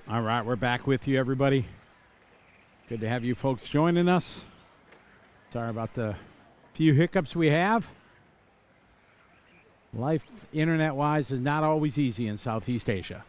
All right, we're back with you, everybody. Good to have you folks joining us. Sorry about the few hiccups we have. Life, internet-wise, is not always easy in Southeast Asia.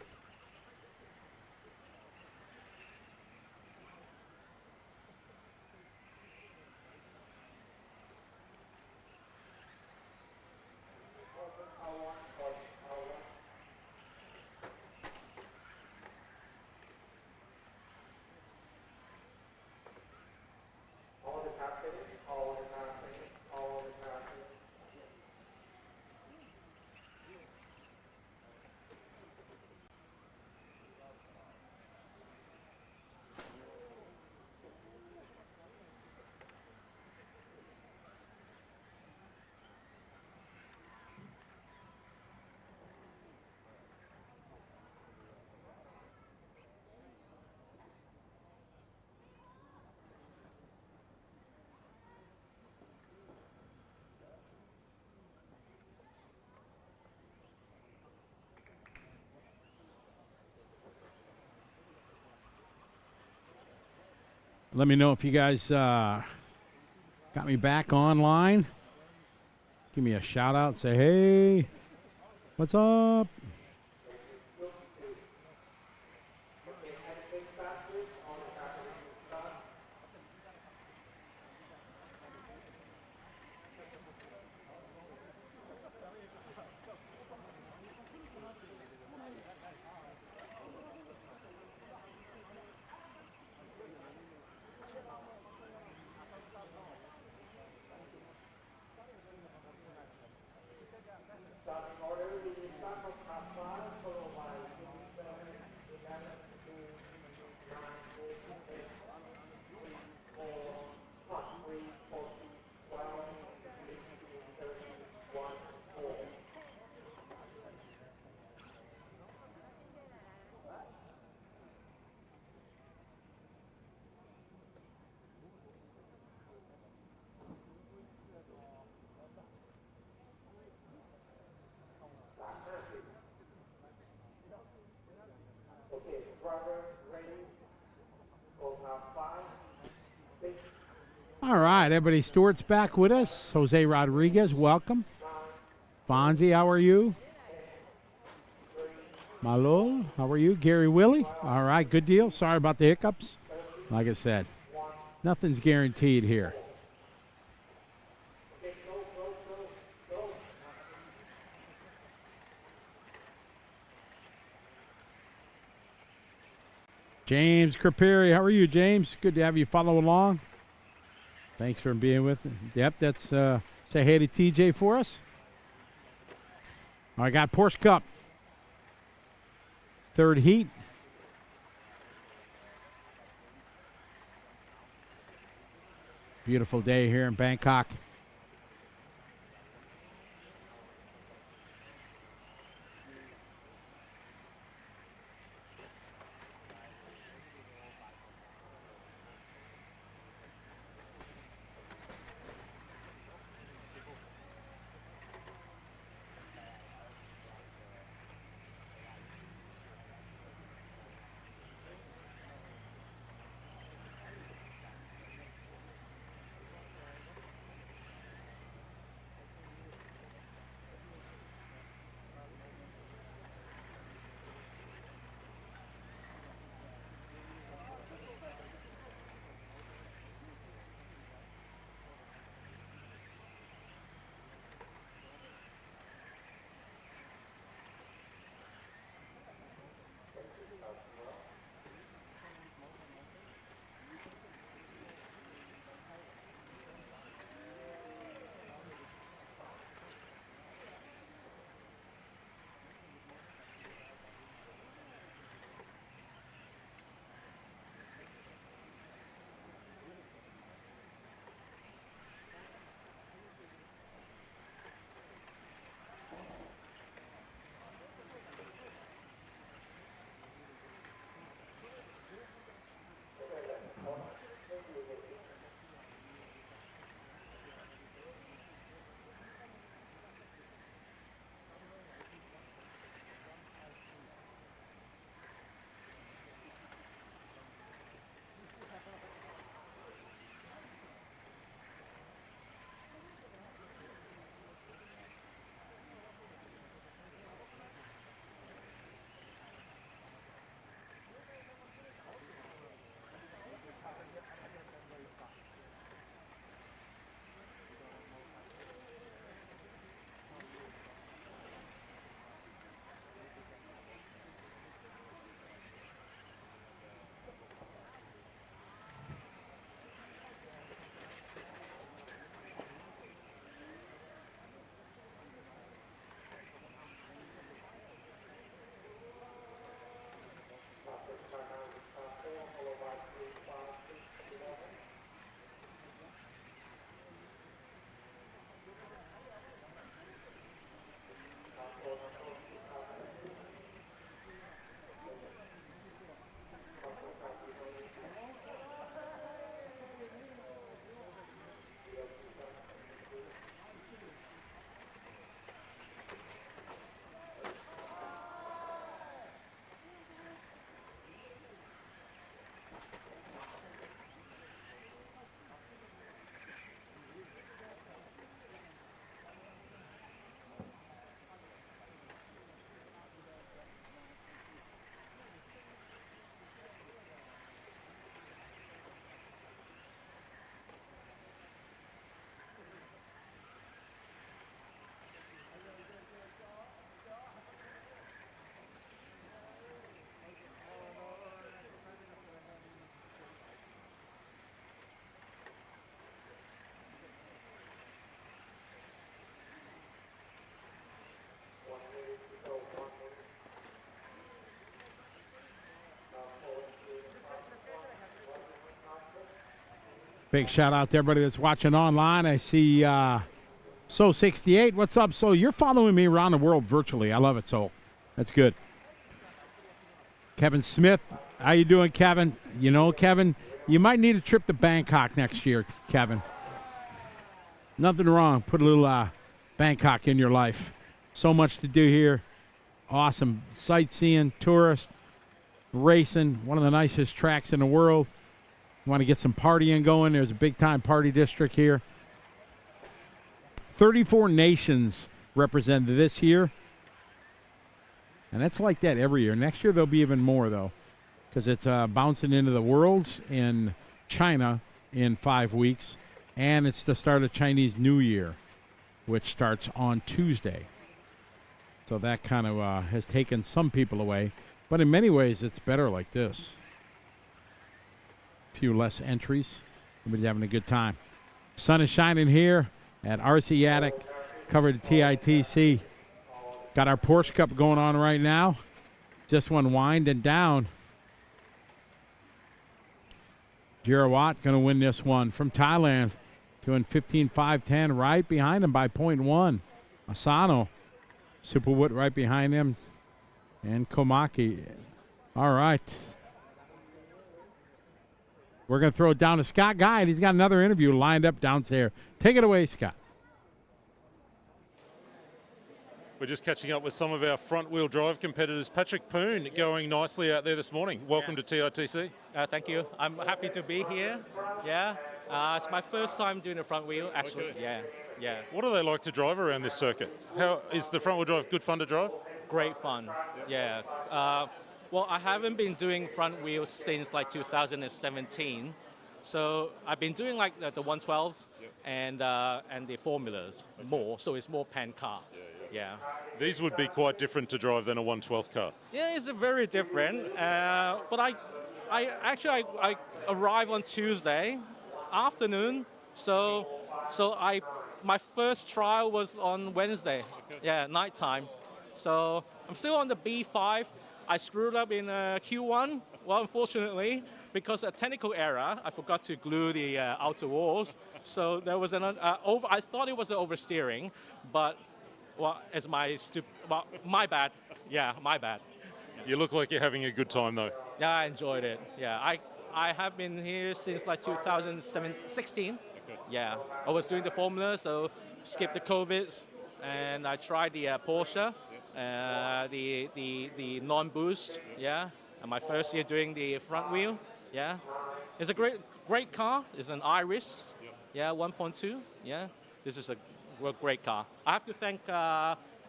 Let me know if you guys got me back online. Give me a shout out. Say, hey, what's up? All right, everybody. Stewart's back with us. Jose Rodriguez, welcome. Fonzie, how are you? Malol, how are you? Gary Willie, all right, good deal. Sorry about the hiccups. Like I said, nothing's guaranteed here. James Craperi, how are you, James? Good to have you follow along. Thanks for being with us. Yep, that's say hey to TJ for us. I got Porsche Cup. Third heat. Beautiful day here in Bangkok. Big shout out to everybody that's watching online. I see So68. What's up, So? You're following me around the world virtually. I love it, So. That's good. Kevin Smith. How you doing, Kevin? You know, Kevin, you might need a trip to Bangkok next year, Kevin. Nothing wrong. Put a little Bangkok in your life. So much to do here. Awesome sightseeing, tourist, racing. One of the nicest tracks in the world. You want to get some partying going? There's a big-time party district here. 34 nations represented this year. And that's like that every year. Next year there'll be even more, though, because it's bouncing into the Worlds in China in 5 weeks. And it's the start of Chinese New Year, which starts on Tuesday. So that kind of has taken some people away. But in many ways, it's better like this. A few less entries. Everybody's having a good time. Sun is shining here at RC Attic. Covered the TITC. Got our Porsche Cup going on right now. Just one winding down. Girawat going to win this one from Thailand. Doing 15.510 right behind him by 0.1. Asano. Superoot right behind him. And Komaki. All right. We're going to throw it down to Scott Guy, and he's got another interview lined up downstairs. Take it away, Scott. We're just catching up with some of our front-wheel drive competitors. Patrick Poon going nicely out there this morning. Welcome to TITC. Thank you. I'm happy to be here. Yeah. It's my first time doing the front wheel, actually. Okay. Yeah. What do they like to drive around this circuit? How is the front-wheel drive good fun to drive? Great fun. Yeah. Well, I haven't been doing front wheels since like 2017. So I've been doing like the 112s and the formulas more. So it's more pan car. Yeah. These would be quite different to drive than a 112th car. Yeah, it's very different. But I arrived on Tuesday afternoon. So my first trial was on Wednesday. Okay. Yeah, nighttime. So I'm still on the B5. I screwed up in Q1. Well, unfortunately, because a technical error, I forgot to glue the outer walls. So there was I thought it was an oversteering, but well, it's my bad. Yeah, my bad. You look like you're having a good time, though. Yeah, I enjoyed it. Yeah, I have been here since like 2016. Okay. Yeah, I was doing the formula, so skipped the COVIDs, and I tried the Porsche, the non-boost. Yeah, and my first year doing the front wheel. Yeah, it's a great car. It's an Iris. Yeah, 1.2. Yeah, this is a great car. I have to thank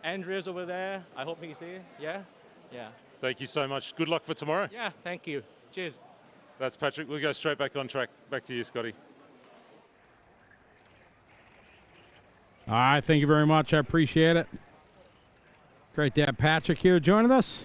Andreas over there. I hope he's here. Yeah. Thank you so much. Good luck for tomorrow. Yeah, thank you. Cheers. That's Patrick. We'll go straight back on track. Back to you, Scotty. All right, thank you very much. I appreciate it. Great to have Patrick here joining us.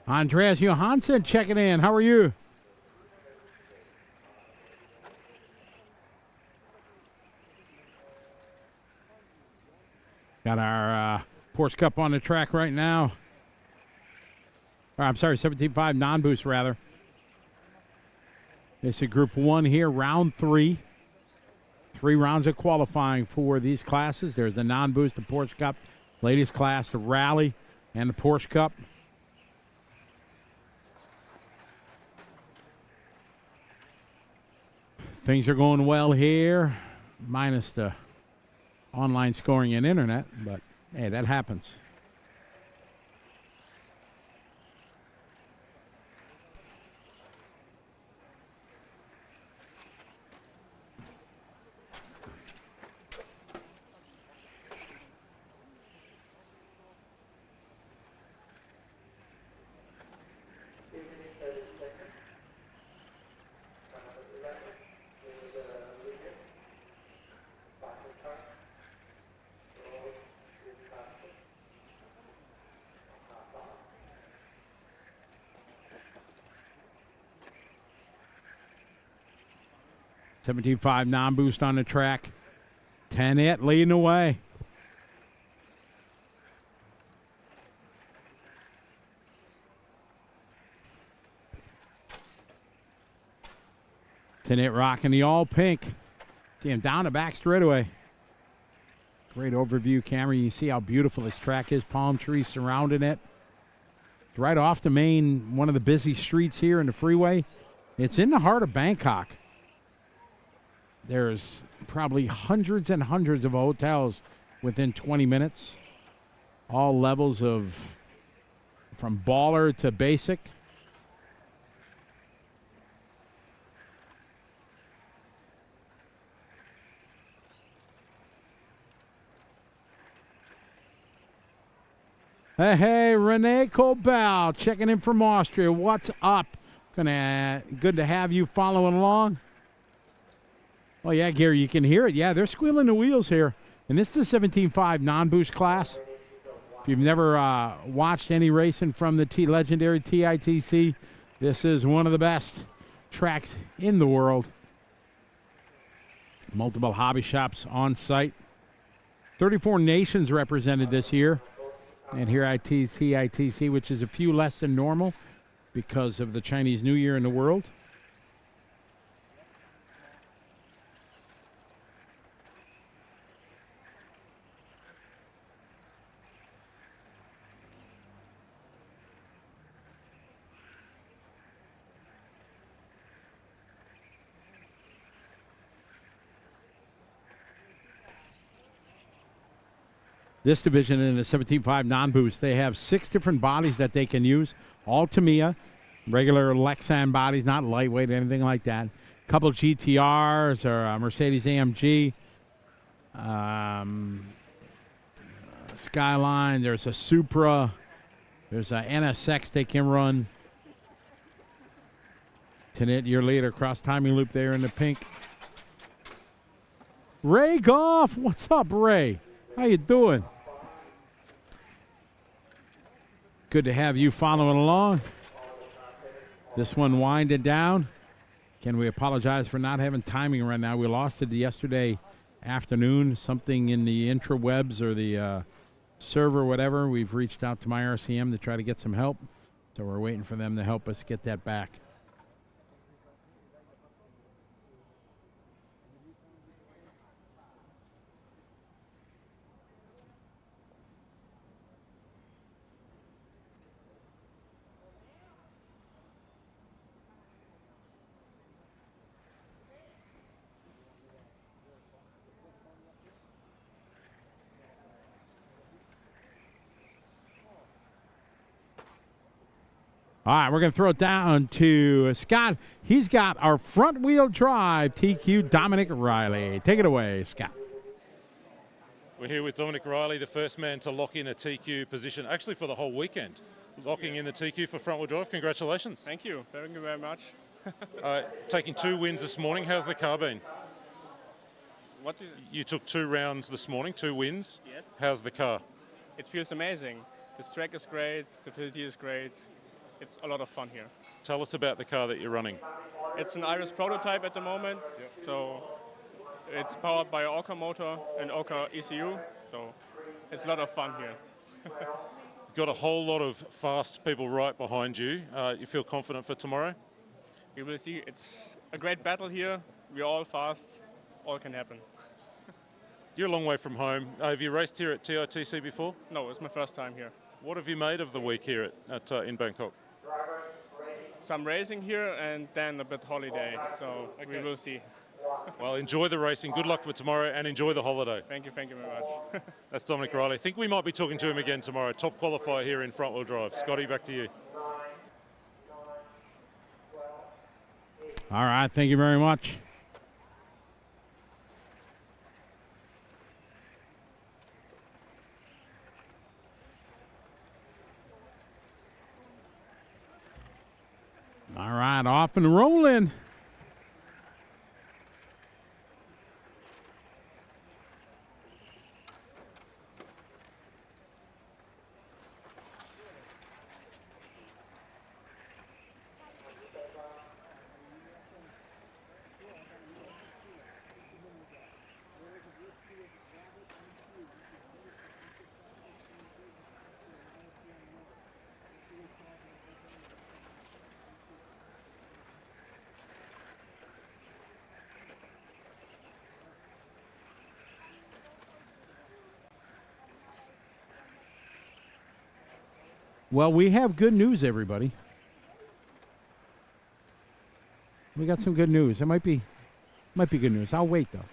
Andreas Johansson checking in. How are you? Got our Porsche Cup on the track right now. Or, I'm sorry, 17.5 non-boost, rather. This is Group 1 here, round 3. 3 rounds of qualifying for these classes. There's the non-boost, the Porsche Cup, ladies class, the Rally, and the Porsche Cup. Things are going well here, minus the online scoring and internet, but hey, that happens. $17.5 non-boost on the track. 10-8 leading the way. It rocking the all pink. Damn, down the back straightaway. Great overview camera. You see how beautiful this track is. Palm trees surrounding it. It's right off the main, one of the busy streets here in the freeway. It's in the heart of Bangkok. There's probably hundreds and hundreds of hotels within 20 minutes. All levels of, from baller to basic. Hey, Rene Colbal checking in from Austria. What's up? Good to have you following along. Oh, yeah, Gary, you can hear it. Yeah, they're squealing the wheels here. And this is the 17.5 non-boost class. If you've never watched any racing from the legendary TITC, this is one of the best tracks in the world. Multiple hobby shops on site. 34 nations represented this year. And here at TITC, which is a few less than normal because of the Chinese New Year in the world. This division in the 17.5 non-boost, they have 6 different bodies that they can use. All Tamiya, regular Lexan bodies, not lightweight, anything like that. A couple GTRs or a Mercedes AMG. Skyline, there's a Supra. There's a NSX they can run. Tanit, your leader, cross timing loop there in the pink. Ray Goff, what's up, Ray? How you doing? Good to have you following along. This one winded down. Can we apologize for not having timing right now? We lost it yesterday afternoon. Something in the intrawebs or the server, whatever. We've reached out to my RCM to try to get some help. So we're waiting for them to help us get that back. All right, we're going to throw it down to Scott. He's got our front-wheel drive TQ Dominic Riley. Take it away, Scott. We're here with Dominic Riley, the first man to lock in a TQ position, actually for the whole weekend. Locking in the TQ for front-wheel drive. Congratulations. Thank you. Thank you very much. Taking 2 wins this morning. How's the car been? You took 2 rounds this morning, 2 wins. Yes. How's the car? It feels amazing. The track is great. The facility is great. It's a lot of fun here. Tell us about the car that you're running. It's an Iris prototype at the moment. Yep. So it's powered by an Orca motor and Orca ECU. So it's a lot of fun here. You've got a whole lot of fast people right behind you. You feel confident for tomorrow? We will see. It's a great battle here. We're all fast. all can happen. You're a long way from home. Have you raced here at TITC before? No, it's my first time here. What have you made of the week here in Bangkok? Some racing here and then a bit holiday, so we will see. Well, enjoy the racing. Good luck for tomorrow and enjoy the holiday. Thank you very much. That's Dominic Riley. I think we might be talking to him again tomorrow. Top qualifier here in front-wheel drive. Scotty, back to you. All right, thank you very much. All right, off and rolling. Well, we have good news, everybody. We got some good news. It might be good news. I'll wait, though.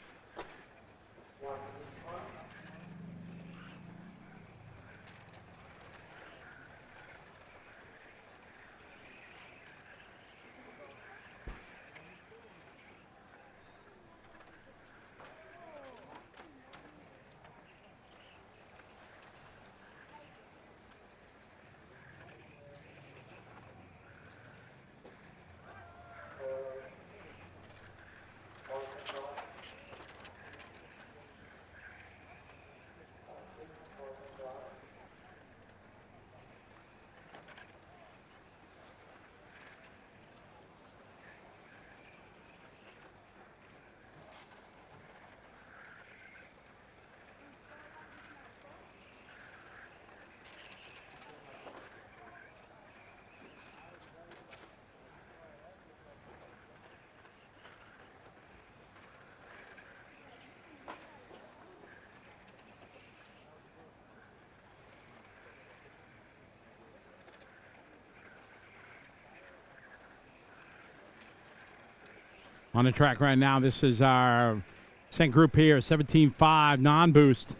On the track right now, this is our second group here, 17.5 non-boost.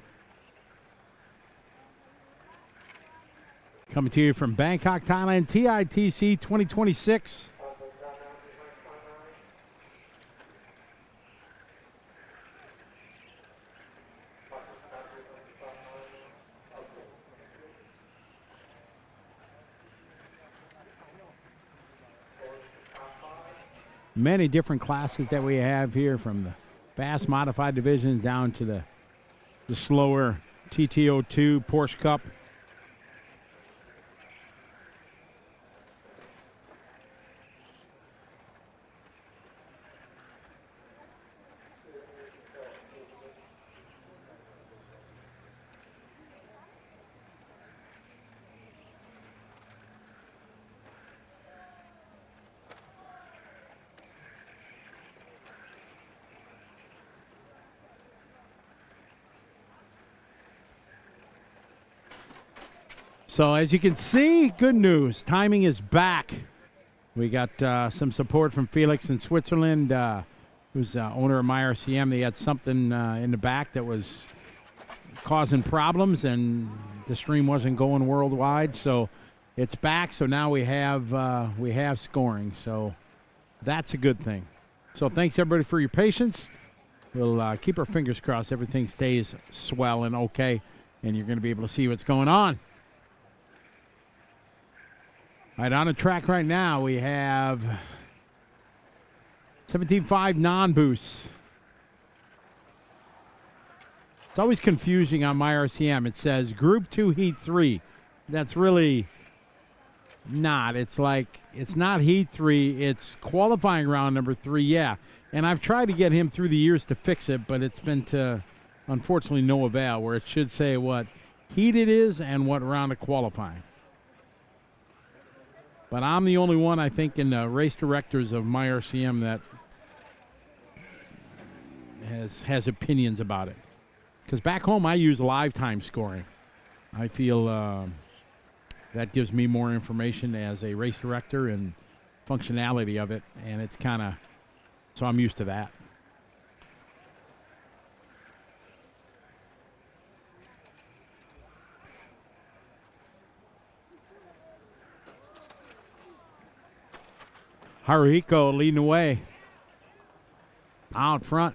Coming to you from Bangkok, Thailand, TITC 2026. Many different classes that we have here, from the fast modified division down to the slower TT02 Porsche Cup. So as you can see, good news. Timing is back. We got some support from Felix in Switzerland, who's owner of MyRCM. They had something in the back that was causing problems, and the stream wasn't going worldwide. So it's back. So now we have scoring. So that's a good thing. So thanks everybody for your patience. We'll keep our fingers crossed everything stays swell and okay, and you're going to be able to see what's going on. All right, on the track right now, we have 17.5 non-boosts. It's always confusing on MyRCM. It says Group 2, Heat 3. That's really not. It's like, it's not Heat 3. It's qualifying round number 3, yeah. And I've tried to get him through the years to fix it, but it's been to, unfortunately, no avail, where it should say what heat it is and what round of qualifying. But I'm the only one, I think, in the race directors of MyRCM that has opinions about it. Because back home, I use live time scoring. I feel that gives me more information as a race director and functionality of it, and it's kind of, so I'm used to that. Haruhiko leading the way. Out front.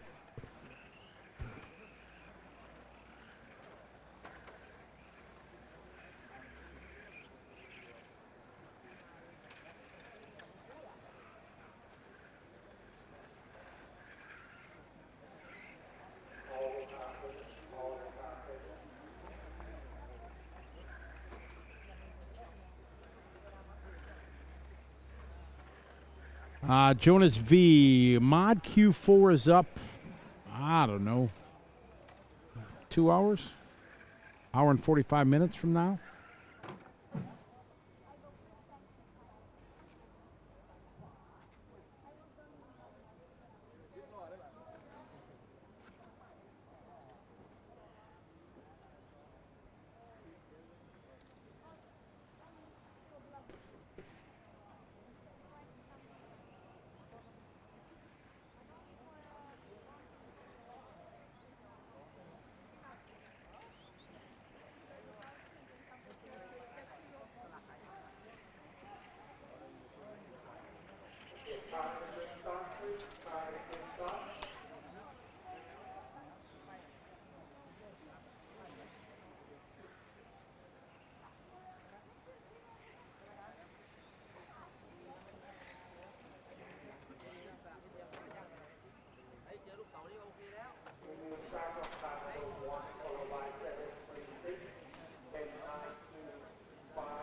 Jonas V. Mod Q4 is up, I don't know, 2 hours? Hour and 45 minutes from now?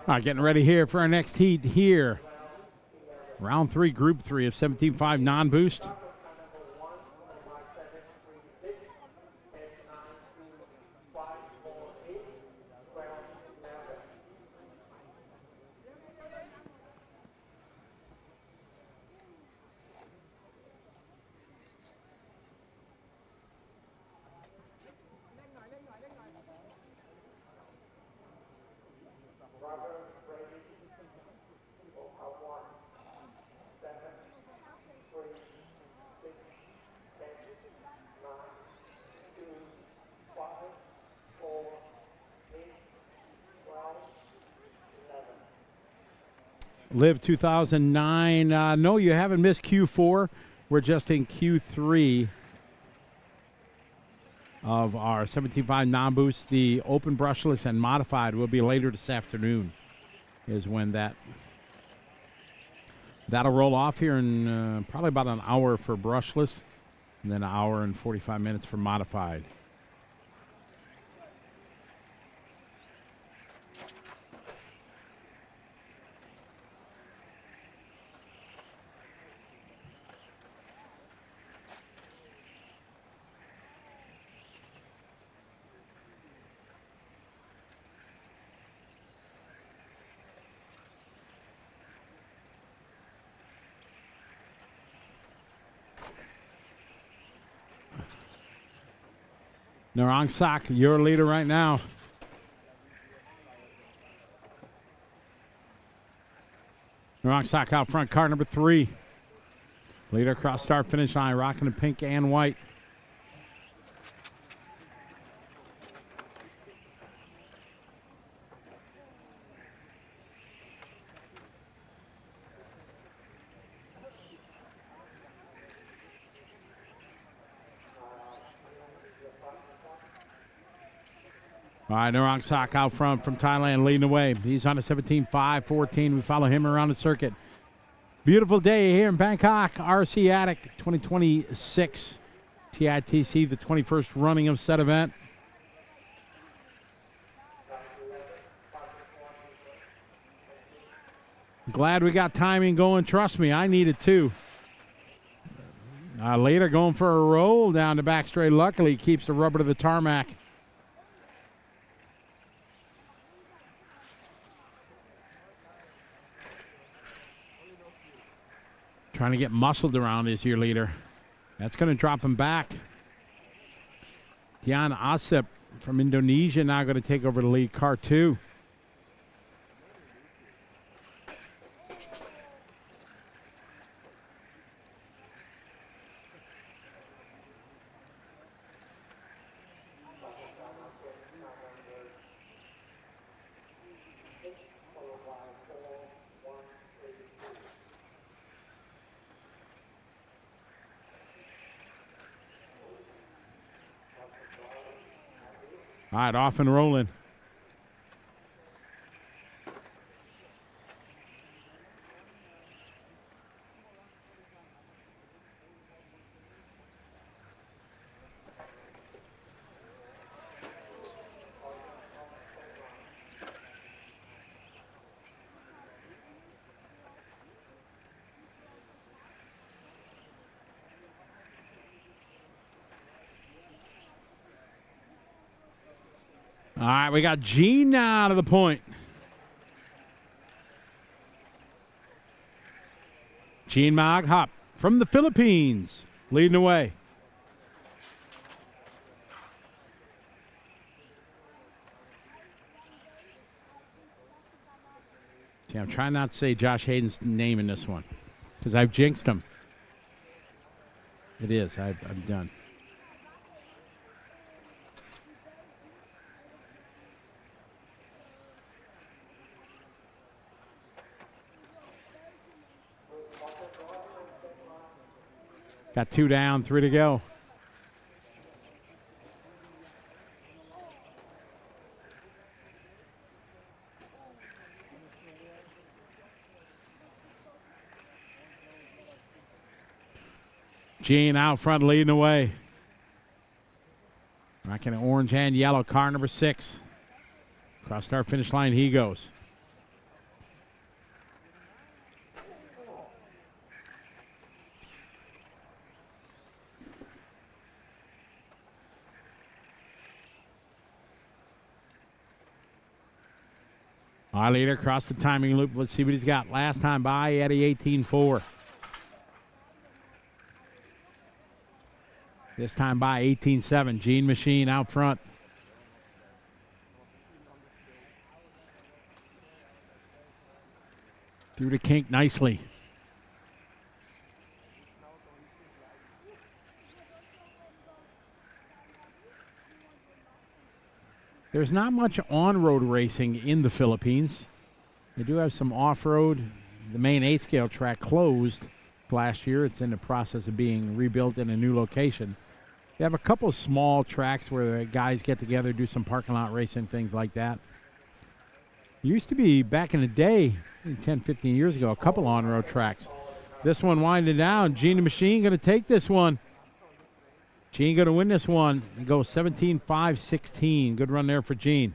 All right, getting ready here for our next heat here. Round 3, Group 3 of 17.5 non-boost. Live 2009. No, you haven't missed Q4. We're just in Q3 of our 17.5 non-boost. The open brushless and modified will be later this afternoon is when that'll roll off here in probably about an hour for brushless and then an hour and 45 minutes for modified. Narang Sak, your leader right now. Narang Sak out front, car number 3. Leader across start finish line, rocking the pink and white. All right, Narang Sak out front from Thailand leading the way. He's on a 17.5-14. We follow him around the circuit. Beautiful day here in Bangkok. RC Attic 2026 TITC, the 21st running of said event. Glad we got timing going. Trust me, I need it too. Later going for a roll down the back straight. Luckily, he keeps the rubber to the tarmac. Trying to get muscled around is your leader. That's going to drop him back. Dian Asip from Indonesia now going to take over the lead, car 2. All right, off and rolling. All right, we got Gene now to the point. Gene Maghop from the Philippines leading the way. See, I'm trying not to say Josh Hayden's name in this one because I've jinxed him. It is. I'm done. Got 2 down, 3 to go. Gene out front leading the way. Rocking an orange and yellow, car number 6. Across start finish line he goes. Our leader across the timing loop. Let's see what he's got. Last time by, he had a 18.4. This time by 18.7. Gene Machine out front. Through the kink nicely. There's not much on-road racing in the Philippines. They do have some off-road. The main 8-scale track closed last year. It's in the process of being rebuilt in a new location. They have a couple of small tracks where the guys get together, do some parking lot racing, things like that. Used to be, back in the day, 10, 15 years ago, a couple on-road tracks. This one winding down. Gene the Machine going to take this one. Gene going to win this one and go 17.5-16. Good run there for Gene.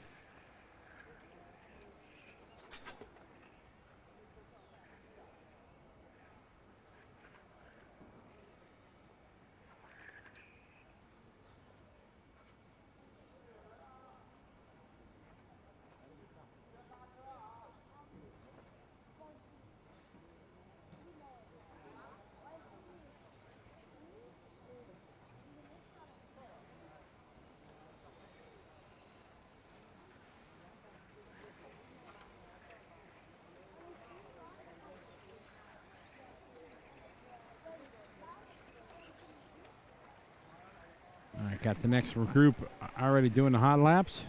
All right, got the next group already doing the hot laps.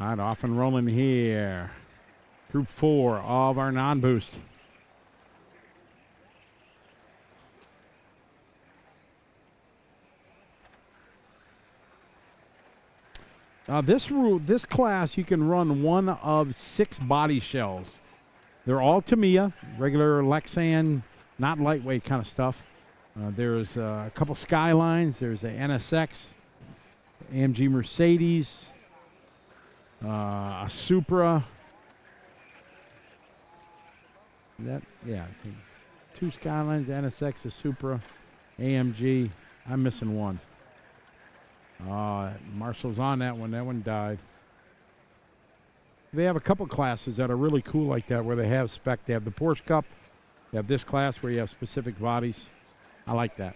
All right, off and rolling here. Group 4 of our non-boost. This class, you can run one of 6 body shells. They're all Tamiya, regular Lexan, not lightweight kind of stuff. There's a couple Skylines. There's a NSX, AMG Mercedes, a Supra. I think 2 Skylines, NSX, a Supra, AMG. I'm missing one. Marshall's on that one. That one died. They have a couple classes that are really cool like that where they have spec. They have the Porsche Cup. They have this class where you have specific bodies. I like that.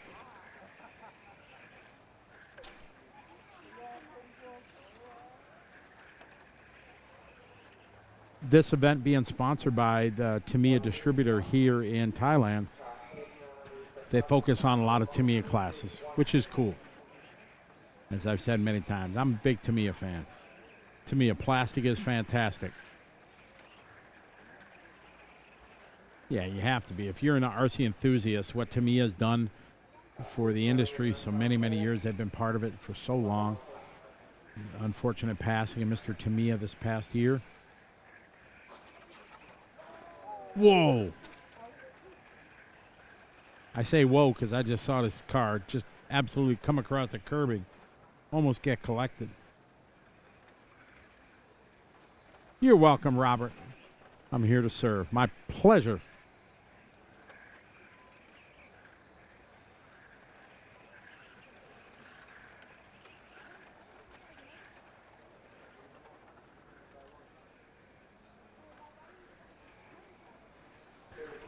This event being sponsored by the Tamiya distributor here in Thailand. They focus on a lot of Tamiya classes, which is cool. As I've said many times, I'm a big Tamiya fan. Tamiya plastic is fantastic. Yeah, you have to be. If you're an RC enthusiast, what Tamiya has done for the industry so many, many years, they've been part of it for so long. Unfortunate passing of Mr. Tamiya this past year. Whoa. I say whoa because I just saw this car just absolutely come across the curbing. Almost get collected. You're welcome, Robert. I'm here to serve. My pleasure.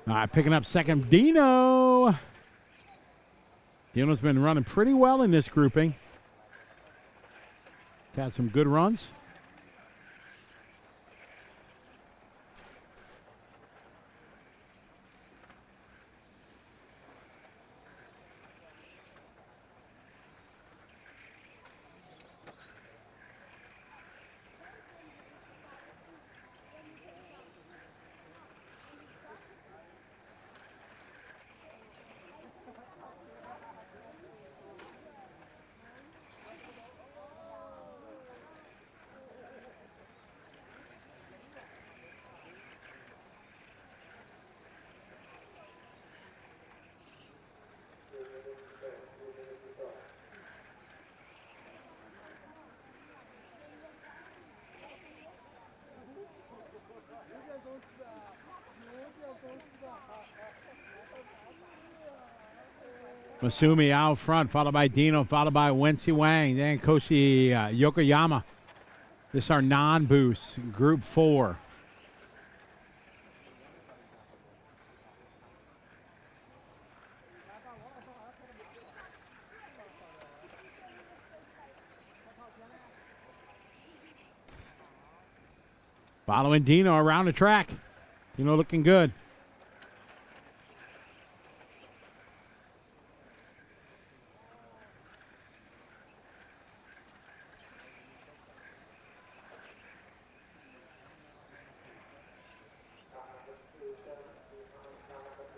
All right, picking up second, Dino. Dino's been running pretty well in this grouping. Had some good runs. Masumi out front, followed by Dino, followed by Wensi Wang, then Koshi Yokoyama. This is our non-boost, Group 4. Following Dino around the track. Dino looking good.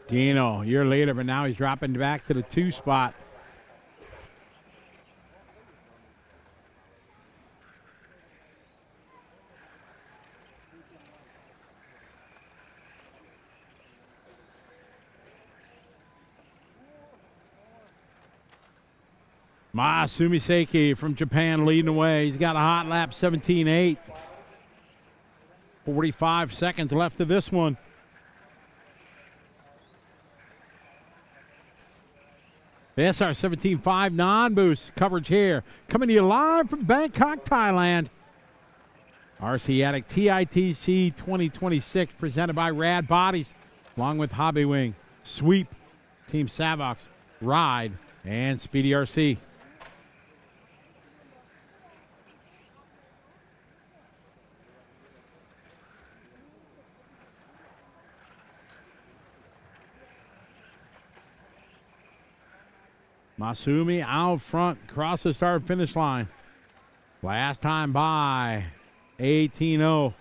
Dino, year later, but now he's dropping back to the 2 spot. Sumiseki from Japan leading the way. He's got a hot lap, 17.8. 45 seconds left of this one. The SR 17.5 non-boost coverage here. Coming to you live from Bangkok, Thailand. RC Attic TITC 2026 presented by Rad Bodies, along with Hobby Wing. Sweep Team Savox, Ride, and Speedy RC. Masumi out front, across the start finish line. Last time by 18-0.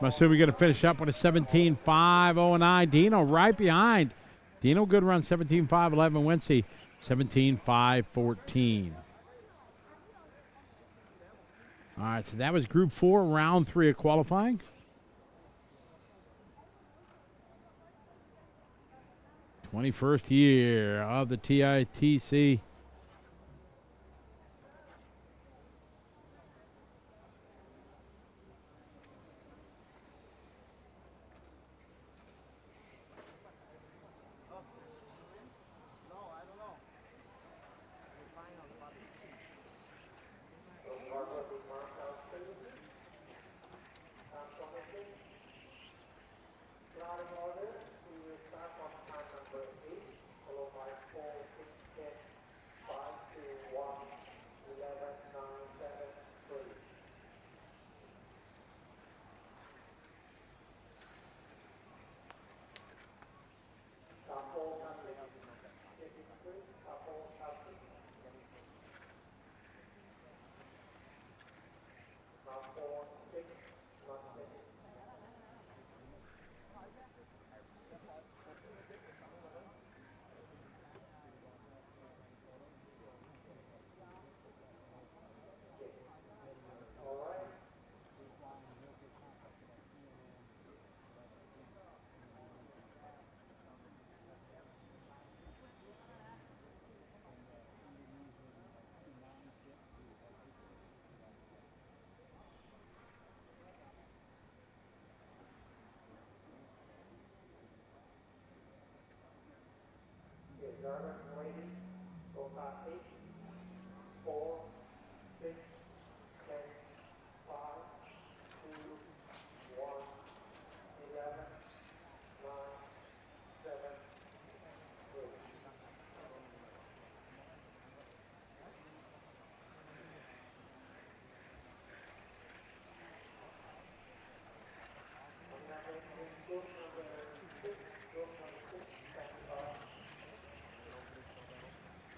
Masumi going to finish up with a 17.509. Dino right behind. Dino good run, 17.511. Wency, 17.514. All right, so that was Group 4, Round 3 of qualifying. 21st year of the TITC.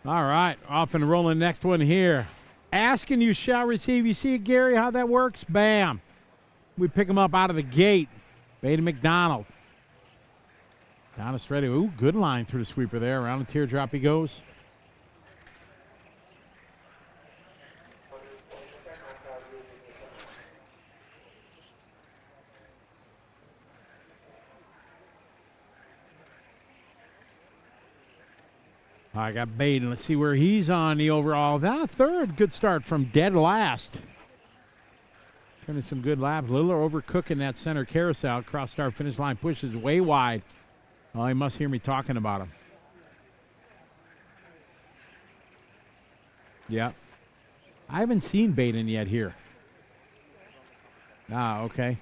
All right, off and rolling. Next one here. Ask and you shall receive. You see it, Gary, how that works? Bam. We pick them up out of the gate. Beta McDonald. Down a straight. Ooh, good line through the sweeper there. Around the teardrop he goes. I got Baden. Let's see where he's on the overall. That third, good start from dead last. Turning some good laps. Littler overcooking that center carousel. Cross start finish line pushes way wide. Oh, he must hear me talking about him. Yeah. I haven't seen Baden yet here. Ah, okay.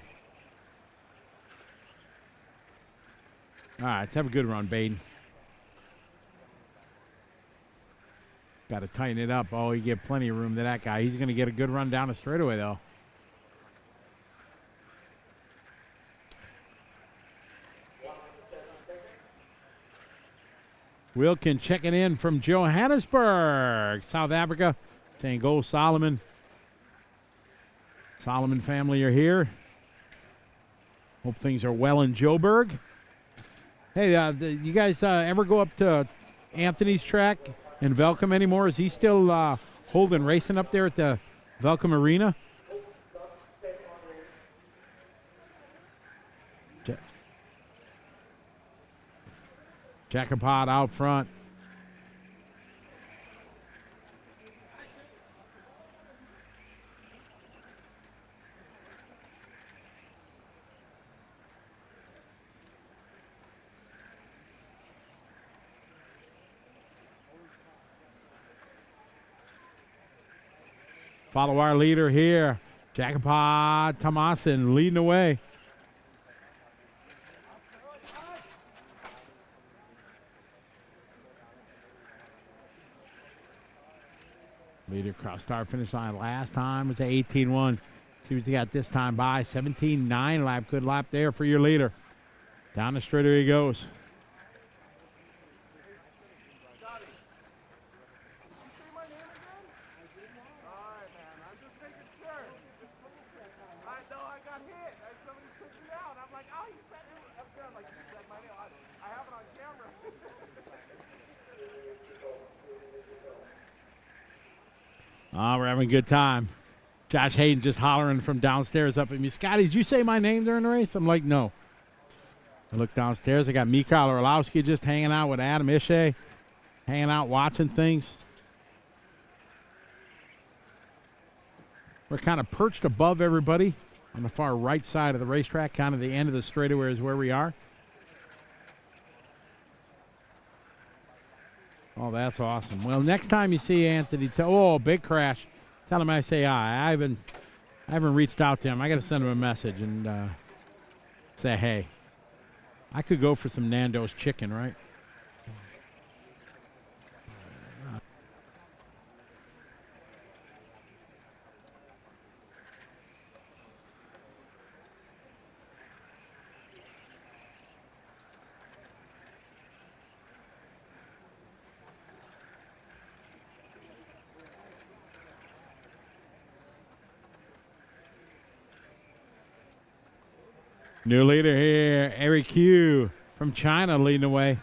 All right, let's have a good run, Baden. Got to tighten it up. Oh, you give plenty of room to that guy. He's going to get a good run down the straightaway, though. Wilkin checking in from Johannesburg, South Africa, saying go Solomon. Solomon family are here. Hope things are well in Joburg. Hey, you guys ever go up to Anthony's track in Velcom anymore? Is he still holding racing up there at the Velcom Arena? Jacopod out front. Follow our leader here. Jacopod Tomasin leading the way. Leader cross start finish line last time was 18-1. See what you got this time by 17-9 lap. Good lap there for your leader. Down the straightaway he goes. Oh, we're having a good time. Josh Hayden just hollering from downstairs up at me. Scotty, did you say my name during the race? I'm like, no. I look downstairs. I got Mikhail Orlowski just hanging out with Adam Ishay, hanging out watching things. We're kind of perched above everybody on the far right side of the racetrack. Kind of the end of the straightaway is where we are. Oh, that's awesome. Well, next time you see Anthony, big crash. Tell him I say hi. I haven't reached out to him. I got to send him a message and say, hey. I could go for some Nando's chicken, right? New leader here, Eric Q from China leading the way.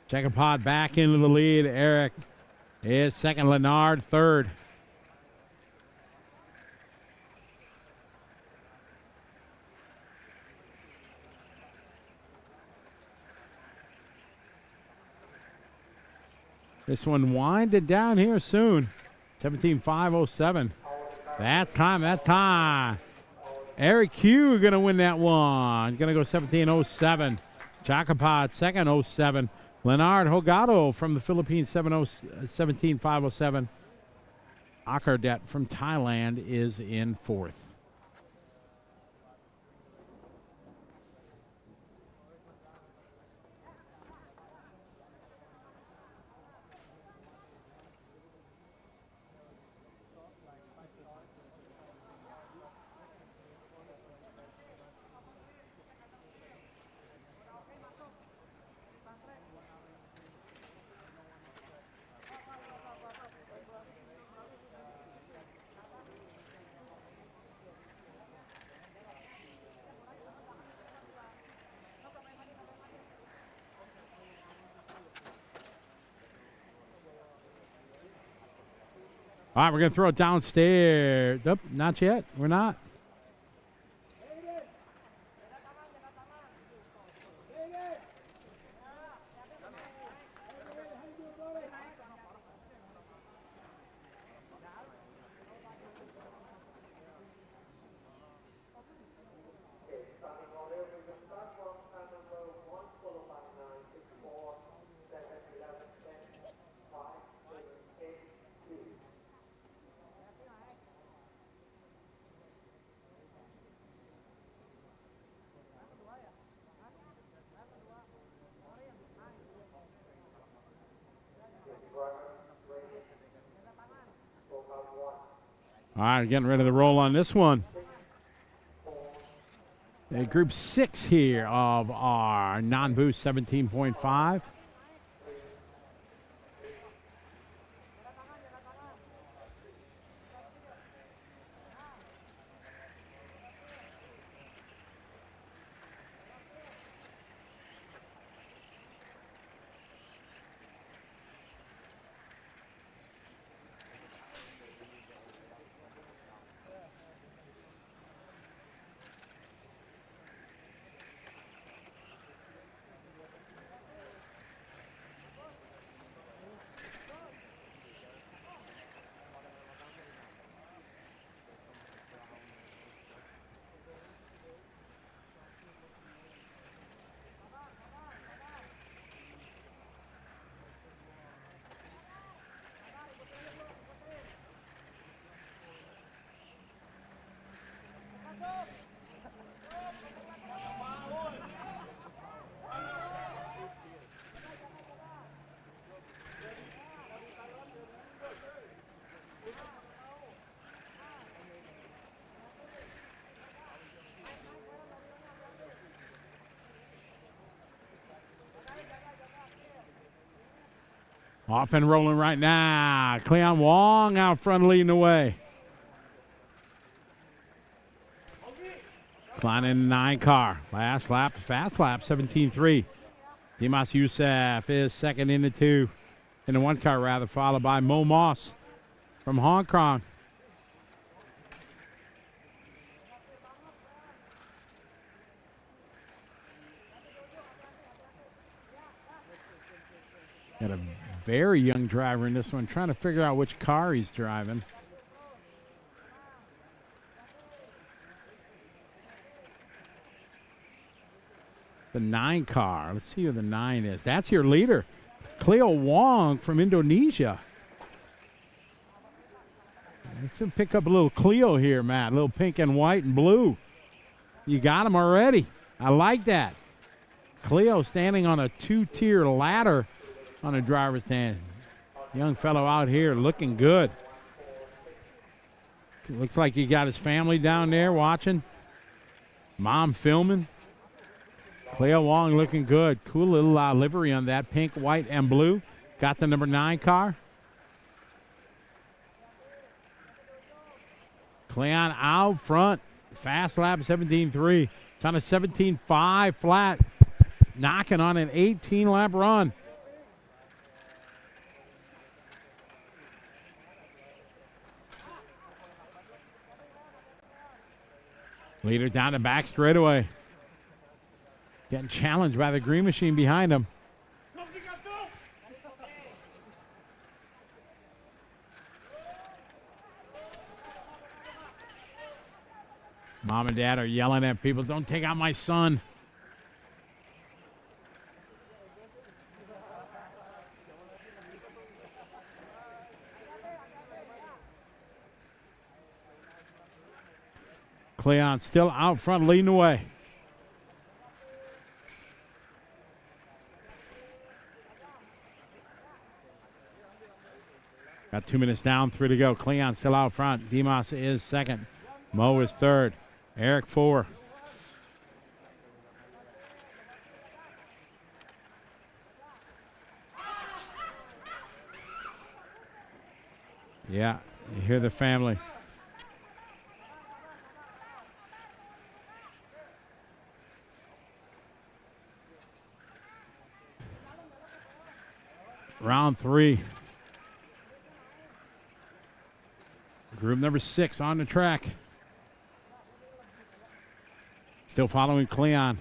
Second pod back into the lead. Eric is second. Leonard third. This one winding down here soon. 17.507. That's time. That's time. Eric Q going to win that one. Going to go 17.07. Chacapod second, 07. Leonard Hogado from the Philippines, 17.507. Akardet from Thailand is in fourth. All right, we're going to throw it downstairs. Nope, not yet. We're not. All right, getting ready to roll on this one. Group 6 here of our non-boost 17.5. Off and rolling right now. Cleon Wong out front leading the way. Klein in the 9 car. Last lap, fast lap, 17.3. Dimas Youssef is second in the 2. In the 1 car, rather, followed by Mo Moss from Hong Kong. Got a very young driver in this one, trying to figure out which car he's driving. The 9 car. Let's see who the 9 is. That's your leader, Cleo Wong from Indonesia. Let's pick up a little Cleo here, Matt. A little pink and white and blue. You got him already. I like that. Cleo standing on a 2-tier ladder on a driver's stand. Young fellow out here looking good. Looks like he got his family down there watching. Mom filming. Cleo Wong looking good. Cool little livery on that, pink, white, and blue. Got the number 9 car. Cleon out front. Fast lap 17.3. It's on a 17.5 flat. Knocking on an 18-lap run. Leader down the back straightaway. Getting challenged by the green machine behind him. Mom and Dad are yelling at people, don't take out my son. Cleon still out front leading the way. Got 2 minutes down, 3 to go. Cleon still out front. Dimas is second. Mo is third. Eric 4. Yeah, you hear the family. Round 3. Group number 6 on the track. Still following Cleon.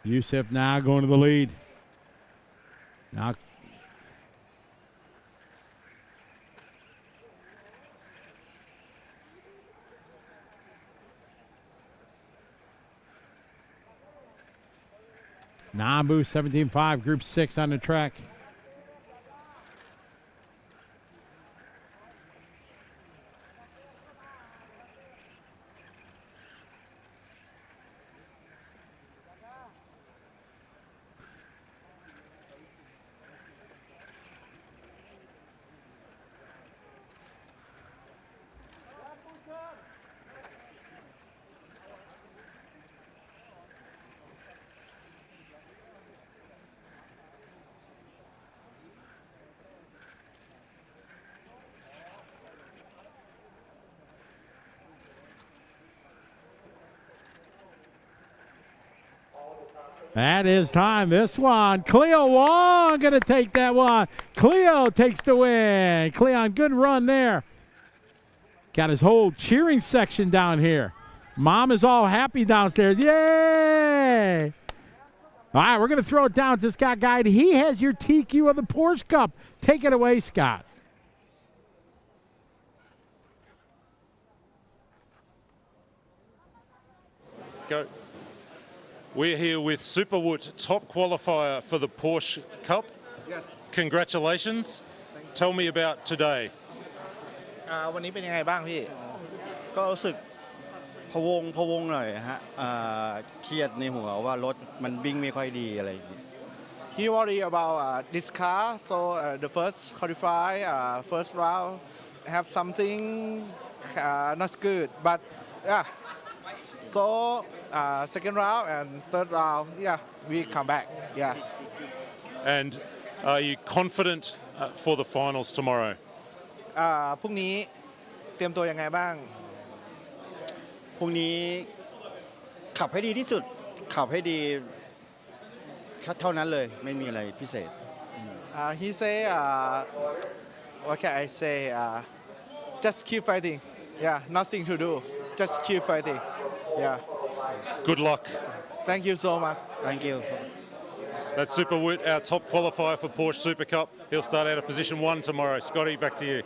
Youssef now going to the lead. Now Nambu 17.5, Group 6 on the track. That is time. This one, Cleo Wong going to take that one. Cleo takes the win. Cleon, good run there. Got his whole cheering section down here. Mom is all happy downstairs. Yay! All right, we're going to throw it down to Scott Guide. He has your TQ of the Porsche Cup. Take it away, Scott. Go. We're here with Superoot, top qualifier for the Porsche Cup. Yes. Congratulations. Tell me about today. วันนี้เป็นยังไงบ้างพี่ก็รู้สึกพะวงหน่อยฮะเครียดในหัวว่ารถมันวิ่งไม่ค่อยดีอะไรอย่างงี้ He worry about this car so the first qualify first round have something not good. But yeah, so second round and third round, yeah, we come back. Yeah. And are you confident for the finals tomorrow? พรุ่งนี้เตรียมตัวยังไงบ้าง พรุ่งนี้ขับให้ดีที่สุด ขับให้ดีเท่านั้นเลย ไม่มีอะไรพิเศษ he say what can I say just keep fighting yeah nothing to do just keep fighting yeah Good luck. thank you so much Thank you That's Superoot, our top qualifier for Porsche Super Cup. He'll start out at position 1 tomorrow. Scotty, back to you.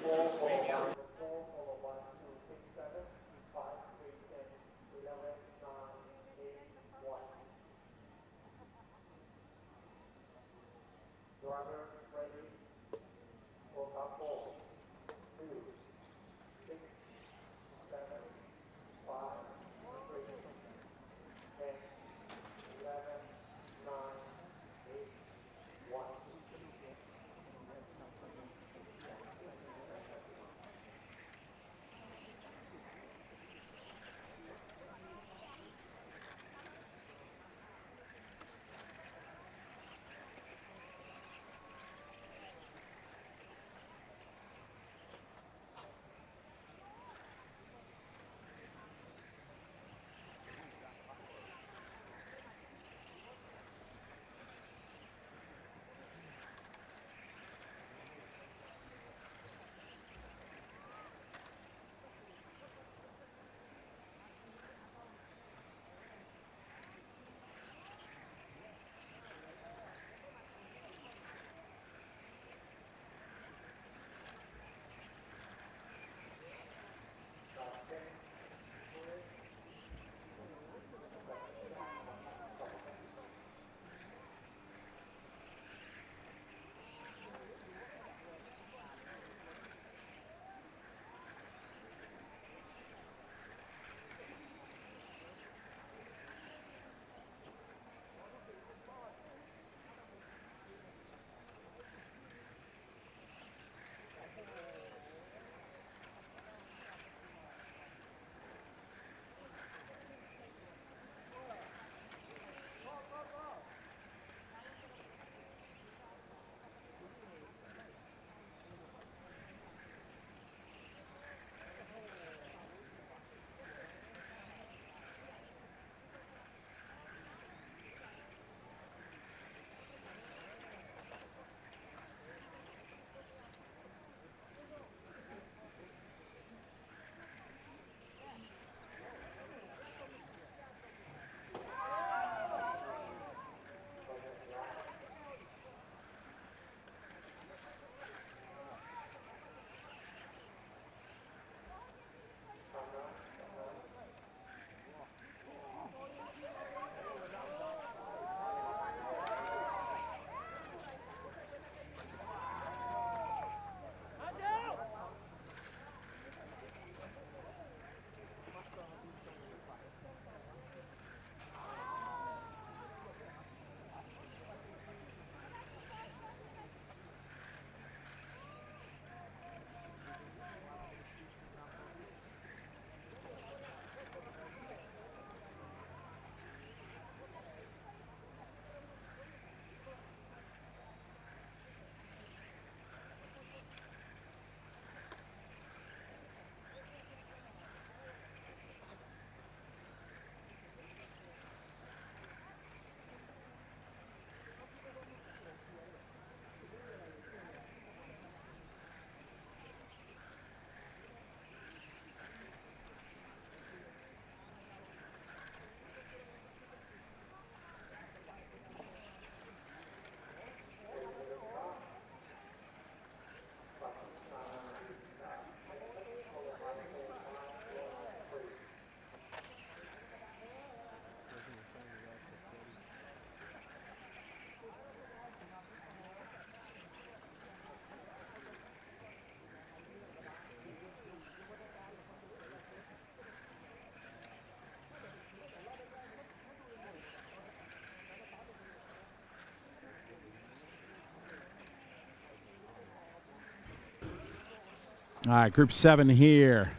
All right, Group 7 here.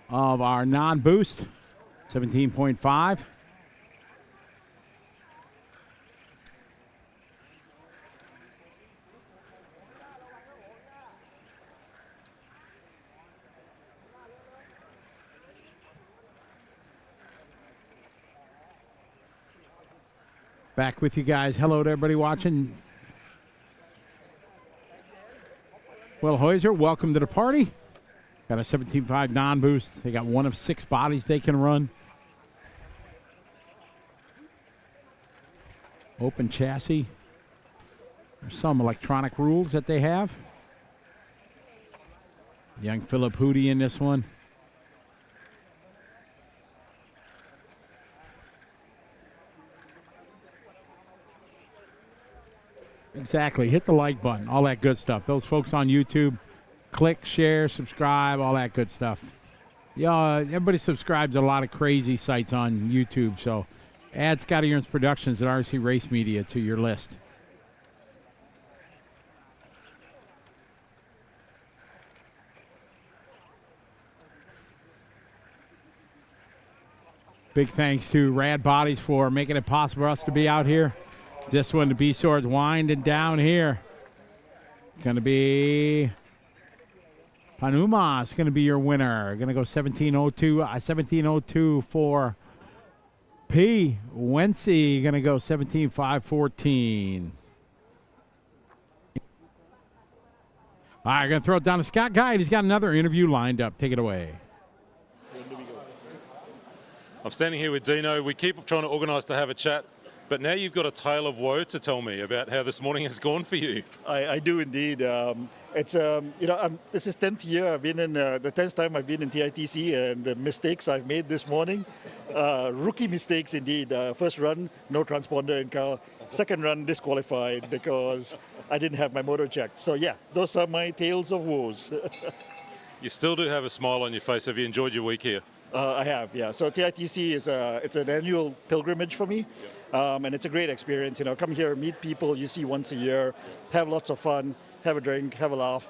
of our non-boost, 17.5. Back with you guys. Hello to everybody watching. Will Heuser, welcome to the party. Got a 17.5 non-boost. They got one of 6 bodies they can run. Open chassis. There's some electronic rules that they have. Young Philip Hootie in this one. Exactly. Hit the like button. All that good stuff. Those folks on YouTube, click, share, subscribe, all that good stuff. Yeah, everybody subscribes to a lot of crazy sites on YouTube, so add Scotty Ernst Productions and RC Race Media to your list. Big thanks to Rad Bodies for making it possible for us to be out here. This one, the B-Sword's winding down here. Going to be Panuma. It's going to be your winner. Going to go 1702 for P. Wency. Going to go 17.514. All right, going to throw it down to Scott Guide. He's got another interview lined up. Take it away. I'm standing here with Dino. We keep trying to organise to have a chat, but now you've got a tale of woe to tell me about how this morning has gone for you. I do indeed. It's this is 10th year I've been in the 10th time I've been in TITC, and the mistakes I've made this morning, rookie mistakes indeed. First run, no transponder in car. Second run, disqualified because I didn't have my motor checked. So yeah, those are my tales of woes. You still do have a smile on your face. Have you enjoyed your week here? I have, yeah. So TITC is it's an annual pilgrimage for me, and it's a great experience. You know, come here, meet people you see once a year, have lots of fun, have a drink, have a laugh.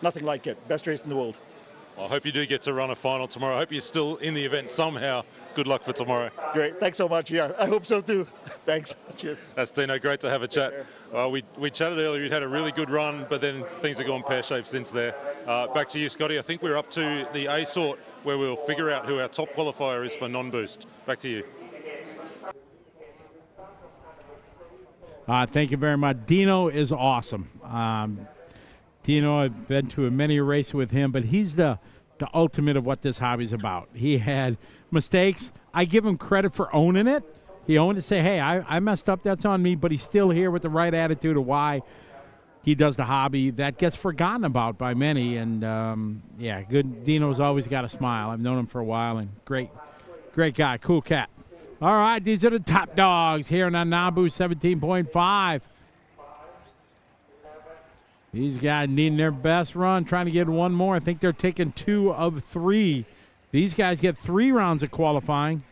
Nothing like it. Best race in the world. Well, I hope you do get to run a final tomorrow. I hope you're still in the event somehow. Good luck for tomorrow. Great. Thanks so much. Yeah, I hope so too. Thanks. Cheers. That's Dino. Great to have a chat. We chatted earlier. You'd had a really good run, but then things have gone pear-shaped since there. Back to you, Scotty. I think we're up to the A sort where we'll figure out who our top qualifier is for non-boost. Back to you. Thank you very much. Dino is awesome. Dino, I've been to many races with him, but he's the ultimate of what this hobby is about. He had mistakes. I give him credit for owning it. He owned it, say, hey, I messed up, that's on me, but he's still here with the right attitude of why he does the hobby. That gets forgotten about by many, and yeah, good. Dino's always got a smile. I've known him for a while, and great guy, cool cat. All right, these are the top dogs here in Nabu 17.5. These guys needing their best run, trying to get one more. I think they're taking 2 of 3. These guys get 3 rounds of qualifying.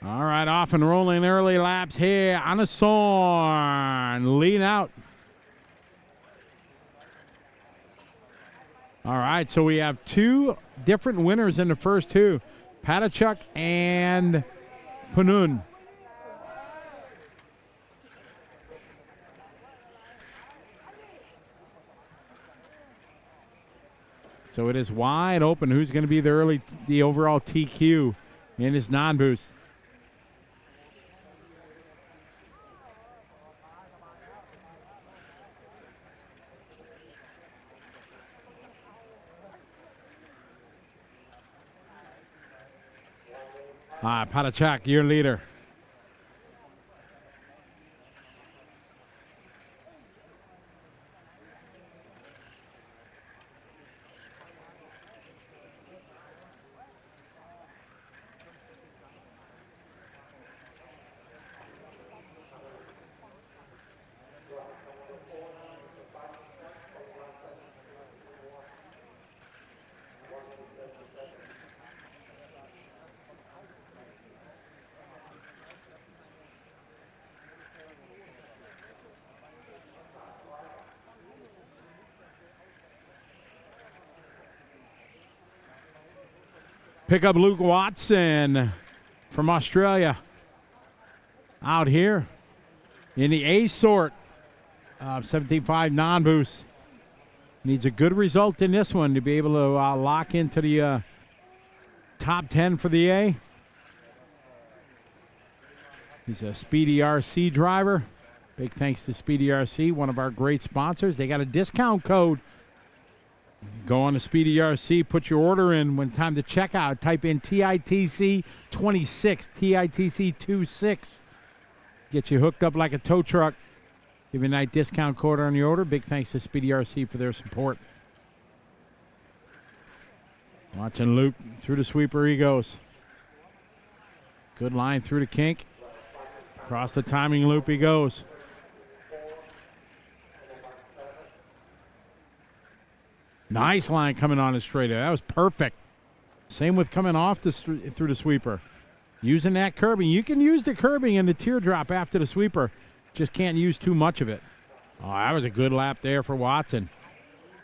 All right, off and rolling early laps here. Anasorn, lean out. All right, so we have 2 different winners in the first 2. Patachuk and Poon. So it is wide open. Who's going to be the overall TQ in his non-boost? Patachak, your leader. Pick up Luke Watson from Australia out here in the A sort of 17.5 non-boost. Needs a good result in this one to be able to lock into the top 10 for the A. He's a Speedy RC driver. Big thanks to Speedy RC, one of our great sponsors. They got a discount code. Go on to Speedy RC, put your order in. When time to check out, type in TITC 26, TITC 26. Get you hooked up like a tow truck. Give you a nice discount code on your order. Big thanks to Speedy RC for their support. Watching Luke through the sweeper he goes. Good line through the kink. Across the timing loop he goes. Nice line coming on his straight. That was perfect. Same with coming off through the sweeper. Using that curbing. You can use the curbing and the teardrop after the sweeper. Just can't use too much of it. Oh, that was a good lap there for Watson.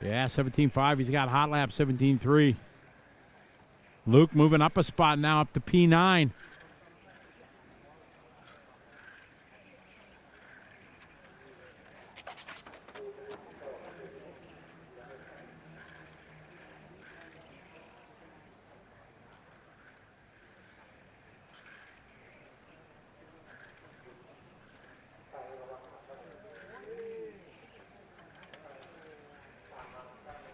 Yeah, 17.5. He's got hot lap 17.3. Luke moving up a spot now, up to P9.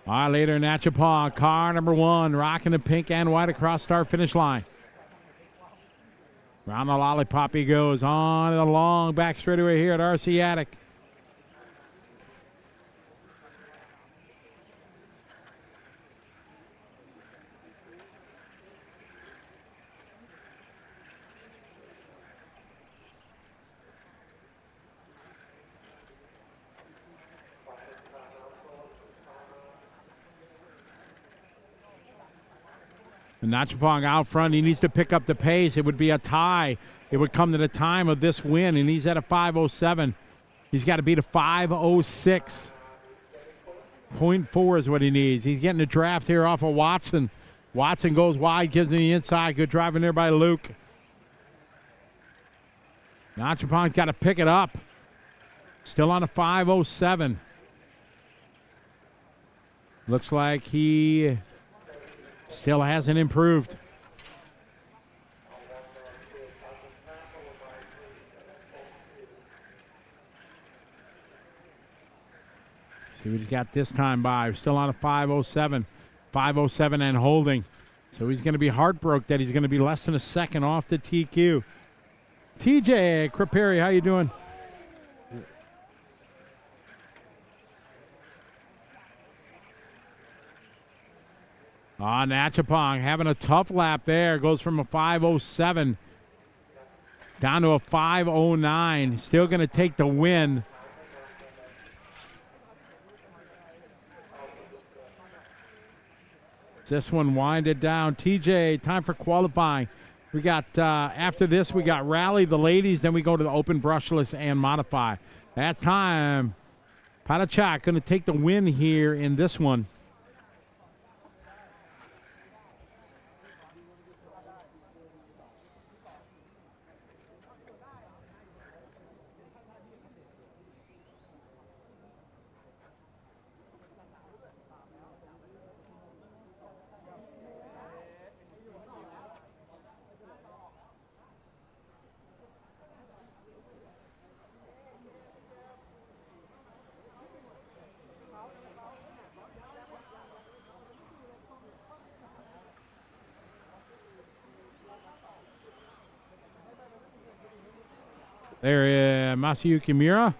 All right, later, Natchapong, car number 1, rocking the pink and white across start finish line. Round the lollipop he goes on the long back straightaway here at RC Attic. Natchapong out front. He needs to pick up the pace. It would be a tie. It would come to the time of this win, and he's at a 5:07. He's got to beat a 5:06. 0.4 is what he needs. He's getting a draft here off of Watson. Watson goes wide, gives him the inside. Good driving there by Luke. Natchapong's got to pick it up. Still on a 5:07. Looks like he still hasn't improved. See what he's got this time by. Still on a 5:07. 5:07 and holding. So he's going to be heartbroken that he's going to be less than a second off the TQ. TJ Creperi, how you doing? Natchapong having a tough lap there. Goes from a 5:07 down to a 5:09. Still going to take the win. This one winded down. TJ, time for qualifying. We got, after this, we got Rally, the ladies. Then we go to the Open, Brushless, and Modify. That time, Padachak going to take the win here in this one. There is Masayuki Miura.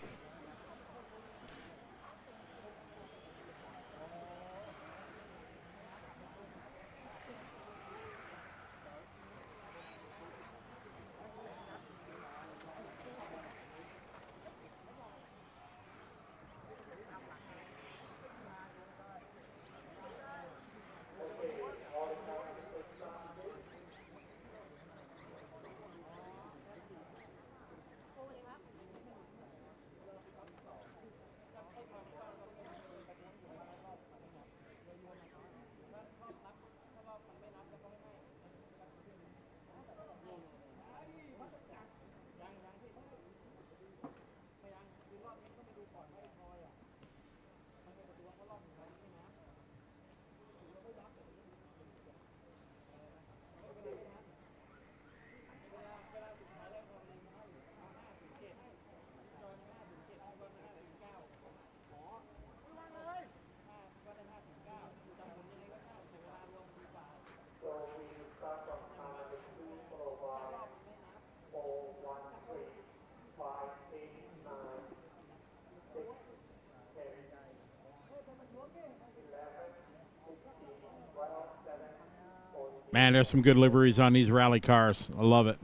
Man, there's some good liveries on these rally cars. I love it.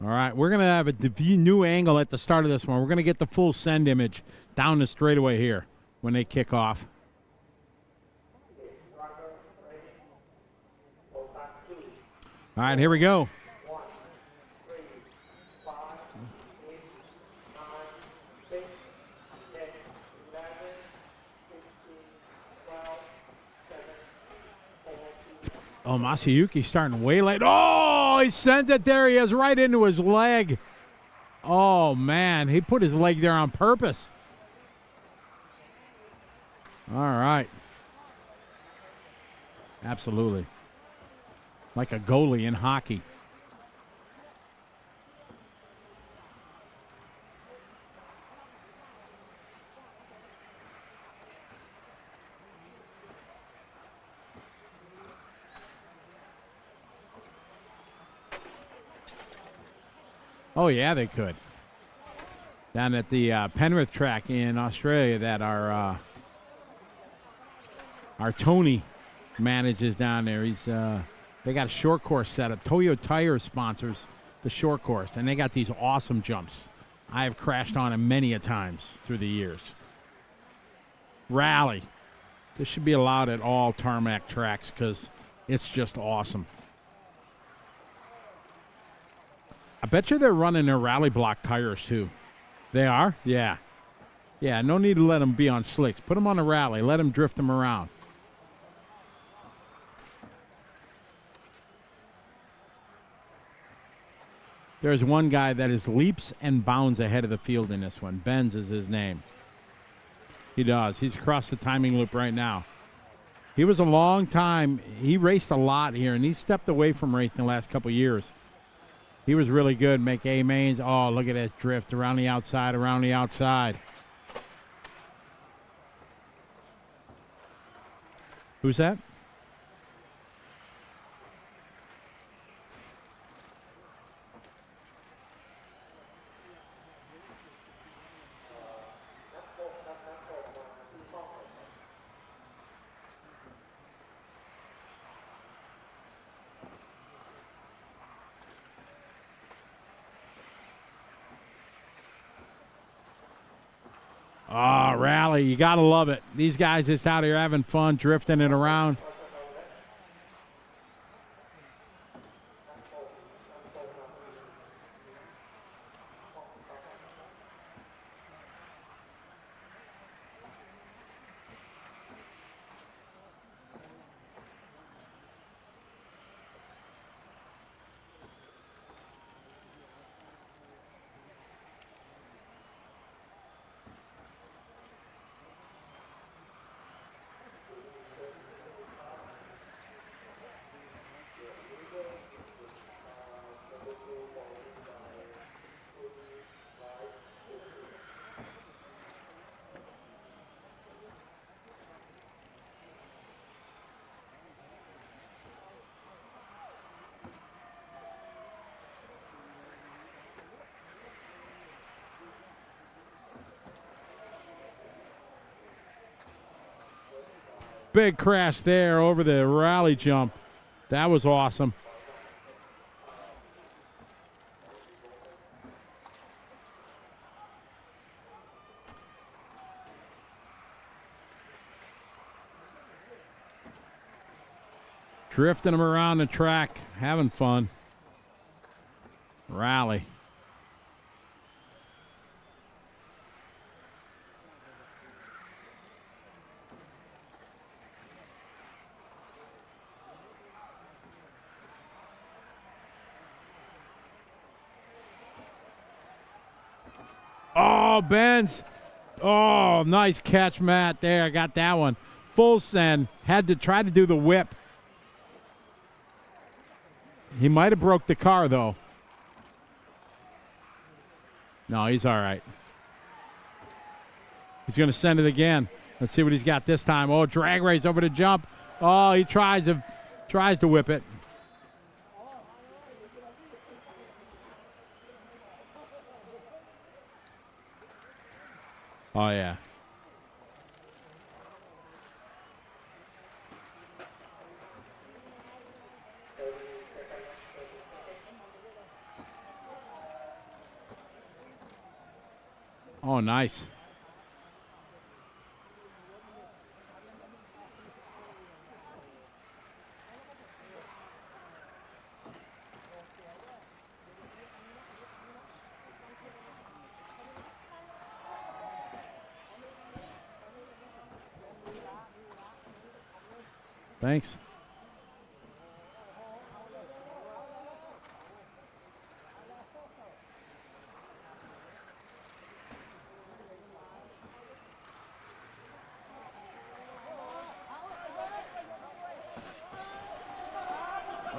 All right, we're going to have a new angle at the start of this one. We're going to get the full send image down the straightaway here when they kick off. All right, here we go. Oh, Masayuki starting way late. Oh, he sent it there. He has right into his leg. Oh, man. He put his leg there on purpose. All right. Absolutely. Like a goalie in hockey. Oh, yeah, they could. Down at the Penrith track in Australia that our Tony manages down there. He's they got a short course set up. Toyo Tire sponsors the short course, and they got these awesome jumps. I have crashed on them many a times through the years. Rally. This should be allowed at all tarmac tracks because it's just awesome. I bet you they're running their rally block tires too. They are? Yeah. Yeah, no need to let them be on slicks. Put them on a rally. Let them drift them around. There's one guy that is leaps and bounds ahead of the field in this one. Benz is his name. He does. He's across the timing loop right now. He was a long time. He raced a lot here, and he stepped away from racing the last couple years. He was really good. Make A mains. Oh, look at this drift around the outside, around the outside. Who's that? Ah, rally. You got to love it. These guys just out here having fun, drifting it around. Big crash there over the rally jump. That was awesome. Drifting them around the track, having fun. Rally. Oh, Benz. Oh, nice catch, Matt. There, I got that one. Full send. Had to try to do the whip. He might have broke the car, though. No, he's all right. He's going to send it again. Let's see what he's got this time. Oh, drag race over the jump. Oh, he tries to whip it. Oh, yeah. Oh, nice. Thanks.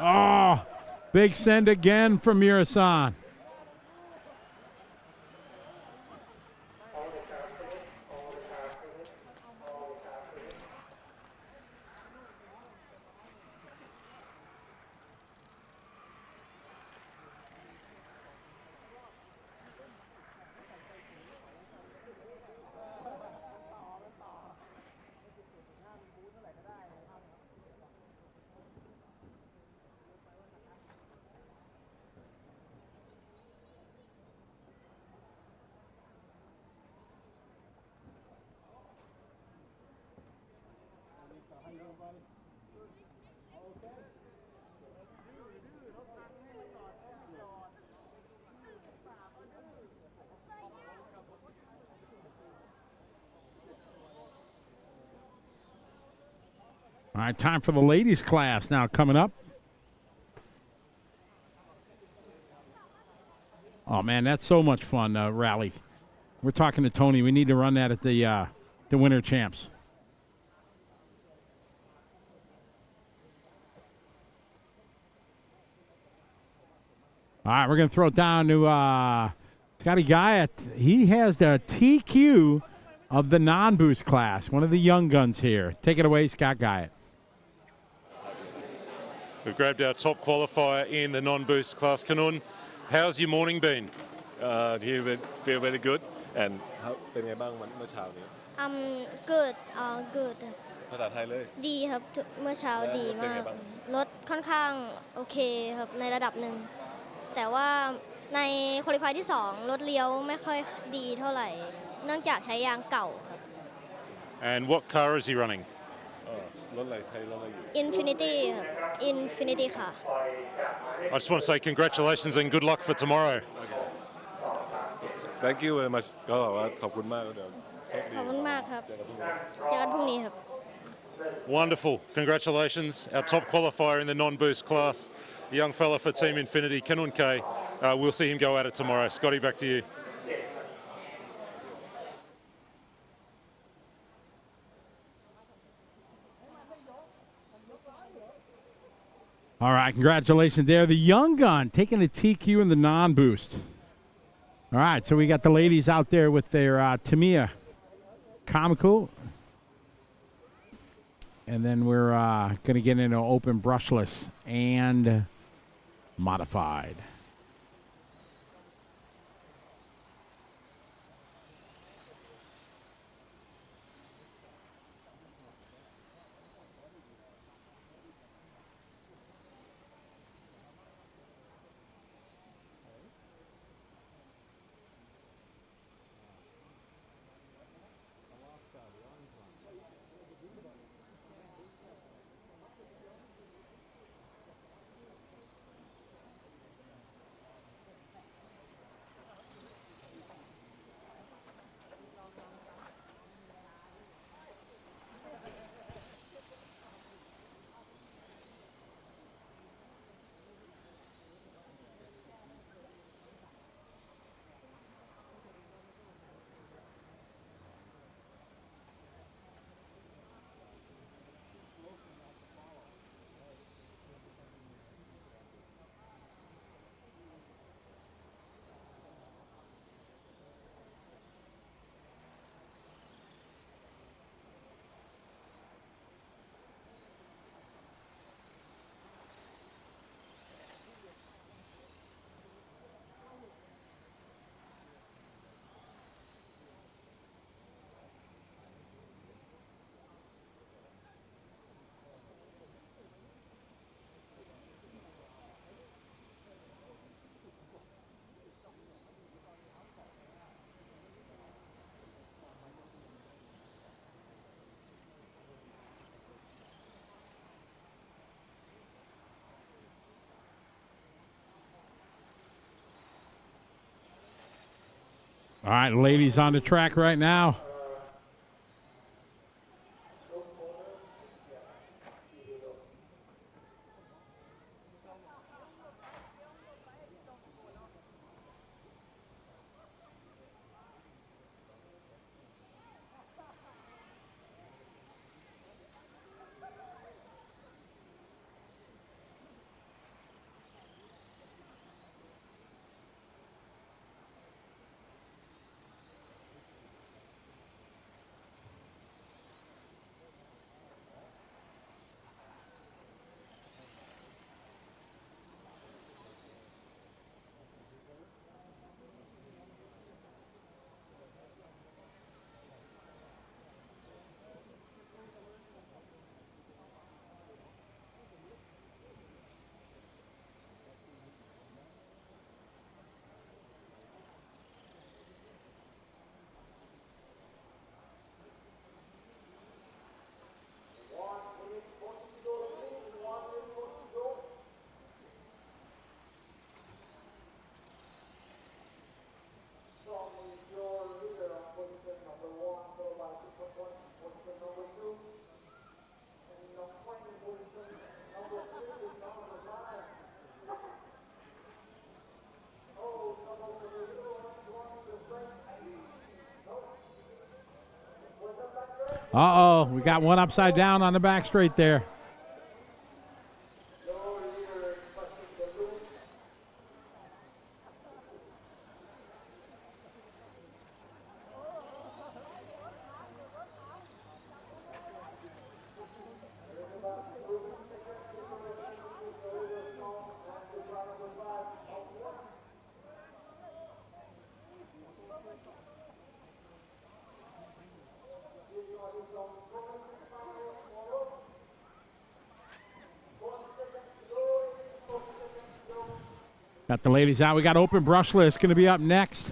Oh, big send again from Mirasan. All right, time for the ladies class now coming up. Oh, man, that's so much fun, rally. We're talking to Tony. We need to run that at the Winter Champs. All right, we're going to throw it down to Scotty Guyett. He has the TQ of the non-boost class, one of the young guns here. Take it away, Scott Guyett. We've grabbed our top qualifier in the non-boost class. Kanun, how's your morning been? He feel very good and เป็นไงบ้างเมื่อเช้านี้ good good ภาษาไทยเลย ดีครับเมื่อเช้าดีมากรถค่อนข้างโอเคครับในระดับหนึ่งแต่ว่าในควอลิฟายที่2รถเลี้ยวไม่ค่อยดีเท่าไหร่เนื่องจากใช้ยางเก่าครับ And what car is he running? รถอะไรใช้รถอะไรอยู่ Infinity ครับ Infinity ค่ะ I just want to say congratulations and good luck for tomorrow. Thank you very much ก็บอกว่าขอบคุณมากแล้วเดี๋ยว ขอบคุณมากครับเจอกันพรุ่งนี้ครับ Wonderful. Congratulations. Our top qualifier in the non-boost class, a young fella for Team Infinity, Kanun K. We'll see him go at it tomorrow. Scotty, back to you. All right, congratulations there. The young gun taking a TQ in the non-boost. All right, so we got the ladies out there with their Tamiya Comical. And then we're going to get into open brushless and modified. All right, ladies on the track right now. Uh-oh, we got one upside down on the back straight there. Got the ladies out. We got Open Brushless going to be up next.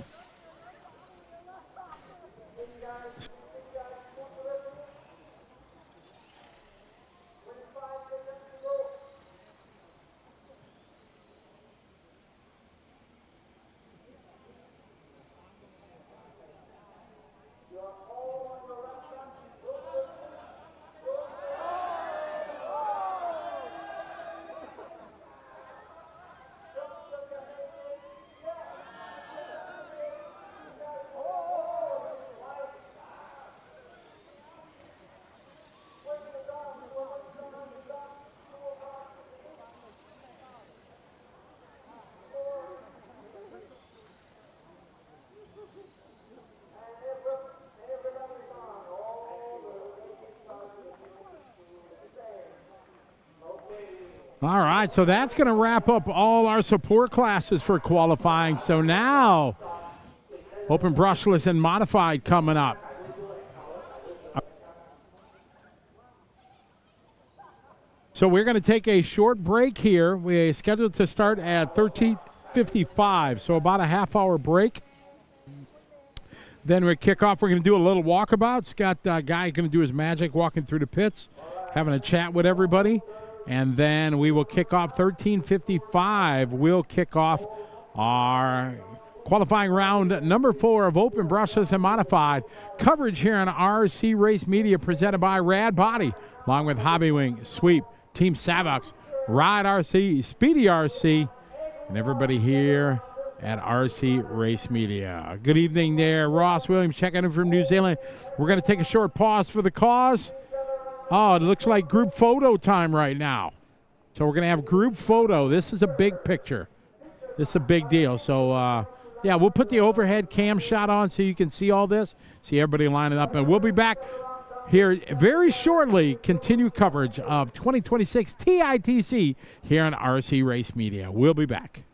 All right, so that's going to wrap up all our support classes for qualifying. So now, Open Brushless and Modified coming up. So we're going to take a short break here. We're scheduled to start at 13:55, so about a half-hour break. Then we kick off. We're going to do a little walkabout. Scott Guy going to do his magic, walking through the pits, having a chat with everybody. And then we will kick off 13:55. We'll kick off our qualifying round number 4 of Open Brushless and Modified. Coverage here on RC Race Media presented by Rad Body, along with Hobby Wing, Sweep, Team Savox, Ride RC, Speedy RC, and everybody here at RC Race Media. Good evening there. Ross Williams checking in from New Zealand. We're going to take a short pause for the cause. Oh, it looks like group photo time right now. So we're going to have group photo. This is a big picture. This is a big deal. So, yeah, we'll put the overhead cam shot on so you can see all this, see everybody lining up. And we'll be back here very shortly, continue coverage of 2026 TITC here on RC Race Media. We'll be back.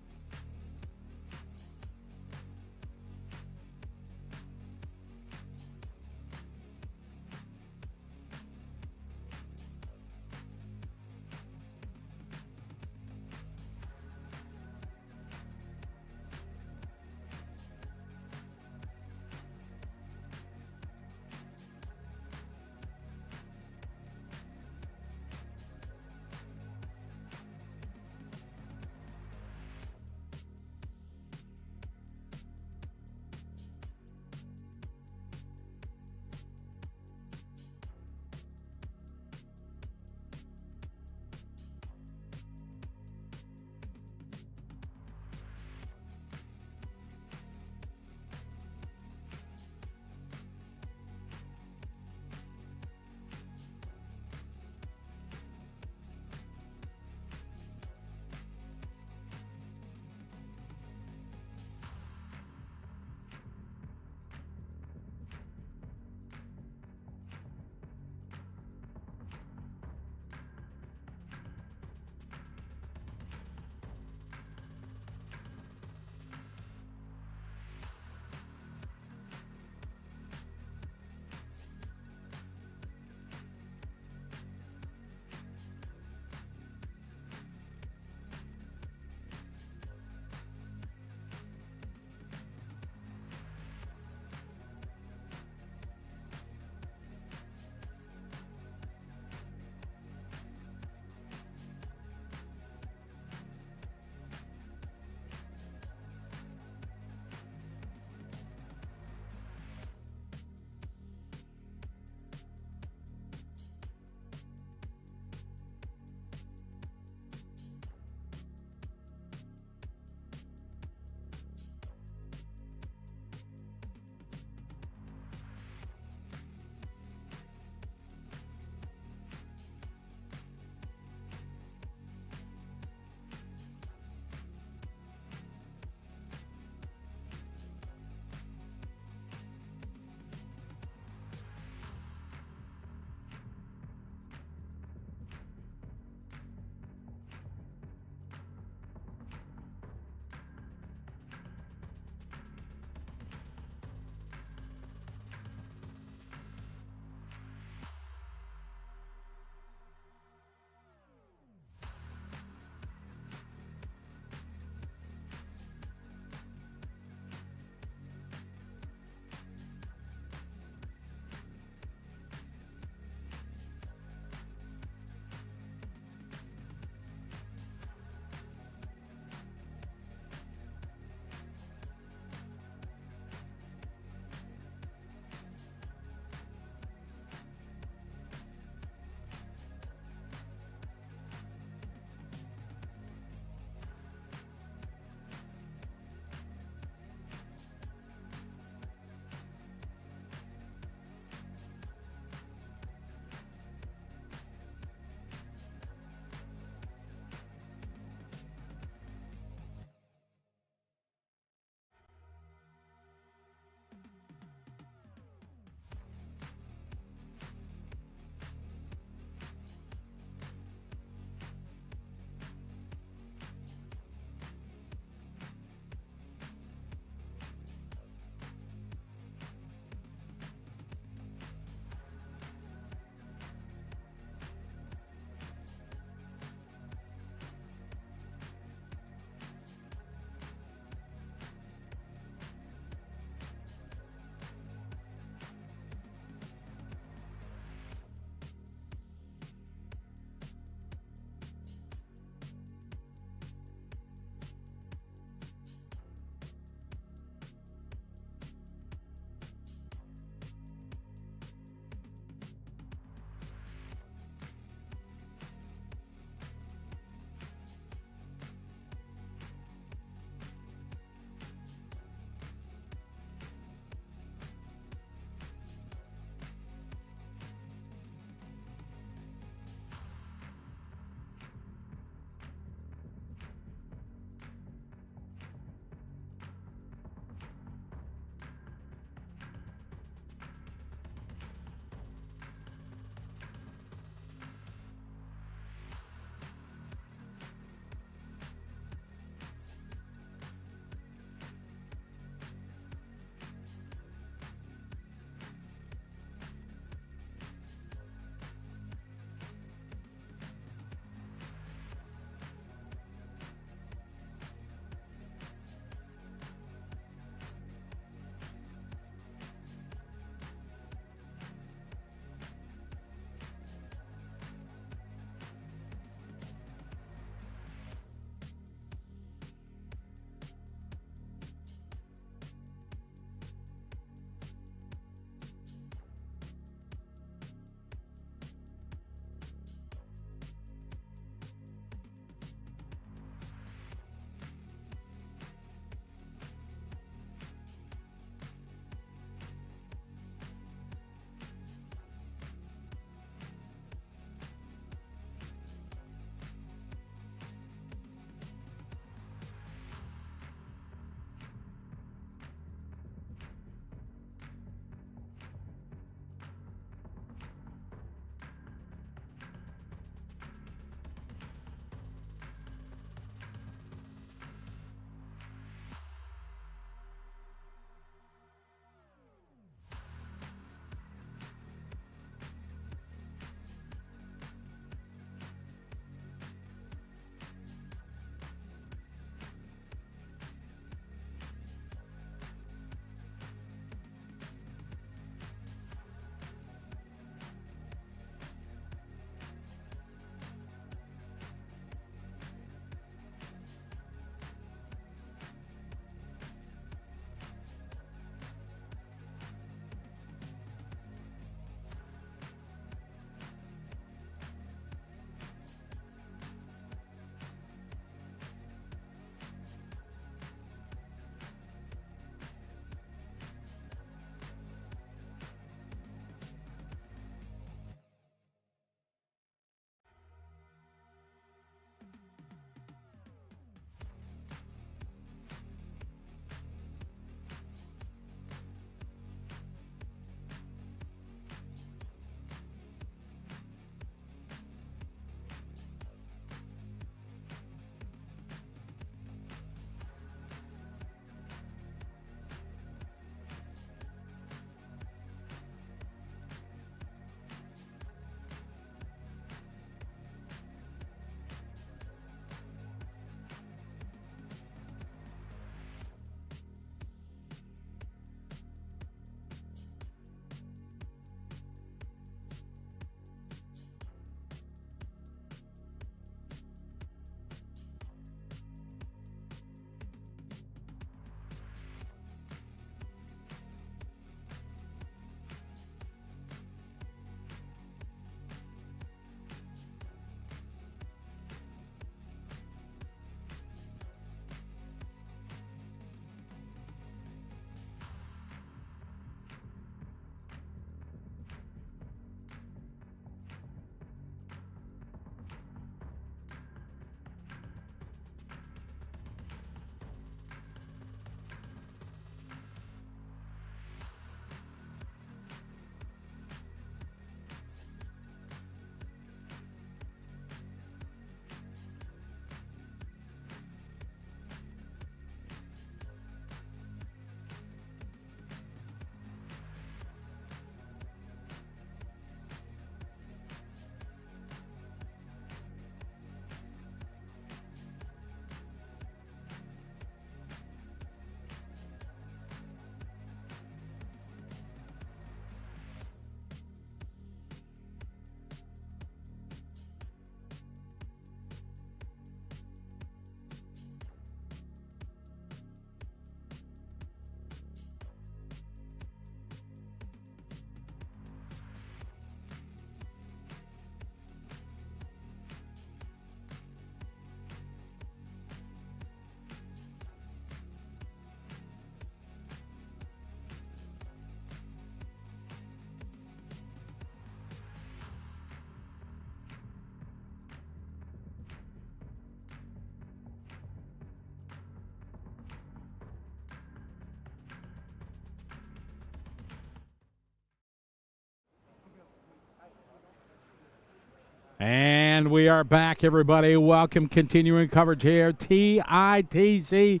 And we are back, everybody. Welcome. Continuing coverage here. TITC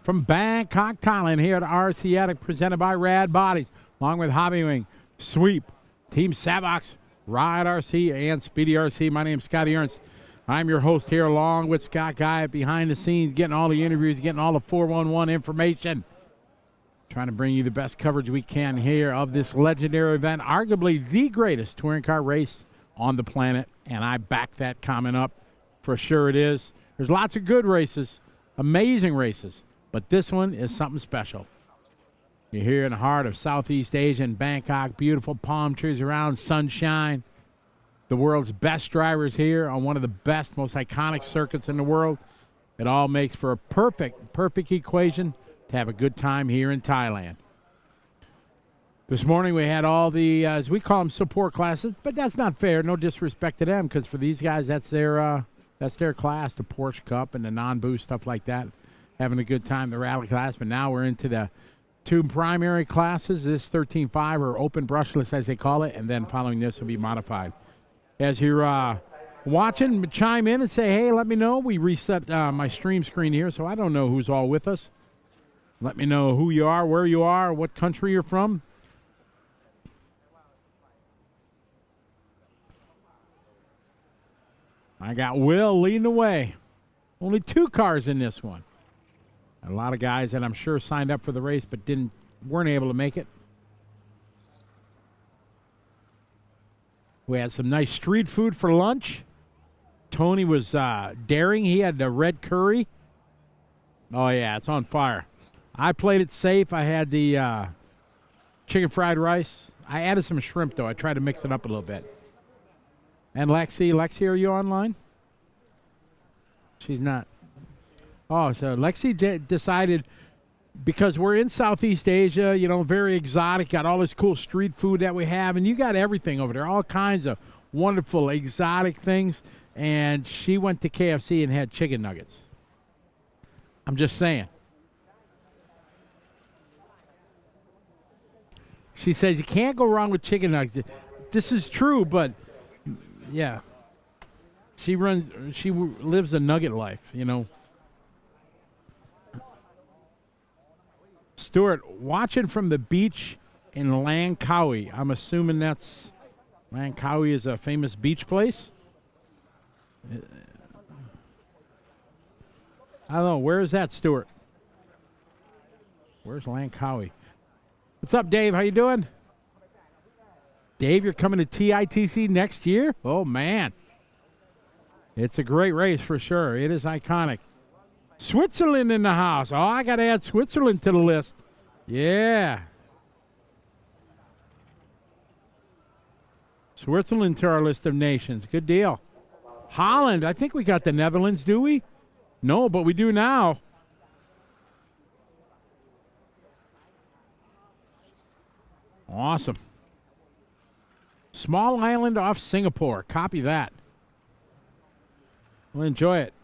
from Bangkok, Thailand, here at RC Attic, presented by Rad Bodies, along with Hobby Wing, Sweep, Team Savox, Ride RC, and Speedy RC. My name's Scotty Ernst. I'm your host here, along with Scott Guy behind the scenes, getting all the interviews, getting all the 411 information. Trying to bring you the best coverage we can here of this legendary event, arguably the greatest touring car race on the planet, and I back that comment up. For sure it is. There's lots of good races, amazing races, but this one is something special. You're here in the heart of Southeast Asia in Bangkok, beautiful palm trees around, sunshine. The world's best drivers here on one of the best, most iconic circuits in the world. It all makes for a perfect equation to have a good time here in Thailand. This morning we had all the, as we call them, support classes, but that's not fair. No disrespect to them, because for these guys, that's their class, the Porsche Cup and the non-boost, stuff like that. Having a good time, the rally class. But now we're into the two primary classes, this 13.5 or open brushless, as they call it, and then following this will be modified. As you're watching, chime in and say, hey, let me know. We reset my stream screen here, so I don't know who's all with us. Let me know who you are, where you are, what country you're from. I got Will leading the way. Only 2 cars in this one. A lot of guys that I'm sure signed up for the race but weren't able to make it. We had some nice street food for lunch. Tony was daring. He had the red curry. Oh, yeah, it's on fire. I played it safe. I had the chicken fried rice. I added some shrimp, though. I tried to mix it up a little bit. And Lexi, are you online? She's not. Oh, so Lexi decided, because we're in Southeast Asia, you know, very exotic, got all this cool street food that we have, and you got everything over there, all kinds of wonderful exotic things, and she went to KFC and had chicken nuggets. I'm just saying. She says you can't go wrong with chicken nuggets. This is true, but yeah, she lives a nugget life, you know. Stuart, watching from the beach in Langkawi. I'm assuming that's Langkawi is a famous beach place. I don't know. Where is that, Stuart? Where's Langkawi? What's up, Dave? How you doing? Dave, you're coming to TITC next year? Oh, man. It's a great race for sure. It is iconic. Switzerland in the house. Oh, I got to add Switzerland to the list. Yeah. Switzerland to our list of nations. Good deal. Holland. I think we got the Netherlands, do we? No, but we do now. Awesome. Small island off Singapore. Copy that. We'll enjoy it.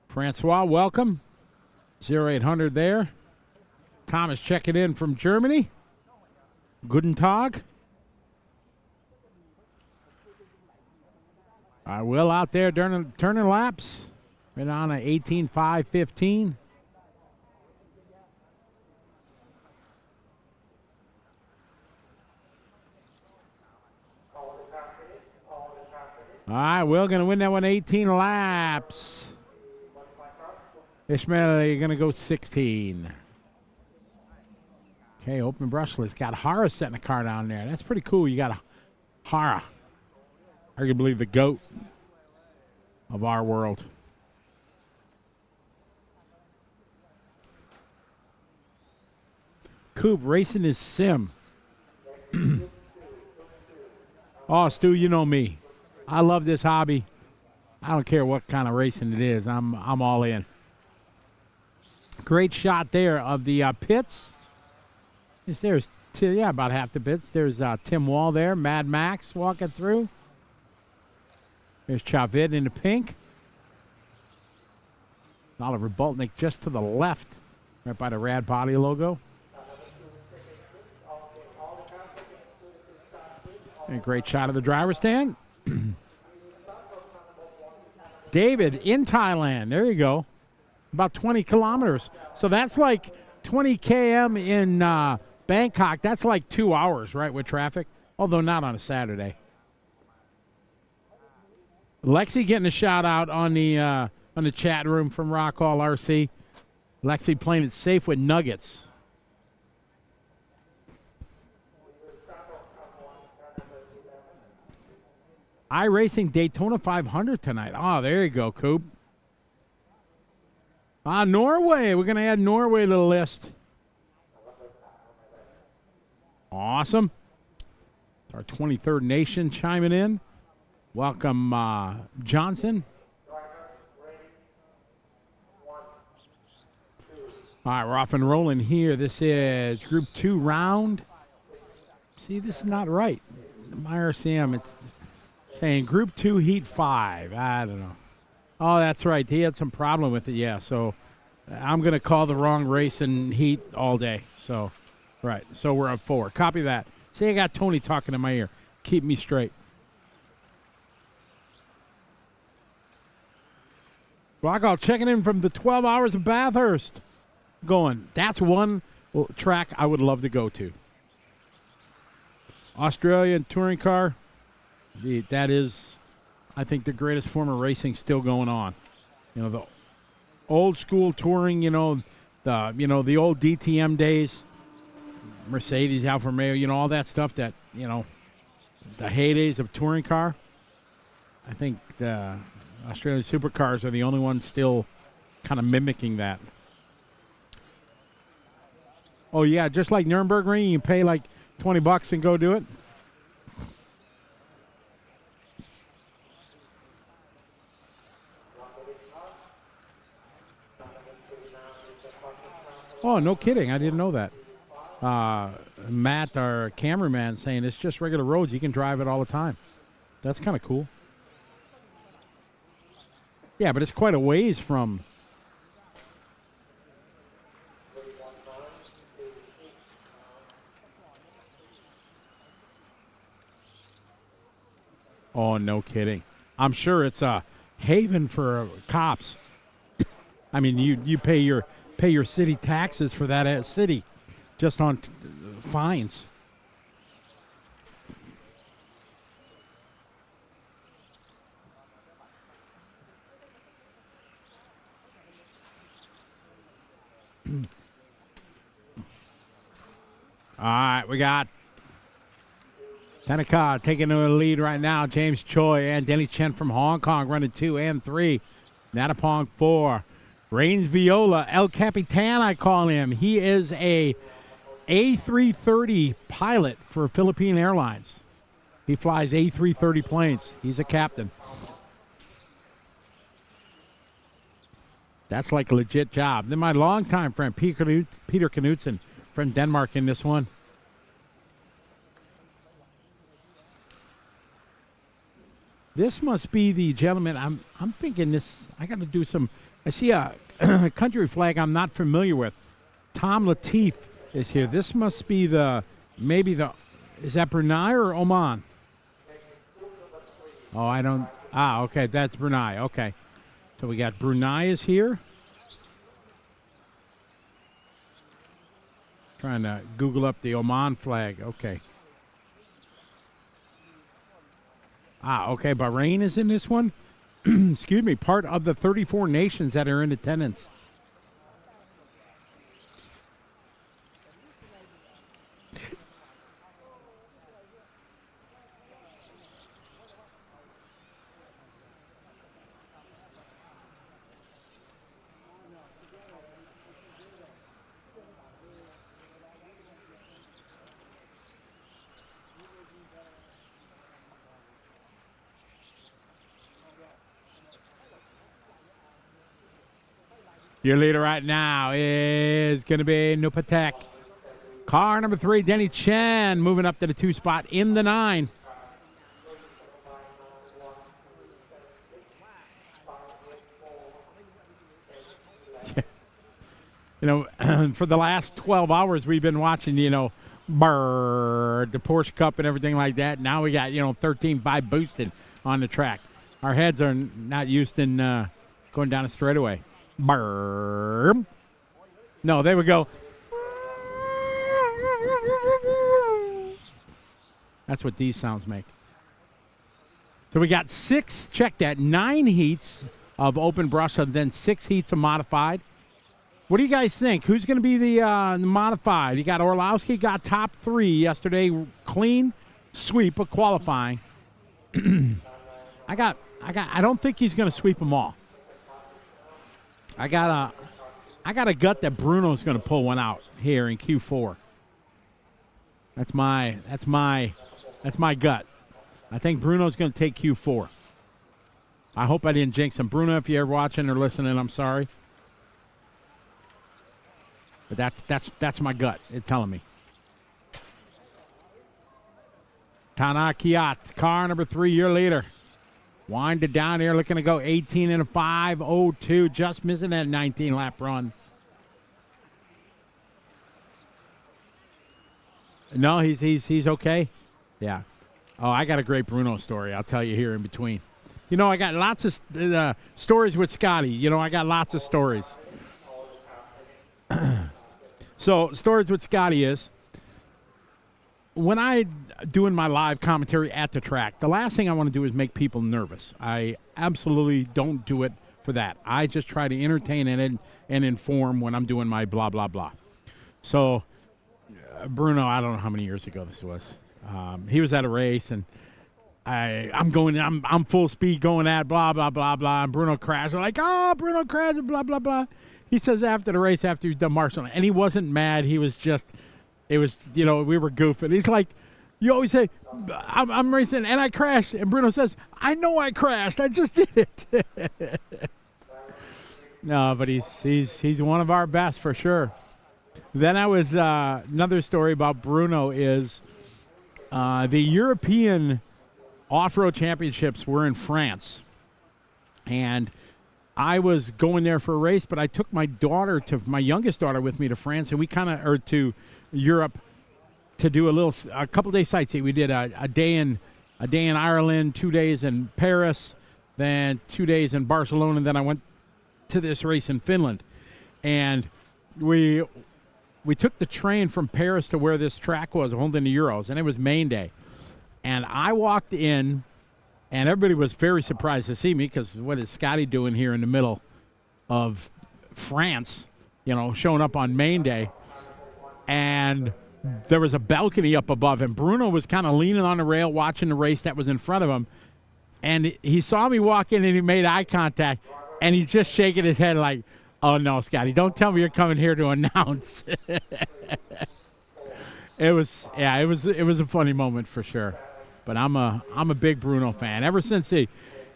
Francois, welcome. 0800 there. Thomas checking in from Germany. Guten Tag. Will out there turning laps. Been on a 18.5.15. All right, Will going to win that one 18 laps. Ishmael, you're going to go 16. Okay, open brushless. Got Hara setting a car down there. That's pretty cool. You got a Hara, arguably the GOAT of our world. Coop, racing is sim. Oh, Stu, you know me. I love this hobby. I don't care what kind of racing it is. I'm all in. Great shot there of the pits. There's about half the pits. There's Tim Wall there. Mad Max walking through. There's Chavit in the pink. Oliver Boltnick just to the left, right by the Rad Body logo. A great shot of the driver's stand. David in Thailand. There you go. About 20 kilometers. So that's like 20 km in Bangkok. That's like 2 hours, right, with traffic? Although not on a Saturday. Lexi getting a shout out on the chat room from Rock Hall RC. Lexi playing it safe with Nuggets. iRacing Daytona 500 tonight. Oh, there you go, Coop. Norway. We're going to add Norway to the list. Awesome. Our 23rd nation chiming in. Welcome, Johnson. All right, we're off and rolling here. This is Group 2 round. See, this is not right. My RCM, it's saying Group 2 Heat 5. I don't know. Oh, that's right. He had some problem with it, yeah. So I'm going to call the wrong race and heat all day. So, right. So we're up 4. Copy that. See, I got Tony talking in my ear. Keep me straight. Rockwell checking in from the 12 hours of Bathurst. Going, that's one track I would love to go to. Australian touring car. That is, I think, the greatest form of racing still going on. You know, the old school touring, the old DTM days, Mercedes, Alfa Romeo, all that stuff that, the heydays of touring car. I think the Australian supercars are the only ones still kind of mimicking that. Oh, yeah, just like Nürburgring, you pay like $20 and go do it. Oh, no kidding. I didn't know that. Matt, our cameraman, saying it's just regular roads. You can drive it all the time. That's kind of cool. Yeah, but it's quite a ways from... Oh, no kidding. I'm sure it's a haven for cops. I mean, you pay your city taxes for that city just on fines. All right, we got Tanaka taking the lead right now. James Choi and Denny Chen from Hong Kong running 2 and 3. Natapong 4. Rains Viola, El Capitan, I call him. He is a A330 pilot for Philippine Airlines. He flies A330 planes. He's a captain. That's like a legit job. Then my longtime friend, Peter Knudsen from Denmark in this one. This must be the gentleman. I'm thinking this. I got to do some. I see a country flag I'm not familiar with. Tom Latif is here. This must be is that Brunei or Oman? Oh, I don't. Okay, that's Brunei. Okay, so we got Brunei is here. Trying to Google up the Oman flag. Okay. Okay, Bahrain is in this one. Excuse me, part of the 34 nations that are in attendance. Your leader right now is going to be Nupatek. Car number 3, Denny Chen, moving up to the 2 spot in the 9. For the last 12 hours we've been watching, Brrr, the Porsche Cup and everything like that. Now we got, 13.5 boosted on the track. Our heads are not used in going down a straightaway. Brrr. No, there we go. That's what these sounds make. So we got 9 heats of open brush, and then 6 heats of modified. What do you guys think? Who's going to be the modified? You got Orlowski got top 3 yesterday, clean sweep of qualifying. I don't think he's going to sweep them all. I got a gut that Bruno's going to pull one out here in Q4. That's my gut. I think Bruno's going to take Q4. I hope I didn't jinx him. Bruno, if you're watching or listening, I'm sorry. But that's my gut. It's telling me. Tana Kiat, car number 3, year leader. Winded down here, looking to go 18 and a 5.02, just missing that 19-lap run. No, he's okay. Yeah. Oh, I got a great Bruno story. I'll tell you here in between. I got lots of stories with Scotty. I got lots of stories. So, stories with Scotty is, when I doing my live commentary at the track, the last thing I want to do is make people nervous. I absolutely don't do it for that. I just try to entertain and inform when I'm doing my blah, blah, blah. So, Bruno, I don't know how many years ago this was. He was at a race, and I'm full speed going at blah, blah, blah, blah, and Bruno crashed. I'm like, Bruno crashed, blah, blah, blah. He says after the race, after he's done marshalling, and he wasn't mad. He was just, we were goofing. He's like, you always say, I'm racing, and I crashed. And Bruno says, I know I crashed. I just did it. No, but he's one of our best for sure. Then I was, another story about Bruno is the European Off-Road Championships were in France. And I was going there for a race, but I took my youngest daughter with me to France, and to Europe to do a couple day sightseeing. We did a day in Ireland, 2 days in Paris, then 2 days in Barcelona, and then I went to this race in Finland. And we took the train from Paris to where this track was, home in the Euros, and it was main day. And I walked in, and everybody was very surprised to see me because what is Scotty doing here in the middle of France, showing up on main day. And there was a balcony up above, and Bruno was kind of leaning on the rail watching the race that was in front of him. And he saw me walk in, and he made eye contact, and he's just shaking his head like, oh, no, Scotty, don't tell me you're coming here to announce. It was a funny moment for sure. But I'm a big Bruno fan. Ever since he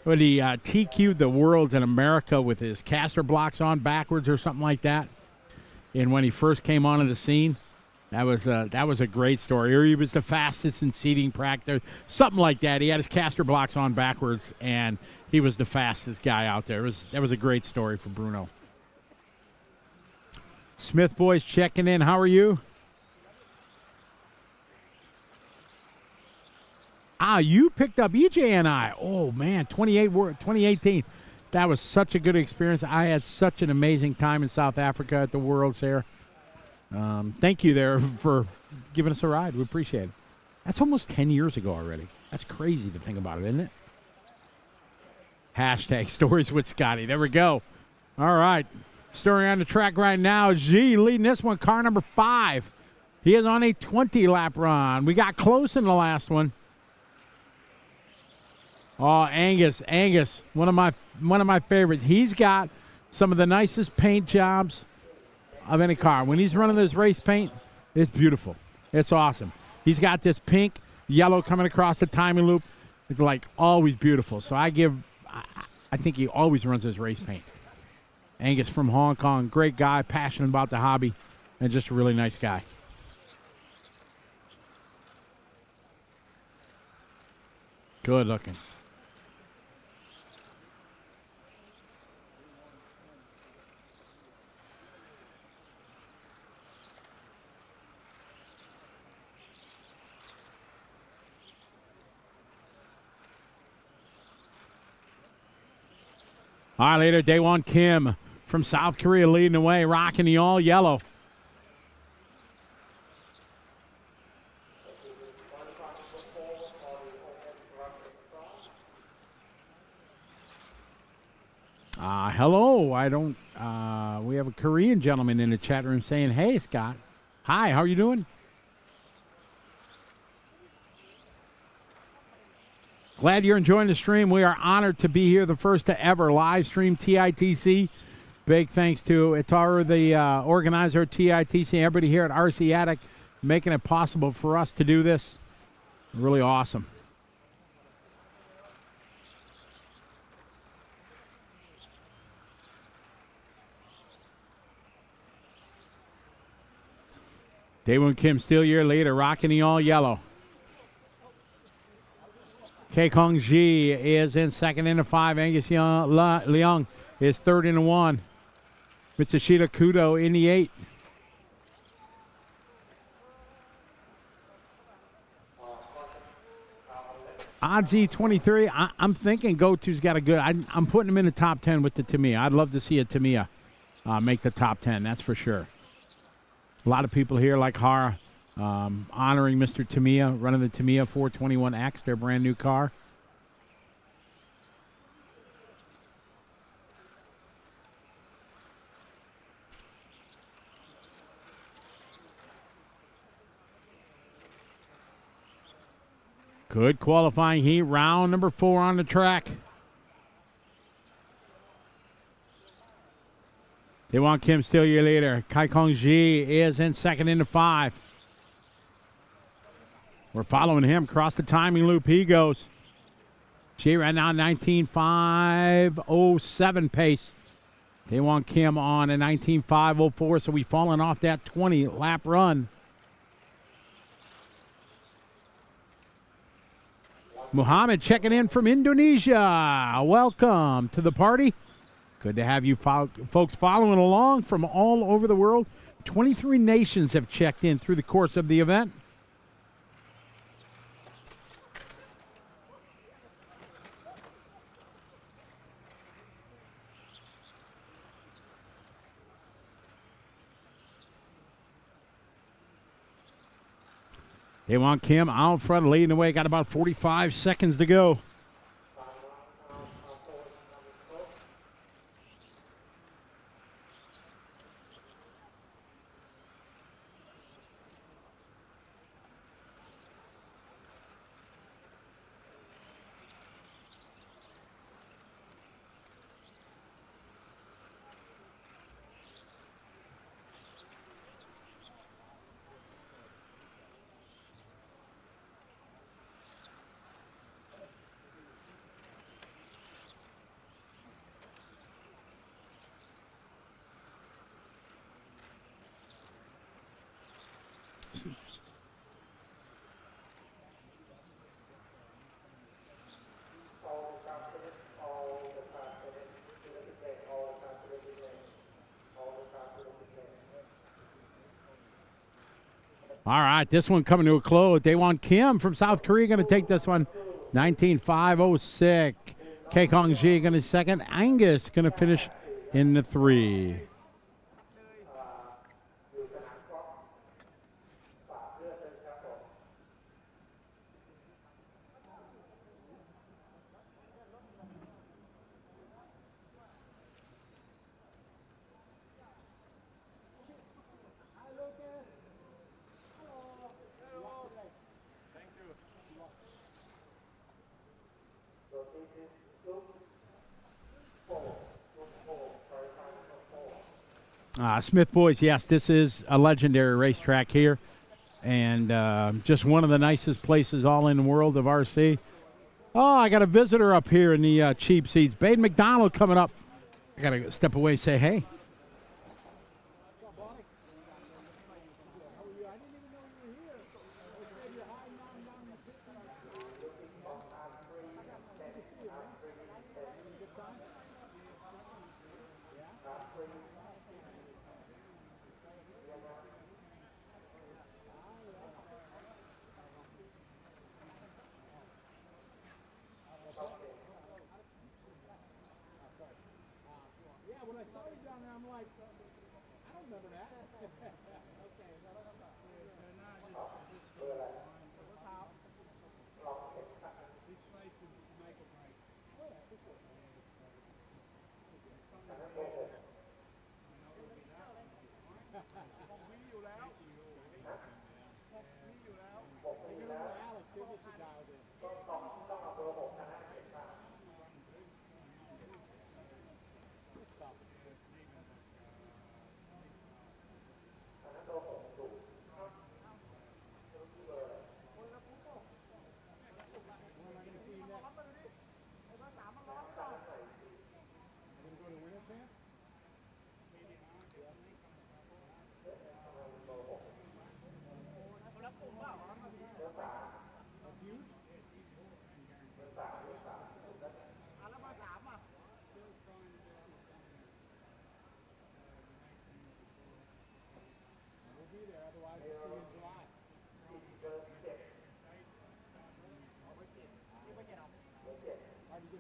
TQ'd the Worlds in America with his caster blocks on backwards or something like that, and when he first came onto the scene, that was a great story. Or he was the fastest in seating practice, something like that. He had his caster blocks on backwards, and he was the fastest guy out there. That was a great story for Bruno. Smith boys checking in. How are you? You picked up EJ and I. Oh, man, 2018. That was such a good experience. I had such an amazing time in South Africa at the Worlds there. Thank you there for giving us a ride. We appreciate it. That's almost 10 years ago already. That's crazy to think about it, isn't it? Hashtag stories with Scotty. There we go. All right. Story on the track right now. G leading this one, car number 5. He is on a 20-lap run. We got close in the last one. Oh, Angus, one of my favorites. He's got some of the nicest paint jobs of any car. When he's running this race paint, it's beautiful. It's awesome. He's got this pink, yellow coming across the timing loop. It's like always beautiful. So I think he always runs his race paint. Angus from Hong Kong, great guy, passionate about the hobby, and just a really nice guy. Good looking. All right, later, Daewon Kim from South Korea leading the way, rocking the all yellow. Hello. We have a Korean gentleman in the chat room saying, hey, Scott. Hi, how are you doing? Glad you're enjoying the stream. We are honored to be here, the first to ever live stream TITC. Big thanks to Itaru, the organizer of TITC, everybody here at RC Attic, making it possible for us to do this. Really awesome. Daewon Kim still year later, rocking the all yellow. K Kong Ji is in second into 5. Angus Leung is third into 1. Mitsushita Kudo in the 8. Oddsy 23. I'm thinking Goto's got a good. I'm putting him in the top 10 with the Tamiya. I'd love to see a Tamiya make the top 10. That's for sure. A lot of people here like Hara honoring Mr. Tamiya, running the Tamiya 421X, their brand new car. Good qualifying heat, round number 4 on the track. They want Kim still your leader. Kai Kong Ji is in second into 5. We're following him across the timing loop. He goes. Ji right now 19.507 pace. They want Kim on a 19.504, so we've fallen off that 20-lap run. Muhammad checking in from Indonesia. Welcome to the party. Good to have you folks following along from all over the world. 23 nations have checked in through the course of the event. They want Kim out front, leading the way. Got about 45 seconds to go. All right, this one coming to a close. Daewon Kim from South Korea going to take this one. 19.506. K Kong Ji going to second. Angus going to finish in the 3. Smith Boys, yes, this is a legendary racetrack here, and just one of the nicest places all in the world of RC. Oh, I got a visitor up here in the cheap seats. Baden McDonald coming up. I got to step away and say hey.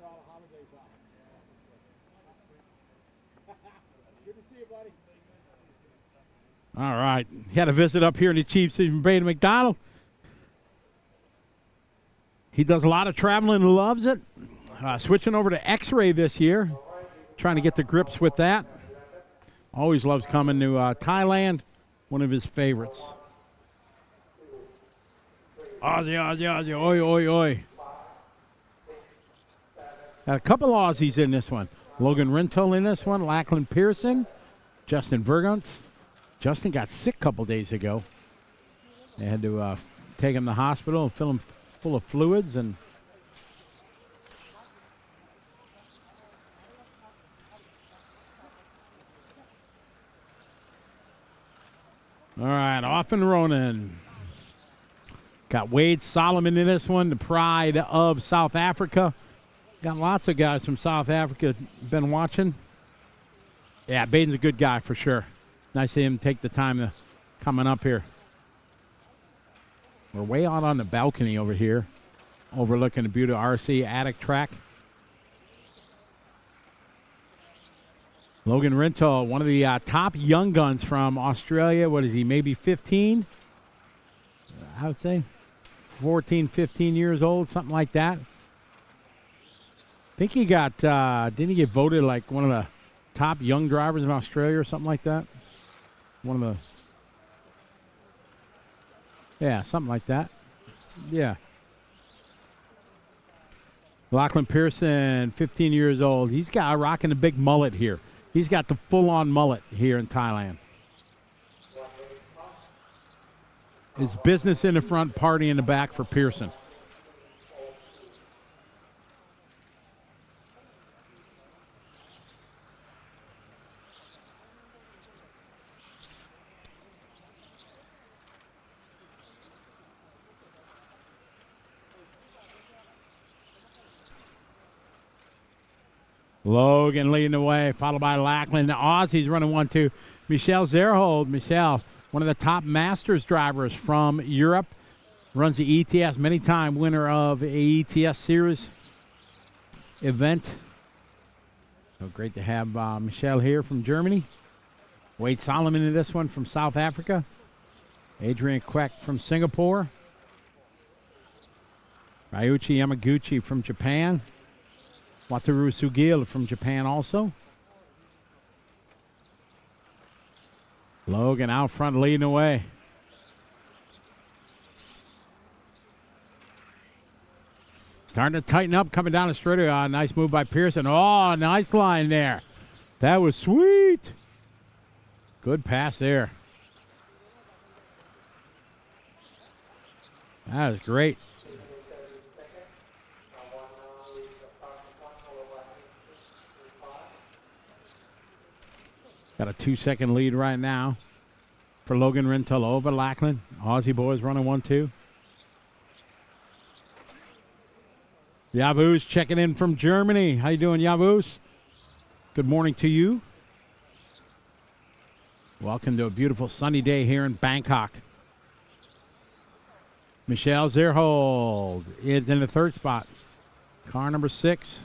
all the holidays off. Good to see you, buddy. All right. Had a visit up here in the Chief seat from Brady McDonald. He does a lot of traveling and loves it. Switching over to X-Ray this year. Trying to get to grips with that. Always loves coming to Thailand. One of his favorites. Aussie, oi, oi, oi. Got a couple Aussies in this one. Logan Rintoul in this one. Lachlan Pearson. Justin Verguntz. Justin got sick a couple days ago. They had to take him to the hospital and fill him full of fluids. And all right, off and running. Got Wade Solomon in this one, the pride of South Africa. Got lots of guys from South Africa been watching. Yeah, Baden's a good guy for sure. Nice to him take the time to coming up here. We're way out on the balcony over here, overlooking the beautiful RC attic track. Logan Rintoul, one of the top young guns from Australia. What is he, maybe 15? I would say 14, 15 years old, something like that. I think he got, didn't he get voted like one of the top young drivers in Australia or something like that? One of the, yeah, something like that. Yeah. Lachlan Pearson, 15 years old. He's got rocking a big mullet here. He's got the full-on mullet here in Thailand. It's business in the front, party in the back for Pearson. Logan leading the way, followed by Lachlan. The Aussies running 1-2. Michel Zerhold. Michel, one of the top Masters drivers from Europe. Runs the ETS, many-time winner of a ETS Series event. So great to have Michel here from Germany. Wade Solomon in this one from South Africa. Adrian Kwek from Singapore. Ryuichi Yamaguchi from Japan. Wataru Sugil from Japan also. Logan out front leading the way. Starting to tighten up coming down the straightaway. Nice move by Pearson. Oh, nice line there. That was sweet. Good pass there. That was great. Got a 2-second lead right now for Logan Rintoul over Lachlan. Aussie boys running 1-2. Yavuz checking in from Germany. How you doing, Yavuz? Good morning to you. Welcome to a beautiful sunny day here in Bangkok. Michel Zerhold is in the third spot. Car number 6.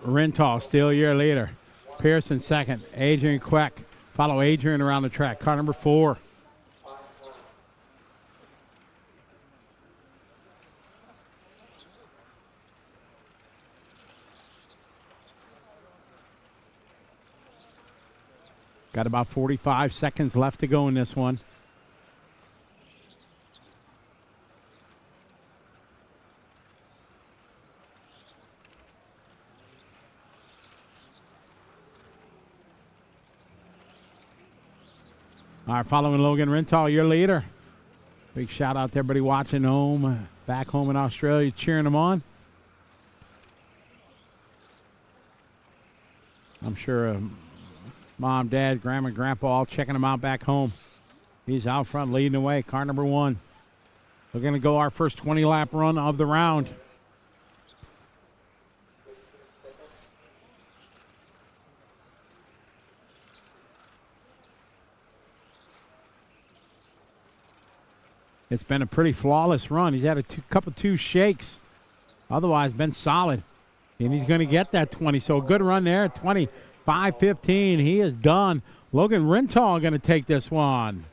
Rintoul still your leader. Pearson second. Adrian Kwek. Follow Adrian around the track. Car number 4. Got about 45 seconds left to go in this one. All right, following Logan Rintal, your leader. Big shout out to everybody watching home, back home in Australia, cheering them on. I'm sure Mom, Dad, Grandma, Grandpa all checking him out back home. He's out front leading the way, car number 1. We're going to go our first 20-lap run of the round. It's been a pretty flawless run. He's had a couple two shakes. Otherwise, been solid. And he's going to get that 20. So a good run there, 25-15. He is done. Logan Rintal going to take this one.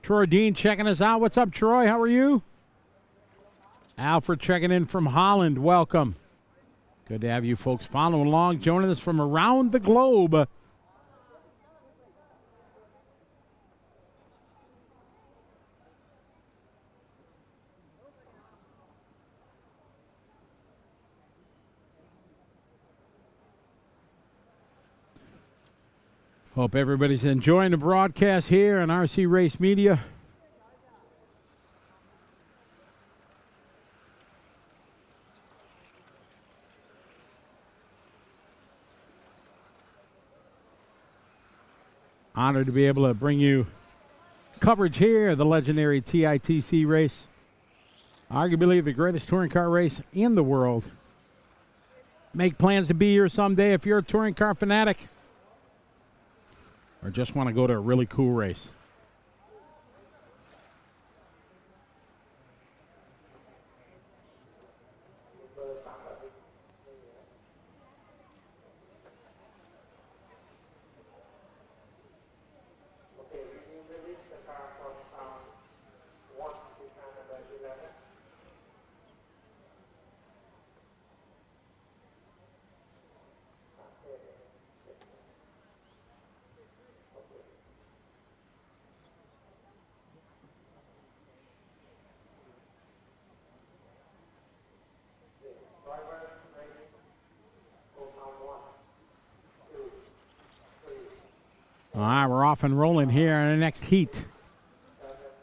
Troy Dean checking us out. What's up, Troy? How are you? Alfred checking in from Holland. Welcome. Good to have you folks following along, joining us from around the globe. Hope everybody's enjoying the broadcast here on RC Race Media. Honored to be able to bring you coverage here of the legendary TITC race. Arguably the greatest touring car race in the world. Make plans to be here someday if you're a touring car fanatic, or just want to go to a really cool race. All right, we're off and rolling here in the next heat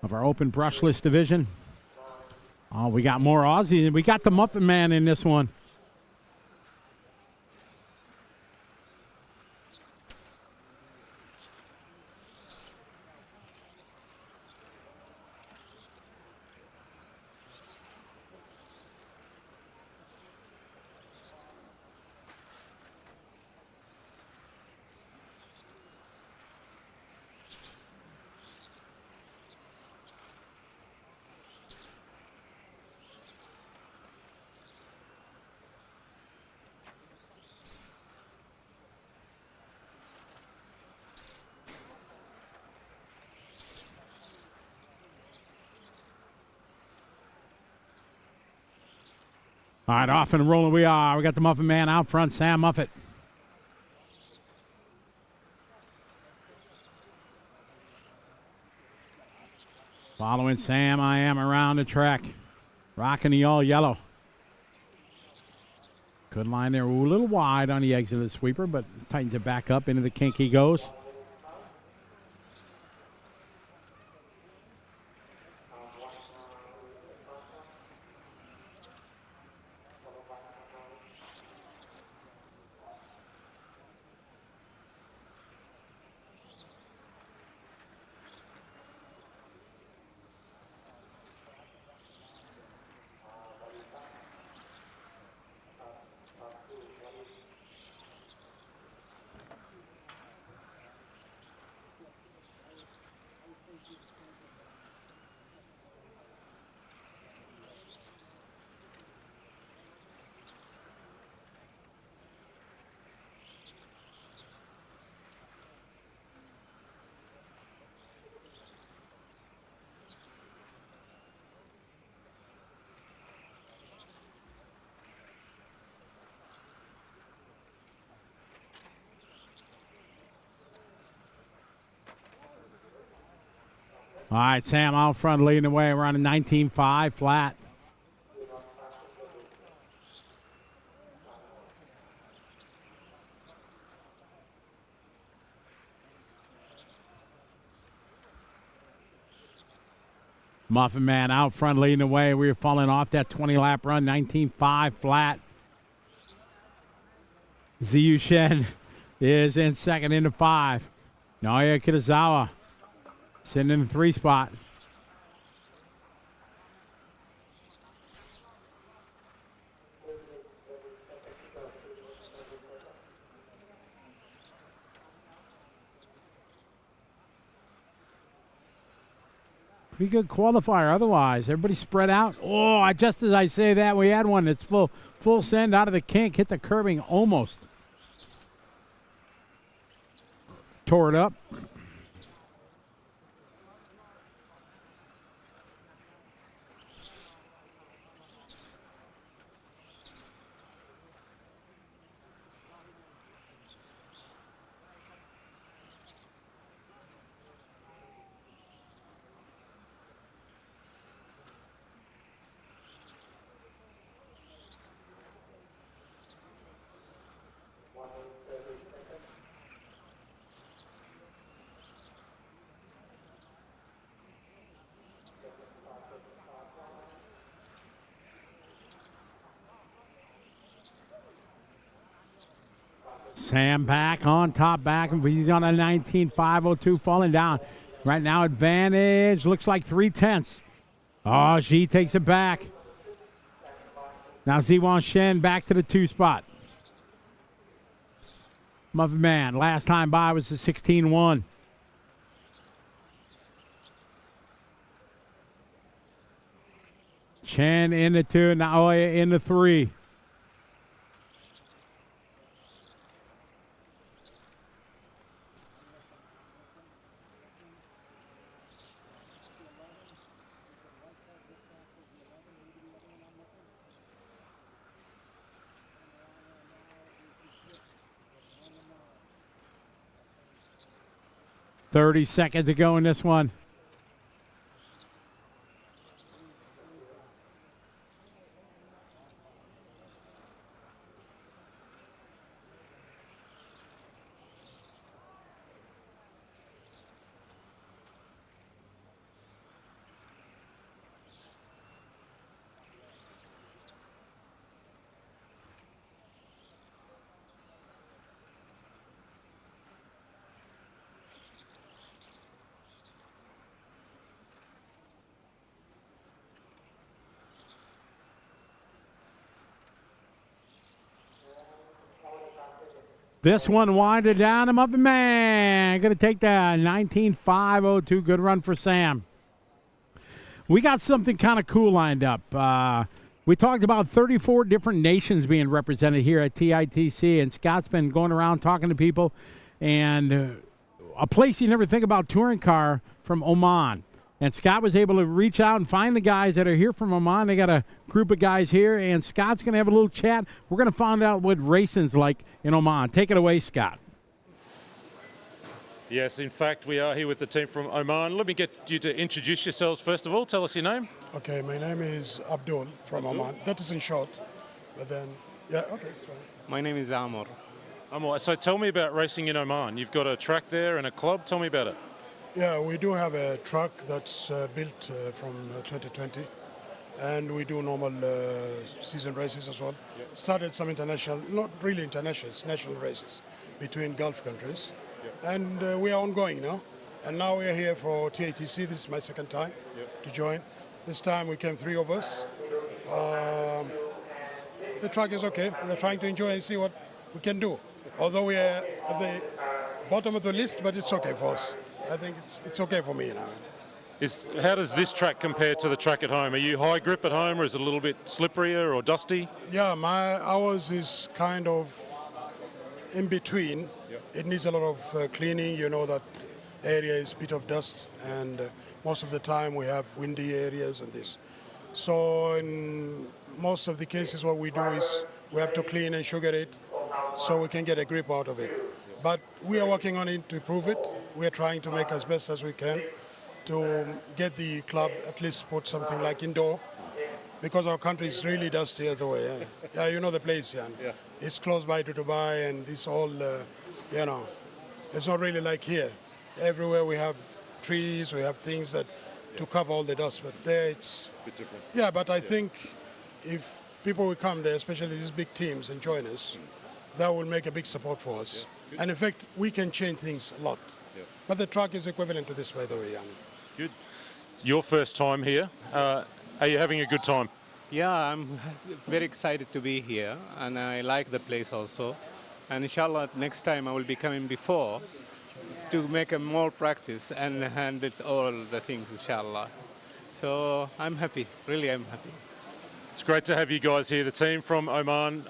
of our open brushless division. Oh, we got more Aussie. We got the Muffin Man in this one. All right, off and rolling we are. We got the Muffin Man out front, Sam Muffet. Following Sam, I am around the track. Rocking the all yellow. Good line there, a little wide on the exit of the sweeper, but tightens it back up. Into the kink he goes. All right, Sam out front leading the way. We're on a 19.5 flat. Muffin Man out front leading the way. We were falling off that 20-lap run, 19.5 flat. Ziyu Shen is in second into 5. Naoya Kitazawa sitting in the 3 spot. Pretty good qualifier otherwise. Everybody spread out. Oh, just as I say that, we had one that's full send out of the kink. Hit the curbing almost. Tore it up. Sam back on top, back. He's on a 19.502 falling down. Right now, advantage. Looks like 3/10. Oh, Xi takes it back. Now Ziwan Shen back to the 2 spot. Muffin Man, last time by was the 16.1. Chen in the 2, Naoya in the 3. $30 seconds to go in this one. This one winded down. I'm up and man. Going to take that 19.502. Good run for Sam. We got something kind of cool lined up. We talked about 34 different nations being represented here at TITC, and Scott's been going around talking to people. And a place you never think about, touring car from Oman. And Scott was able to reach out and find the guys that are here from Oman. They got a group of guys here, and Scott's going to have a little chat. We're going to find out what racing's like in Oman. Take it away, Scott. Yes, in fact, we are here with the team from Oman. Let me get you to introduce yourselves first of all. Tell us your name. Okay, my name is Abdul from Oman. That is in short. But then, yeah, okay. Sorry. My name is Amor. Amor, so tell me about racing in Oman. You've got a track there and a club. Tell me about it. Yeah, we do have a truck that's built from 2020, and we do normal season races as well. Yep. Started some international, not really international, it's national races between Gulf countries, and we are ongoing now. And now we are here for TITC. This is my second time to join. This time we came 3 of us. The track is okay. We're trying to enjoy and see what we can do. Although we are at the bottom of the list, but it's okay for us. I think it's okay for me now. How does this track compare to the track at home? Are you high grip at home, or is it a little bit slipperier or dusty? Yeah, ours is kind of in between. Yep. It needs a lot of cleaning. You know that area is a bit of dust, and most of the time we have windy areas and this. So in most of the cases, what we do is we have to clean and sugar it so we can get a grip out of it. But we are working on it to improve it. We are trying to make as best as we can to get the club at least put something like indoor, because our country is really dusty as well. Yeah, yeah, you know the place, yeah. It's close by to Dubai, and this all, you know, it's not really like here. Everywhere we have trees, we have things that to cover all the dust. But there it's A bit different. yeah. But I think if people will come there, especially these big teams, and join us, that will make a big support for us. And in fact, we can change things a lot. But the track is equivalent to this, by the way, Jan. Good. Your first time here. Are you having a good time? Yeah, I'm very excited to be here, and I like the place also. And inshallah, next time I will be coming before to make a more practice and handle all the things, inshallah. So I'm happy, really I'm happy. It's great to have you guys here, the team from Oman.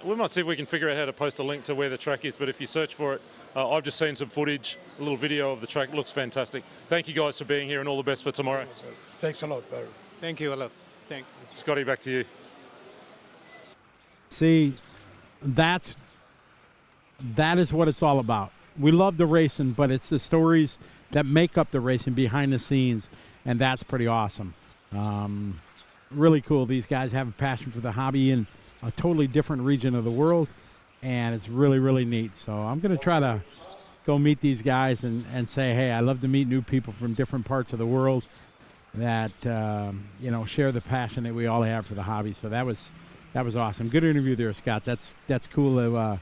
We might see if we can figure out how to post a link to where the track is, but if you search for it, I've just seen some footage, a little video of the track. It looks fantastic. Thank you guys for being here and all the best for tomorrow. Thanks a lot, Barry. Thank you a lot. Thanks. Scotty, back to you. See, that is what it's all about. We love the racing, but it's the stories that make up the racing behind the scenes, and that's pretty awesome. Really cool. These guys have a passion for the hobby in a totally different region of the world, and it's really, really neat. So I'm going to try to go meet these guys and say, hey, I love to meet new people from different parts of the world that, share the passion that we all have for the hobby. So that was awesome. Good interview there, Scott. That's cool to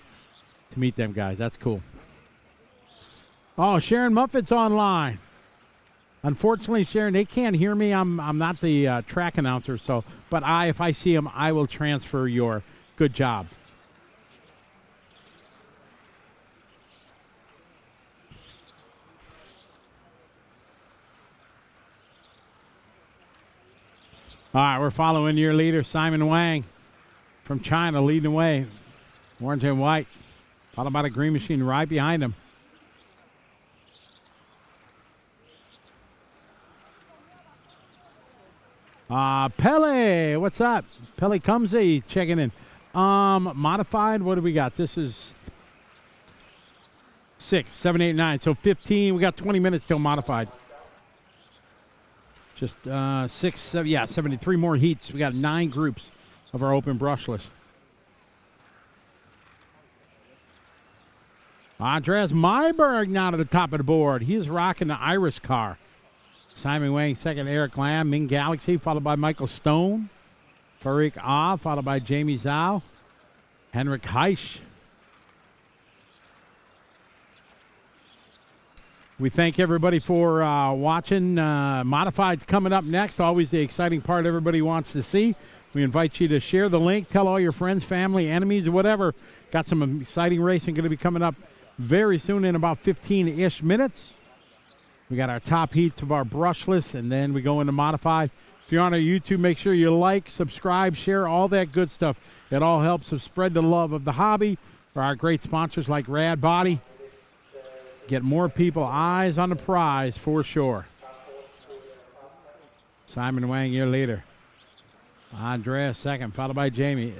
meet them guys. That's cool. Oh, Sharon Muffet's online. Unfortunately, Sharon, they can't hear me. I'm not the track announcer, but if I see them, I will transfer your good job. All right, we're following your leader, Simon Wang from China, leading the way. Orange and white, followed by the green machine right behind him. Pele, what's up? Pele Kumzi checking in. Modified, what do we got? This is 6, 7, 8, 9. So 15. We got 20 minutes till modified. Just 6, 7, 73 more heats. We got 9 groups of our open brushless. Andreas Myrberg now to the top of the board. He is rocking the Iris car. Simon Wang second, Eric Lamb, Ming Galaxy, followed by Michael Stone. Farik Ah, followed by Jamie Zhao. Henrik Heisch. We thank everybody for watching. Modified's coming up next. Always the exciting part everybody wants to see. We invite you to share the link. Tell all your friends, family, enemies, whatever. Got some exciting racing going to be coming up very soon in about 15-ish minutes. We got our top heats of our brushless, and then we go into modified. If you're on our YouTube, make sure you like, subscribe, share, all that good stuff. It all helps us spread the love of the hobby for our great sponsors like Rad Body. Get more people eyes on the prize for sure. Simon Wang, your leader. Andreas second, followed by Jamie.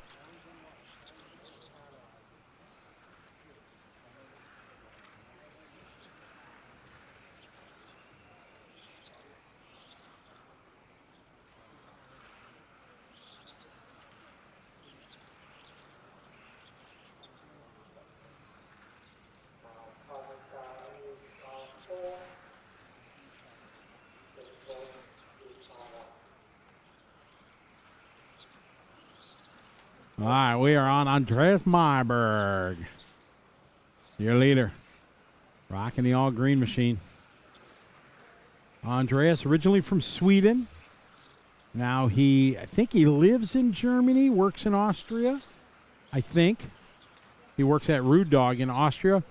All right, we are on Andreas Myrberg, your leader, rocking the all-green machine. Andreas, originally from Sweden. Now I think he lives in Germany, works in Austria, I think. He works at Rude Dog in Austria,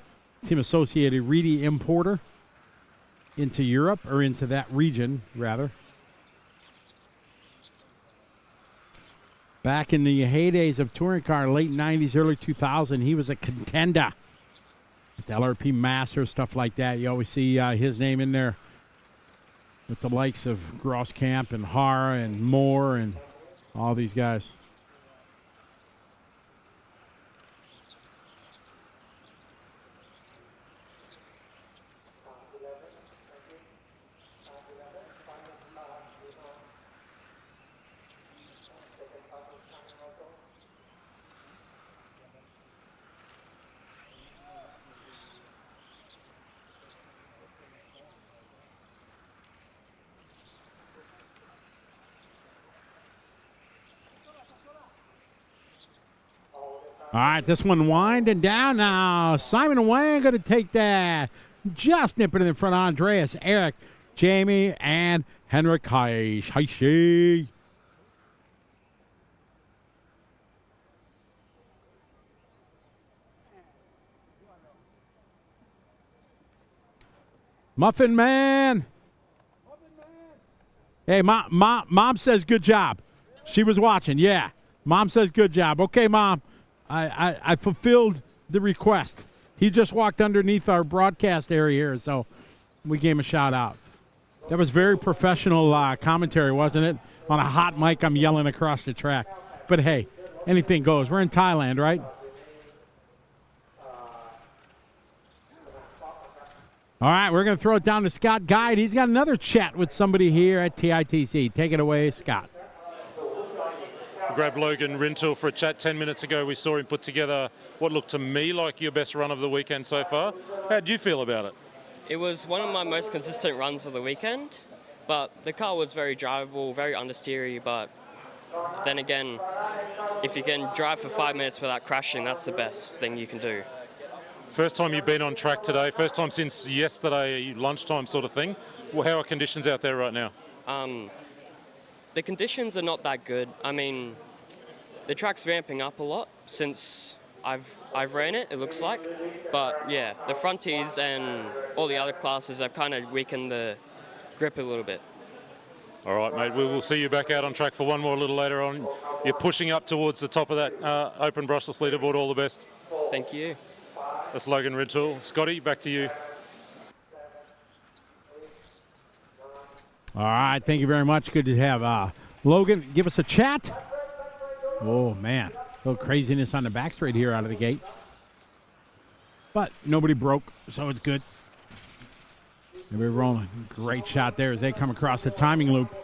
Team Associated Reedy importer into Europe, or into that region, rather. Back in the heydays of touring car, late 90s, early 2000, he was a contender at the LRP Masters, stuff like that. You always see his name in there with the likes of Grosskamp and Hara and Moore and all these guys. All right, this one winding down now. Simon Wang going to take that. Just nipping in front of Andreas, Eric, Jamie, and Henrik Heishi. Muffin Man. Hey, Mom says good job. She was watching, yeah. Mom says good job. Okay, Mom, I fulfilled the request. He just walked underneath our broadcast area here, so we gave him a shout out. That was very professional commentary, wasn't it? On a hot mic, I'm yelling across the track. But hey, anything goes. We're in Thailand, right? All right, we're going to throw it down to Scott Guide. He's got another chat with somebody here at TITC. Take it away, Scott. Grabbed Logan Rintoul for a chat 10 minutes ago. We saw him put together what looked to me like your best run of the weekend so far. How do you feel about it? It was one of my most consistent runs of the weekend, but the car was very drivable, very understeery, but then again, if you can drive for 5 minutes without crashing, that's the best thing you can do. First time you've been on track today, first time since yesterday, lunchtime sort of thing. Well, how are conditions out there right now? The conditions are not that good. I mean, the track's ramping up a lot since I've ran it, it looks like. But yeah, the fronties and all the other classes have kind of weakened the grip a little bit. All right, mate, we will see you back out on track for one more a little later on. You're pushing up towards the top of that open brushless leaderboard. All the best. Thank you. That's Logan Rintoul. Scotty, back to you. All right, thank you very much. Good to have Logan give us a chat. Oh, man. A little craziness on the back straight here out of the gate. But nobody broke, so it's good. And we're rolling. Great shot there as they come across the timing loop.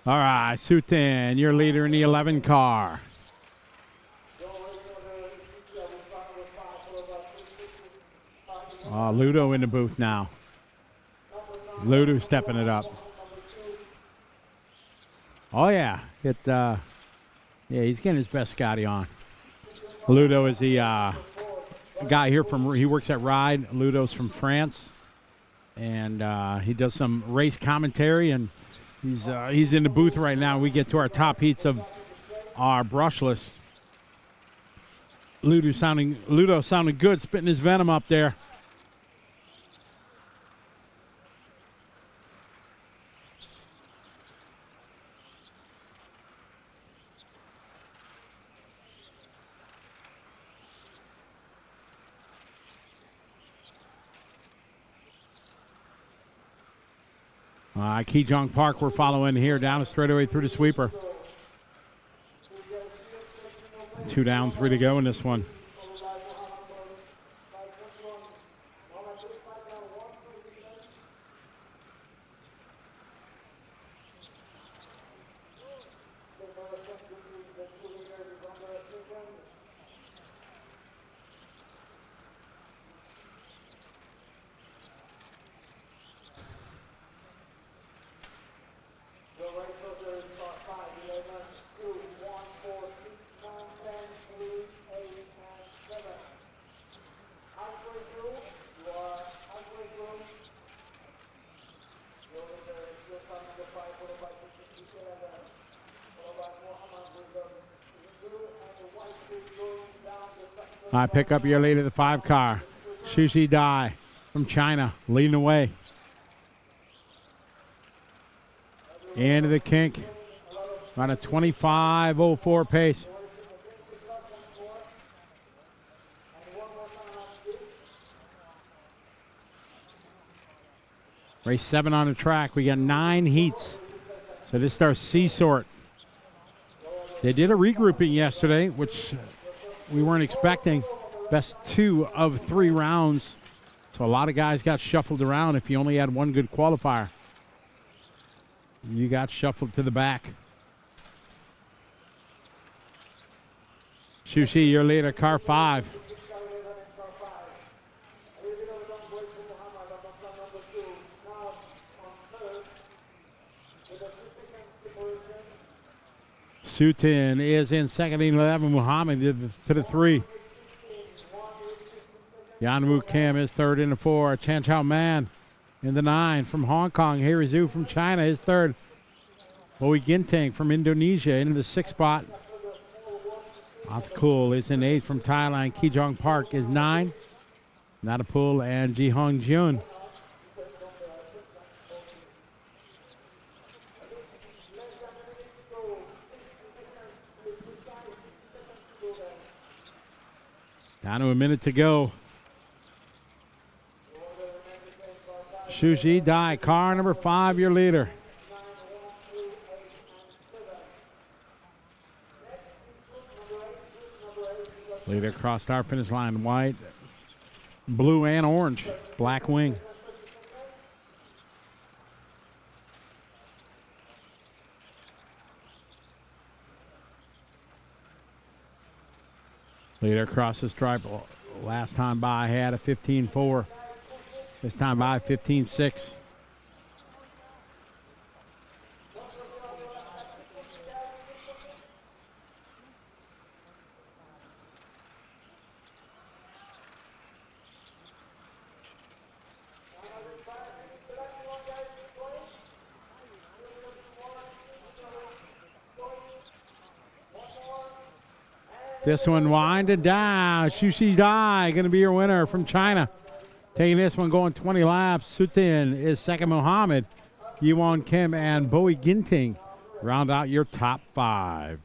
All right, Sutin, your leader in the 11 car. Ludo in the booth now. Ludo stepping it up. Oh, yeah. Yeah, he's getting his best Scotty on. Ludo is the guy here he works at Ride. Ludo's from France. And he does some race commentary, and he's in the booth right now. We get to our top heats of our brushless. Ludo sounding good, spitting his venom up there. Kijong Park we're following here down the straightaway through the sweeper. 2 down, 3 to go in this one. I pick up your lead of the 5 car. Sushi Dai from China leading away. Into the kink. Around a 25.04 pace. Race 7 on the track. We got 9 heats. So this starts C sort. They did a regrouping yesterday, which we weren't expecting. Best 2 of 3 rounds. So a lot of guys got shuffled around if you only had one good qualifier. You got shuffled to the back. Shushi, your leader, car 5. Sutin is in second, 11. Muhammad to the 3. Yanwu Kim is third in the 4. Chan Chao Man in the 9 from Hong Kong. Harizu from China is third. Bowie Ginting from Indonesia into the 6th spot. Afkul is in 8th from Thailand. Kijong Park is 9. Natapul and Jihong Jun. Down to a minute to go. Shuji Dai, car number 5, your leader. Leader crossed our finish line. White, blue, and orange. Black wing. Leader crosses stripe. Last time by had a 15.4. This time by 15.6. This one winding down. Shushi Dai going to be your winner from China. Taking this one going 20 laps. Sutin is second. Mohammed, Yuan Kim, and Bowie Ginting round out your top 5.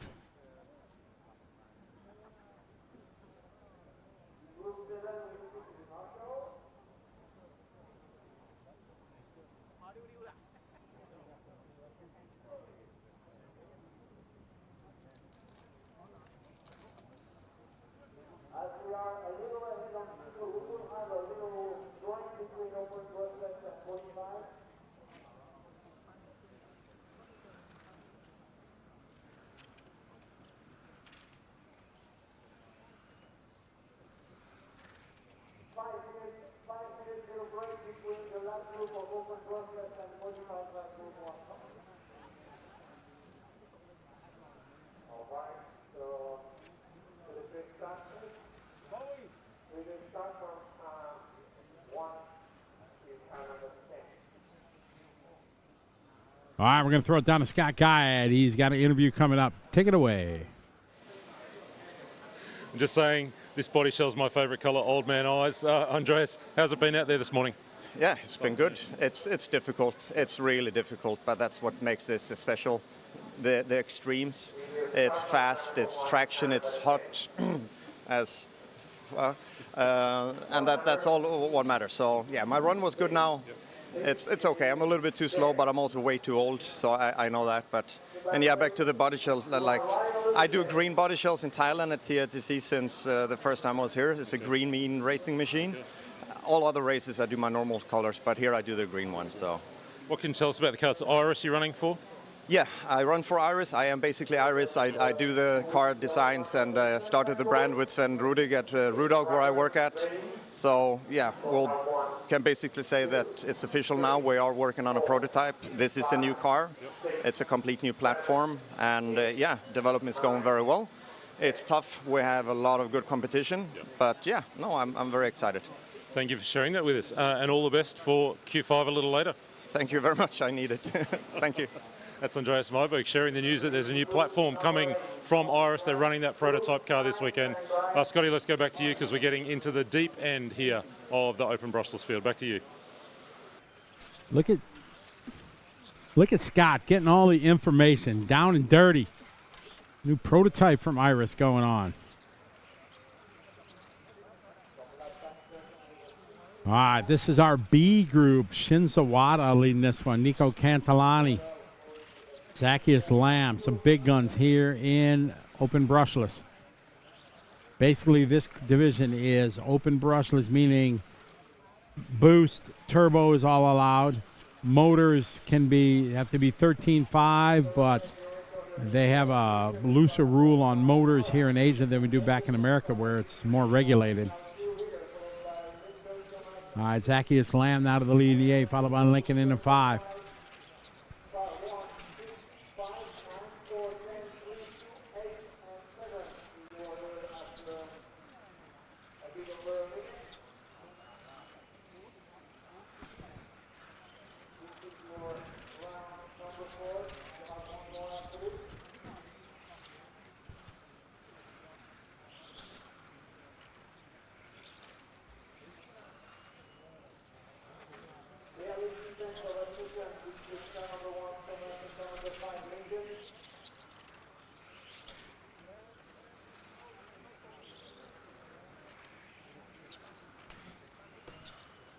All right, we're going to throw it down to Scott Guide. He's got an interview coming up. Take it away. I'm just saying, this body shell's my favourite colour, old man eyes. Andreas, how's it been out there this morning? Yeah, it's been good. It's difficult. It's really difficult, but that's what makes this special. The extremes. It's fast, it's traction, it's hot, as and that's all what matters. So yeah, my run was good now. It's okay. I'm a little bit too slow, but I'm also way too old, so I know that. And yeah, back to the body shells. Like, I do green body shells in Thailand at TITC since the first time I was here. It's a green mean racing machine. All other races I do my normal colors, but here I do the green one. So, what can you tell us about the car? It's Iris you're running for? Yeah, I run for Iris. I am basically Iris. I do the car designs and started the brand with Sven Rudig at Rudolph, where I work at. So yeah, we'll can basically say that it's official now. We are working on a prototype. This is a new car. It's a complete new platform, and yeah, development is going very well. It's tough. We have a lot of good competition, but yeah, no, I'm very excited. Thank you for sharing that with us, and all the best for Q5 a little later. Thank you very much. I need it. Thank you. That's Andreas Myrberg sharing the news that there's a new platform coming from Iris. They're running that prototype car this weekend. Scotty, let's go back to you because we're getting into the deep end here of the open brushless field. Back to you. Look at Scott getting all the information down and dirty. New prototype from Iris going on. All right, this is our B group. Shin Sawada leading this one. Nico Cantalani. Zacchaeus Lamb. Some big guns here in open brushless. Basically, this division is open brushless, meaning boost, turbo is all allowed. Motors have to be 13.5, but they have a looser rule on motors here in Asia than we do back in America, where it's more regulated. All right, Zacchaeus Lamb out of the lead in the 8, followed by Lincoln in the 5.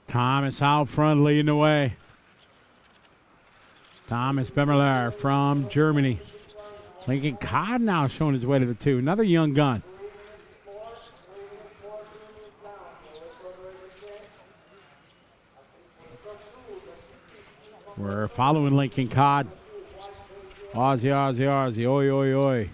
Thomas out front leading the way. Thomas Bemmerler from Germany. Lincoln Codd now showing his way to the 2. Another young gun. We're following Lincoln Codd. Aussie, Aussie, Aussie. Oi, oi, oi.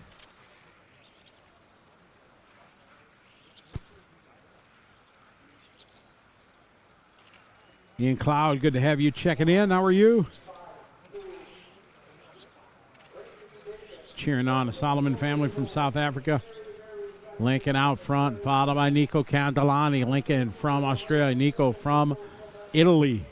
Ian Cloud, good to have you checking in. How are you? Cheering on the Solomon family from South Africa. Lincoln out front, followed by Nico Cantalani. Lincoln from Australia. Nico from Italy.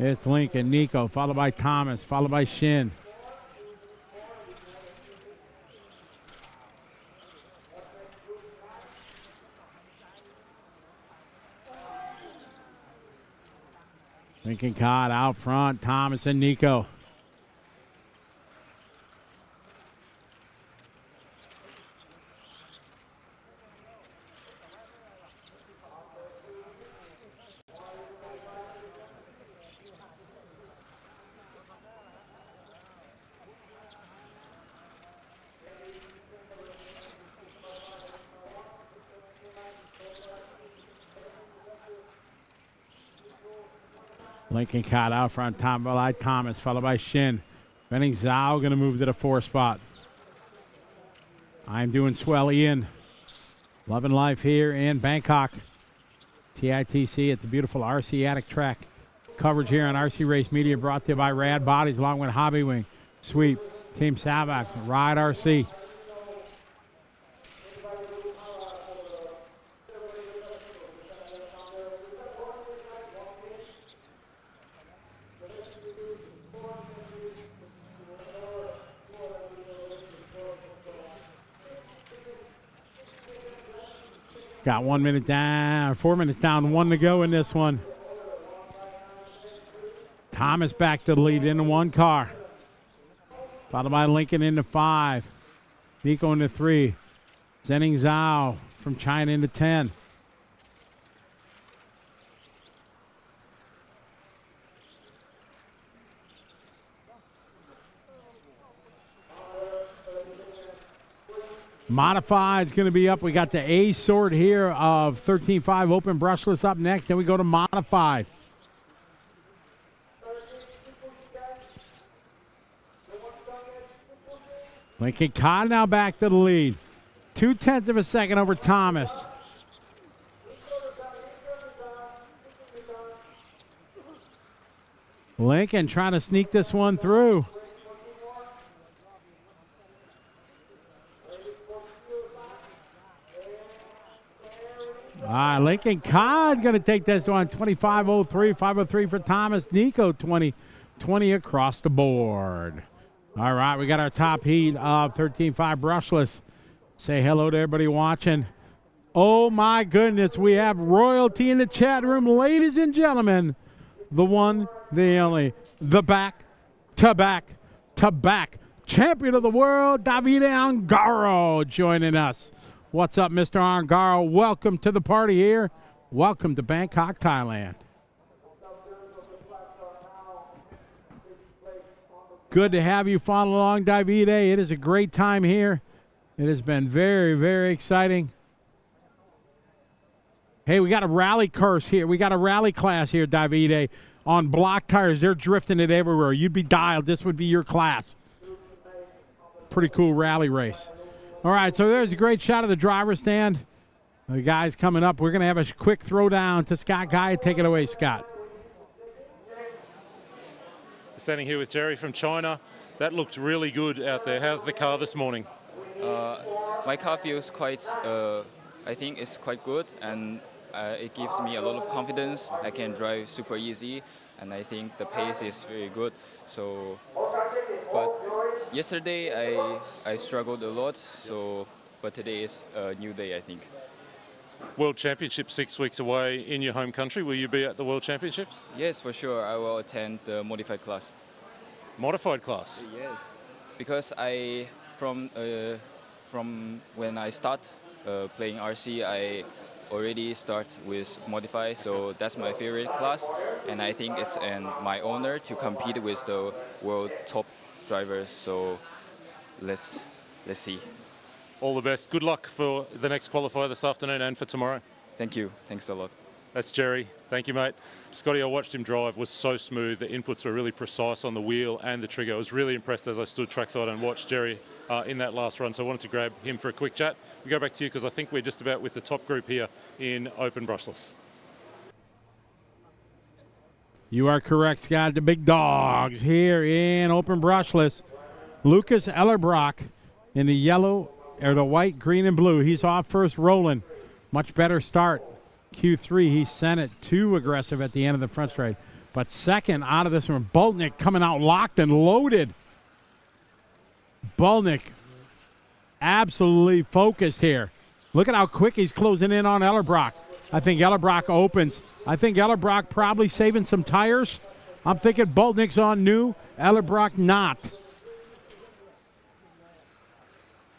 It's Lincoln, Nico, followed by Thomas, followed by Shin. Lincoln Codd out front, Thomas and Nico. Lincoln Codd out front, followed by Thomas, followed by Shin. Benning Zhao going to move to the 4 spot. I'm doing swell, Ian. Loving life here in Bangkok. TITC at the beautiful RC Attic track. Coverage here on RC Race Media brought to you by Rad Bodies along with Hobby Wing, Sweep, Team Savax, Ride RC. Got 1 minute down, 4 minutes down, 1 to go in this one. Thomas back to the lead in the 1 car. Followed by Lincoln into 5. Nico into 3. Zening Zhao from China into 10. Modified's going to be up. We got the A sort here of 13.5 open brushless up next. Then we go to modified. Lincoln Codd now back to the lead. 0.2 of a second over Thomas. Lincoln trying to sneak this one through. Lincoln Codd going to take this one. 25.03, 5.03 for Thomas. Nico 20 across the board. All right, we got our top heat of 13.5 brushless. Say hello to everybody watching. Oh my goodness, we have royalty in the chat room. Ladies and gentlemen, the one, the only, the back-to-back champion of the world, Davide Angaro, joining us. What's up, Mr. Angaro? Welcome to the party here. Welcome to Bangkok, Thailand. Good to have you follow along, Davide. It is a great time here. It has been very, very exciting. Hey, we got a rally course here. We got a rally class here, Davide, on block tires. They're drifting it everywhere. You'd be dialed. This would be your class. Pretty cool rally race. All right, so there's a great shot of the driver's stand. The guys coming up. We're going to have a quick throwdown to Scott Guy. Take it away, Scott. Standing here with Jerry from China. That looked really good out there. How's the car this morning? My car feels quite, I think it's quite good, and it gives me a lot of confidence. I can drive super easy, and I think the pace is very good. So, but yesterday I struggled a lot, but today is a new day, I think. World Championship 6 weeks away in your home country. Will you be at the World Championships? Yes, for sure. I will attend the modified class. Modified class? Yes. Because from when I start playing RC, I already start with modify, so that's my favorite class, and I think it's my honor to compete with the world top drivers. So let's see. All the best. Good luck for the next qualifier this afternoon and for tomorrow. Thank you. Thanks a lot. That's Jerry. Thank you, mate. Scotty, I watched him drive. Was so smooth. The inputs were really precise on the wheel and the trigger. I was really impressed as I stood trackside and watched Jerry in that last run. So I wanted to grab him for a quick chat. We go back to you because I think we're just about with the top group here in Open Brushless. You are correct, Scott. The big dogs here in Open Brushless. Lucas Ellerbrock in the yellow, or the white, green, and blue. He's off first rolling. Much better start. Q3, he sent it too aggressive at the end of the front straight. But second out of this one, Boltnick coming out locked and loaded. Boltnick absolutely focused here. Look at how quick he's closing in on Ellerbrock. I think Ellerbrock opens. I think Ellerbrock probably saving some tires. I'm thinking Boltnick's on new, Ellerbrock not.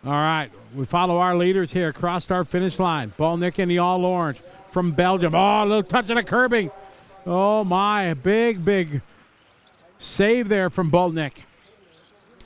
All right, we follow our leaders here across our finish line. Boltnick in the all-orange from Belgium. Oh, a little touch of the curbing. Oh, my, big save there from Boltnick.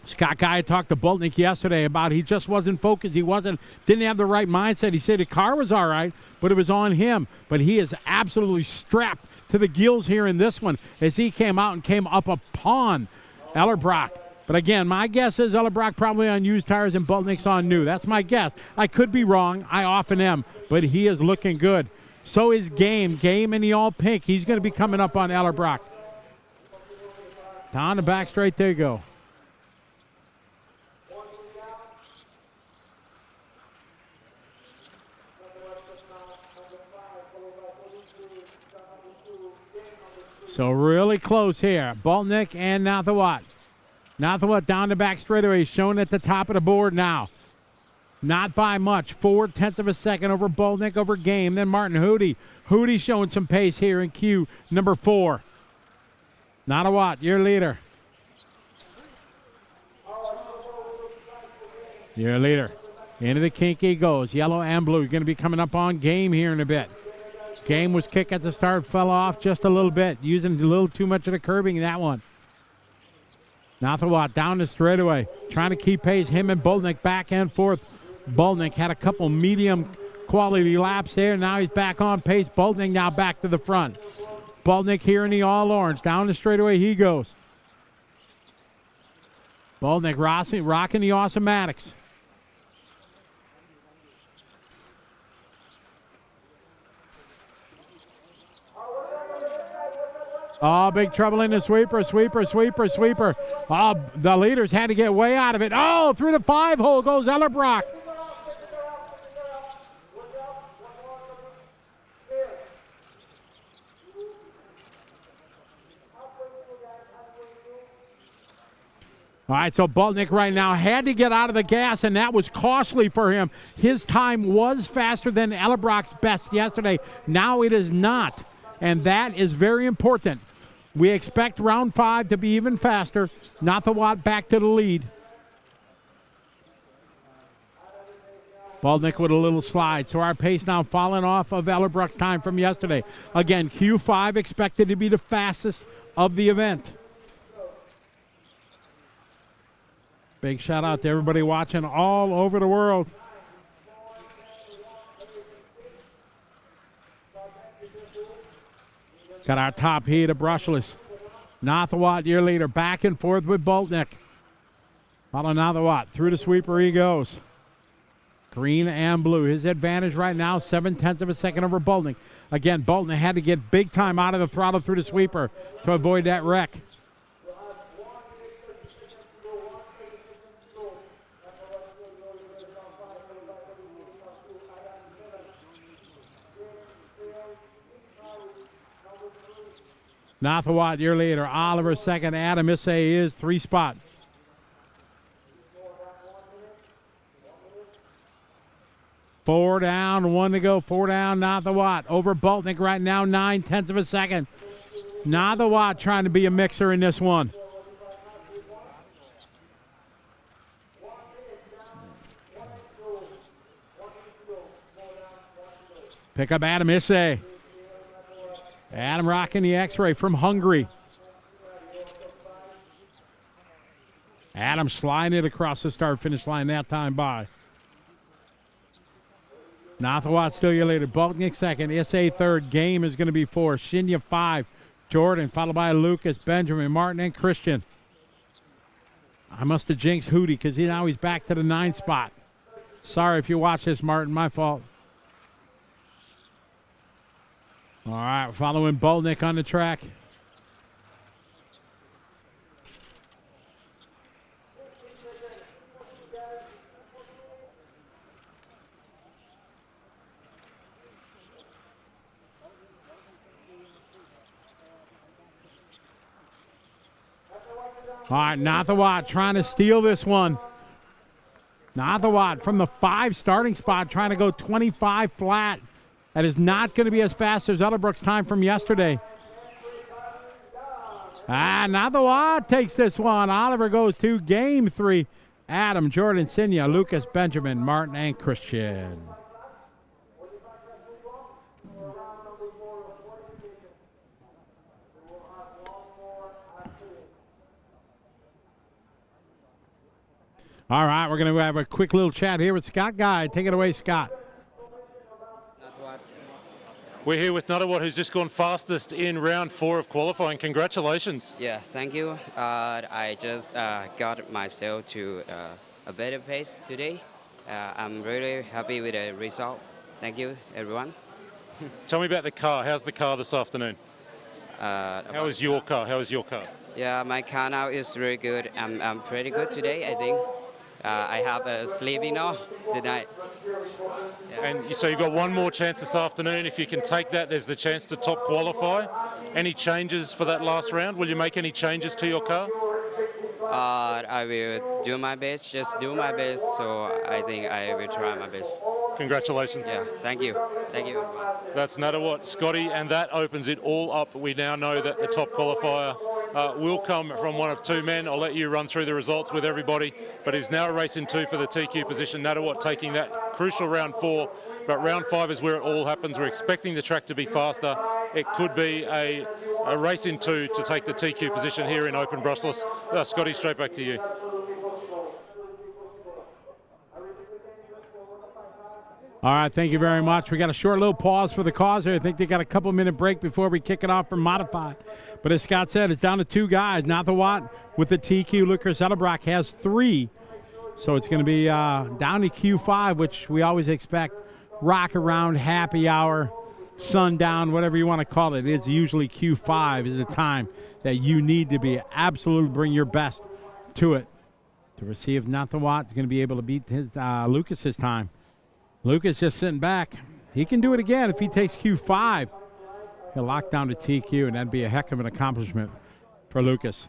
Scott Guy talked to Boltnick yesterday about he just wasn't focused. Didn't have the right mindset. He said the car was all right, but it was on him. But he is absolutely strapped to the gills here in this one as he came out and came up upon Ellerbrock. But again, my guess is Ellerbrock probably on used tires and Boltnick's on new. That's my guess. I could be wrong. I often am. But he is looking good. So is Game. Game in the all pink. He's going to be coming up on Ellerbrock. Down the back straight they go. So really close here. Boltnick and Nathawat. Nathawat down the back straightaway, shown at the top of the board now. Not by much. 0.4 of a second over Boltnick, over Game. Then Martin Hootie. Hootie showing some pace here in Q number 4. Nathawat, your leader. Your leader. Into the kink he goes. Yellow and blue. Going to be coming up on Game here in a bit. Game was kicked at the start, fell off just a little bit, using a little too much of the curbing in that one. Nathawat down the straightaway, trying to keep pace. Him and Boltnick back and forth. Boltnick had a couple medium quality laps there. Now he's back on pace. Boltnick now back to the front. Boltnick here in the all orange. Down the straightaway he goes. Boltnick rocking the Awesomatics. Oh, big trouble in the sweeper. Oh, the leaders had to get way out of it. Oh, through the 5-hole goes Ellerbrock. All right, so Boltnick right now had to get out of the gas, and that was costly for him. His time was faster than Ellerbrock's best yesterday. Now it is not, and that is very important. We expect round 5 to be even faster. Nathawat back to the lead. Baldnick with a little slide. So our pace now falling off of Ellerbrook's time from yesterday. Again, Q5 expected to be the fastest of the event. Big shout out to everybody watching all over the world. Got our top heat of Brushless. Nathawat, your leader, back and forth with Boltnick. Follow Nathawat. Through the sweeper he goes. Green and blue. His advantage right now, 0.7 of a second over Boltnick. Again, Boltnick had to get big time out of the throttle through the sweeper to avoid that wreck. Nathawat, your leader. Oliver second. Adam Issei is 3 spot. Four down, 1 to go. 4 down, Nathawat. Over Boltnick right now, 0.9 of a second. Nathawat trying to be a mixer in this one. Pick up Adam Issei. Adam rocking the X-ray from Hungary. Adam sliding it across the start-finish line that time by. Nathawat still your leader. Boltnick second. Issei third. Game is going to be 4. Shinya 5. Jordan followed by Lucas, Benjamin, Martin, and Christian. I must have jinxed Hootie because now he's back to the 9 spot. Sorry if you watch this, Martin. My fault. All right, following Boltnick on the track. All right, Nathawat trying to steal this one. Nathawat from the 5 starting spot trying to go 25 flat. That is not going to be as fast as Ellerbrook's time from yesterday. Nathawat takes this one. Oliver goes to game 3. Adam, Jordan, Sinya, Lucas, Benjamin, Martin, and Christian. All right, we're going to have a quick little chat here with Scott Guy. Take it away, Scott. We're here with Nathawat, who's just gone fastest in round 4 of qualifying. Congratulations. Yeah, thank you. I just got myself to a better pace today. I'm really happy with the result. Thank you, everyone. Tell me about the car. How's the car this afternoon? How is your car? How is your car? Yeah, my car now is really good. I'm pretty good today, I think. I have a sleepy now tonight. Yeah. And so you've got one more chance this afternoon. If you can take that, there's the chance to top qualify. Any changes for that last round? Will you make any changes to your car? I will do my best, just do my best. So I think I will try my best. Congratulations. Yeah, thank you. Thank you. That's Nathawat, Scotty, and that opens it all up. We now know that the top qualifier will come from one of 2 men. I'll let you run through the results with everybody, but it's now a race in 2 for the TQ position. Nathawat taking that crucial round 4, but round 5 is where it all happens. We're expecting the track to be faster. It could be a race in 2 to take the TQ position here in Open Brushless. Scotty, straight back to you. All right, thank you very much. We got a short little pause for the cause here. I think they got a couple-minute break before we kick it off for Modified. But as Scott said, it's down to 2 guys. Nathawat with the TQ. Lucas Ellerbrock has 3. So it's going to be down to Q5, which we always expect. Rock around, happy hour, sundown, whatever you want to call it. It's usually Q5 is the time that you need to be absolutely bring your best to it to see if Nathawat is going to be able to beat his Lucas's time. Lucas just sitting back. He can do it again if he takes Q5. He'll lock down to TQ, and that'd be a heck of an accomplishment for Lucas.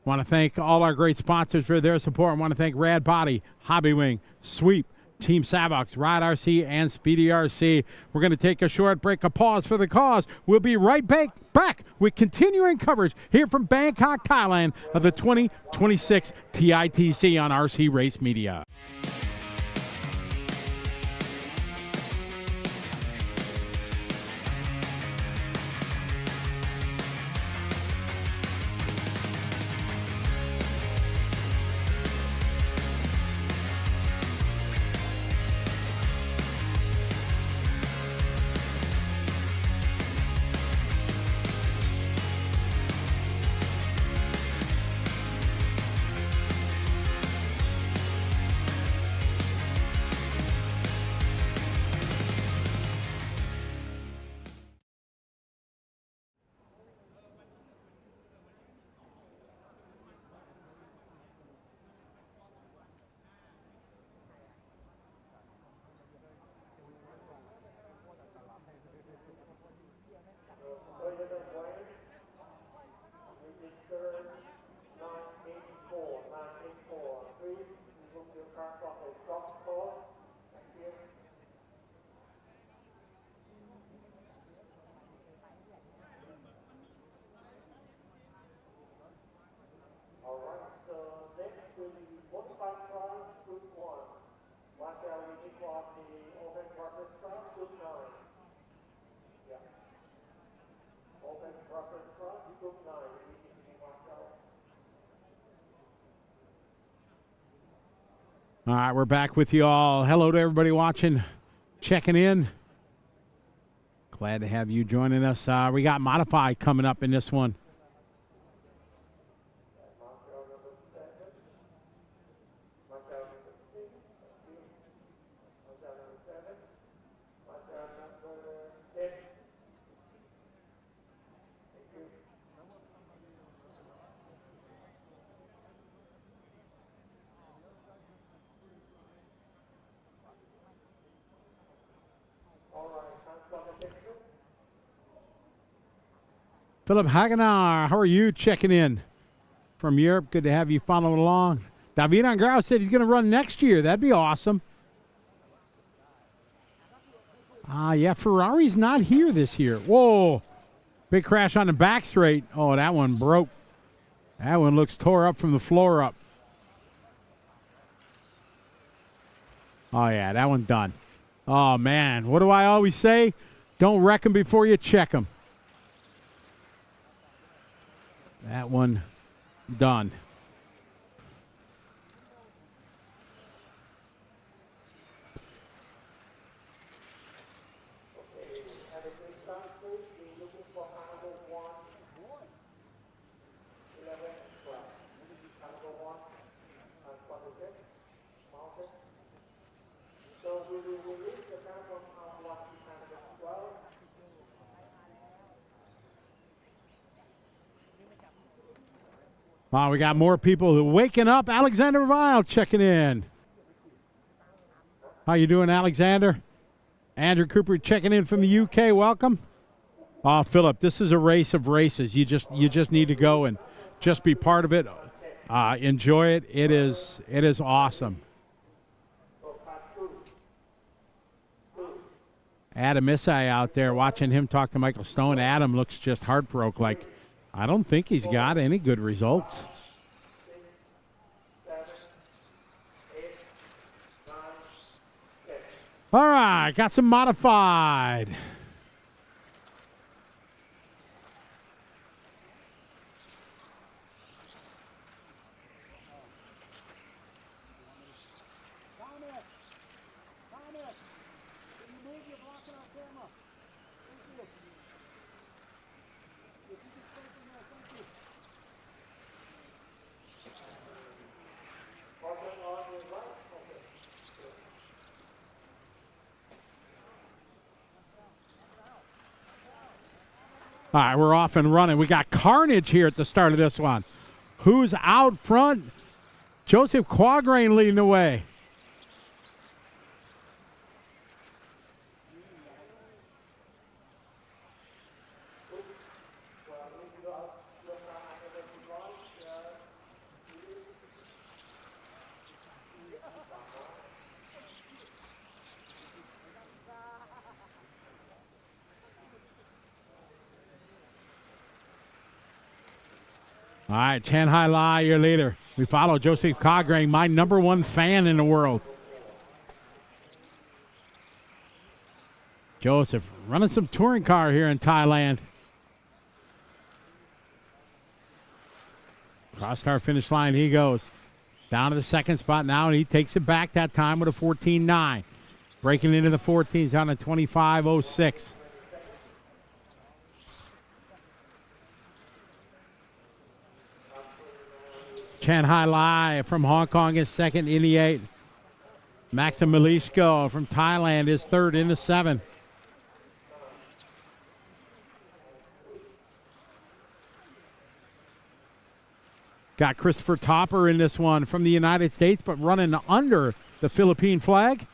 Want to thank all our great sponsors for their support. I want to thank Rad Body, Hobby Wing, Sweep, Team Savox, Ride RC, and Speedy RC. We're going to take a short break, a pause for the cause. We'll be right back with continuing coverage here from Bangkok, Thailand of the 2026 TITC on RC Race Media. All right, we're back with you all. Hello to everybody watching, checking in. Glad to have you joining us. We got Modify coming up in this one. Philip Hagenar, how are you checking in from Europe? Good to have you following along. David Angrao said he's going to run next year. That'd be awesome. Yeah, Ferrari's not here this year. Whoa, big crash on the back straight. Oh, that one broke. That one looks tore up from the floor up. Oh, yeah, that one done. Oh, man, what do I always say? Don't wreck them before you check them. That one done. We got more people waking up. Alexander Vile checking in. How you doing, Alexander? Andrew Cooper checking in from the UK. Welcome. Philip, this is a race of races. You just need to go and just be part of it. Enjoy it. It is awesome. Adam Isai out there watching him talk to Michael Stone. Adam looks just heartbroken. Like, I don't think he's got any good results. All right, got some modified. All right, we're off and running. We got carnage here at the start of this one. Who's out front? Joseph Quagraine leading the way. All right, Chan Hai Lai, your leader. We follow Joseph Quagraine, my #1 fan in the world. Joseph running some touring car here in Thailand. Cross start finish line, he goes. Down to the second spot now, and he takes it back that time with a 14.9. Breaking into the 14s on a 25.06. Chan Hai Lai from Hong Kong is second in the 8. Maxim Milishko from Thailand is third in the 7. Got Christopher Topper in this one from the United States, but running under the Philippine flag.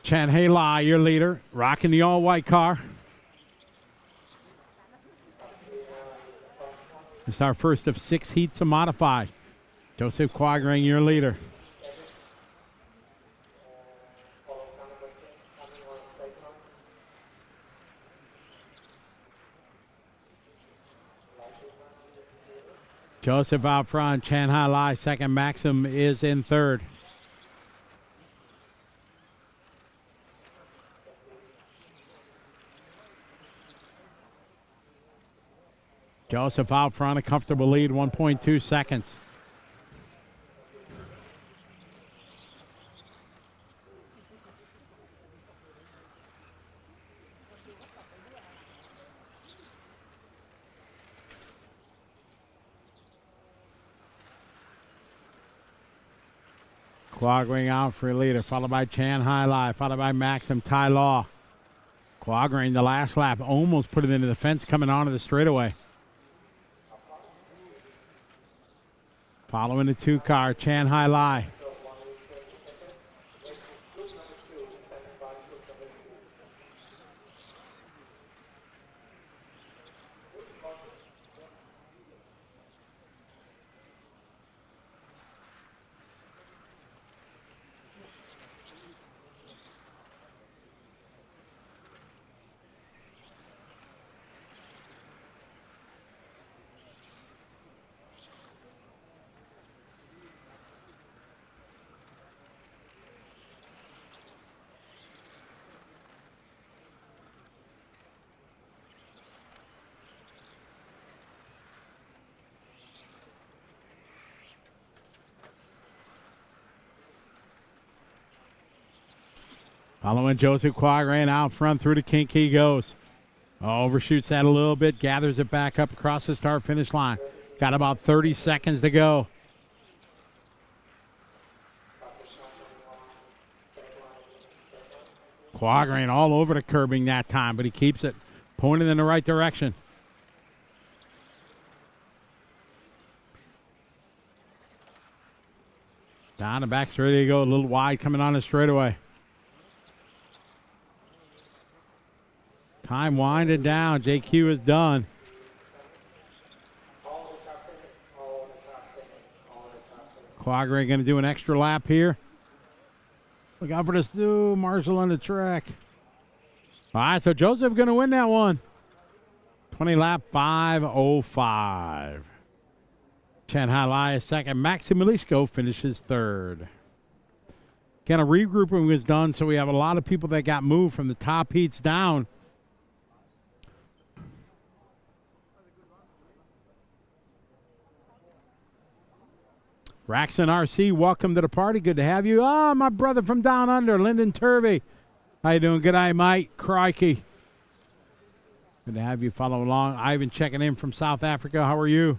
Chan Hai Lai, your leader, rocking the all-white car. It's our first of 6 heats to modify. Joseph Quagraine, your leader. Joseph out front, Chan Hai Lai second, Maxim is in third. Joseph out front, a comfortable lead, 1.2 seconds. Quagraine out for a leader, followed by Chan Hai Lai, followed by Maxim Tai Law. Quagraine, the last lap, almost put it into the fence coming onto the straightaway. Following the 2 car, Chan Hai Lai. Following Joseph Quagraine out front through the kink he goes. Overshoots that a little bit, gathers it back up across the start-finish line. Got about 30 seconds to go. Quagraine all over the curbing that time, but he keeps it pointed in the right direction. Down the back straight they go, a little wide coming on the straightaway. Time winding down. JQ is done. Quagraine going to do an extra lap here. Look out for this new Marshall on the track. All right, so Joseph going to win that one. 20 lap 5:05. Chan Hai Lai is second. Maxim Milishko finishes third. Again, a regrouping was done, so we have a lot of people that got moved from the top heats down. Raxon RC, welcome to the party. Good to have you. Ah, my brother from down under, Lyndon Turvey. How you doing? Good eye, mate. Crikey. Good to have you follow along. Ivan checking in from South Africa. How are you?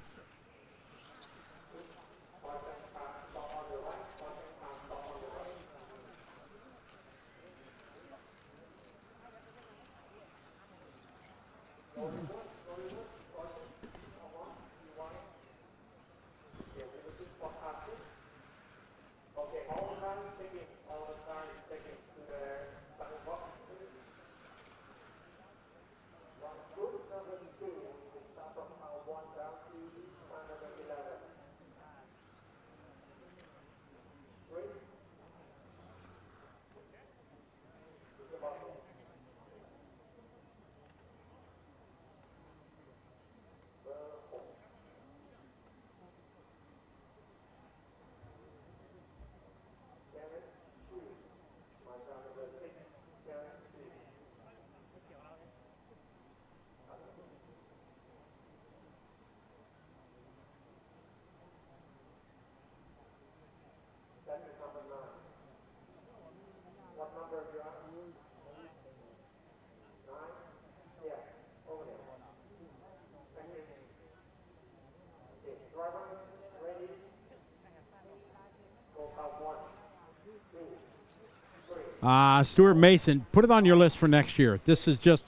Stuart Mason, put it on your list for next year. This is just,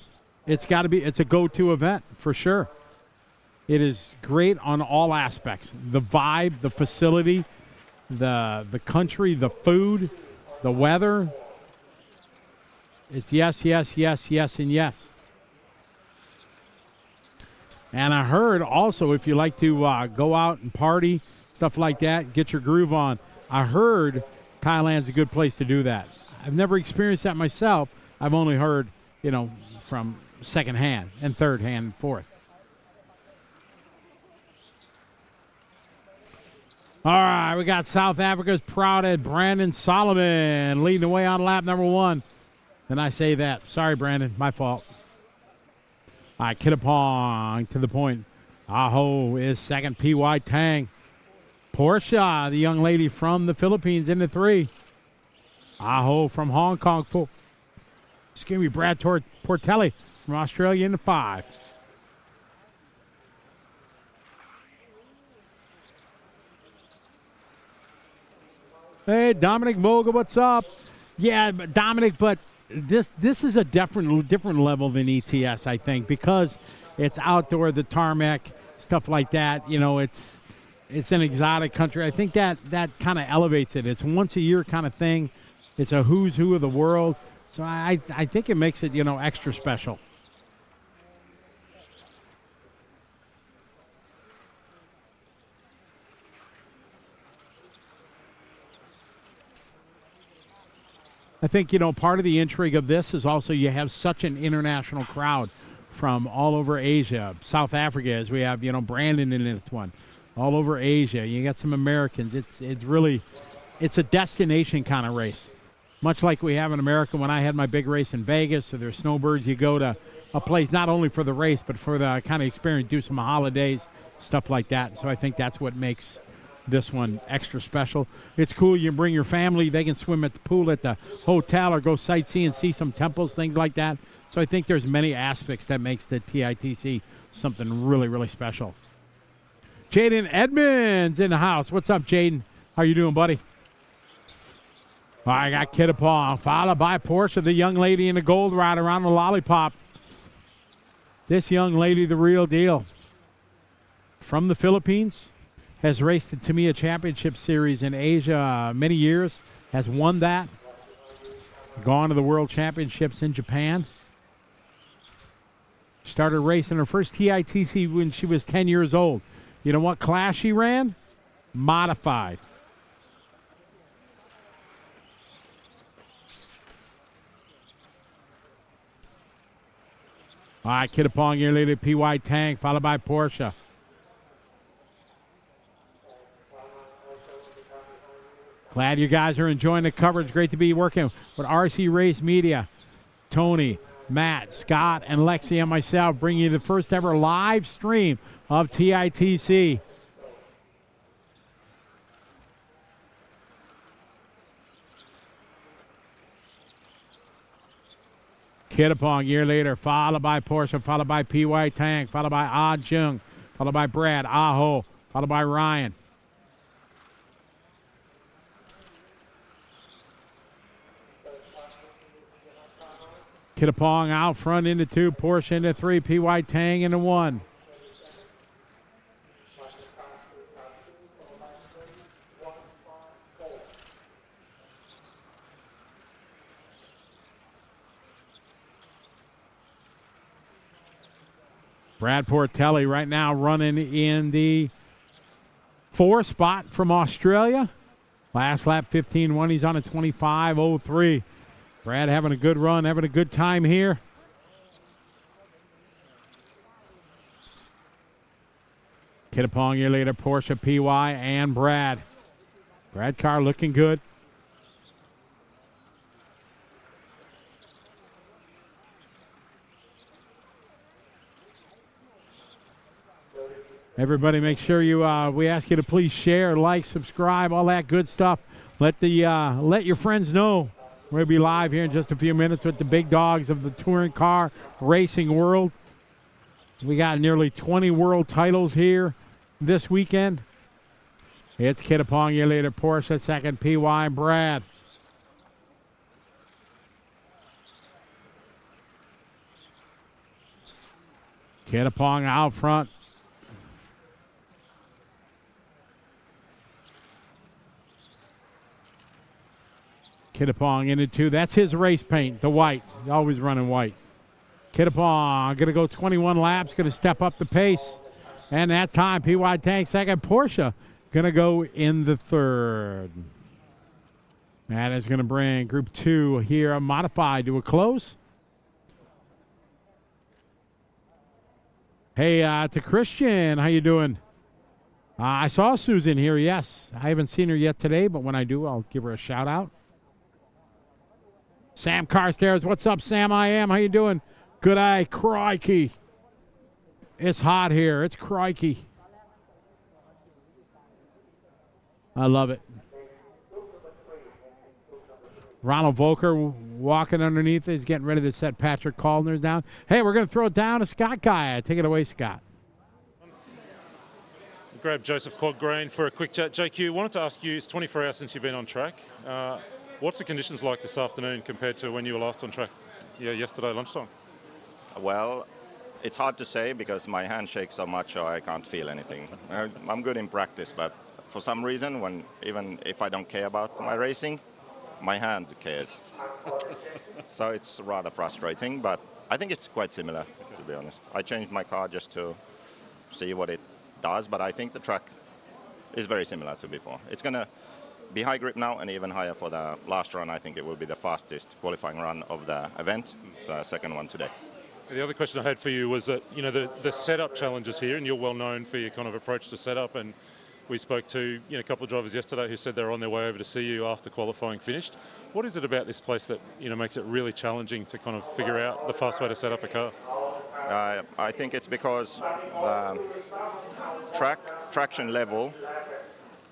it's a go-to event for sure. It is great on all aspects. The vibe, the facility, the country, the food, the weather. It's yes, yes, yes, yes, and yes. And I heard also if you like to go out and party, stuff like that, get your groove on, I heard Thailand's a good place to do that. I've never experienced that myself. I've only heard, from second hand and third hand and fourth. All right, we got South Africa's proud Brandon Solomon leading the way on lap number 1. And I say that. Sorry, Brandon. My fault. All right, Kittapong to the point. Aho is second. P.Y. Tang. Porsche, the young lady from the Philippines, into 3. Aho from Hong Kong. Excuse me, Brad Portelli from Australia into 5. Hey, Dominic Moga, what's up? Yeah, Dominic, but this is a different level than ETS, I think, because it's outdoor, the tarmac, stuff like that. It's an exotic country. I think that kind of elevates it. It's once a year kind of thing. It's a who's who of the world. So I think it makes it, extra special. I think, part of the intrigue of this is also you have such an international crowd from all over Asia. South Africa, as we have, Brandon in this one. All over Asia. You got some Americans. It's a destination kind of race. Much like we have in America when I had my big race in Vegas or there's snowbirds, you go to a place not only for the race but for the kind of experience, do some holidays, stuff like that. So I think that's what makes this one extra special. It's cool. You bring your family. They can swim at the pool at the hotel or go sightseeing, see some temples, things like that. So I think there's many aspects that makes the TITC something really, really special. Jaden Edmonds in the house. What's up, Jaden? How you doing, buddy? I got Kittapong, followed by Porsche, the young lady in the gold rider on the lollipop. This young lady, the real deal. From the Philippines. Has raced the Tamiya Championship Series in Asia many years. Has won that. Gone to the World Championships in Japan. Started racing her first TITC when she was 10 years old. You know what class she ran? Modified. All right, Kittapong, year later, P.Y. Tang, followed by Porsche. Glad you guys are enjoying the coverage. Great to be working with RC Race Media. Tony, Matt, Scott, and Lexi and myself bringing you the first ever live stream of TITC. Kittapong, a year later, followed by Porsche, followed by P.Y. Tang, followed by Ah Jung, followed by Brad, Aho, followed by Ryan. Kittapong out front into 2, Porsche into 3, P.Y. Tang into 1. Brad Portelli right now running in the 4 spot from Australia. Last lap 15-1. He's on a 25.03. Brad having a good run, having a good time here. Kittapong year later, Porsche, PY, and Brad. Brad car looking good. Everybody make sure we ask you to please share, like, subscribe, all that good stuff. Let your friends know. We're going to be live here in just a few minutes with the big dogs of the touring car racing world. We got nearly 20 world titles here this weekend. It's Kittapong year later, Porsche second, PY, Brad. Kittapong out front. Kittapong into 2. That's his race paint, the white. He's always running white. Kittapong going to go 21 laps, going to step up the pace. And that time, PY Tank second. Porsche going to go in the third. That is going to bring Group 2 here modified to a close. Hey, to Christian, how you doing? I saw Susan here, yes. I haven't seen her yet today, but when I do, I'll give her a shout out. Sam Carstairs, what's up, Sam? I am. How you doing? Good eye, crikey. It's hot here. It's crikey. I love it. Ronald Volker walking underneath. He's getting ready to set Patrick Caldner down. Hey, we're going to throw it down to Scott Guy. Take it away, Scott. Grab Joseph Quagraine for a quick chat. JQ, wanted to ask you, it's 24 hours since you've been on track. What's the conditions like this afternoon compared to when you were last on track yesterday lunchtime? Well, it's hard to say because my hand shakes so much so I can't feel anything. I'm good in practice, but for some reason, even if I don't care about my racing, my hand cares. So it's rather frustrating, but I think it's quite similar, to be honest. I changed my car just to see what it does, but I think the track is very similar to before. It's going to be high grip now and even higher for the last run. I think it will be the fastest qualifying run of the event, so the second one today. The other question I had for you was that, the setup challenges here, and you're well known for your kind of approach to setup, and we spoke to a couple of drivers yesterday who said they're on their way over to see you after qualifying finished. What is it about this place that makes it really challenging to kind of figure out the fast way to set up a car? I think it's because the traction level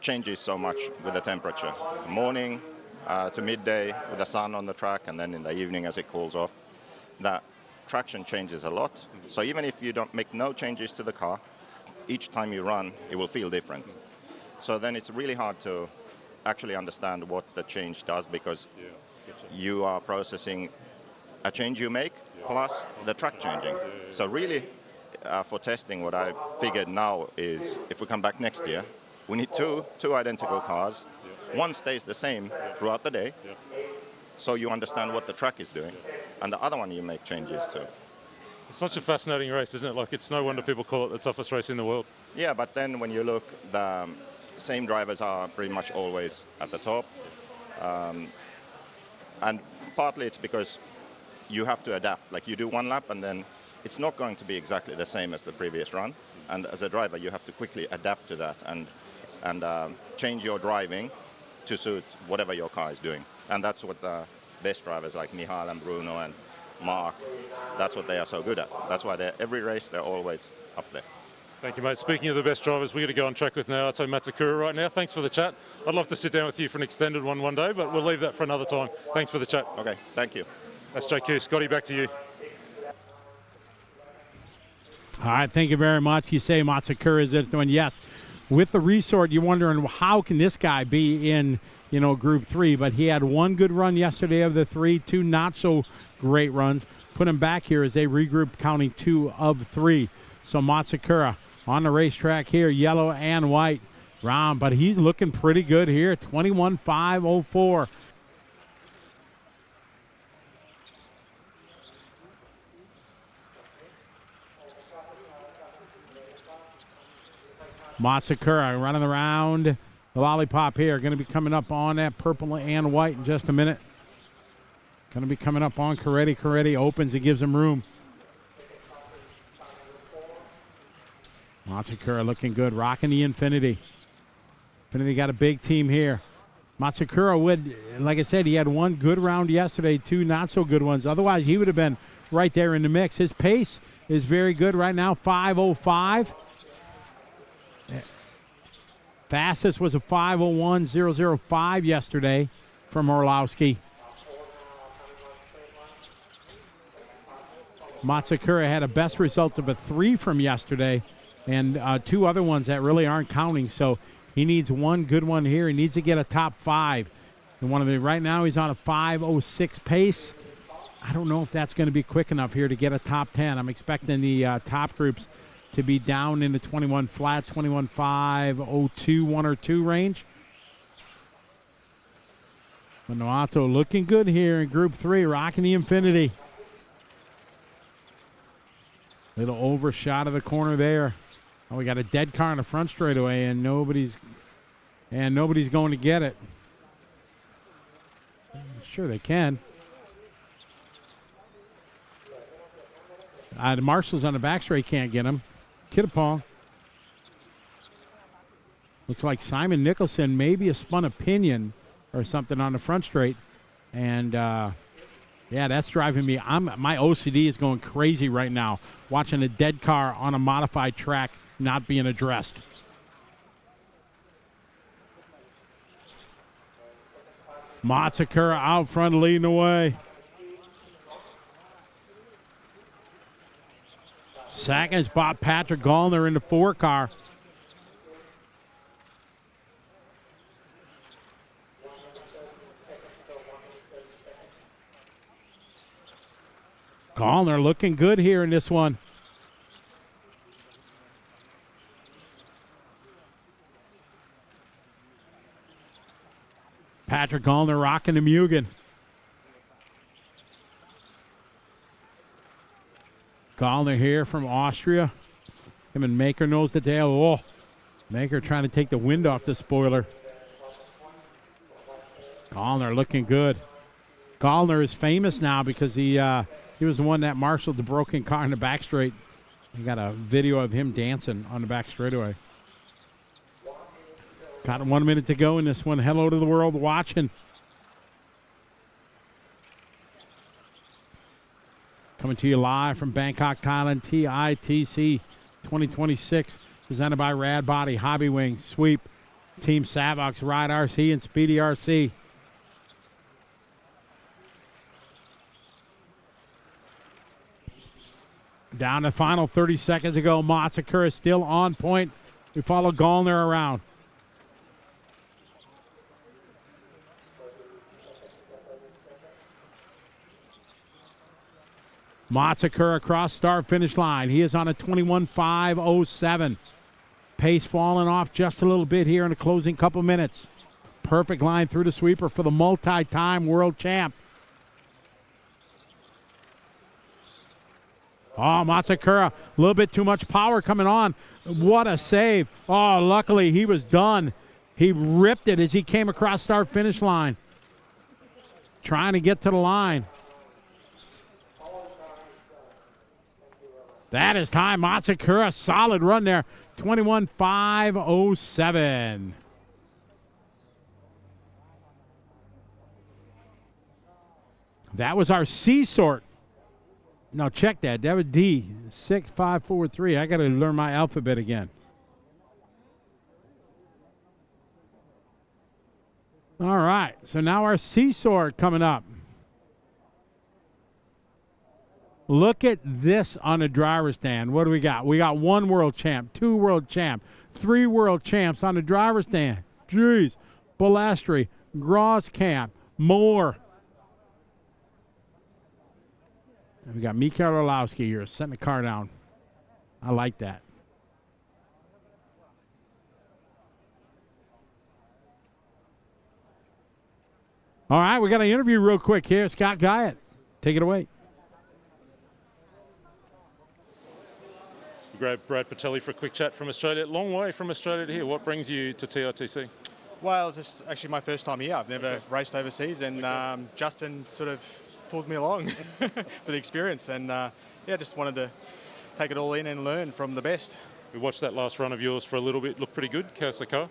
changes so much with the temperature. Morning to midday with the sun on the track, and then in the evening as it cools off, that traction changes a lot. So even if you don't make no changes to the car, each time you run, it will feel different. So then it's really hard to actually understand what the change does because you are processing a change you make plus the track changing. So really, for testing, what I figured now is if we come back next year, we need two identical cars. One stays the same throughout the day, so you understand what the track is doing, and the other one you make changes to. It's such a fascinating race, isn't it? Like, it's no wonder people call it the toughest race in the world. Yeah, but then when you look, the same drivers are pretty much always at the top. And partly it's because you have to adapt. Like, you do one lap and then it's not going to be exactly the same as the previous run. And as a driver, you have to quickly adapt to that and change your driving to suit whatever your car is doing. And that's what the best drivers like Mihal and Bruno and Mark, that's what they are so good at. That's why every race they're always up there. Thank you, mate. Speaking of the best drivers, we're going to go on track with Naoto Matsukura right now. Thanks for the chat. I'd love to sit down with you for an extended one day, but we'll leave that for another time. Thanks for the chat. Okay, thank you. That's JQ. Scotty, back to you. All right, thank you very much. You say Matsukura is it? Yes. With the resort, you're wondering how can this guy be in, Group 3, but he had one good run yesterday of the 3, 2 not so great runs. Put him back here as they regrouped, counting 2 of 3. So Matsukura on the racetrack here, yellow and white. Round, but he's looking pretty good here, 21.504. Matsukura running around the lollipop here. Going to be coming up on that purple and white in just a minute. Going to be coming up on Coretti. Coretti opens and gives him room. Matsukura looking good, rocking the Infinity. Infinity got a big team here. Matsukura would, like I said, he had one good round yesterday, 2 not so good ones. Otherwise, he would have been right there in the mix. His pace is very good right now, 5:05. Fastest was a 5:01.005 yesterday from Orlowski. Matsukura had a best result of a 3 from yesterday and 2 other ones that really aren't counting. So he needs one good one here. He needs to get a top 5. And right now he's on a 5:06 pace. I don't know if that's going to be quick enough here to get a top 10. I'm expecting the top groups to be down in the 21 flat, 21.502, 1 or 2 range. Vanuatu looking good here in Group 3, rocking the Infinity. Little overshot of the corner there. Oh, we got a dead car in the front straightaway, and nobody's going to get it. Sure they can. The marshals on the back straight can't get him. Kittapong. Looks like Simon Nicholson, maybe a spun opinion or something on the front straight. And, yeah, that's driving me. My OCD is going crazy right now, watching a dead car on a modified track not being addressed. Matsukura out front leading the way. Second spot, Patrick Gallner in the 4 car. Gallner looking good here in this one. Patrick Gallner rocking the Mugen. Gallner here from Austria. Him and Maker knows the tail. Oh, Maker trying to take the wind off the spoiler. Gallner looking good. Gallner is famous now because he was the one that marshaled the broken car in the back straight. We got a video of him dancing on the back straightaway. Got 1 minute to go in this one. Hello to the world watching. Coming to you live from Bangkok, Thailand, TITC 2026, presented by Rad Body, Hobby Wing, Sweep, Team Savox, Ride RC, and Speedy RC. Down to final 30 seconds ago. Matsukura still on point. We follow Gallner around. Matsukura across start finish line. He is on a 21.507. Pace falling off just a little bit here in the closing couple minutes. Perfect line through the sweeper for the multi-time world champ. Oh, Matsukura, a little bit too much power coming on. What a save. Oh, luckily he was done. He ripped it as he came across start finish line. Trying to get to the line. That is time. Matsukura, solid run there. 21.507. That was our C sort. Now check that. That was D. 6543. I got to learn my alphabet again. All right. So now our C sort coming up. Look at this on the driver's stand. What do we got? We got 1 world champ, 2 world champ, 3 world champs on the driver's stand. Jeez. Balastri, Groskamp, Moore. And we got Mikael Orlowski here setting the car down. I like that. All right, we got an interview real quick here. Scott Guyot, take it away. Grab Brad Patelli for a quick chat from Australia. Long way from Australia to here. What brings you to TITC? Well, it's just actually my first time here. I've never raced overseas, and Justin sort of pulled me along for the experience. And yeah, just wanted to take it all in and learn from the best. We watched that last run of yours for a little bit. Looked pretty good. How's the car?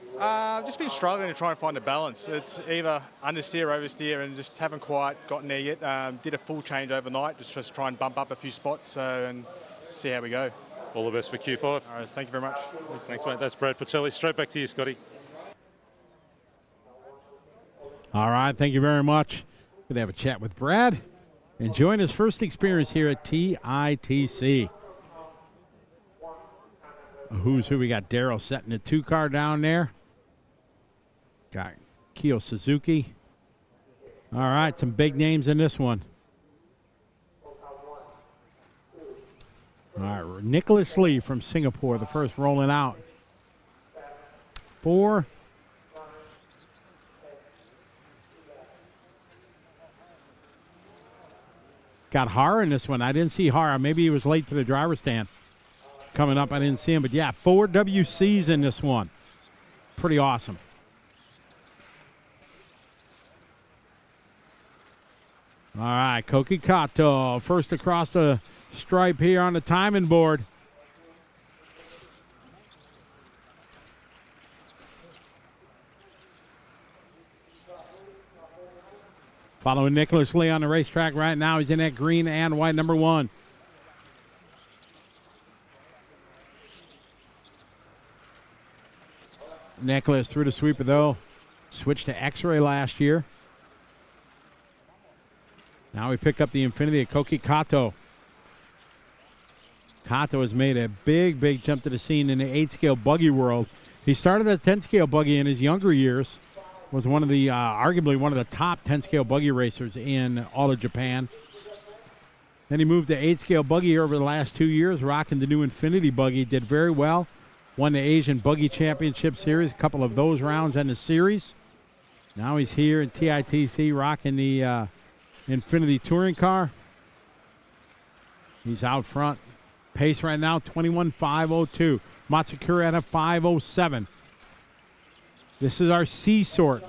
Just been struggling to try and find a balance. It's either understeer, oversteer, and just haven't quite gotten there yet. Did a full change overnight, just try and bump up a few spots and see how we go. All the best for Q5. All right, thank you very much. Thanks, mate. That's Brad Patelli. Straight back to you, Scotty. All right, thank you very much. Good to have a chat with Brad. Enjoying his first experience here at TITC. Who's who? We got Daryl setting the 2 car down there. Got Kyo Suzuki. All right, some big names in this one. Nicholas Lee from Singapore, the first rolling out. 4. Got Hara in this one. I didn't see Hara. Maybe he was late to the driver's stand. Coming up, I didn't see him. But, yeah, 4 WCs in this one. Pretty awesome. All right, Koki Kato, first across the stripe here on the timing board. Following Nicholas Lee on the racetrack right now. He's in that green and white number 1. Nicholas through the sweeper, though. Switched to X-Ray last year. Now we pick up the Infinity of Koki Kato. Kato has made a big jump to the scene in the 8-scale buggy world. He started as 10-scale buggy in his younger years. Was one of the, arguably one of the top 10-scale buggy racers in all of Japan. Then he moved to 8-scale buggy over the last 2 years, rocking the new Infinity buggy. Did very well. Won the Asian Buggy Championship Series, a couple of those rounds in the series. Now he's here in TITC rocking the Infinity touring car. He's out front. Pace right now, 21.502. Matsukura at a 5.07. This is our C sort.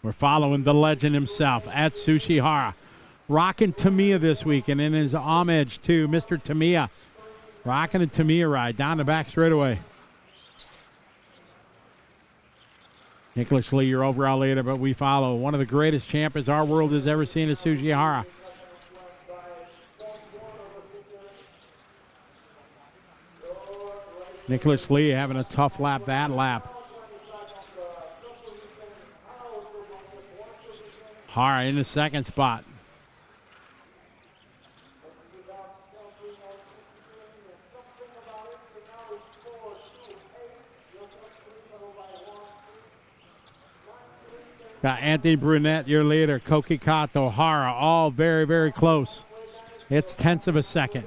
We're following the legend himself, Atsushi Hara. Rocking Tamiya this week, and in his homage to Mr. Tamiya. Rocking a Tamiya ride down the back straightaway. Nicholas Lee, your overall leader, but we follow. One of the greatest champions our world has ever seen is Atsushi Hara. Nicholas Lee having a tough lap that lap. Hara in the second spot. Got Anthony Brunette, your leader, Koki Kato, Hara, all very close. It's tenths of a second.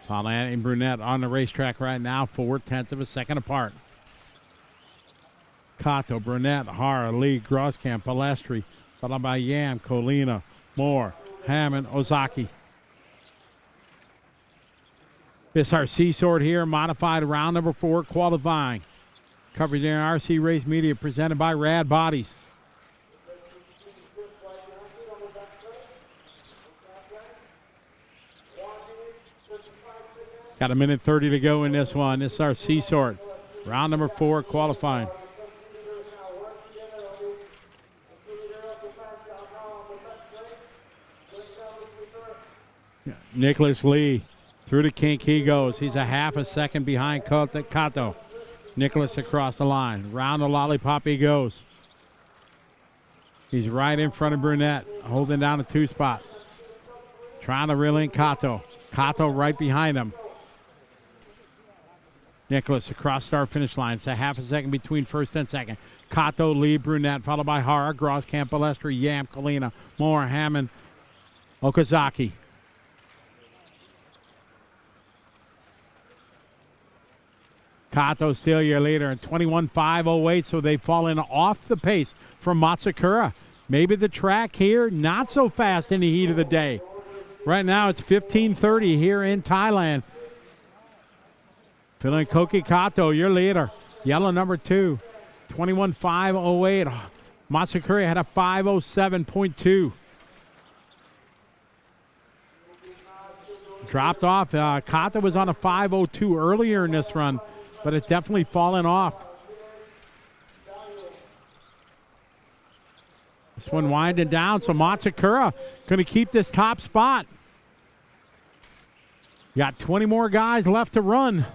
Following Anthony Brunette on the racetrack right now, 4/10 of a second apart. Kato, Brunette, Hara, Lee, Groskamp, Palestri, followed by Yam, Colina, Moore, Hammond, Ozaki. This RC sword here, modified round number 4 qualifying. Coverage in RC Race Media presented by Rad Bodies. Got a minute 30 to go in this one. This is our C sort. Round number 4 qualifying. Nicholas Lee through the kink he goes. He's a half a second behind Kato. Nicholas across the line. Round the lollipop he goes. He's right in front of Brunette, holding down a 2 spot. Trying to reel in Kato. Kato right behind him. Nicholas across start finish line. It's a half a second between first and second. Kato, Lee, Brunette, followed by Hara, Groskamp, Palestri, Yam, Colina, Moore, Hammond, Okazaki. Kato still your leader in 21.508, so they've fallen off the pace from Matsukura. Maybe the track here, not so fast in the heat of the day. Right now it's 15:30 here in Thailand. Filling Koki Kato, your leader. Yellow number 2, 21.508. Matsukura had a 5:07.2. Dropped off. Kato was on a 5:02 earlier in this run, but it's definitely fallen off. This one winding down, so Matsukura going to keep this top spot. Got 20 more guys left to run.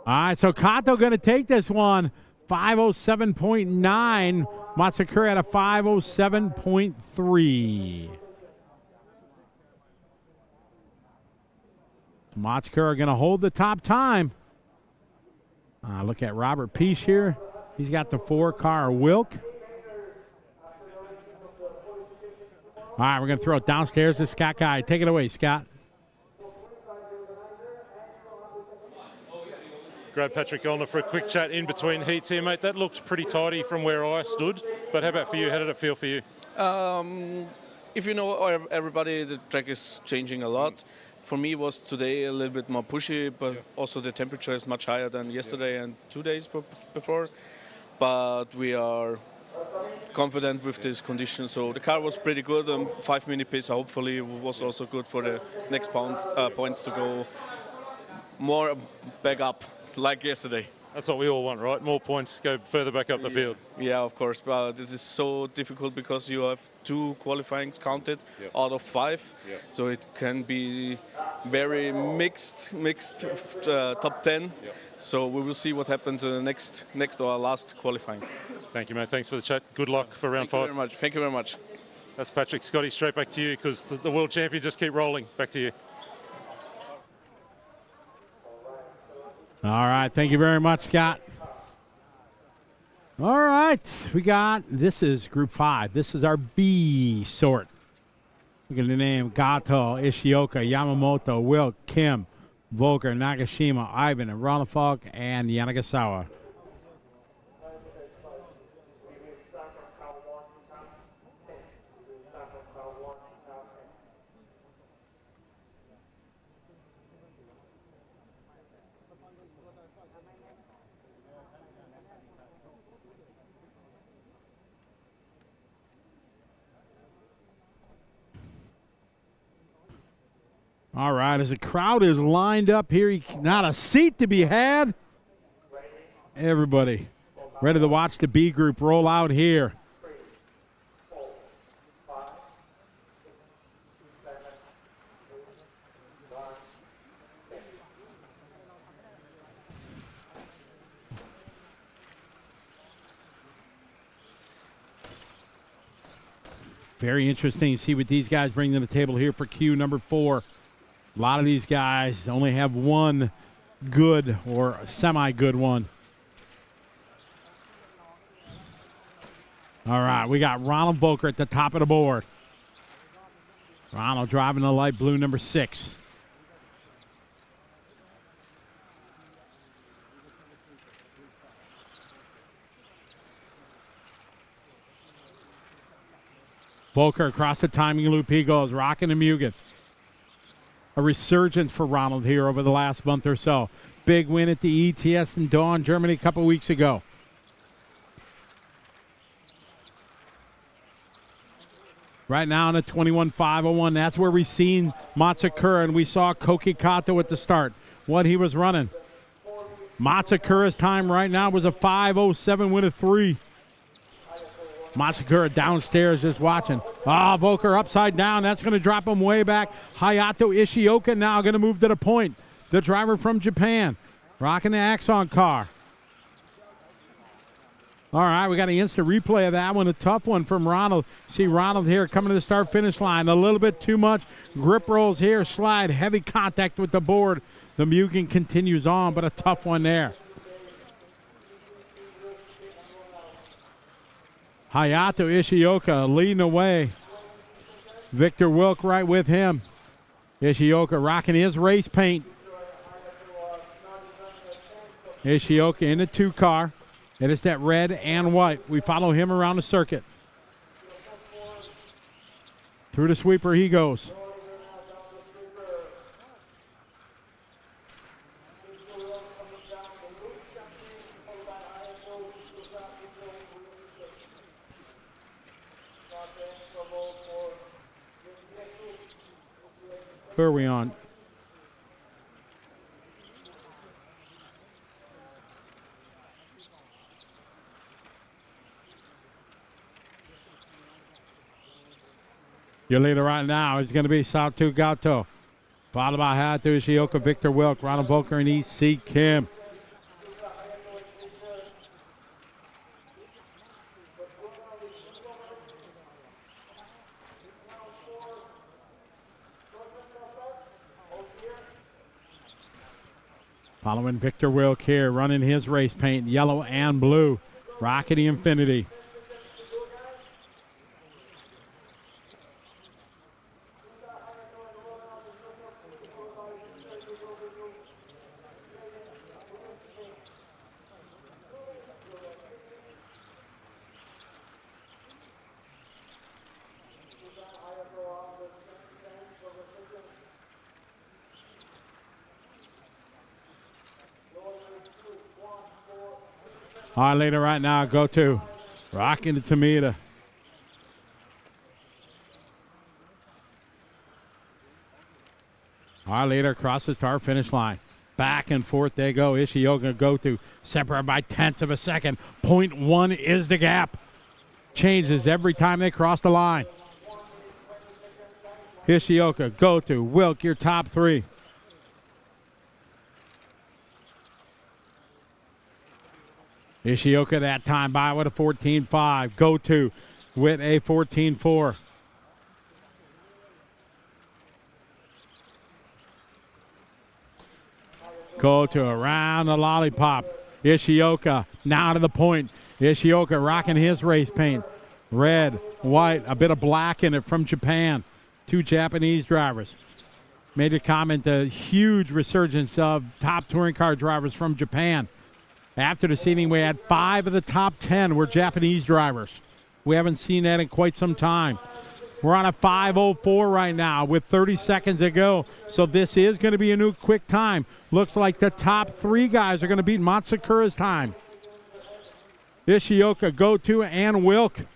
All right, so Kato going to take this one. 5:07.9. Matsukura at a 5:07.3. Matsukura going to hold the top time. Look at Robert Peace here. He's got the 4-car Wilk. All right, we're going to throw it downstairs to Scott Guy. Take it away, Scott. Grab Patrick Gner for a quick chat in between heats here, mate. That looked pretty tidy from where I stood. But how about for you? How did it feel for you? If you know everybody, the track is changing a lot. For me, it was today a little bit more pushy, but also the temperature is much higher than yesterday and 2 days before. But we are confident with this condition. So the car was pretty good. 5-minute pace hopefully was also good for the next points to go more back up like yesterday. That's what we all want, right? More points, go further back up the field. Yeah, of course. But this is so difficult because you have 2 qualifyings counted out of 5. So it can be very mixed top 10. So we will see what happens in the next or last qualifying. Thank you, mate. Thanks for the chat. Good luck for round 5. Thank you very much. That's Patrick. Scotty, straight back to you because the world champion just keep rolling. Back to you. All right, thank you very much, Scott. All right, this is Group 5. This is our B sort. Look at the name: Gato, Ishioka, Yamamoto, Wilk, Kim, Volker, Nagashima, Ivan, and Ronald and Yanagasawa. All right, as the crowd is lined up here, not a seat to be had. Everybody ready to watch the B group roll out here. Very interesting to see what these guys bring to the table here for Q number 4. A lot of these guys only have one good or semi-good one. All right, we got Ronald Volker at the top of the board. Ronald driving the light blue number 6. Volker across the timing loop. He goes, rocking the Mugen. A resurgence for Ronald here over the last month or so. Big win at the ETS in Dawn, Germany a couple weeks ago. Right now in a 21.501, that's where we've seen Matsukura, and we saw Koki Kato at the start, what he was running. Matsukura's time right now was a 5:07 with a 3. Matsukura downstairs just watching. Volker upside down. That's going to drop him way back. Hayato Ishioka now going to move to the point. The driver from Japan. Rocking the Axon car. All right, we got an instant replay of that one. A tough one from Ronald. See Ronald here coming to the start-finish line. A little bit too much. Grip rolls here. Slide. Heavy contact with the board. The Mugen continues on, but a tough one there. Hayato Ishioka leading away. Victor Wilk right with him. Ishioka rocking his race paint. Ishioka in the 2-car. It is that red and white. We follow him around the circuit. Through the sweeper he goes. Who are we on? Your leader right now is going to be Satu Gato, followed by Hatu Ishioka, Victor Wilk, Ronald Volker, and E.C. Kim. Following Victor Wilk here, running his race paint, yellow and blue. Rockety Infinity. Our leader right now, go to rocking the Tamita. Our leader crosses to our finish line. Back and forth they go. Ishioka go to separated by tenths of a second. 0.1 is the gap. Changes every time they cross the line. Ishioka, go to Wilk, your top three. Ishioka that time by with a 14.5. Go to with a 14.4. Go to around the lollipop. Ishioka now to the point. Ishioka rocking his race paint. Red, white, a bit of black in it from Japan. Two Japanese drivers. Made a comment, a huge resurgence of top touring car drivers from Japan. After the seating, we had 5 of the top 10 were Japanese drivers. We haven't seen that in quite some time. We're on a 5:04 right now with 30 seconds to go. So this is going to be a new quick time. Looks like the top 3 guys are going to beat Matsukura's time. Ishioka, Goto, and Wilk.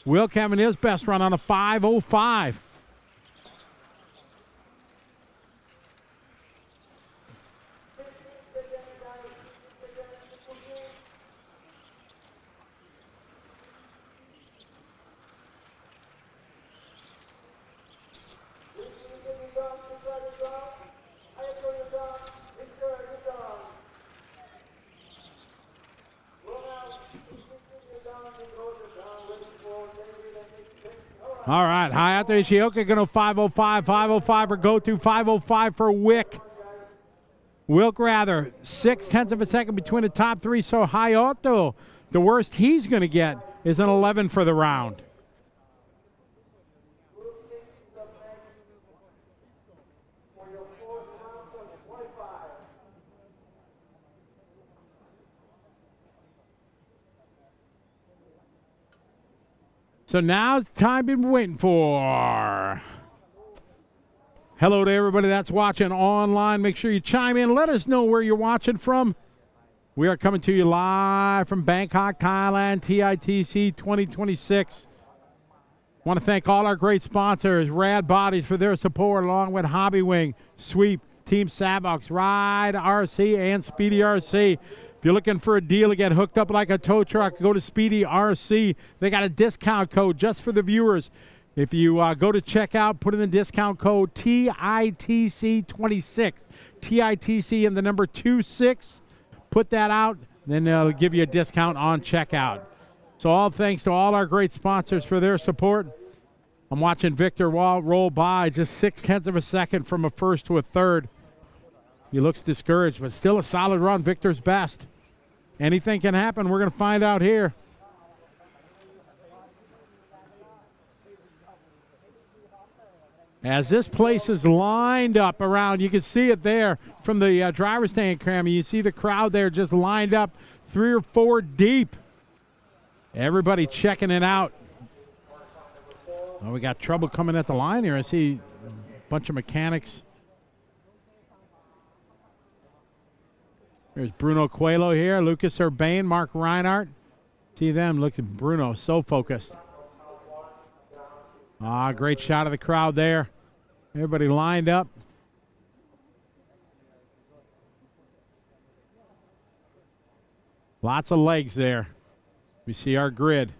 Wilk having his best run on a 5:05. All right, Hayato Ishioka going to 5:05, 5:05 for Goto, 5:05 for Wilk. Wilk rather, 0.6 of a second between the top 3. So Hayato, the worst he's going to get is an 11 for the round. So now's the time we've been waiting for. Hello to everybody that's watching online. Make sure you chime in. Let us know where you're watching from. We are coming to you live from Bangkok, Thailand, TITC 2026. Want to thank all our great sponsors, Rad Bodies, for their support, along with Hobby Wing, Sweep, Team Savox, Ride RC, and Speedy RC. If you're looking for a deal to get hooked up like a tow truck, go to Speedy RC. They got a discount code just for the viewers. If you go to checkout, put in the discount code TITC26. TITC and the number 26. Put that out, then they'll give you a discount on checkout. So all thanks to all our great sponsors for their support. I'm watching Victor Wall roll by just 0.6 of a second from a first to a third. He looks discouraged, but still a solid run. Victor's best. Anything can happen. We're going to find out here. As this place is lined up around, you can see it there from the driver's stand camera. You see the crowd there just lined up 3 or 4 deep. Everybody checking it out. Oh, we got trouble coming at the line here. I see a bunch of mechanics. There's Bruno Coelho here, Lucas Urbain, Mark Reinhardt. See them, look at Bruno, so focused. Great shot of the crowd there. Everybody lined up. Lots of legs there. We see our grid.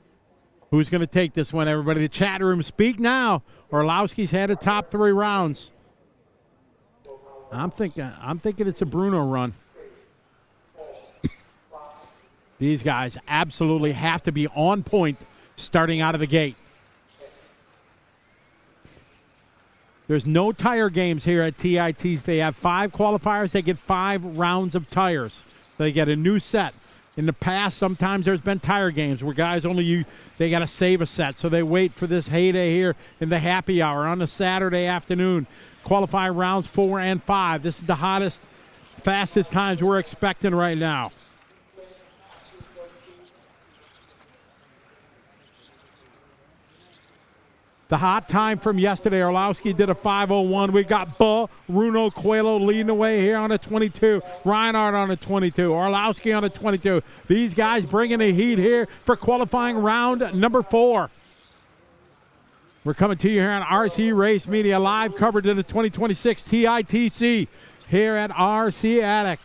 Who's going to take this one, everybody? The chat room, speak now. Orlowski's had a top 3 rounds. I'm thinking it's a Bruno run. These guys absolutely have to be on point starting out of the gate. There's no tire games here at TITs. They have 5 qualifiers. They get 5 rounds of tires. They get a new set. In the past, sometimes there's been tire games where guys they got to save a set, so they wait for this heyday here in the happy hour on a Saturday afternoon. Qualifying rounds 4 and 5. This is the hottest, fastest times we're expecting right now. The hot time from yesterday, Orlowski did a 5:01. We got Bruno Coelho leading the way here on a 22. Reinhardt on a 22. Orlowski on a 22. These guys bringing the heat here for qualifying round number 4. We're coming to you here on RC Race Media, live coverage of the 2026 TITC here at RC Attic.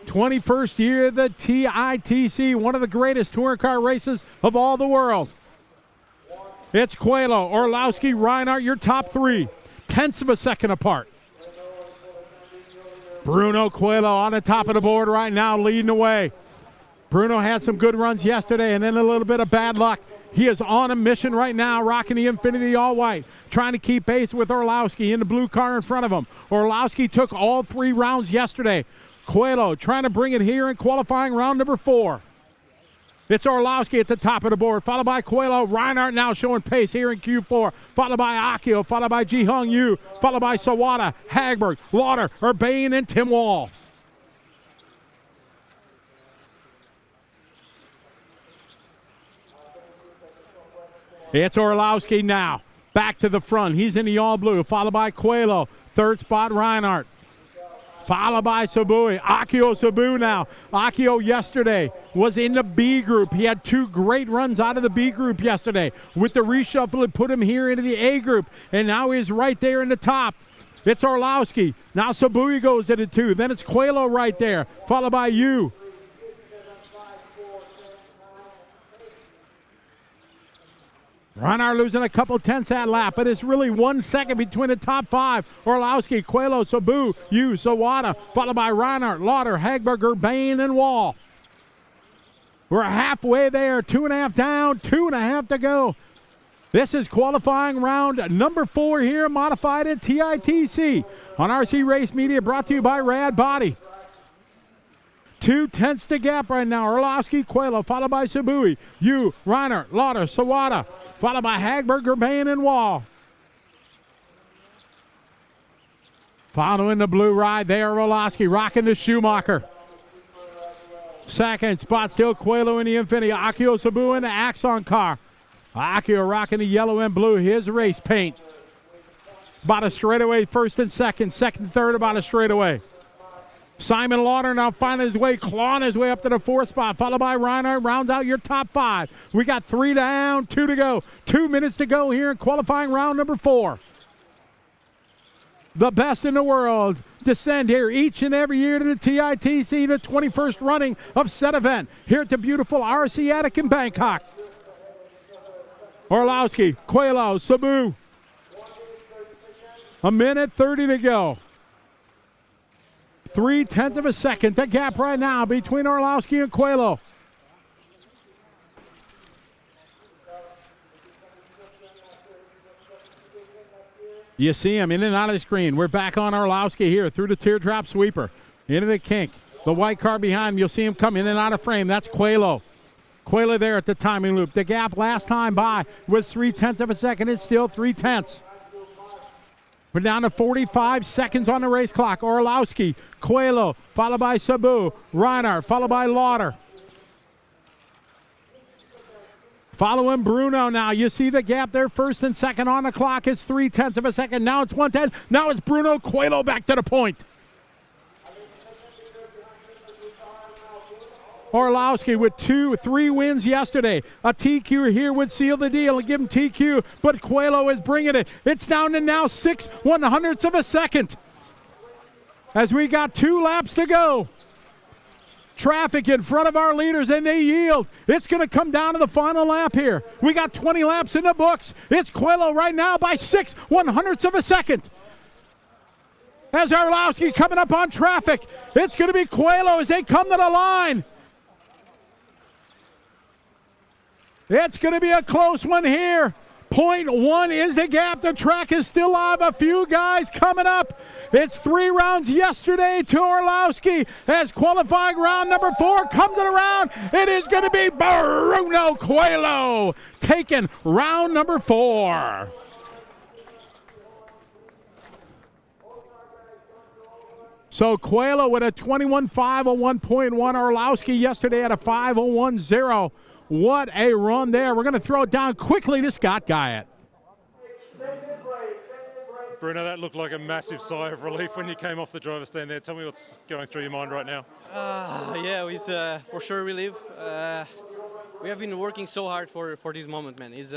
21st year of the TITC, one of the greatest touring car races of all the world. It's Coelho, Orlowski, Reinhardt, your top 3. Tenths of a second apart. Bruno Coelho on the top of the board right now, leading the way. Bruno had some good runs yesterday and then a little bit of bad luck. He is on a mission right now, rocking the Infinity All-White, trying to keep pace with Orlowski in the blue car in front of him. Orlowski took all 3 rounds yesterday. Coelho trying to bring it here in qualifying round number 4. It's Orlowski at the top of the board, followed by Coelho. Reinhardt now showing pace here in Q4, followed by Akio, followed by Ji-Hung Yu, followed by Sawada, Hagberg, Lauder, Urbane, and Tim Wall. It's Orlowski now, back to the front. He's in the all blue, followed by Coelho. 3rd spot, Reinhardt. Followed by Sabui. Akio Sabu now. Akio yesterday was in the B group. He had 2 great runs out of the B group yesterday. With the reshuffle, it put him here into the A group. And now he's right there in the top. It's Orlowski. Now Sabui goes to the 2. Then it's Coelho right there. Followed by Yu. Reinhardt losing a couple tenths that lap, but it's really 1 second between the top 5. Orlowski, Coelho, Sabu, Yu, Sawada, followed by Reinhardt, Lauder, Hagberg, Urbane, and Wall. We're halfway there, 2.5 down, 2.5 to go. This is qualifying round number 4 here, modified at TITC on RC Race Media, brought to you by Rad Body. 2 tenths to gap right now. Orlowski, Coelho, followed by Sabui, Yu, Reinhardt, Lauder, Sawada, followed by Hagberg, Urbane, and Wall. Following the blue ride there, Orlowski rocking the Schumacher. 2nd spot still Coelho in the Infinity. Akio Sabu in the Axon car. Akio rocking the yellow and blue, his race paint. About a straightaway 1st and 2nd. 2nd, 3rd about a straightaway. Simon Lauder now finding his way, clawing his way up to the 4th spot, followed by Reinhardt, rounds out your top 5. We got 3 down, 2 to go. 2 minutes to go here in qualifying round number 4. The best in the world descend here each and every year to the TITC, the 21st running of said event, here at the beautiful RC Attic in Bangkok. Orlowski, Coelho, Sabu. 1:30 to go. 3 tenths of a second. The gap right now between Orlowski and Coelho. You see him in and out of the screen. We're back on Orlowski here through the teardrop sweeper. Into the kink. The white car behind him, you'll see him come in and out of frame. That's Coelho. Coelho there at the timing loop. The gap last time by was 3 tenths of a second. It's still 3 tenths. We're down to 45 seconds on the race clock. Orlowski, Coelho, followed by Sabu, Reinhardt, followed by Lauder. Following Bruno now. You see the gap there, 1st and 2nd on the clock. It's 3 tenths of a second. Now it's 1:10. Now it's Bruno Coelho back to the point. Orlowski with 3 wins yesterday. A TQ here would seal the deal and give him TQ, but Coelho is bringing it. It's down to now 6/100ths of a second. As we got 2 laps to go. Traffic in front of our leaders, and they yield. It's going to come down to the final lap here. We got 20 laps in the books. It's Coelho right now by 6/100ths of a second. As Orlowski coming up on traffic, it's going to be Coelho as they come to the line. It's going to be a close one here. 0.1 is the gap. The track is still live. A few guys coming up. It's 3 rounds yesterday to Orlowski as qualifying round number 4 comes around. It is going to be Bruno Coelho taking round number 4. So Coelho with a 21.501.1. Orlowski yesterday at a 5:01.0. What a run there. We're going to throw it down quickly to Scott Guyett. Bruno, that looked like a massive sigh of relief when you came off the driver's stand there. Tell me what's going through your mind right now. Yeah, it's for sure relief. We have been working so hard for this moment, man. It's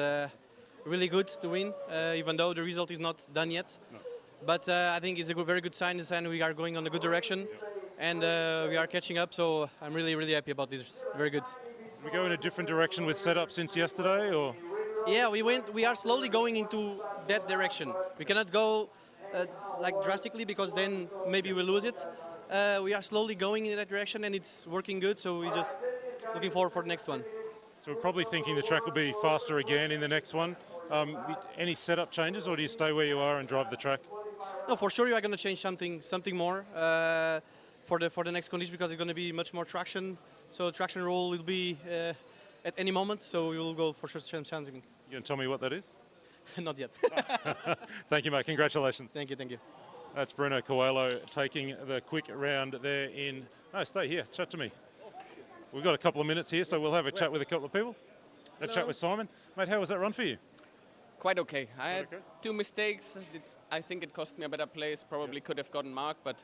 really good to win, even though the result is not done yet. No. But I think it's a very good sign. It's a sign we are going on a good direction, and we are catching up. So I'm really, really happy about this. Very good. We go in a different direction with setup since yesterday, or? Yeah, we are slowly going into that direction. We cannot go like drastically because then maybe we lose it. We are slowly going in that direction, and it's working good. So we're just looking forward for the next one. So we're probably thinking the track will be faster again in the next one. Any setup changes, or do you stay where you are and drive the track? No, for sure you are going to change something more for the next condition because it's going to be much more traction. So traction roll will be at any moment. So we will go for sure something. You going to tell me what that is? Not yet. Thank you, mate. Congratulations. Thank you. That's Bruno Coelho taking the quick round there in... No, stay here. Chat to me. We've got a couple of minutes here, so we'll have a chat with a couple of people. A chat with Simon. Mate, how was that run for you? Quite okay. I had 2 mistakes. I think it cost me a better place. Probably could have gotten marked, but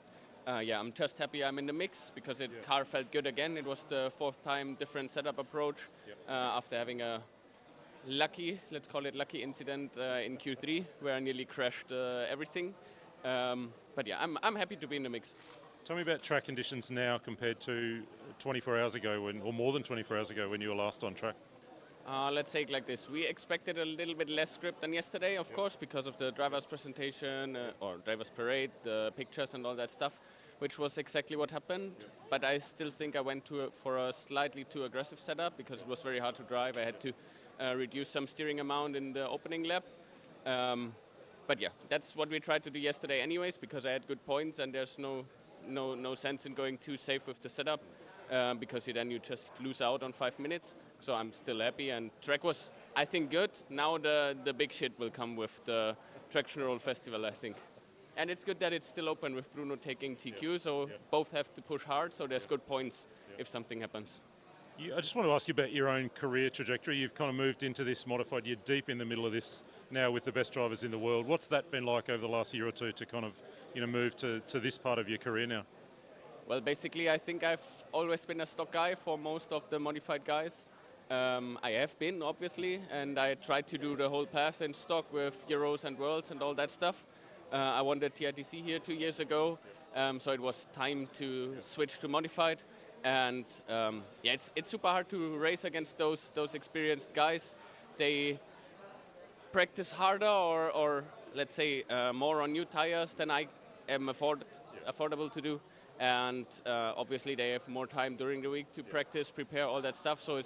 yeah, I'm just happy I'm in the mix because car felt good again. It was the 4th time different setup approach after having a let's call it lucky incident in Q3 where I nearly crashed everything. But yeah, I'm happy to be in the mix. Tell me about track conditions now compared to 24 hours ago, or more than 24 hours ago when you were last on track. Let's say it like this. We expected a little bit less script than yesterday, of course, because of the driver's presentation or driver's parade, the pictures and all that stuff, which was exactly what happened. But I still think I went for a slightly too aggressive setup because it was very hard to drive. I had to reduce some steering amount in the opening lap. But yeah, that's what we tried to do yesterday anyways, because I had good points and there's no sense in going too safe with the setup. Because then you just lose out on 5 minutes. So I'm still happy, and track was, I think, good. Now the big shit will come with the Traction Roll Festival, I think. And it's good that it's still open with Bruno taking TQ, so both have to push hard, so there's good points if something happens. I just want to ask you about your own career trajectory. You've kind of moved into this modified. You're deep in the middle of this now with the best drivers in the world. What's that been like over the last year or two to kind of move to this part of your career now? Well, basically, I think I've always been a stock guy for most of the modified guys. I have been, obviously, and I tried to do the whole path in stock with Euros and Worlds and all that stuff. I won the TITC here 2 years ago, so it was time to switch to modified. And yeah, it's super hard to race against those experienced guys. They practice harder or let's say more on new tires than I am affordable to do. And obviously they have more time during the week to practice, prepare, all that stuff. So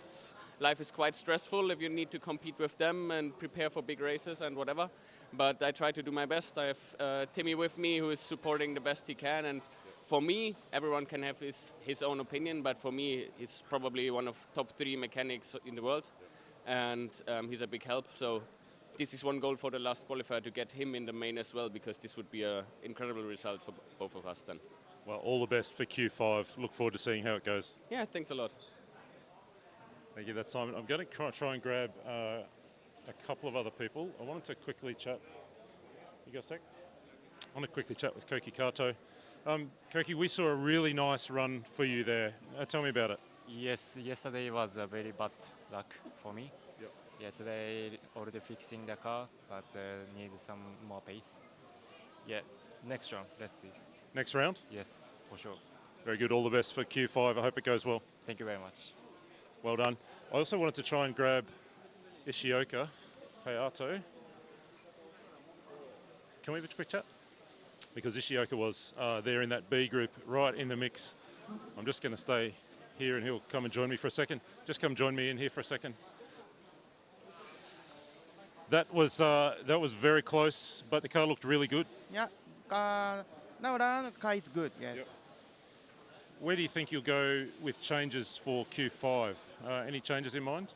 life is quite stressful if you need to compete with them and prepare for big races and whatever. But I try to do my best. I have Timmy with me who is supporting the best he can. And for me, everyone can have his own opinion, but for me, he's probably one of top 3 mechanics in the world. And he's a big help. So this is one goal for the last qualifier, to get him in the main as well, because this would be an incredible result for both of us then. Well, all the best for Q5. Look forward to seeing how it goes. Yeah, thanks a lot. Thank you, that's Simon. I'm going to try and grab a couple of other people. I wanted to quickly chat. You got a sec? I want to quickly chat with Koki Kato. Koki, we saw a really nice run for you there. Tell me about it. Yes, yesterday was a very bad luck for me. Yeah, today already fixing the car, but need some more pace. Yeah, next round, let's see. Next round? Yes, for sure. Very good. All the best for Q5. I hope it goes well. Thank you very much. Well done. I also wanted to try and grab Ishioka Hayato. Can we have a quick chat? Because Ishioka was there in that B group, right in the mix. I'm just going to stay here and he'll come and join me for a second. Just come join me in here for a second. That was very close, but the car looked really good. Yeah, now the car is good, yes. Where do you think you'll go with changes for Q5? Any changes in mind?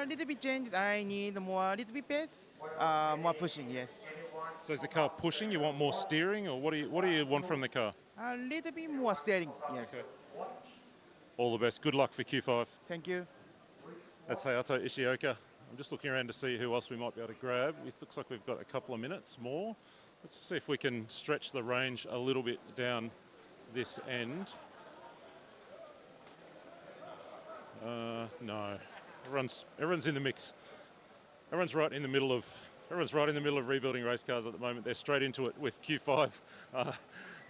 Little bit changes. I need more little bit pace, more pushing, yes. So is the car pushing? You want more steering, or what do you want from the car? A little bit more steering, yes. Okay. All the best. Good luck for Q5. Thank you. That's Hayato Ishioka. I'm just looking around to see who else we might be able to grab. It looks like we've got a couple of minutes more. Let's see if we can stretch the range a little bit down this end. No, everyone's in the mix. Everyone's right in the middle of rebuilding race cars at the moment. They're straight into it with Q5.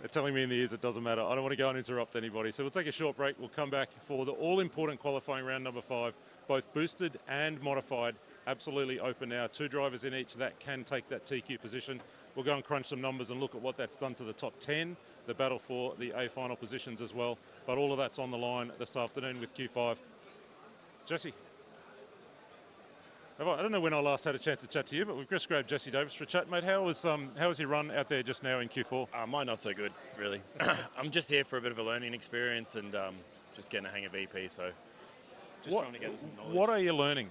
They're telling me in the ears it doesn't matter. I don't want to go and interrupt anybody. So we'll take a short break. We'll come back for the all-important qualifying round number 5, both boosted and modified. Absolutely open now. 2 drivers in each that can take that TQ position. We'll go and crunch some numbers and look at what that's done to the top 10, the battle for the A final positions as well. But all of that's on the line this afternoon with Q5. Jesse. I don't know when I last had a chance to chat to you, but we've just grabbed Jesse Davis for a chat, mate. How was your run out there just now in Q4? Mine not so good, really. I'm just here for a bit of a learning experience and just getting a hang of EP, so just trying to get some knowledge. What are you learning?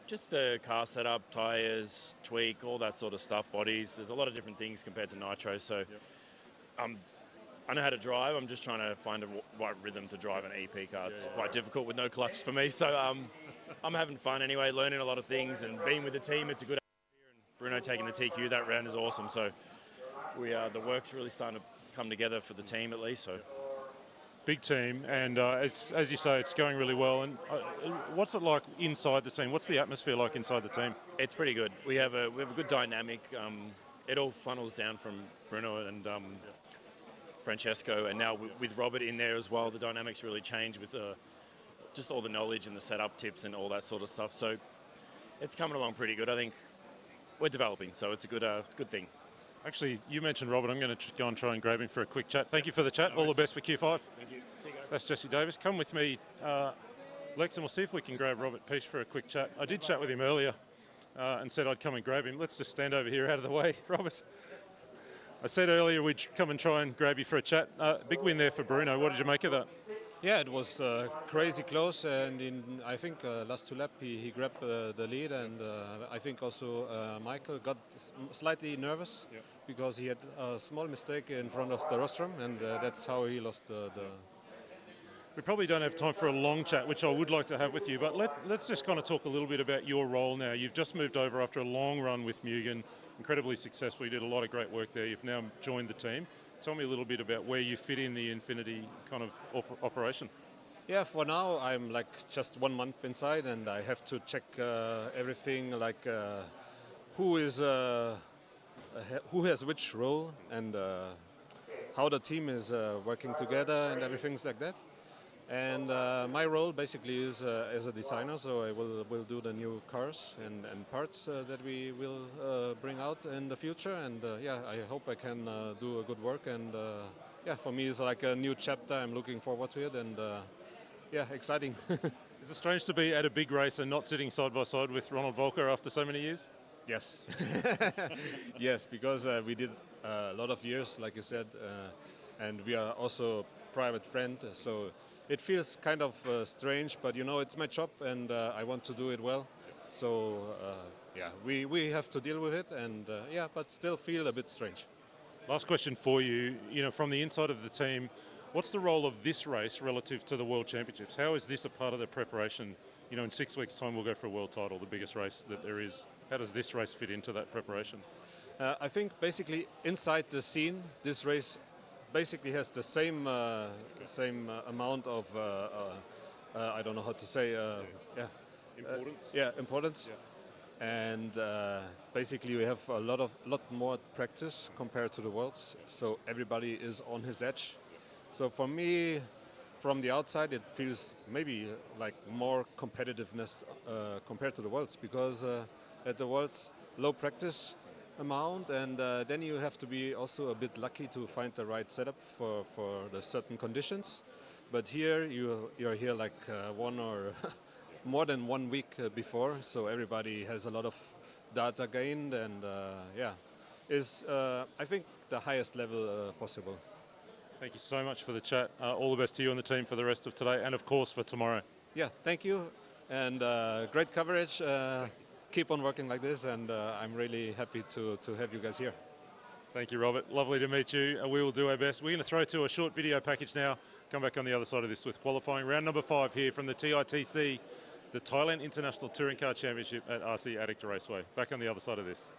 Just the car setup, tyres, tweak, all that sort of stuff, bodies. There's a lot of different things compared to Nitro, so I know how to drive. I'm just trying to find a right rhythm to drive an EP car. It's quite difficult with no clutch for me, so I'm having fun anyway, learning a lot of things and being with the team. It's a good atmosphere, and Bruno taking the TQ that round is awesome. So the work's really starting to come together for the team at least. So big team, and as you say, it's going really well. And what's it like inside the team? What's the atmosphere like inside the team? It's pretty good. We have a good dynamic. It all funnels down from Bruno and Francesco, and now with Robert in there as well, the dynamics really change with just all the knowledge and the setup tips and all that sort of stuff. So it's coming along pretty good. I think we're developing, so it's a good thing. Actually, you mentioned Robert. I'm going to go and try and grab him for a quick chat. Thank you for the chat. All the best for Q5. Thank you. That's Jesse Davis. Come with me, Lex, and we'll see if we can grab Robert Peach for a quick chat. I did chat with him earlier and said I'd come and grab him. Let's just stand over here out of the way, Robert. I said earlier we'd come and try and grab you for a chat. Big win there for Bruno. What did you make of that? Yeah, it was crazy close, and I think last 2 laps he grabbed the lead, and I think also Michael got slightly nervous because he had a small mistake in front of the rostrum, and that's how he lost the... We probably don't have time for a long chat, which I would like to have with you, but let's just kind of talk a little bit about your role now. You've just moved over after a long run with Mugen, incredibly successful. You did a lot of great work there. You've now joined the team. Tell me a little bit about where you fit in the Infinity kind of operation. Yeah, for now I'm like just 1 month inside, and I have to check everything, like who has which role, and how the team is working together and everything like that. And my role basically is as a designer, so I will do the new cars and parts that we will bring out in the future. And I hope I can do a good work. And for me it's like a new chapter. I'm looking forward to it, and exciting. Is it strange to be at a big race and not sitting side by side with Ronald Volker after so many years? Yes. Yes, because we did a lot of years, like you said, and we are also private friend, so it feels kind of strange, but it's my job, and I want to do it well. So we have to deal with it, and but still feel a bit strange. Last question for you. From the inside of the team, what's the role of this race relative to the World Championships? How is this a part of the preparation? In 6 weeks' time, we'll go for a world title, the biggest race that there is. How does this race fit into that preparation? I think basically inside the scene, this race basically has the same amount of I don't know how to say. Importance? Importance. And basically, we have a lot more practice compared to the Worlds. So everybody is on his edge. So for me, from the outside, it feels maybe like more competitiveness compared to the Worlds, because at the Worlds, low practice amount, and then you have to be also a bit lucky to find the right setup for the certain conditions. But here you're here like one or more than 1 week before, so everybody has a lot of data gained, and is I think the highest level possible. Thank you so much for the chat. All the best to you and the team for the rest of today, and of course for tomorrow. Yeah, thank you, and great coverage. Keep on working like this, and I'm really happy to have you guys here. Thank you, Robert. Lovely to meet you. We will do our best. We're going to throw to a short video package now. Come back on the other side of this with qualifying round number 5 here from the TITC, the Thailand International Touring Car Championship at RC Addict Raceway. Back on the other side of this.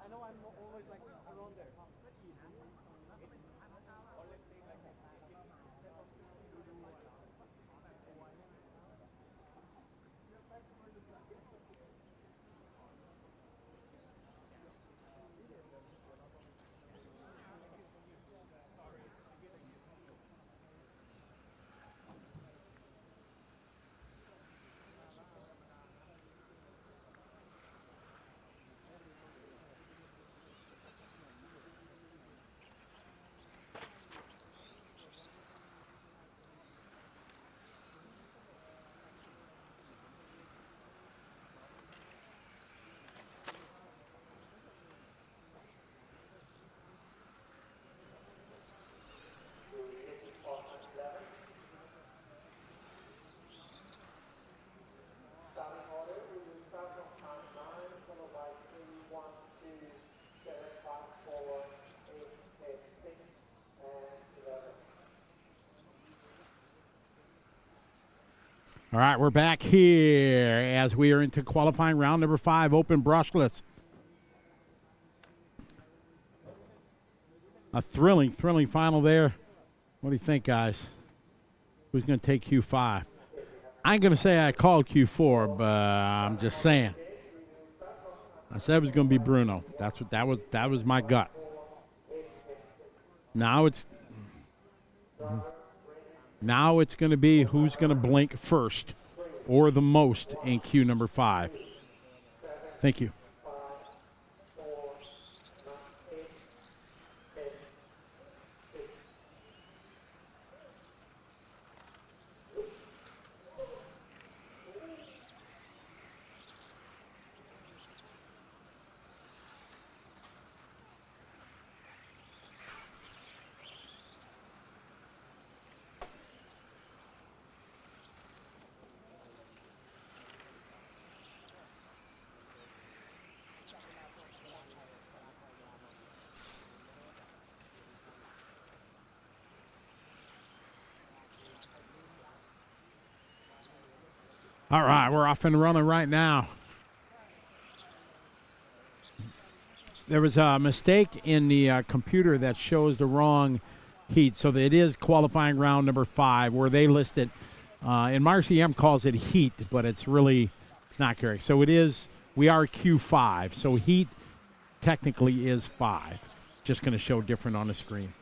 I know I'm always like around there. All right, we're back here as we are into qualifying round number 5, open brushless. A thrilling final there. What do you think, guys? Who's going to take Q5? I ain't going to say I called Q4, but I'm just saying. I said it was going to be Bruno. That was my gut. Now it's going to be who's going to blink first or the most in Q number 5. Thank you. All right, we're off and running right now. There was a mistake in the computer that shows the wrong heat, so that it is qualifying round number 5, where they list it. And MyRCM calls it heat, but it's not correct. So it is, we are Q5, so heat technically is 5. Just going to show different on the screen.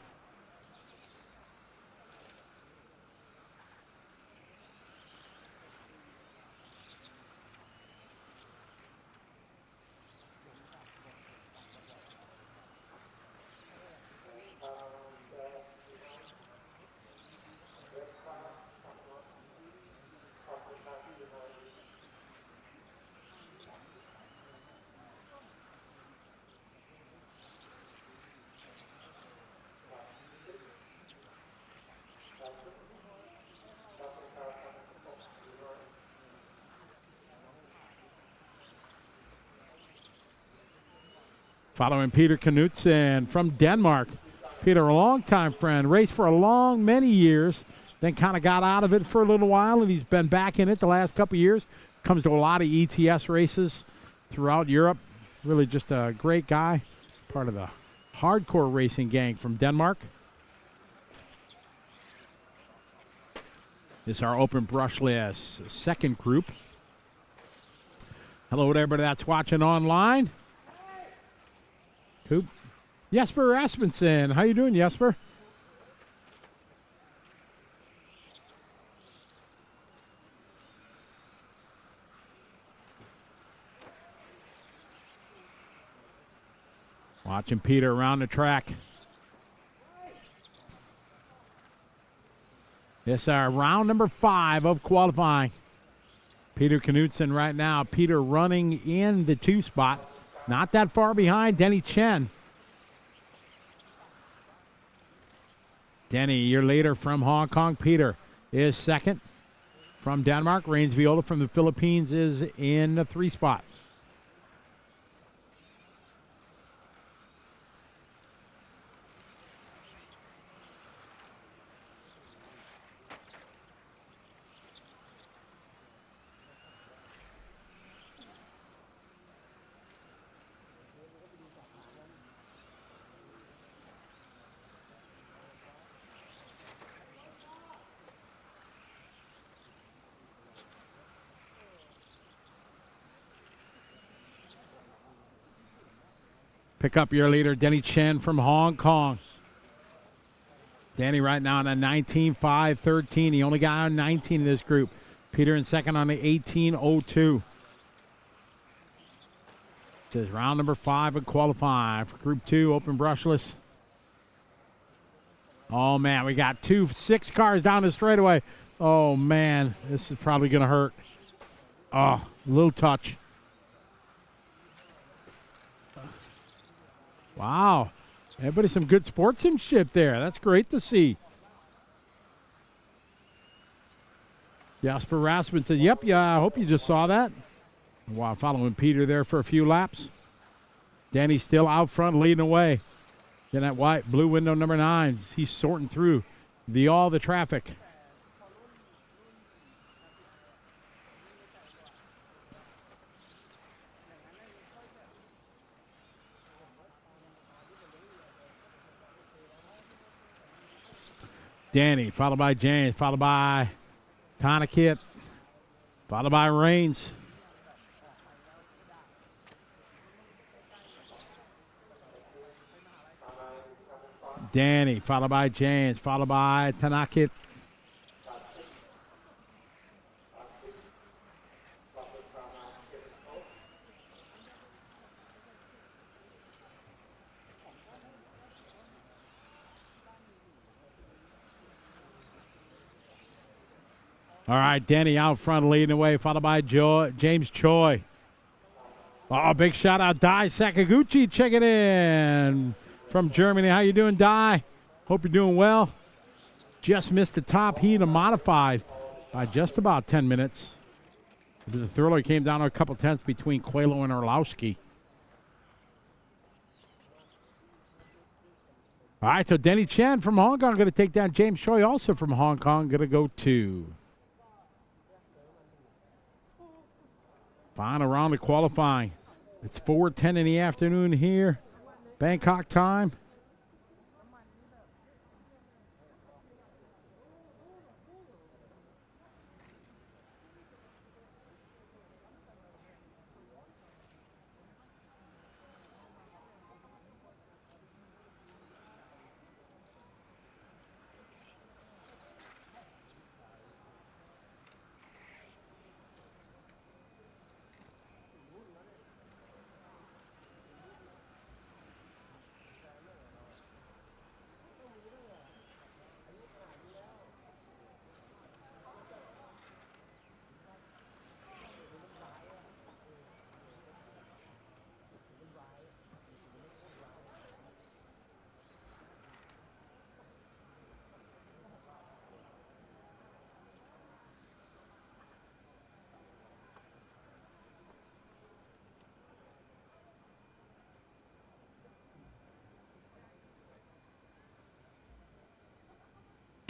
Following Peter Knudsen from Denmark. Peter, a longtime friend, raced for many years, then kind of got out of it for a little while, and he's been back in it the last couple of years. Comes to a lot of ETS races throughout Europe. Really just a great guy, part of the hardcore racing gang from Denmark. This is our open brushless second group. Hello to everybody that's watching online. Coop. Jesper Rasmussen. How you doing, Jesper? Watching Peter around the track. This is our round number 5 of qualifying. Peter Knudsen right now. Peter running in the 2 spot. Not that far behind Denny Chen. Denny, your leader from Hong Kong. Peter is second. From Denmark, Reigns Viola from the Philippines is in the 3 spot. Pick up your leader, Denny Chen from Hong Kong. Danny right now on a 19.5.13. He only got on 19 in this group. Peter in second on the 18.02. This is round number 5 of qualifying for Group 2, open brushless. Oh, man, we got 6 cars down the straightaway. Oh, man, this is probably going to hurt. Oh, a little touch. Wow. Everybody some good sportsmanship there. That's great to see. Jesper Rasmussen. Yep, yeah, I hope you just saw that. Wow, following Peter there for a few laps. Danny still out front leading away. Then that white blue window number 9. He's sorting through all the traffic. Danny, followed by James, followed by Tonakit, followed by Reigns. Danny, followed by James, followed by Tonakit. All right, Danny out front leading the way, followed by James Choi. Oh, big shout out, Dai Sakaguchi checking in from Germany. How you doing, Dai? Hope you're doing well. Just missed the top heat of modified by just about 10 minutes. The thriller came down to a couple tenths between Coelho and Orlowski. All right, so Denny Chen from Hong Kong going to take down James Choi, also from Hong Kong, going to go 2. Final round of qualifying. It's 4:10 in the afternoon here, Bangkok time.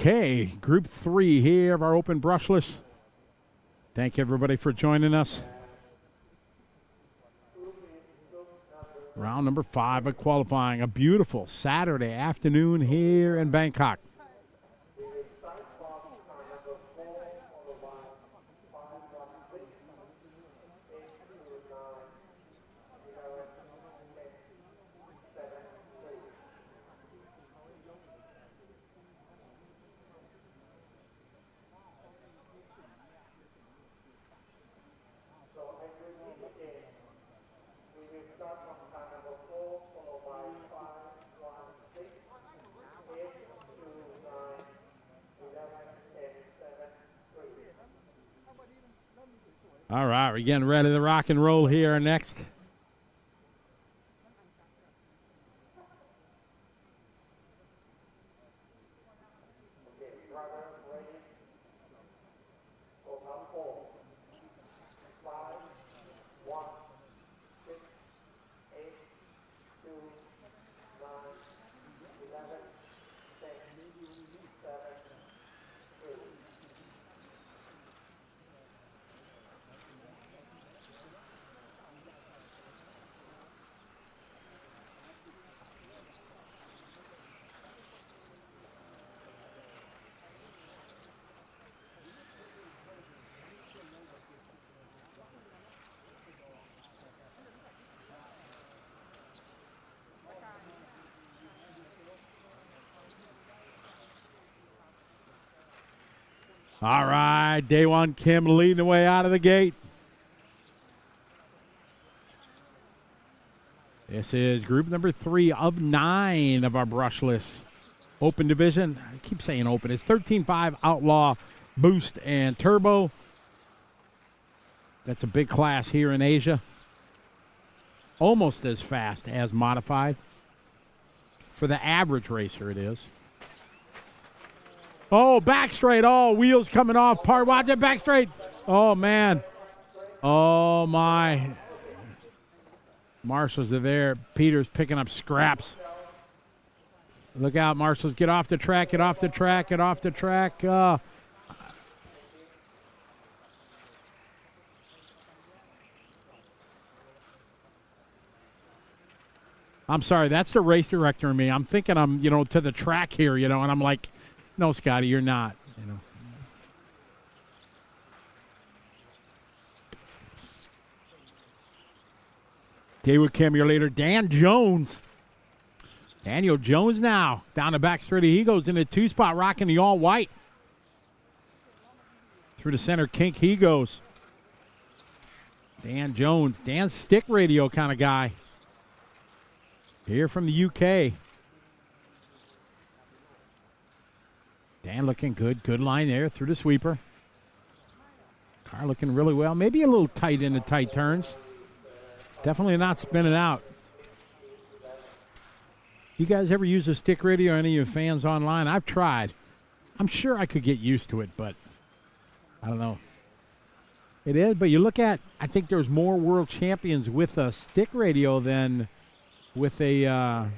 Okay, Group 3 here of our Open Brushless. Thank everybody for joining us. Round number 5 of qualifying. A beautiful Saturday afternoon here in Bangkok. All right, we're getting ready to rock and roll here next. All right, Day One Kim leading the way out of the gate. This is group number 3 of 9 of our Brushless Open Division. I keep saying open. It's 13.5 Outlaw, Boost, and Turbo. That's a big class here in Asia. Almost as fast as modified. For the average racer, it is. Oh, back straight. Oh, wheels coming off. Watch it, back straight. Oh, man. Oh, my. Marshals are there. Peter's picking up scraps. Look out, Marshals. Get off the track, get off the track, get off the track. I'm sorry, that's the race director in me. I'm thinking I'm, to the track here, and I'm like, No, Scotty, you're not. You know. Daewoo Kim, you're later. Dan Jones. Daniel Jones now. Down the back straight. He goes in the 2-spot, rocking the all-white. Through the center kink he goes. Dan Jones. Dan's stick radio kind of guy. Here from the UK. Dan looking good. Good line there through the sweeper. Car looking really well. Maybe a little tight in the tight turns. Definitely not spinning out. You guys ever use a stick radio? Any of you fans online? I've tried. I'm sure I could get used to it, but I don't know. It is, but you look at, I think there's more world champions with a stick radio than with a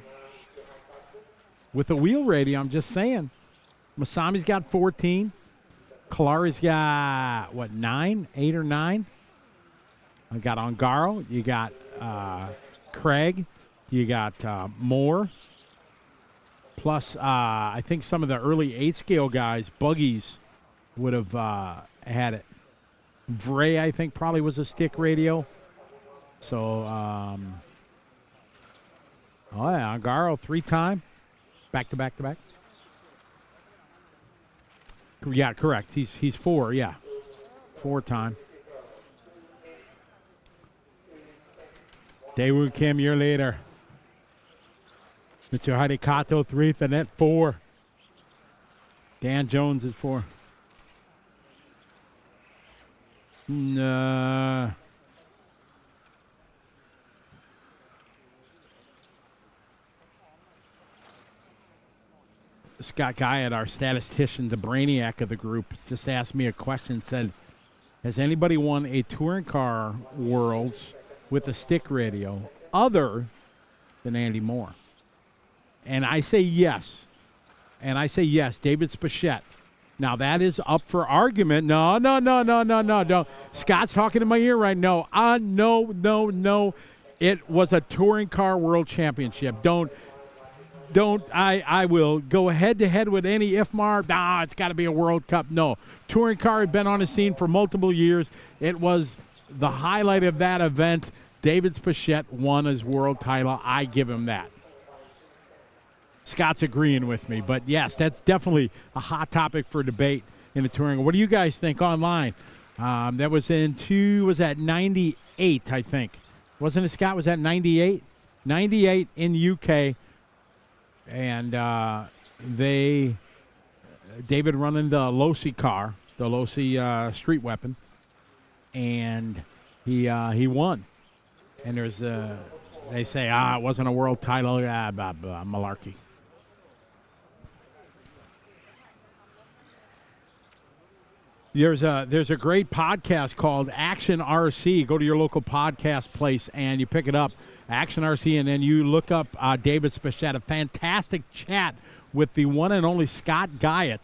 wheel radio. I'm just saying. Masami's got 14. Kalari's got, what, 9? 8 or 9? I got Ongaro. You got Craig. You got Moore. Plus, I think some of the early 8-scale guys, Buggies, would have had it. Vray, I think, probably was a stick radio. So, oh, yeah, Ongaro, 3-time. Back to back to back. Yeah, correct. He's 4, yeah. 4-time. Daewoo Kim, year later. Mitsuhide Kato, 3, Thanet, 4. Dan Jones is 4. Scott Guyett, our statistician, the brainiac of the group, just asked me a question, said, has anybody won a touring car worlds with a stick radio other than Andy Moore? And I say yes. David Spachette. Now, that is up for argument. No. Don't. Scott's talking in my ear right now. No. It was a touring car world championship. I will go head-to-head with any IFMAR. It's got to be a World Cup. No. Touring car had been on the scene for multiple years. It was the highlight of that event. David Spachette won his world title. I give him that. Scott's agreeing with me. But, yes, that's definitely a hot topic for debate in the touring. What do you guys think online? That was was that 98, I think. Wasn't it, Scott? Was that 98? 98 in UK. And David running the Losi car, the Losi street weapon, and he won. And there's they say, it wasn't a world title, blah, blah, malarkey. There's a great podcast called Action RC. Go to your local podcast place and you pick it up, Action RC, and then you look up David Spachette. A fantastic chat with the one and only Scott Guyett.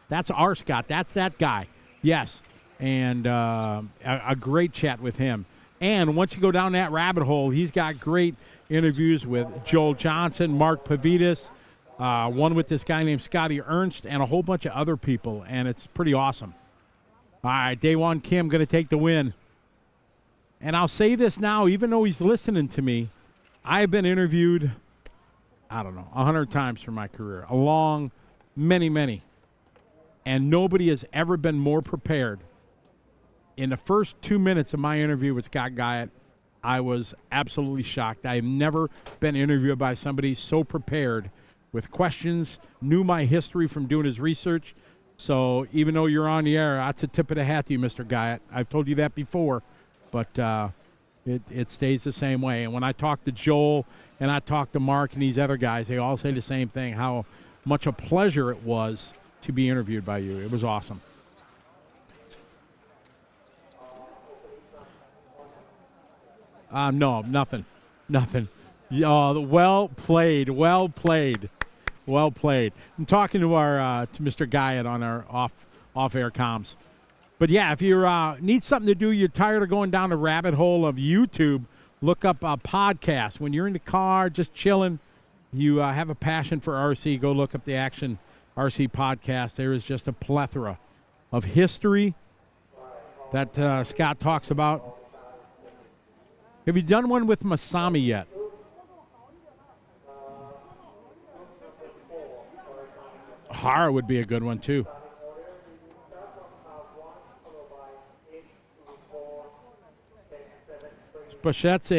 That's our Scott. That's that guy. Yes. And a great chat with him. And once you go down that rabbit hole, he's got great interviews with Joel Johnson, Mark Pavidis, one with this guy named Scotty Ernst, and a whole bunch of other people. And it's pretty awesome. All right, Daewoo Kim going to take the win. And I'll say this now, even though he's listening to me, I've been interviewed, 100 times for my career, along many. And nobody has ever been more prepared. In the first 2 minutes of my interview with Scott Guyett, I was absolutely shocked. I've never been interviewed by somebody so prepared with questions, knew my history from doing his research. So even though you're on the air, that's a tip of the hat to you, Mr. Guyett. I've told you that before, but it stays the same way. And when I talk to Joel and I talk to Mark and these other guys, they all say the same thing, how much a pleasure it was to be interviewed by you. It was awesome. No, nothing. Well played. I'm talking to our to Mr. Guyett on our off-air comms. But yeah, if you need something to do, you're tired of going down the rabbit hole of YouTube, look up a podcast. When you're in the car, just chilling, you have a passion for RC, go look up the Action RC podcast, there is just a plethora of history that Scott talks about. Have you done one with Masami yet? Hara would be a good one, too. Bachette's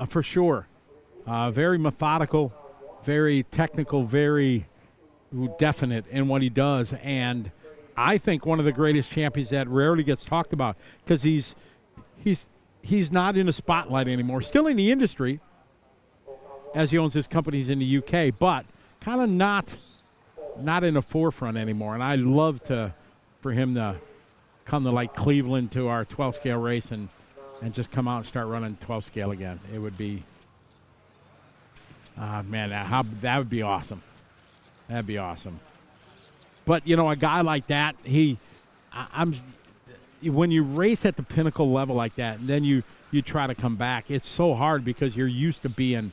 for sure. Very methodical, very technical, very definite in what he does. And I think one of the greatest champions that rarely gets talked about because he's not in the spotlight anymore. Still in the industry, as he owns his companies in the UK, but kind of not in the forefront anymore. And I love for him to come to like Cleveland to our 12 scale race and just come out and start running 12 scale again. It would be, man, that would be awesome. That'd be awesome. But you know, a guy like that, when you race at the pinnacle level like that, and then you try to come back, it's so hard because you're used to being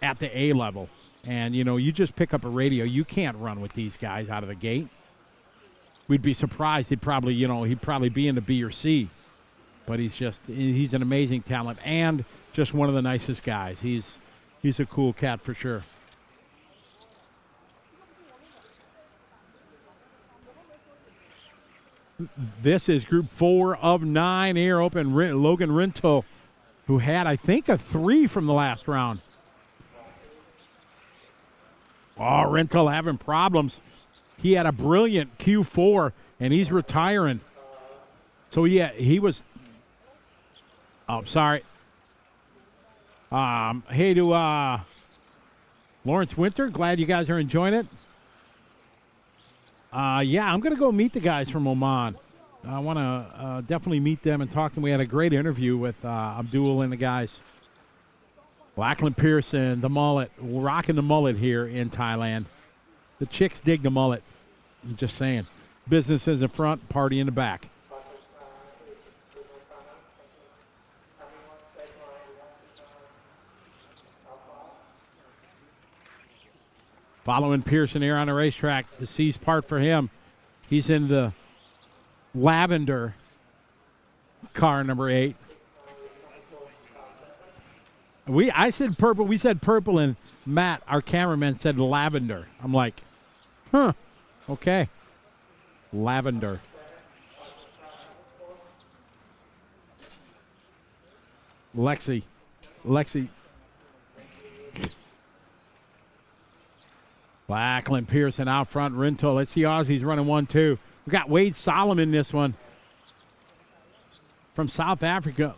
at the A level. And, you know, you just pick up a radio. You can't run with these guys out of the gate. We'd be surprised. He'd probably be in the B or C. But he's an amazing talent and just one of the nicest guys. He's a cool cat for sure. This is Group 4 of 9 Air Open. Logan Rintoul, who had, I think, a 3 from the last round. Oh, Rintoul having problems. He had a brilliant Q4, and he's retiring. So, yeah, he was... Oh, sorry. Hey to Lawrence Winter. Glad you guys are enjoying it. Yeah, I'm going to go meet the guys from Oman. I want to definitely meet them and talk to them. We had a great interview with Abdul and the guys. Lachlan Pearson, the mullet, rocking the mullet here in Thailand. The chicks dig the mullet. I'm just saying. Business is in front, party in the back. Following Pearson here on the racetrack. The seas part for him. He's in the lavender car, number 8. I said purple. We said purple, and Matt, our cameraman, said lavender. I'm like, huh, okay. Lavender. Lexi. Lachlan Pearson out front. Rintoul. Let's see Aussies running 1-2. We got Wade Solomon in this one from South Africa.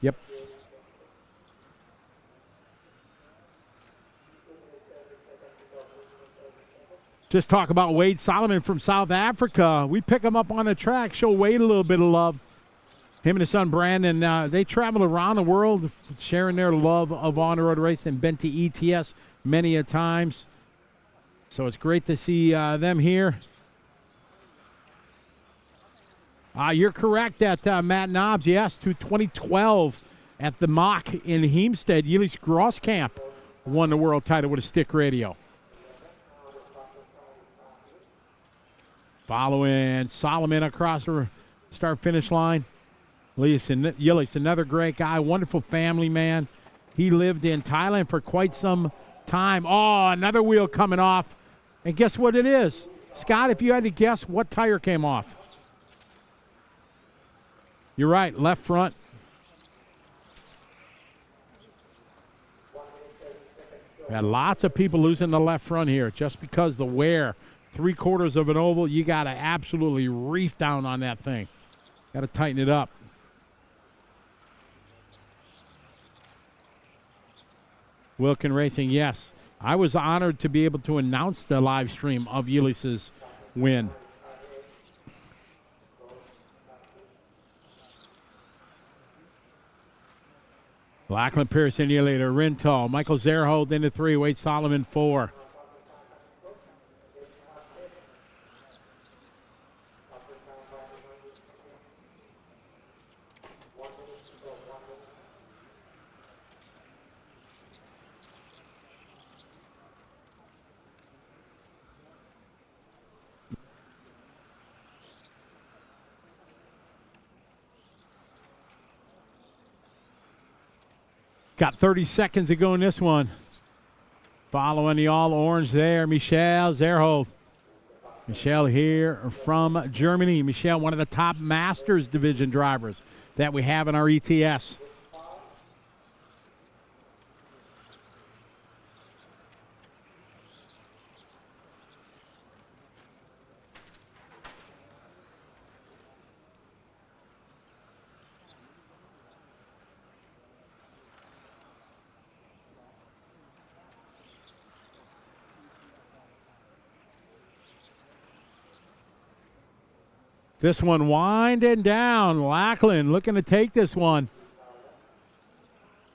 Yep. Just talk about Wade Solomon from South Africa. We pick him up on the track, show Wade a little bit of love. Him and his son Brandon, they travel around the world sharing their love of on-road racing. Been to ETS many a times. So it's great to see them here. You're correct that Matt Nobbs, yes, to 2012 at the Mach in Heemstede. Yillis Grosskamp won the world title with a stick radio. Following Solomon across the start-finish line. Yillis, another great guy, wonderful family man. He lived in Thailand for quite some time. Oh, another wheel coming off. And guess what it is? Scott, if you had to guess, what tire came off? You're right, left front. We had lots of people losing the left front here just because the wear. 3/4 of an oval, you got to absolutely reef down on that thing. Got to tighten it up. Wilkin Racing, yes. I was honored to be able to announce the live stream of Yillis's win. Lachlan Pearson, year later. Rintoul, Michael Zerhold into 3, Wade Solomon 4. Got 30 seconds to go in this one. Following the all orange there, Michel Zerhold. Michel here from Germany. Michel, one of the top Masters Division drivers that we have in our ETS. This one winding down. Lachlan looking to take this one.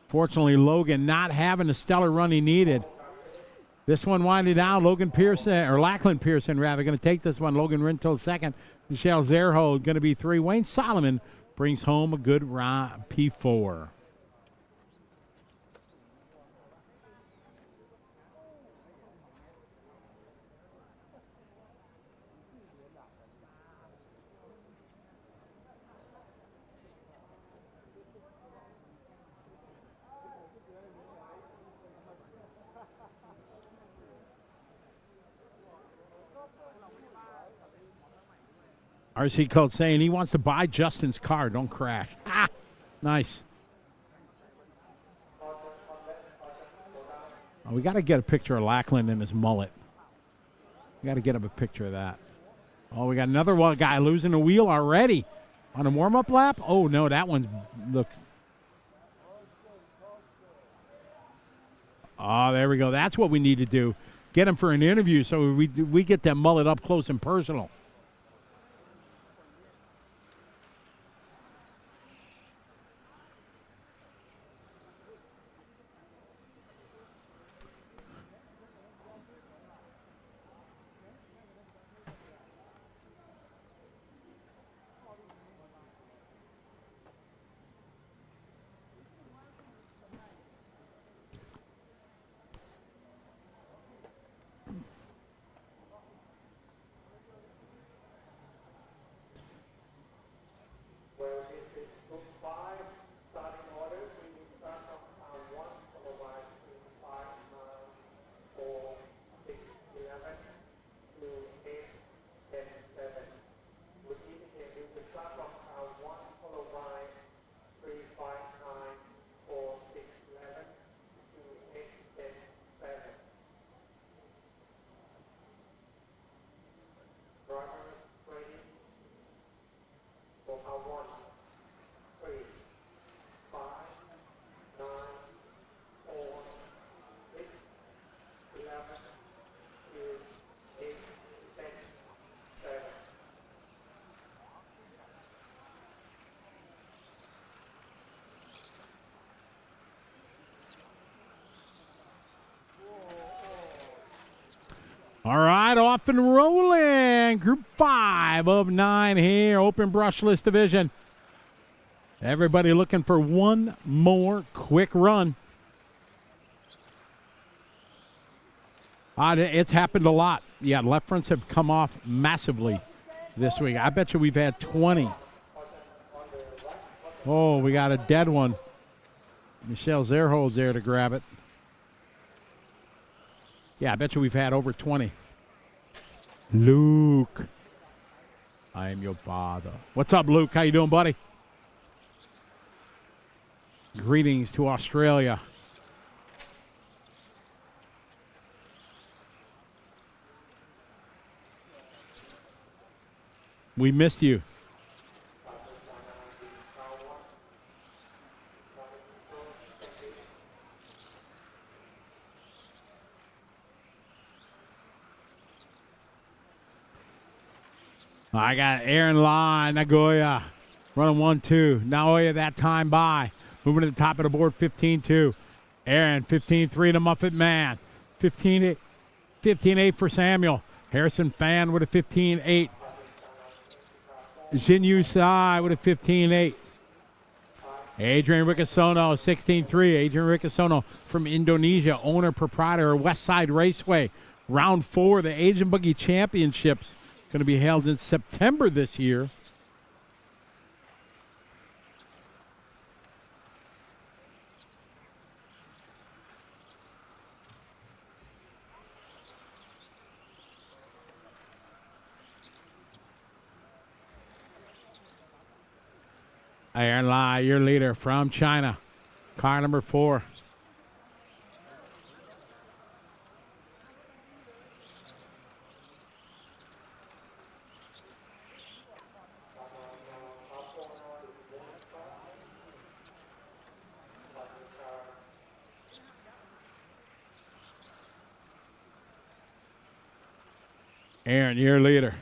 Fortunately, Logan not having the stellar run he needed. This one winding down. Lachlan Pearson, rather, going to take this one. Logan Rintoul second. Michel Zerhold going to be 3. Wayne Solomon brings home a good round P4. RC Code saying he wants to buy Justin's car. Don't crash. Ah, nice. Oh, we got to get a picture of Lachlan and his mullet. We got to get him a picture of that. Oh, we got another one guy losing a wheel already on a warm-up lap. Oh, no, that one's, look. Oh, there we go. That's what we need to do. Get him for an interview so we get that mullet up close and personal. All right, off and rolling. Group 5 of 9 here, Open Brushless Division. Everybody looking for one more quick run. It's happened a lot. Yeah, left fronts have come off massively this week. I bet you we've had 20. Oh, we got a dead one. Michel Zerhold's there to grab it. Yeah, I bet you we've had over 20. Luke. I am your father. What's up, Luke? How you doing, buddy? Greetings to Australia. We missed you. I got Aaron Lai, Nagoya, running 1-2. Naoya that time by. Moving to the top of the board, 15-2. Aaron, 15-3 to Muffet Man. 15-8 for Samuel. Harrison Fan with a 15-8. Jinyu Sai with a 15-8. Adrian Riccosono, 16-3. Adrian Riccosono from Indonesia, owner, proprietor of Westside Raceway. Round 4 of the Asian Buggy Championships. Going to be held in September this year. Aaron Lai, your leader from China. Car number 4. Aaron, your leader.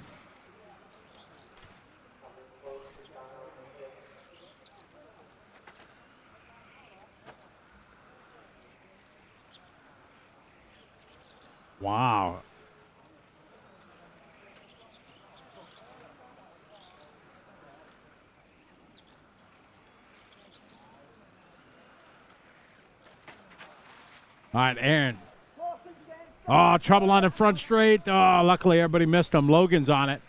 Wow. All right, Aaron. Oh, trouble on the front straight. Oh, luckily everybody missed him. Logan's on it.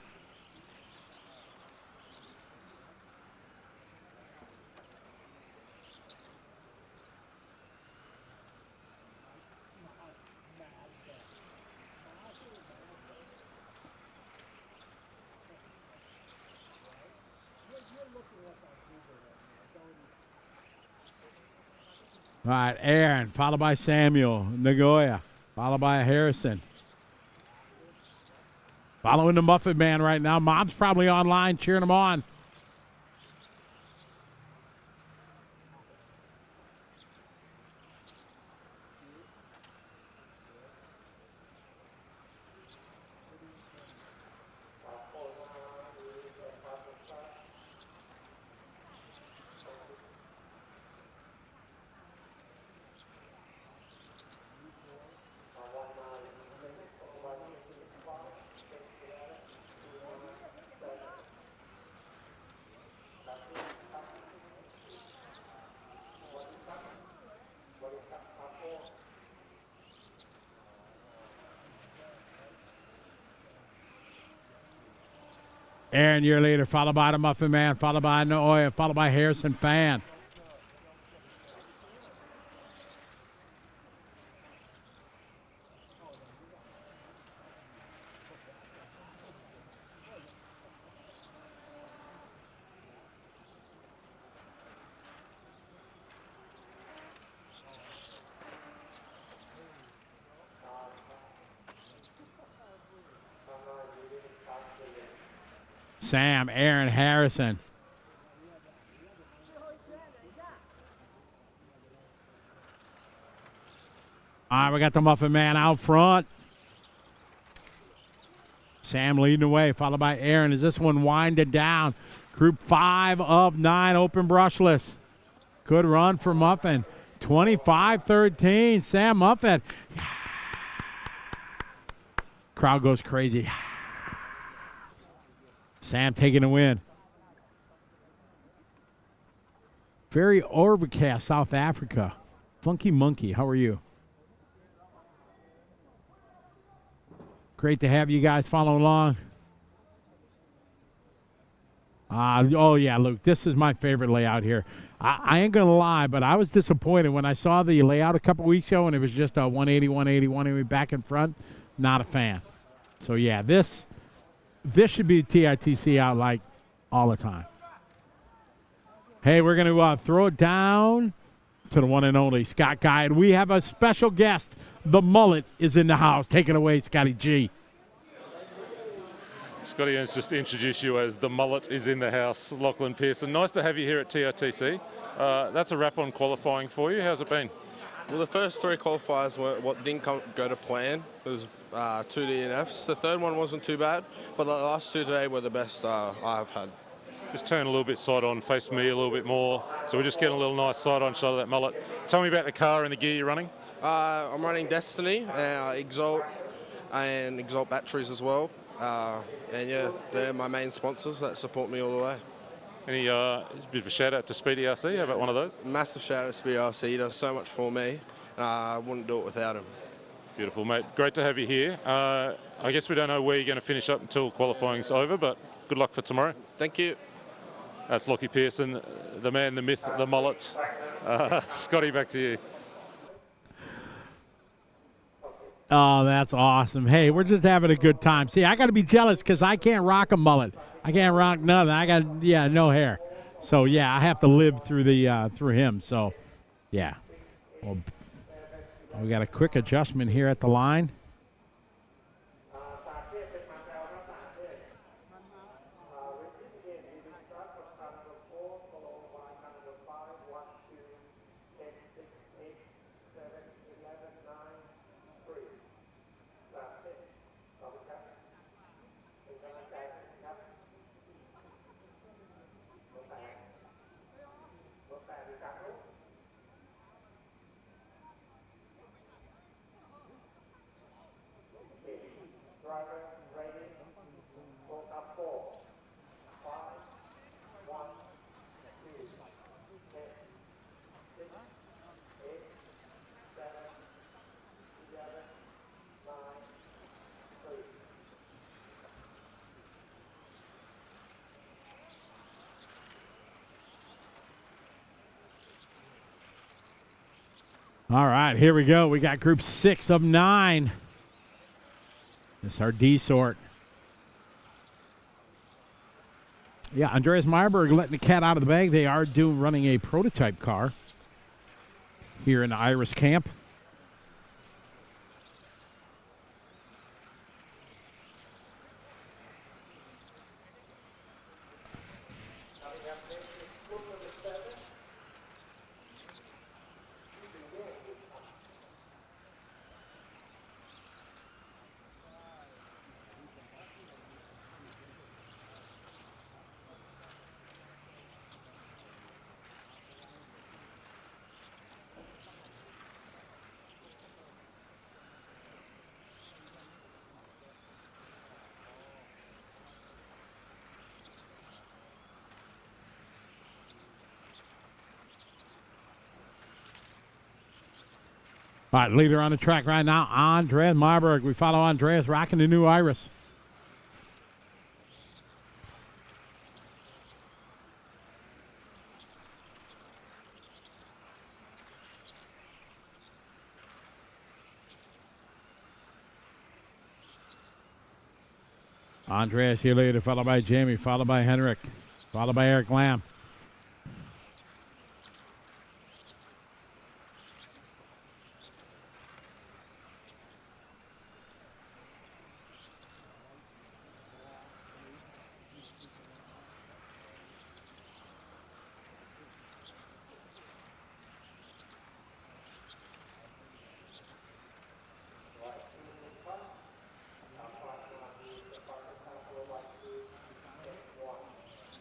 All right, Aaron, followed by Samuel, Nagoya, followed by Harrison. Following the Muffin Man right now. Mom's probably online cheering him on. Aaron, your leader, followed by the Muffin Man, followed by Naoya, followed by Harrison Fan. Sam, Aaron, Harrison. All right, we got the Muffin Man out front. Sam leading the way, followed by Aaron. As this one winded down. Group 5 of 9, open brushless. Good run for Muffin. 25-13, Sam Muffin. Crowd goes crazy. Sam taking the win. Very overcast, South Africa. Funky Monkey, how are you? Great to have you guys follow along. Oh, yeah, Luke, this is my favorite layout here. I ain't going to lie, but I was disappointed when I saw the layout a couple weeks ago and it was just a 180, 180, 180 back and front. Not a fan. So, yeah, this should be TITC out like all the time. Hey, we're going to throw it down to the one and only Scott Guy. And we have a special guest. The mullet is in the house. Take it away, Scotty G. Scotty has just introduced you as the mullet is in the house, Lachlan Pearson. Nice to have you here at TITC. That's a wrap on qualifying for you. How's it been? Well, the first 3 qualifiers didn't go to plan. It was 2 DNFs. The third one wasn't too bad, but the last 2 today were the best I've had. Just turn a little bit side on, face me a little bit more. So we're just getting a little nice side on shot of that mullet. Tell me about the car and the gear you're running. I'm running Destiny, Exalt, and Exalt batteries as well. And yeah, they're my main sponsors that support me all the way. Any bit of a shout out to Speedy RC? How about one of those? Massive shout out to Speedy RC. He does so much for me. I wouldn't do it without him. Beautiful, mate. Great to have you here. I guess we don't know where you're going to finish up until qualifying's over, but good luck for tomorrow. Thank you. That's Lockie Pearson, the man, the myth, the mullet. Scotty, back to you. Oh, that's awesome. Hey, we're just having a good time. See, I got to be jealous because I can't rock a mullet. I can't rock nothing. I got, no hair. So yeah, I have to live through the through him. So yeah, well, we got a quick adjustment here at the line. All right, here we go. We got group 6 of 9. This is our D sort. Yeah, Andreas Myrberg letting the cat out of the bag. They are running a prototype car here in the Iris camp. All right, leader on the track right now, Andreas Myrberg. We follow Andreas rocking the new Iris. Andreas here later, followed by Jamie, followed by Henrik, followed by Eric Lamb.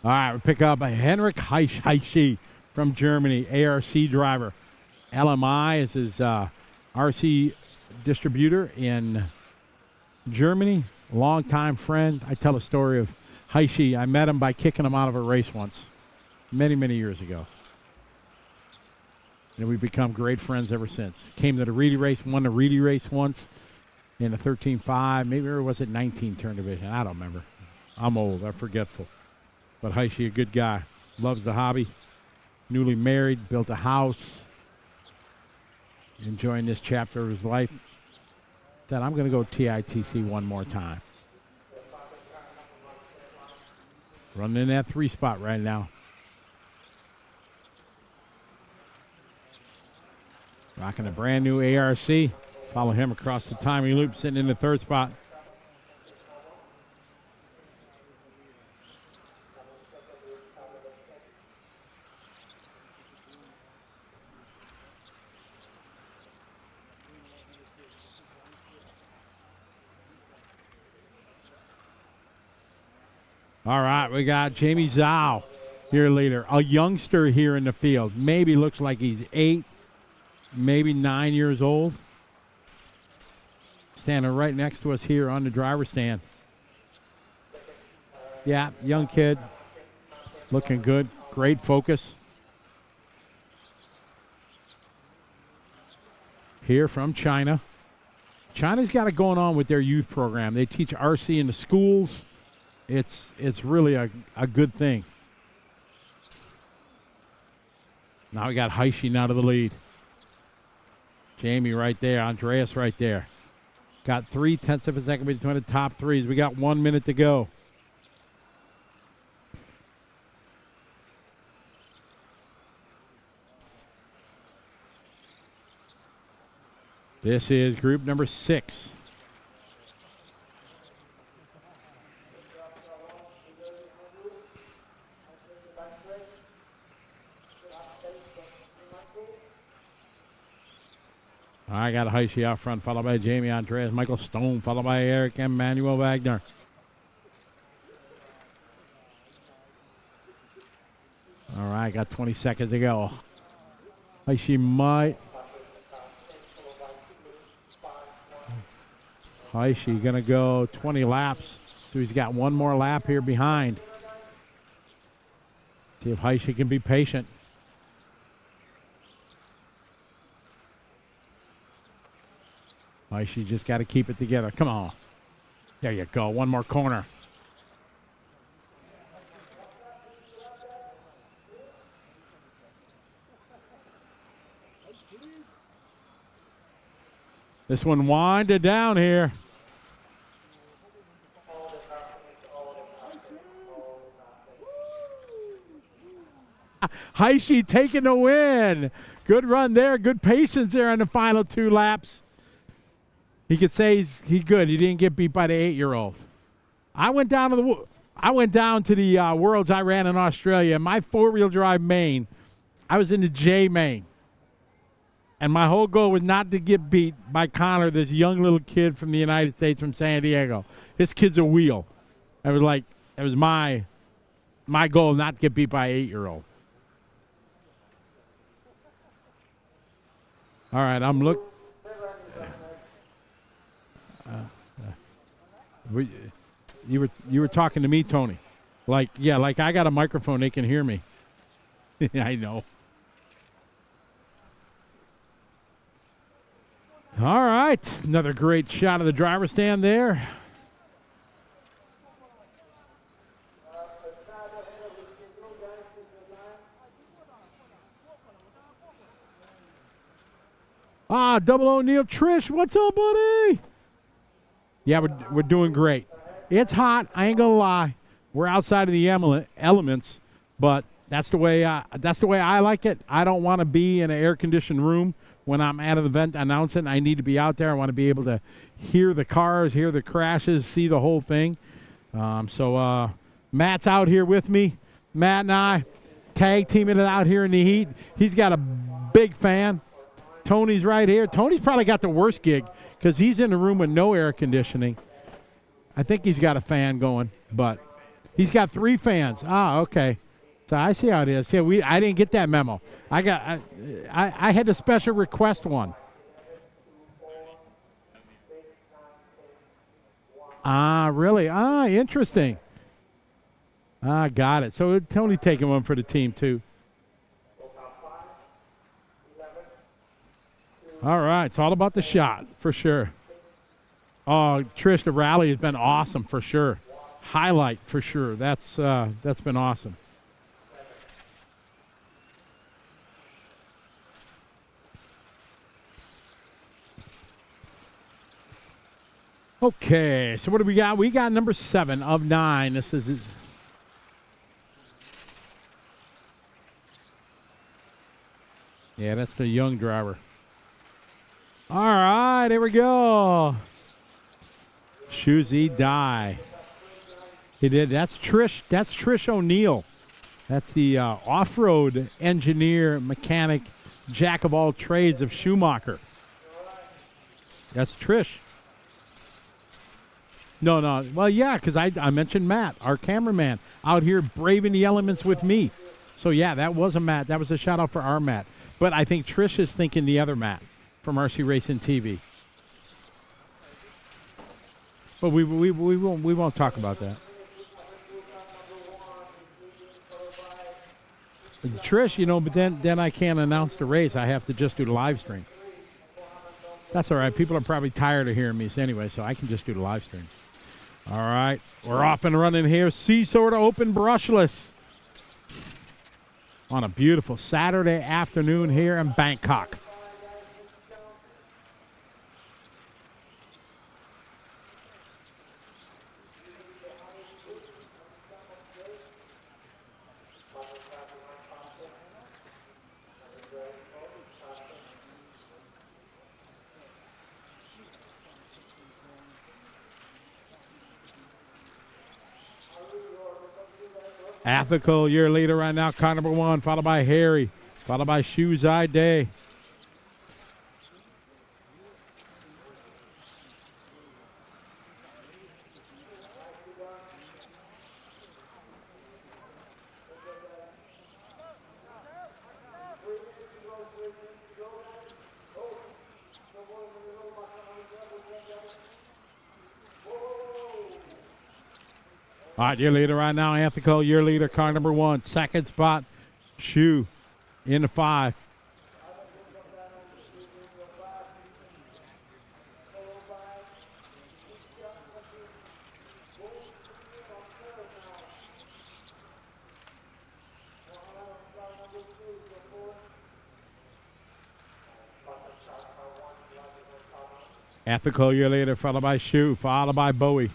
All right, we pick up Henrik Heishi from Germany, ARC driver. LMI is his RC distributor in Germany. Longtime friend. I tell a story of Heishi. I met him by kicking him out of a race once, many, many years ago. And we've become great friends ever since. Came to the Reedy race, won the Reedy race once in the 13.5. Maybe or was it 19 turn division? I don't remember. I'm old. I'm forgetful. But Heishi, a good guy. Loves the hobby. Newly married, built a house. Enjoying this chapter of his life. Then I'm going to go TITC one more time. Running in that 3 spot right now. Rocking a brand new ARC. Follow him across the timing loop, sitting in the 3rd spot. All right, we got Jamie Zhao here later. A youngster here in the field. Maybe looks like he's 8, maybe 9 years old. Standing right next to us here on the driver's stand. Yeah, young kid. Looking good. Great focus. Here from China. China's got it going on with their youth program. They teach RC in the schools. It's really a good thing. Now we got Heishi now to the lead. Jamie right there. Andreas right there. Got 3/10 of a second between the top 3s. We got 1 minute to go. This is group number 6. I got Heishi out front, followed by Jamie Andreas, Michael Stone, followed by Eric Emmanuel Wagner. All right, got 20 seconds to go. Heishi gonna go 20 laps, so he's got one more lap here behind. See if Heishi can be patient. Heishi just got to keep it together. Come on. There you go. One more corner. This one winded down here. Heishi taking the win. Good run there. Good patience there on the final 2 laps. He could say he's good. He didn't get beat by the 8-year-old. I went down to the Worlds I ran in Australia. My 4-wheel drive main, I was in the J main. And my whole goal was not to get beat by Connor, this young little kid from the United States, from San Diego. This kid's a wheel. It was my goal, not to get beat by an 8-year-old. All right, I'm looking. You were talking to me, Tony. Like I got a microphone, they can hear me. I know. All right, another great shot of the driver's stand there. Double O'Neill, Trish, what's up, buddy? Yeah, we're doing great. It's hot. I ain't gonna lie. We're outside of the elements, but that's the way I like it. I don't want to be in an air-conditioned room when I'm at an event announcing. I need to be out there. I want to be able to hear the cars, hear the crashes, see the whole thing. So Matt's out here with me. Matt and I tag teaming it out here in the heat. He's got a big fan. Tony's right here. Tony's probably got the worst gig because he's in a room with no air conditioning. I think he's got a fan going, but he's got 3 fans. Okay. So I see how it is. See, I didn't get that memo. I had to special request one. Really? Interesting. Got it. So Tony taking one for the team too. All right, it's all about the shot for sure. Oh, Trish, the rally has been awesome for sure. Highlight for sure. That's been awesome. Okay, so what do we got? We got number 7 of 9. This is. Yeah, that's the young driver. All right, here we go. Shuzi Dai. He did. That's Trish O'Neill. That's the off-road engineer, mechanic, jack of all trades of Schumacher. That's Trish. No. Well, yeah, because I mentioned Matt, our cameraman, out here braving the elements with me. So, yeah, that was a Matt. That was a shout-out for our Matt. But I think Trish is thinking the other Matt from RC Racing TV. But we won't talk about that. But Trish, but then I can't announce the race. I have to just do the live stream. That's all right. People are probably tired of hearing me anyway, so I can just do the live stream. All right, we're off and running here. Seasort Open Brushless on a beautiful Saturday afternoon here in Bangkok. Ethical, your leader right now, car number 1, followed by Harry, followed by Shuzai Day. All right, your leader right now, Ethical, your leader, car number 1. Second spot, Shu in the 5. Ethical, your leader, followed by Shu, followed by Bowie.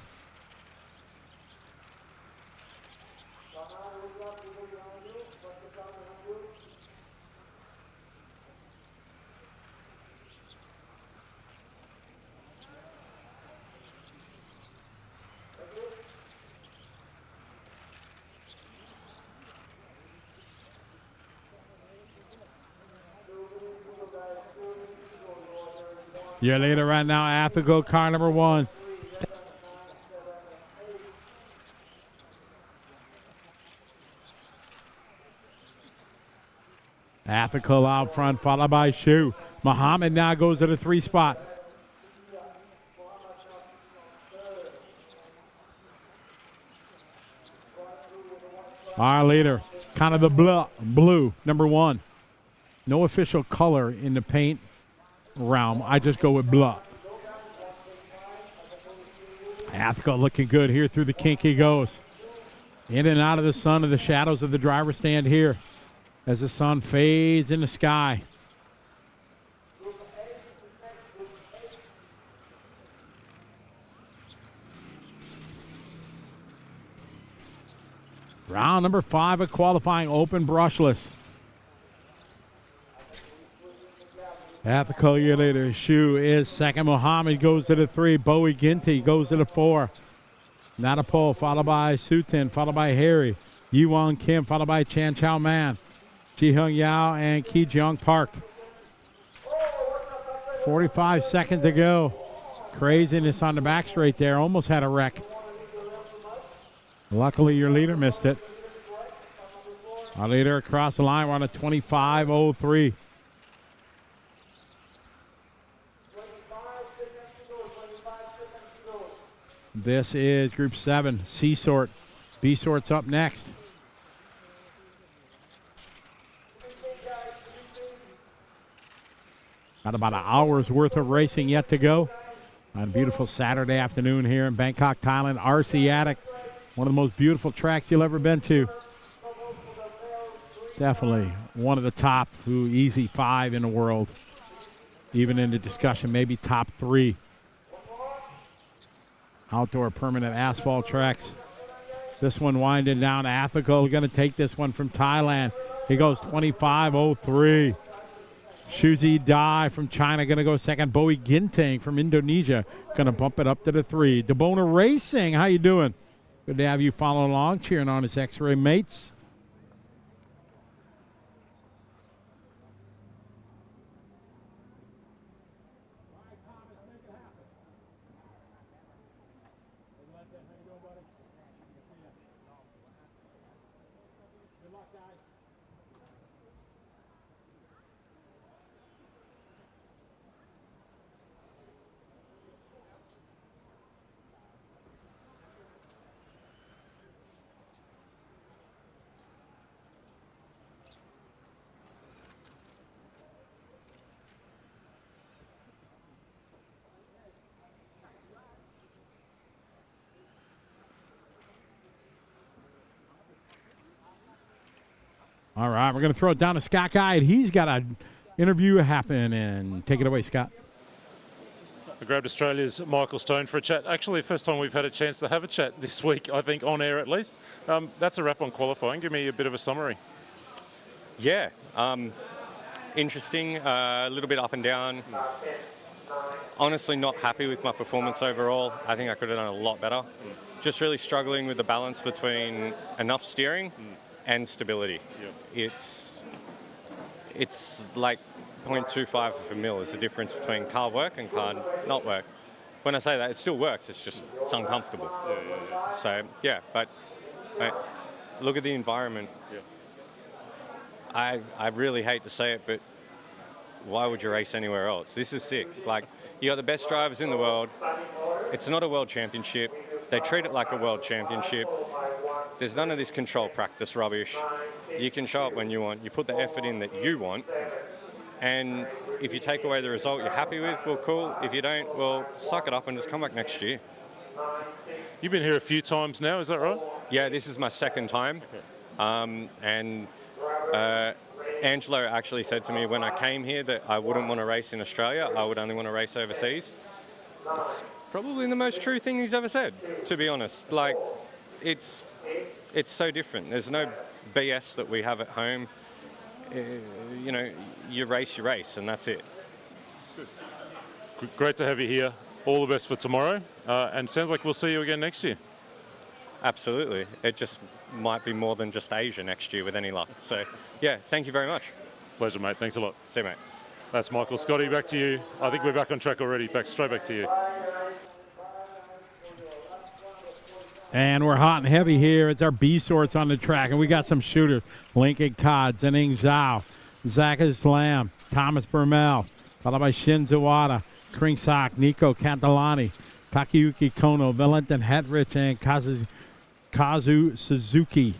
Your leader right now, Ethical, car number 1. Ethical out front, followed by Shu. Muhammad now goes to the 3 spot. Our leader, kind of the blue, number 1. No official color in the paint realm. I just go with blue. Ethical looking good here through the kink he goes. In and out of the sun of the shadows of the driver's stand here as the sun fades in the sky. Round number 5 of qualifying, open brushless. Ethical, your leader. Shu is second. Muhammad goes to the 3. Bowie Ginty goes to the 4. Natapol followed by Sutin, followed by Harry. Yuan Kim followed by Chan Chao Man. Ji Hung Yao and Ki Jeong Park. 45 seconds to go. Craziness on the back straight there. Almost had a wreck. Luckily, your leader missed it. Our leader across the line. We're on a 25:03. This is Group 7, C sort. B sort's up next. Got about an hour's worth of racing yet to go on a beautiful Saturday afternoon here in Bangkok, Thailand. RC Attic, one of the most beautiful tracks you'll ever been to. Definitely one of the top easy 5 in the world. Even in the discussion, maybe top 3. Outdoor permanent asphalt tracks. This one winding down. Ethical going to take this one from Thailand. He goes 25:03. Shuzi Dai from China going to go second. Bowie Gintang from Indonesia going to bump it up to the 3. Debona Racing, how you doing? Good to have you following along, cheering on his X-Ray mates. All right, we're going to throw it down to Scott Guy, and he's got an interview happening. Take it away, Scott. I grabbed Australia's Michael Stone for a chat. Actually, first time we've had a chance to have a chat this week, I think, on air at least. That's a wrap on qualifying. Give me a bit of a summary. Yeah, interesting, a little bit up and down. Honestly, not happy with my performance overall. I think I could have done a lot better. just really struggling with the balance between enough steering and stability. It's like 0.25 of a mil is the difference between car work and car not work. When I say that, it still works. It's uncomfortable. So yeah, but look at the environment. I really hate to say it, but why would you race anywhere else? This is sick. Like, you got the best drivers in the world. It's not a world championship. They treat it like a world championship. There's none of this control practice rubbish. You can show up when you want. You put the effort in that you want. And if you take away the result you're happy with, well, cool. If you don't, well, suck it up and just come back next year. You've been here a few times now, is that right? Yeah, this is my second time. Angelo actually said to me when I came here that I wouldn't want to race in Australia. I would only want to race overseas. It's probably the most true thing he's ever said, to be honest. Like, it's so different. There's no BS that we have at home. You know, you race, and that's it. Great to have you here. All the best for tomorrow. And sounds like we'll see you again next year. Absolutely. It just might be more than just Asia next year with any luck. So, yeah, thank you very much. Pleasure, mate. Thanks a lot. See you, mate. That's Michael. Scotty, back to you. I think we're back on track already. Straight back to you. And we're hot and heavy here. It's our B sorts on the track, and we got some shooters. Lincoln Codd, Zening Zhao, Zachas Lam, Thomas Bermel, followed by Shin Zawada, Kringsak, Nico Cantalani, Takayuki Kono, Valentin Hetrich, and Kazu Suzuki.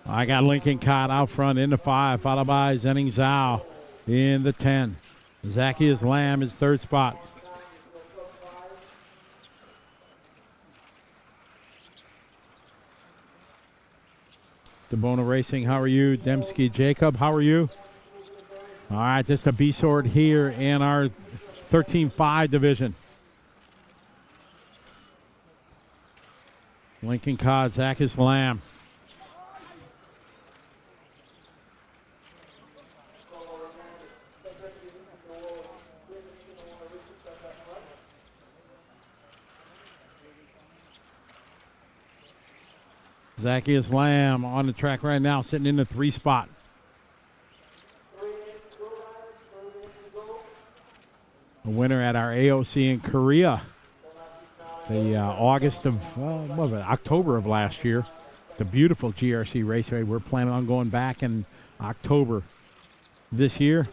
I got Lincoln Codd out front in the 5, followed by Zening Zhao in the 10. Zacchaeus Lamb is third spot. DeBona Racing, how are you? Dembski Jacob, how are you? All right, this is a B sort here in our 13-5 division. Lincoln Codd, Zacchaeus Lamb. Zacchaeus Lamb on the track right now, sitting in the 3 spot. A winner at our AOC in Korea, the October of last year. The beautiful GRC Raceway. We're planning on going back in October this year.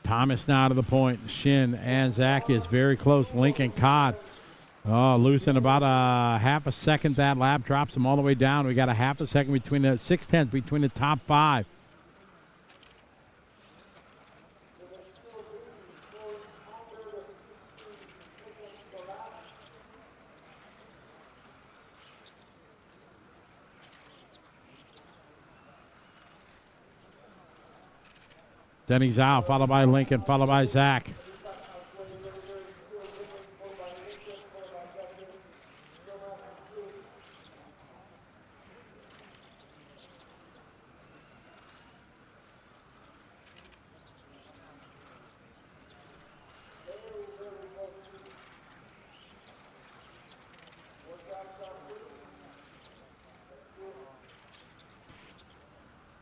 Thomas now to the point. Shin and Zach is very close. Lincoln Codd losing about a half a second. That lap drops him all the way down. We got a half a second between the 6/10 between the top 5. Zening Zhao, followed by Lincoln, followed by Zach.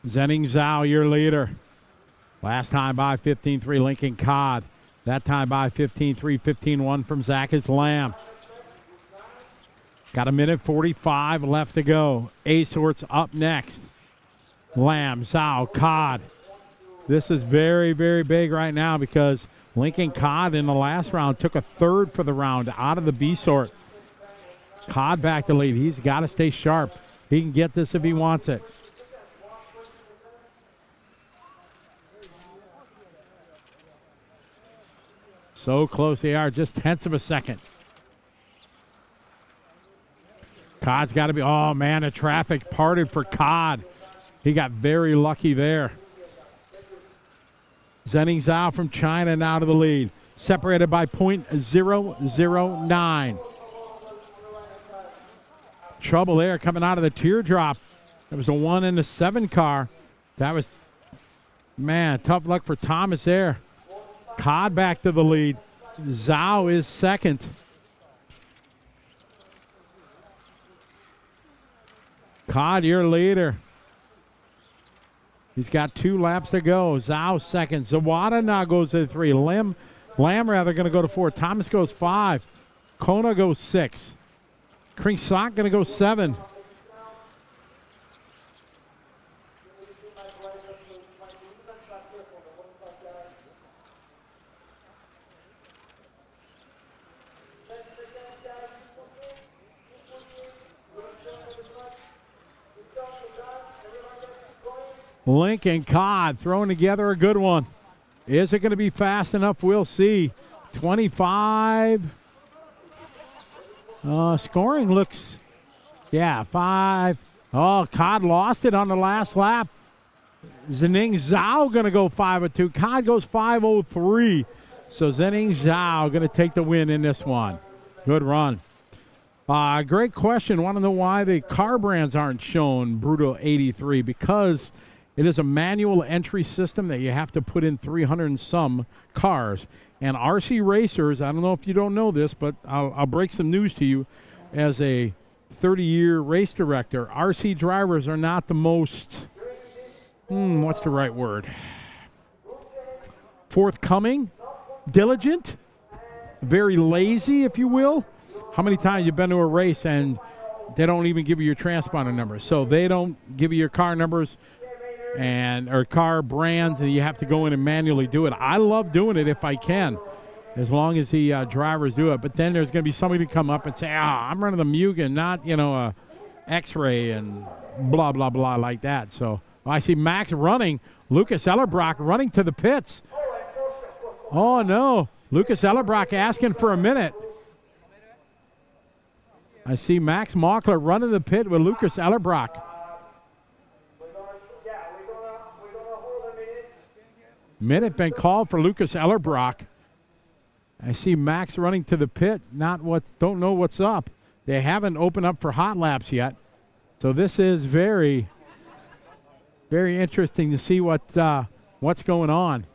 Zening Zhao, your leader. Last time by 15-3, Lincoln Codd. That time by 15-3, 15-1 from Zacchaeus Lamb. Got a minute 45 left to go. A-Sorts up next. Lamb, Zhao, Codd. This is very, very big right now because Lincoln Codd in the last round took a third for the round out of the B-Sort. Codd back to lead. He's got to stay sharp. He can get this if he wants it. So close they are, just tenths of a second. Cod's got to be, oh man, the traffic parted for Cod. He got very lucky there. Zhenning Zhao from China now to the lead. Separated by .009. Trouble there coming out of the teardrop. It was a 1 and a 7 car. That was, man, tough luck for Thomas there. Cod back to the lead. Zhao is second. Cod, your leader. He's got 2 laps to go. Zhao second. Zawada now goes to 3. Lamb rather going to go to 4. Thomas goes 5. Kona goes 6. Kringsock going to go 7. Lincoln Cod throwing together a good one. Is it going to be fast enough? We'll see. 25. Scoring looks, 5. Oh, Cod lost it on the last lap. Zhenning Zhao going to go 5:02. Cod goes 5:03. So Zhenning Zhao going to take the win in this one. Good run. Great question. Want to know why the car brands aren't shown, Brutal 83? Because it is a manual entry system that you have to put in 300 and some cars. And RC Racers, I don't know if you don't know this, but I'll break some news to you. As a 30-year race director, RC drivers are not the most, what's the right word? Forthcoming, diligent, very lazy, if you will. How many times you've been to a race and they don't even give you your transponder numbers? So they don't give you your car numbers or car brands, and you have to go in and manually do it. I love doing it if I can, as long as the drivers do it. But then there's going to be somebody to come up and say, I'm running the Mugen, not, a X-ray and blah, blah, blah like that. So I see Max running. Lucas Ellerbrock running to the pits. Oh, no. Lucas Ellerbrock asking for a minute. I see Max Mockler running the pit with Lucas Ellerbrock. Minute been called for Lucas Ellerbrock. I see Max running to the pit. Don't know what's up. They haven't opened up for hot laps yet. So this is very, very interesting to see what's going on.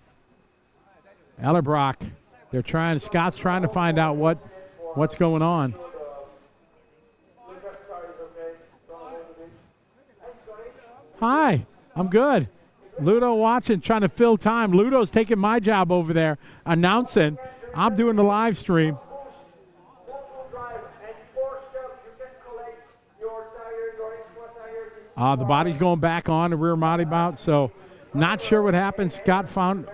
Ellerbrock, Scott's trying to find out what's going on. Hi, I'm good. Ludo watching, trying to fill time. Ludo's taking my job over there, announcing. I'm doing the live stream. The body's going back on, the rear body mount, so not sure what happened. Scott found.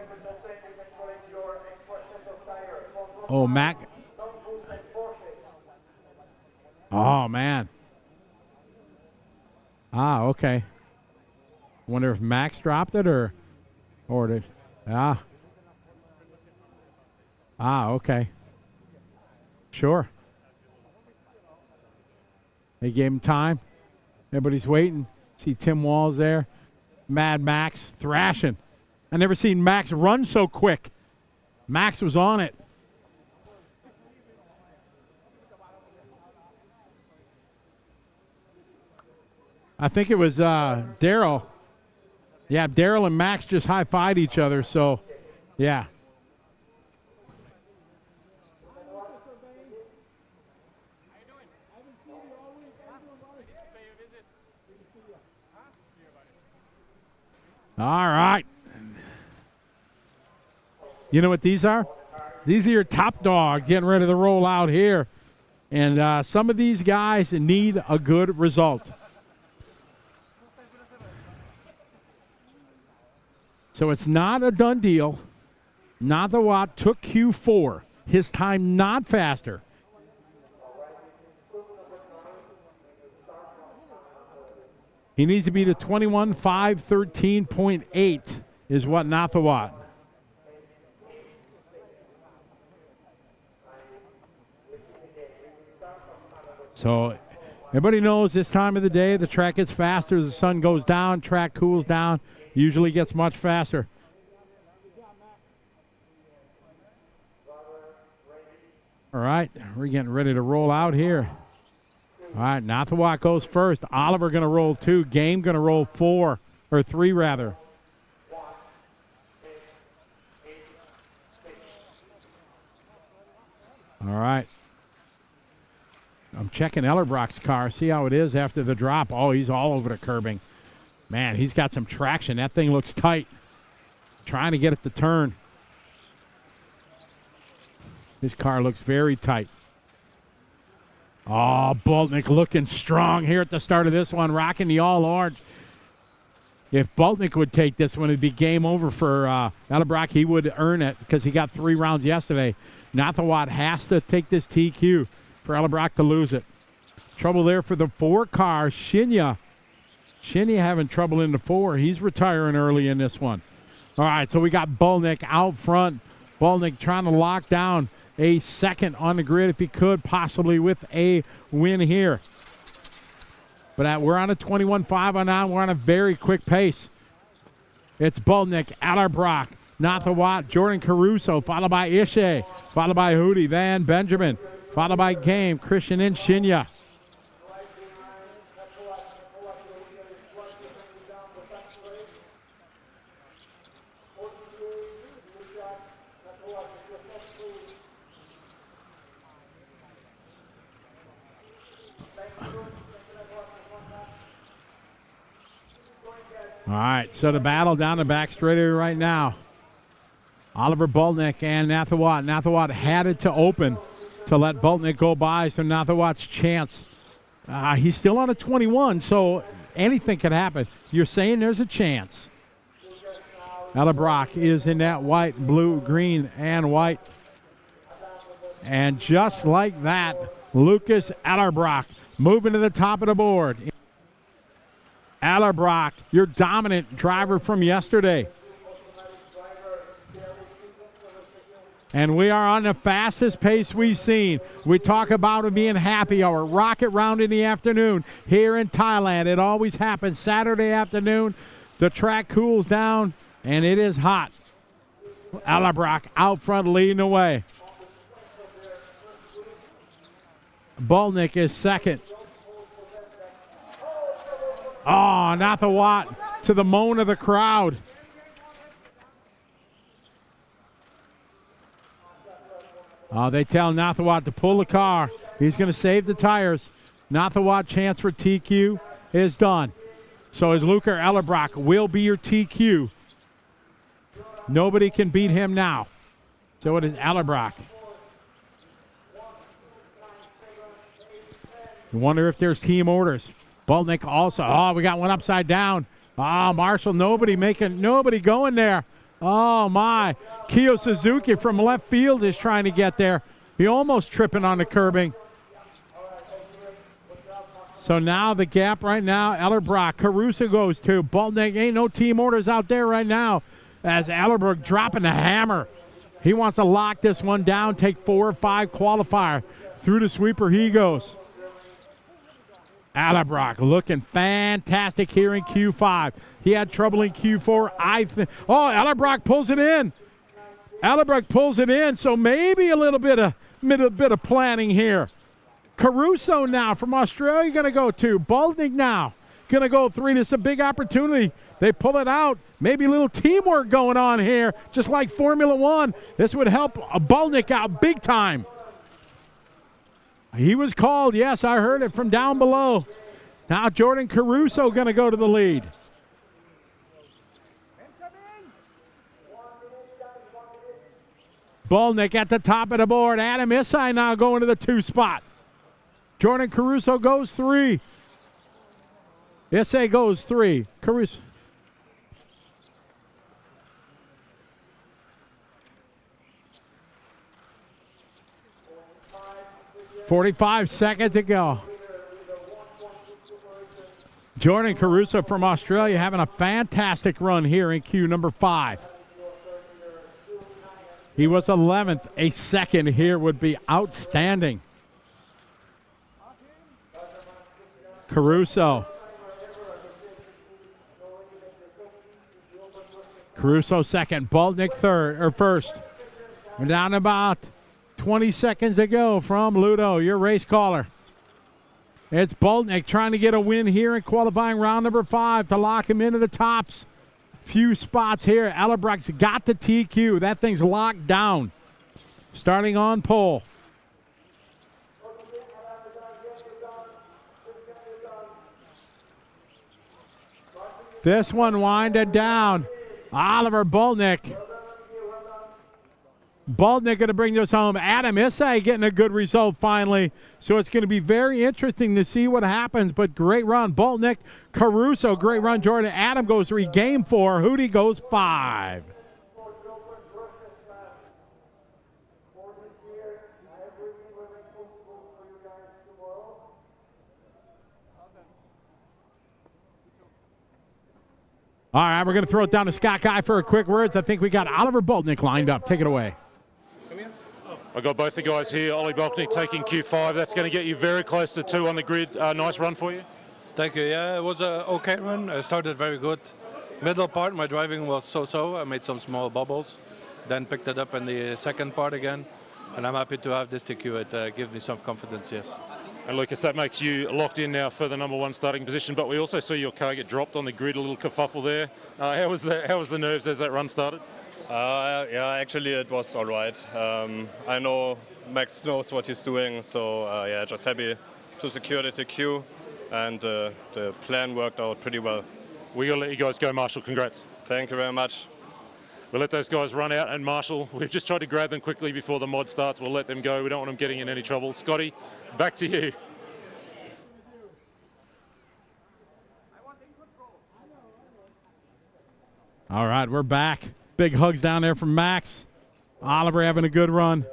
Oh, Mac. Oh, man. Okay. Wonder if Max dropped it or did. Okay. Sure. They gave him time. Everybody's waiting. See Tim Walls there. Mad Max thrashing. I never seen Max run so quick. Max was on it. I think it was Daryl. Yeah, Daryl and Max just high-fived each other, so, yeah. All right. You know what these are? These are your top dogs getting ready to roll out here. And some of these guys need a good result. So it's not a done deal. Nathawat took Q4. His time not faster. He needs to be to 21.513.8 is what Nathawat. So Everybody knows this time of the day the track gets faster as the sun goes down, track cools down, usually gets much faster. All right, we're getting ready to roll out here. All right, Nathawat goes first. Oliver going to roll 2. Game going to roll 4, or 3 rather. All right. I'm checking Ellerbrock's car, see how it is after the drop. Oh, he's all over the curbing. Man, he's got some traction. That thing looks tight. Trying to get it to turn. His car looks very tight. Oh, Boltnick looking strong here at the start of this one, rocking the all-orange. If Boltnick would take this one, it'd be game over for Ellerbrock. He would earn it because he got 3 rounds yesterday. Nathawat has to take this TQ for Ellerbrock to lose it. Trouble there for the 4 car, Shinya. Shinya having trouble in the 4. He's retiring early in this one. All right, so we got Boltnick out front. Boltnick trying to lock down a second on the grid if he could, possibly with a win here. But we're on a 21.5 on now. We're on a very quick pace. It's Boltnick, Ellerbrock, Nathawat, Jordan Caruso, followed by Ishe, followed by Hootie, Van Benjamin, followed by Game, Christian, and Shinya. All right, so the battle down the back straightaway right now. Oliver Boltnick and Nathawat. Nathawat had it to open to let Boltnick go by, so Nathawat's chance. He's still on a 21, so anything could happen. You're saying there's a chance. Ellerbrock is in that white, blue, green, and white. And just like that, Lucas Ellerbrock moving to the top of the board. Ellerbrock, your dominant driver from yesterday. And we are on the fastest pace we've seen. We talk about it being happy hour, rocket round in the afternoon here in Thailand. It always happens Saturday afternoon. The track cools down, and it is hot. Ellerbrock out front leading the way. Boltnick is second. Oh, Nathawat to the moan of the crowd. They tell Nathawat to pull the car. He's going to save the tires. Nathawat chance for TQ is done. So is Luca Ellerbrock will be your TQ. Nobody can beat him now. So it is Ellerbrock. You wonder if there's team orders. Boltnick also. Oh, we got one upside down. Marshall, nobody going there. Oh, my. Kiyo Suzuki from left field is trying to get there. He almost tripping on the curbing. So now the gap right now, Ellerbrock. Caruso goes to Boltnick. Ain't no team orders out there right now as Ellerbrock dropping the hammer. He wants to lock this one down, take 4 or 5 qualifier. Through the sweeper he goes. Ellerbrock looking fantastic here in Q5. He had trouble in Q4. Ellerbrock pulls it in. Ellerbrock pulls it in, so maybe a little bit of planning here. Caruso now from Australia going to go 2. Boltnick now going to go 3. This is a big opportunity. They pull it out. Maybe a little teamwork going on here, just like Formula One. This would help Boltnick out big time. He was called. Yes, I heard it from down below. Now Jordan Caruso going to go to the lead. Boltnick at the top of the board. Adam Isai now going to the 2 spot. Jordan Caruso goes 3. Isai goes 3. Caruso. .45 seconds to go. Jordan Caruso from Australia having a fantastic run here in Q number 5. He was 11th. A second here would be outstanding. Caruso. Caruso second. Baltnik first. We're down about 20 seconds to go from Ludo, your race caller. It's Baltnik trying to get a win here in qualifying round number 5 to lock him into the tops. Few spots here. Ellerbrecht's got the TQ. That thing's locked down. Starting on pole. This one winded down. Oliver Baltnik. Baltnik going to bring this home. Adam Issei getting a good result finally. So it's going to be very interesting to see what happens. But great run. Baltnik, Caruso, great run. Jordan. Adam goes 3. Game 4. Hootie goes 5. All right, we're going to throw it down to Scott Guy for a quick words. I think we got Oliver Baltnik lined up. Take it away. I got both the guys here. Ollie Baltnik taking Q5. That's going to get you very close to 2 on the grid. Nice run for you. Thank you. Yeah, it was an okay run. I started very good. Middle part, my driving was so-so. I made some small bubbles. Then picked it up in the second part again. And I'm happy to have this TQ. It gives me some confidence, yes. And Lucas, that makes you locked in now for the number 1 starting position. But we also saw your car get dropped on the grid, a little kerfuffle there. How was the nerves as that run started? Yeah, actually it was all right. I know Max knows what he's doing, so yeah, just happy to secure the TQ, and the plan worked out pretty well. We'll let you guys go, Marshall. Congrats. Thank you very much. We'll let those guys run out, and Marshall, we've just tried to grab them quickly before the mod starts. We'll let them go. We don't want them getting in any trouble. Scotty, back to you. All right, we're back. Big hugs down there from Max. Oliver having a good run.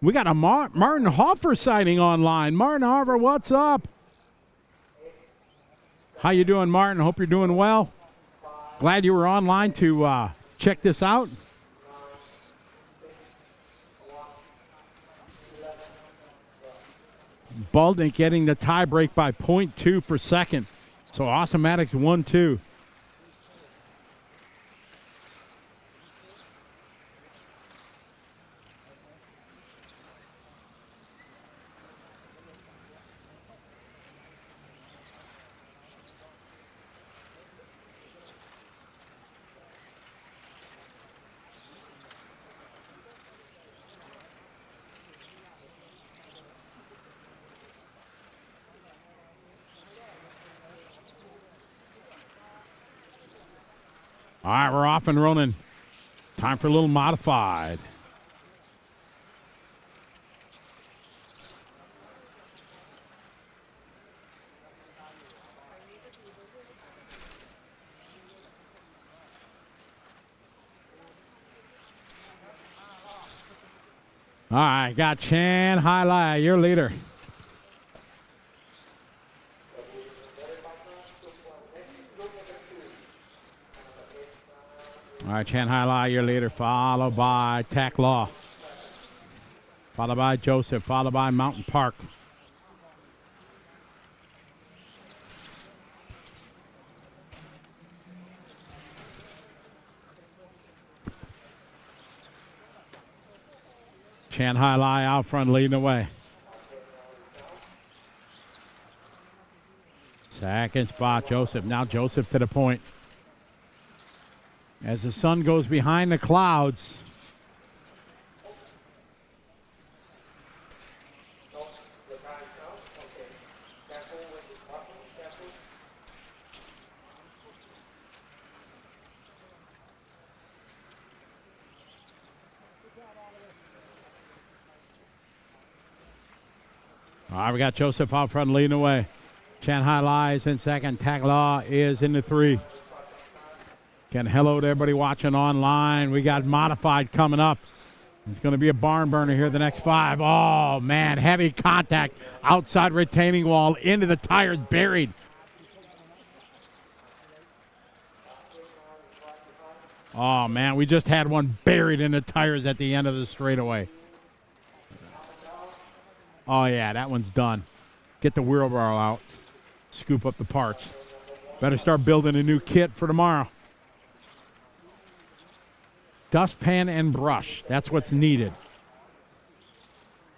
We got a Martin Hoffer sighting online. Martin Hoffer, what's up? How you doing, Martin? Hope you're doing well. Glad you were online to check this out. Baltnik getting the tie break by 0.2 per second. So Awesomatics 1-2. All right, we're off and running. Time for a little modified. All right, got Chan Hailai, your leader. All right, Chan Hailai, your leader, followed by Tack Law, followed by Joseph, followed by Mountain Park. Chan Hailai out front leading the way. Second spot, Joseph. Now Joseph to the point. As the sun goes behind the clouds. All right, we got Joseph out front leading the way. Chan Hailai is in second. Tack Law is in the 3. Again, hello to everybody watching online. We got modified coming up. It's going to be a barn burner here the next 5. Oh, man, heavy contact. Outside retaining wall into the tires, buried. Oh, man, we just had one buried in the tires at the end of the straightaway. Oh, yeah, that one's done. Get the wheelbarrow out. Scoop up the parts. Better start building a new kit for tomorrow. Dustpan and brush. That's what's needed.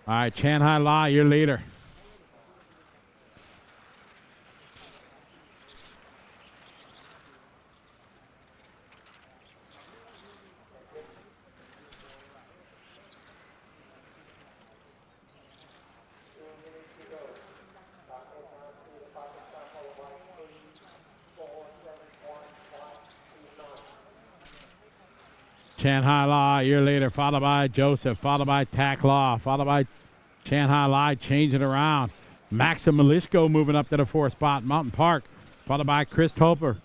All right, Chan Hai La, your leader. Chan Hai La, a year later, followed by Joseph, followed by Tak Law, followed by Chan Hai La, changing around. Maxim Malishko moving up to the 4th spot, Mountain Park, followed by Chris Topper.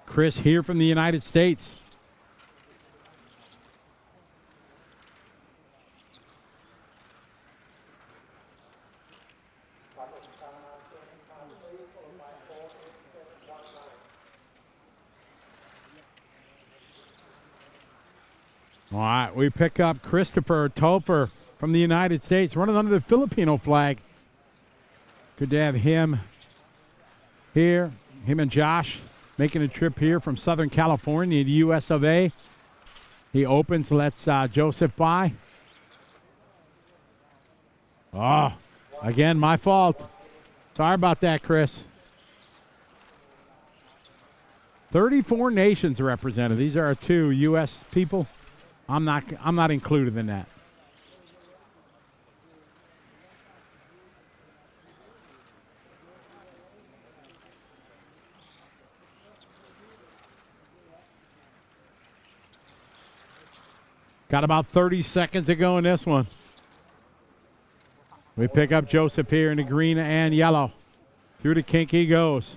Chris here from the United States. All right, we pick up Christopher Topher from the United States, running under the Filipino flag. Good to have him here. Him and Josh making a trip here from Southern California, the US of A. He opens, lets Joseph by. Oh, again, my fault. Sorry about that, Chris. 34 nations represented. These are our 2 U.S. people. I'm not included in that. Got about 30 seconds to go in this one. We pick up Joseph here in the green and yellow. Through the kink he goes.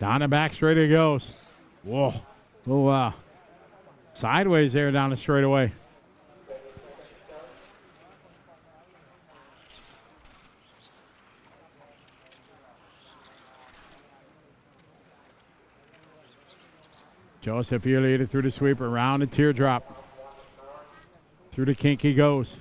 Down the back straight he goes. Whoa. Little sideways there down the straightaway. Joseph here leading through the sweeper. Around the teardrop. Through the kink he goes.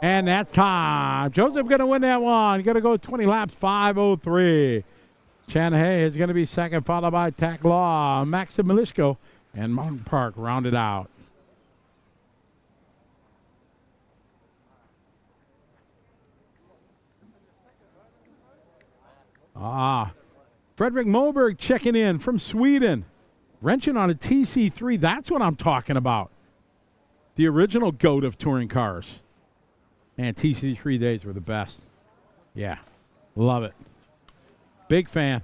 And that's time. Joseph going to win that one. Going to go 20 laps, 5:03. Chan Hai is going to be second, followed by Tak Law, Maxim Malishko, and Mountain Park rounded out. Frederick Myrberg checking in from Sweden. Wrenching on a TC3. That's what I'm talking about. The original GOAT of touring cars. And TC3 days were the best. Yeah, love it. Big fan.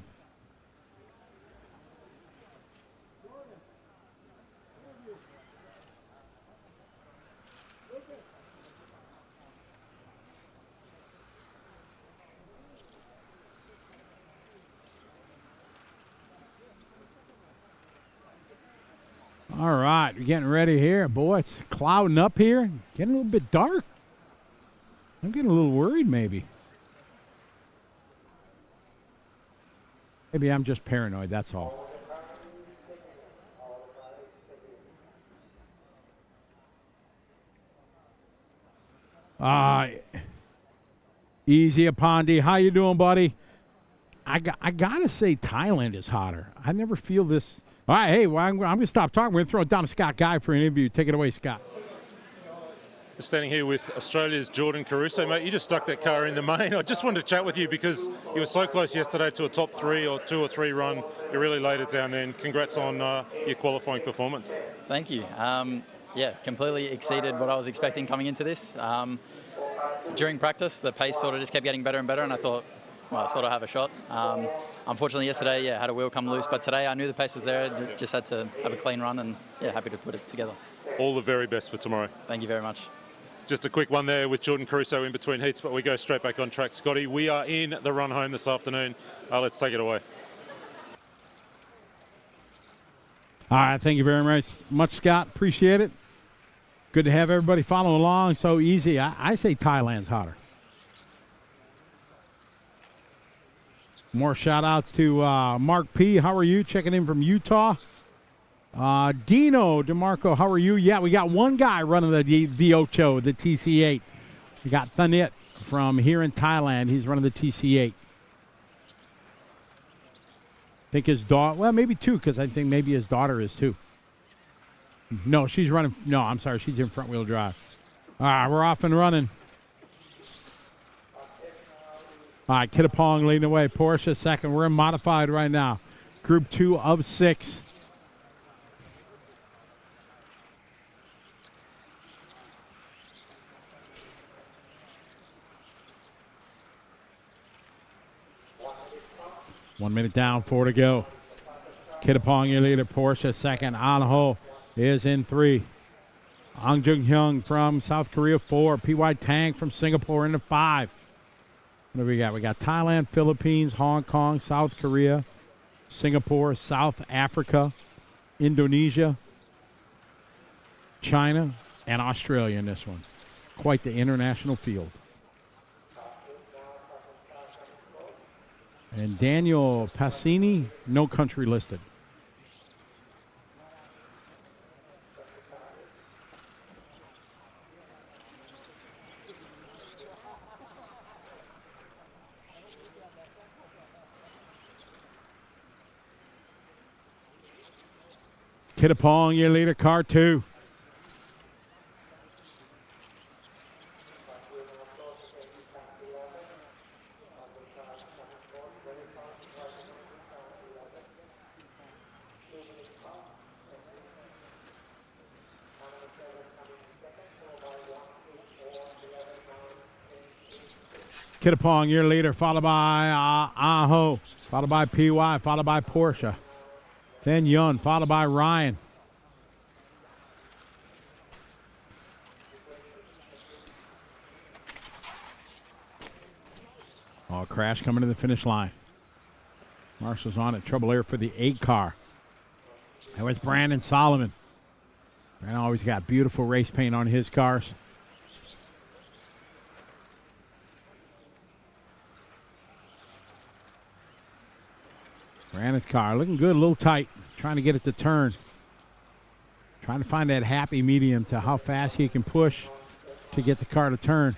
All right, we're getting ready here. Boy, it's clouding up here. Getting a little bit dark. I'm getting a little worried, maybe. Maybe I'm just paranoid, that's all. Easy Apondi. How you doing, buddy? I gotta say Thailand is hotter. I never feel this. All right, hey, well, I'm going to stop talking. We're going to throw it down to Scott Guy for an interview. Take it away, Scott. Standing here with Australia's Jordan Caruso, mate. You just stuck that car in the main. I just wanted to chat with you because you were so close yesterday to a top 3 or 2 or 3 run. You really laid it down there, and congrats on your qualifying performance. Thank you. Yeah, completely exceeded what I was expecting coming into this. During practice, the pace sort of just kept getting better and better, and I thought well, sort of have a shot. Unfortunately, yesterday, had a wheel come loose, but today I knew the pace was there. Just had to have a clean run, and happy to put it together. All the very best for tomorrow. Thank you very much. Just a quick one there with Jordan Caruso in between heats, but we go straight back on track. Scotty, we are in the run home this afternoon. Let's take it away. All right, thank you very much, Scott. Appreciate it. Good to have everybody following along. So easy. I say Thailand's hotter. More shout-outs to Mark P. How are you? Checking in from Utah. Dino DeMarco, how are you? Yeah, we got one guy running the Ocho, the TC8. We got Thanit from here in Thailand. He's running the TC8. I think his daughter, well, maybe two, because I think maybe his daughter is too. No, she's running. No, I'm sorry. She's in front-wheel drive. All right, we're off and running. All right, Kittapong leading away. Porsche second. We're in modified right now. Group 2 of 6. One minute down, 4 to go. Kittapong, your leader. Porsche second. Anho is in 3. Ang Jung Hyung from South Korea 4. PY Tang from Singapore into 5. What do we got? We got Thailand, Philippines, Hong Kong, South Korea, Singapore, South Africa, Indonesia, China, and Australia in this one. Quite the international field. And Daniel Passini, no country listed. Kittapong, your leader, car 2. Kittapong, your leader, followed by Aho, followed by PY, followed by Porsche. Then Yun, followed by Ryan. Oh, crash coming to the finish line. Marshall's on it. Trouble here for the 8 car. That was Brandon Solomon. Brandon always got beautiful race paint on his cars. Brandon's car looking good, a little tight. Trying to get it to turn. Trying to find that happy medium to how fast he can push to get the car to turn.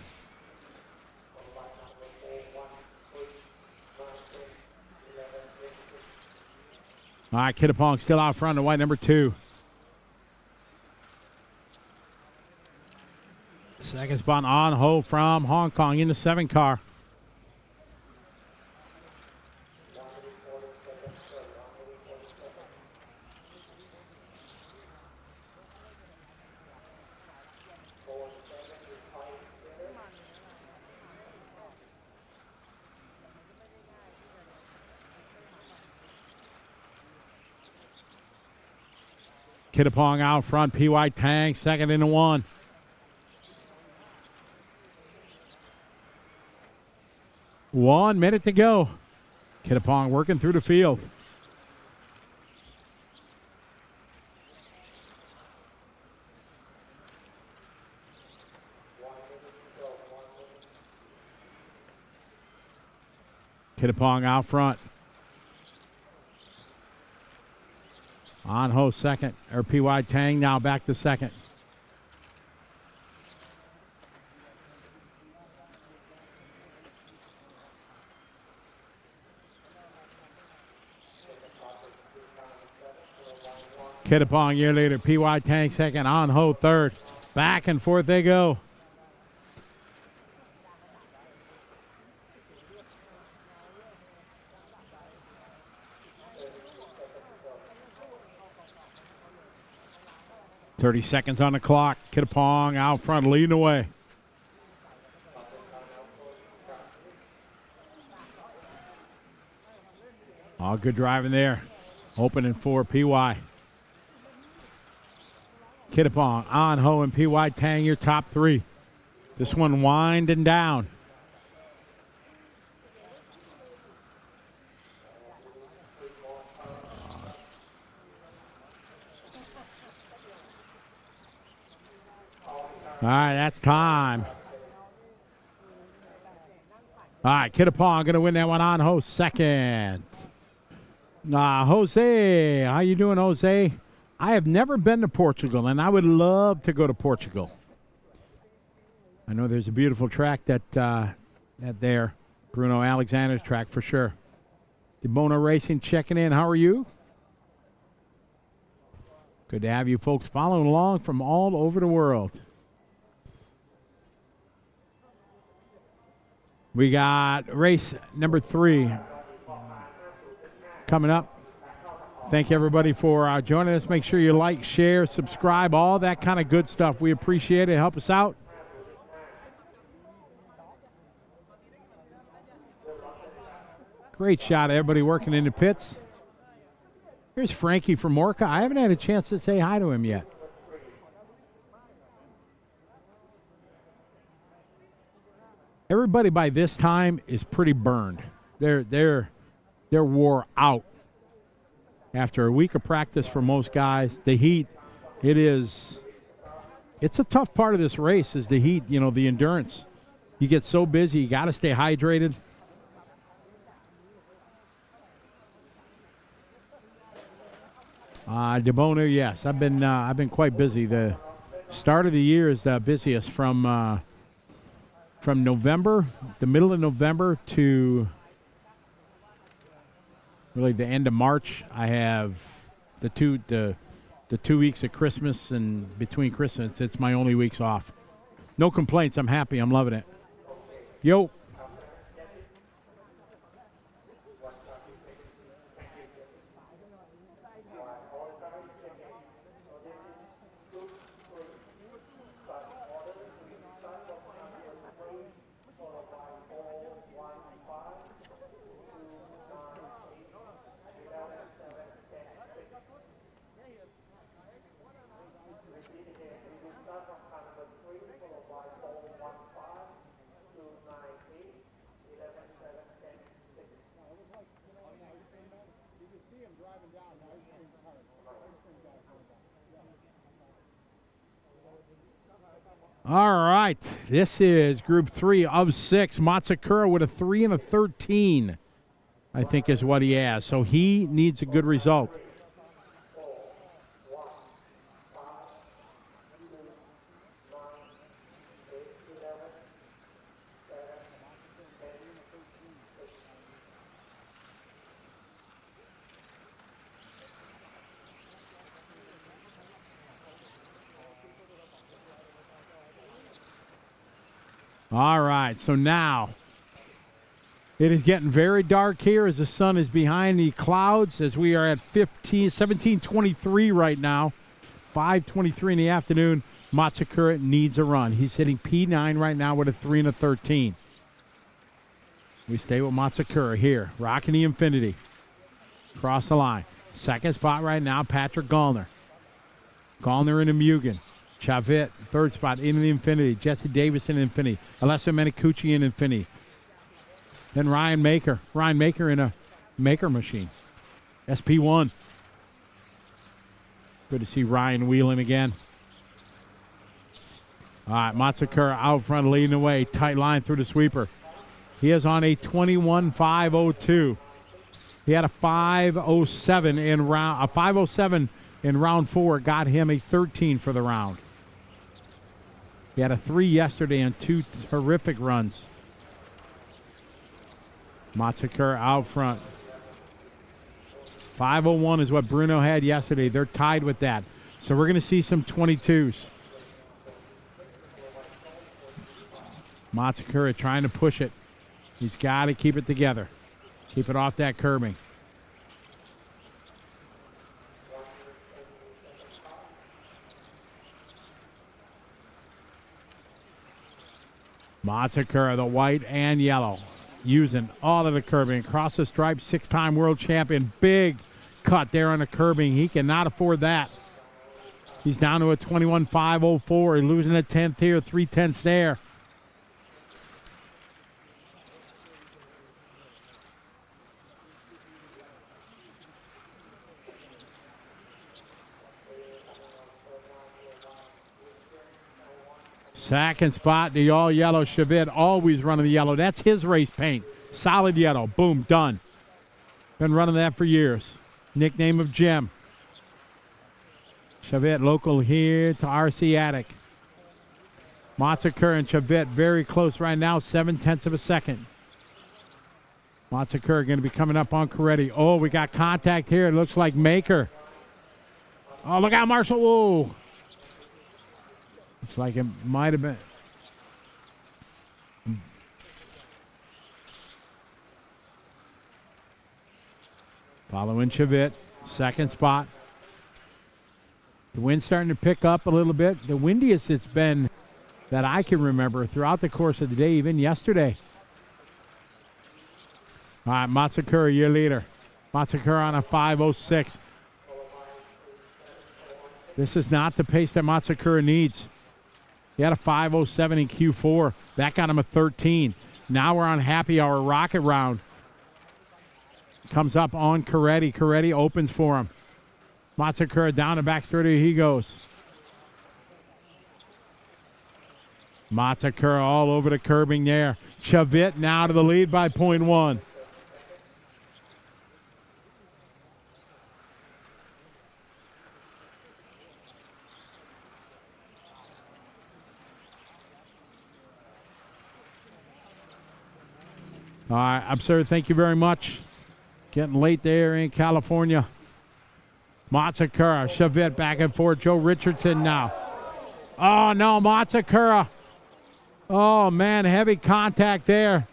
All right, Kittapong still out front, the white number 2. Second spot on Ho from Hong Kong in the 7 car. Kittapong out front. PY Tang second into 1. One minute to go. Kittapong working through the field. Kittapong out front. On Ho second, or PY Tang now back to second. Kittapong, year leader. PY Tang second, On Ho third. Back and forth they go. .30 seconds on the clock. Kittapong out front leading away. All good driving there. Opening for PY. Kittapong, On Ho, and PY Tang, your top three. This one winding down. All right, that's time. All right, Kittapong going to win that one. On Ho second. Jose, how you doing, Jose? I have never been to Portugal, and I would love to go to Portugal. I know there's a beautiful track that there, Bruno Alexander's track for sure. DeBono Racing checking in. How are you? Good to have you folks following along from all over the world. We got race number 3 coming up. Thank you, everybody, for joining us. Make sure you like, share, subscribe, all that kind of good stuff. We appreciate it. Help us out. Great shot, everybody working in the pits. Here's Frankie from Orca. I haven't had a chance to say hi to him yet. Everybody by this time is pretty burned. They're wore out. After a week of practice for most guys, the heat, it's a tough part of this race is the heat, the endurance. You get so busy, you got to stay hydrated. DeBono, yes, I've been quite busy. The start of the year is the busiest from November, the middle of November to really the end of March. I have the 2 weeks of Christmas, and between Christmas, it's my only weeks off. No complaints. I'm happy. I'm loving it. Yo. All right, this is Group 3 of 6. Matsukura with a 3 and a 13, I think is what he has. So he needs a good result. All right, so now it is getting very dark here as the sun is behind the clouds as we are at 17:23 right now, 5:23 in the afternoon. Matsukura needs a run. He's hitting P9 right now with a 3 and a 13. We stay with Matsukura here, rocking the infinity. Cross the line. Second spot right now, Patrick Gallner. Gallner in a Mugen. Chavit, third spot, in the infinity. Jesse Davis in infinity. Alessio Menicucci in infinity. Then Ryan Maker. Ryan Maker in a Maker machine. SP1. Good to see Ryan wheeling again. All right, Matsukura out front leading the way. Tight line through the sweeper. He is on a 21.502. He had a 5.07 in round 4. Got him a 13 for the round. He had a 3 yesterday and 2 terrific runs. Matsukura out front. 5.01 is what Bruno had yesterday. They're tied with that. So we're going to see some 22s. Matsukura trying to push it. He's got to keep it together. Keep it off that curbing. Matsukura, the white and yellow. using all of the curbing. Across the stripe, 6-time world champion. Big cut there on the curbing. He cannot afford that. He's down to a 21.504. He's losing a 10th here, 3/10 there. Second spot, the all-yellow Chevette, always running the yellow. That's his race paint. Solid yellow. Boom, done. Been running that for years. Nickname of Jim. Chevette local here to RC Attic. Matsukur and Chevette very close right now, 0.7 of a second. Matsukur going to be coming up on Coretti. Oh, we got contact here. It looks like Maker. Oh, look out, Marshall. Whoa. Looks like it might have been. Following Chevette, second spot. The wind's starting to pick up a little bit. The windiest it's been that I can remember throughout the course of the day, even yesterday. All right, Matsukura, your leader. Matsukura on a 5:06. This is not the pace that Matsukura needs. He had a 5:07 in Q4. That got him a 13. Now we're on happy hour rocket round. Comes up on Coretti. Coretti opens for him. Matsukura down the back straight. He goes. Matsukura all over the curbing there. Chevette now to the lead by 0.1. All right, Absurd, thank you very much. Getting late there in California. Matsukura, Chevette back and forth. Joe Richardson now. Oh, no, Matsukura. Oh, man, heavy contact there.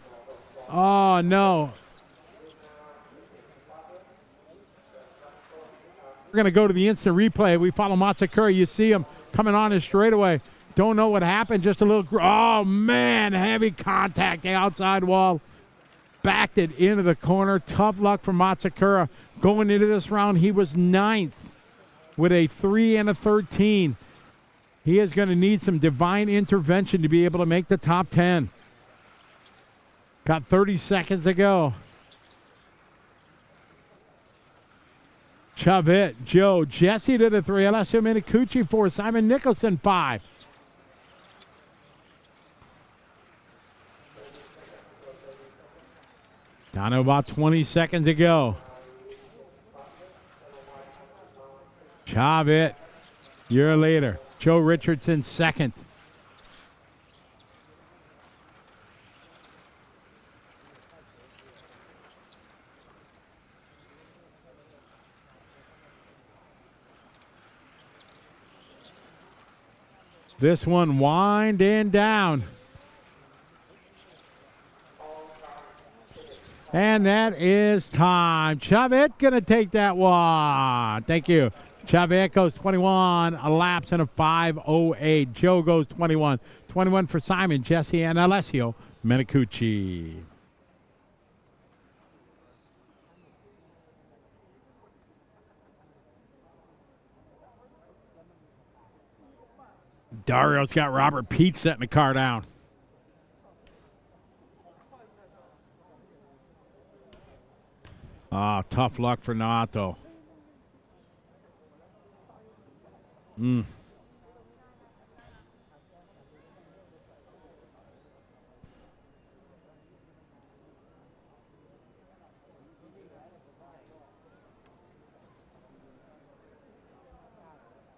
Oh, no. We're going to go to the instant replay. We follow Matsukura. You see him coming on his straightaway. Don't know what happened. Just a little. Oh, man, heavy contact. The outside wall. Backed it into the corner. Tough luck for Matsukura. Going into this round, he was 9th with a 3 and a 13. He is going to need some divine intervention to be able to make the top 10. Got 30 seconds to go. Chevette, Joe, Jesse to the 3. Alessio Minicucci 4. Simon Nicholson 5. Down to about 20 seconds to go. Chevette, you're leader. Joe Richardson second. This one winding down. And that is time. Chevette going to take that one. Thank you. Chevette goes 21, a lapse and a 5:08. Joe goes 21. 21 for Simon, Jesse, and Alessio Minicucci. Dario's got Robert Pete setting the car down. Ah, tough luck for Nato.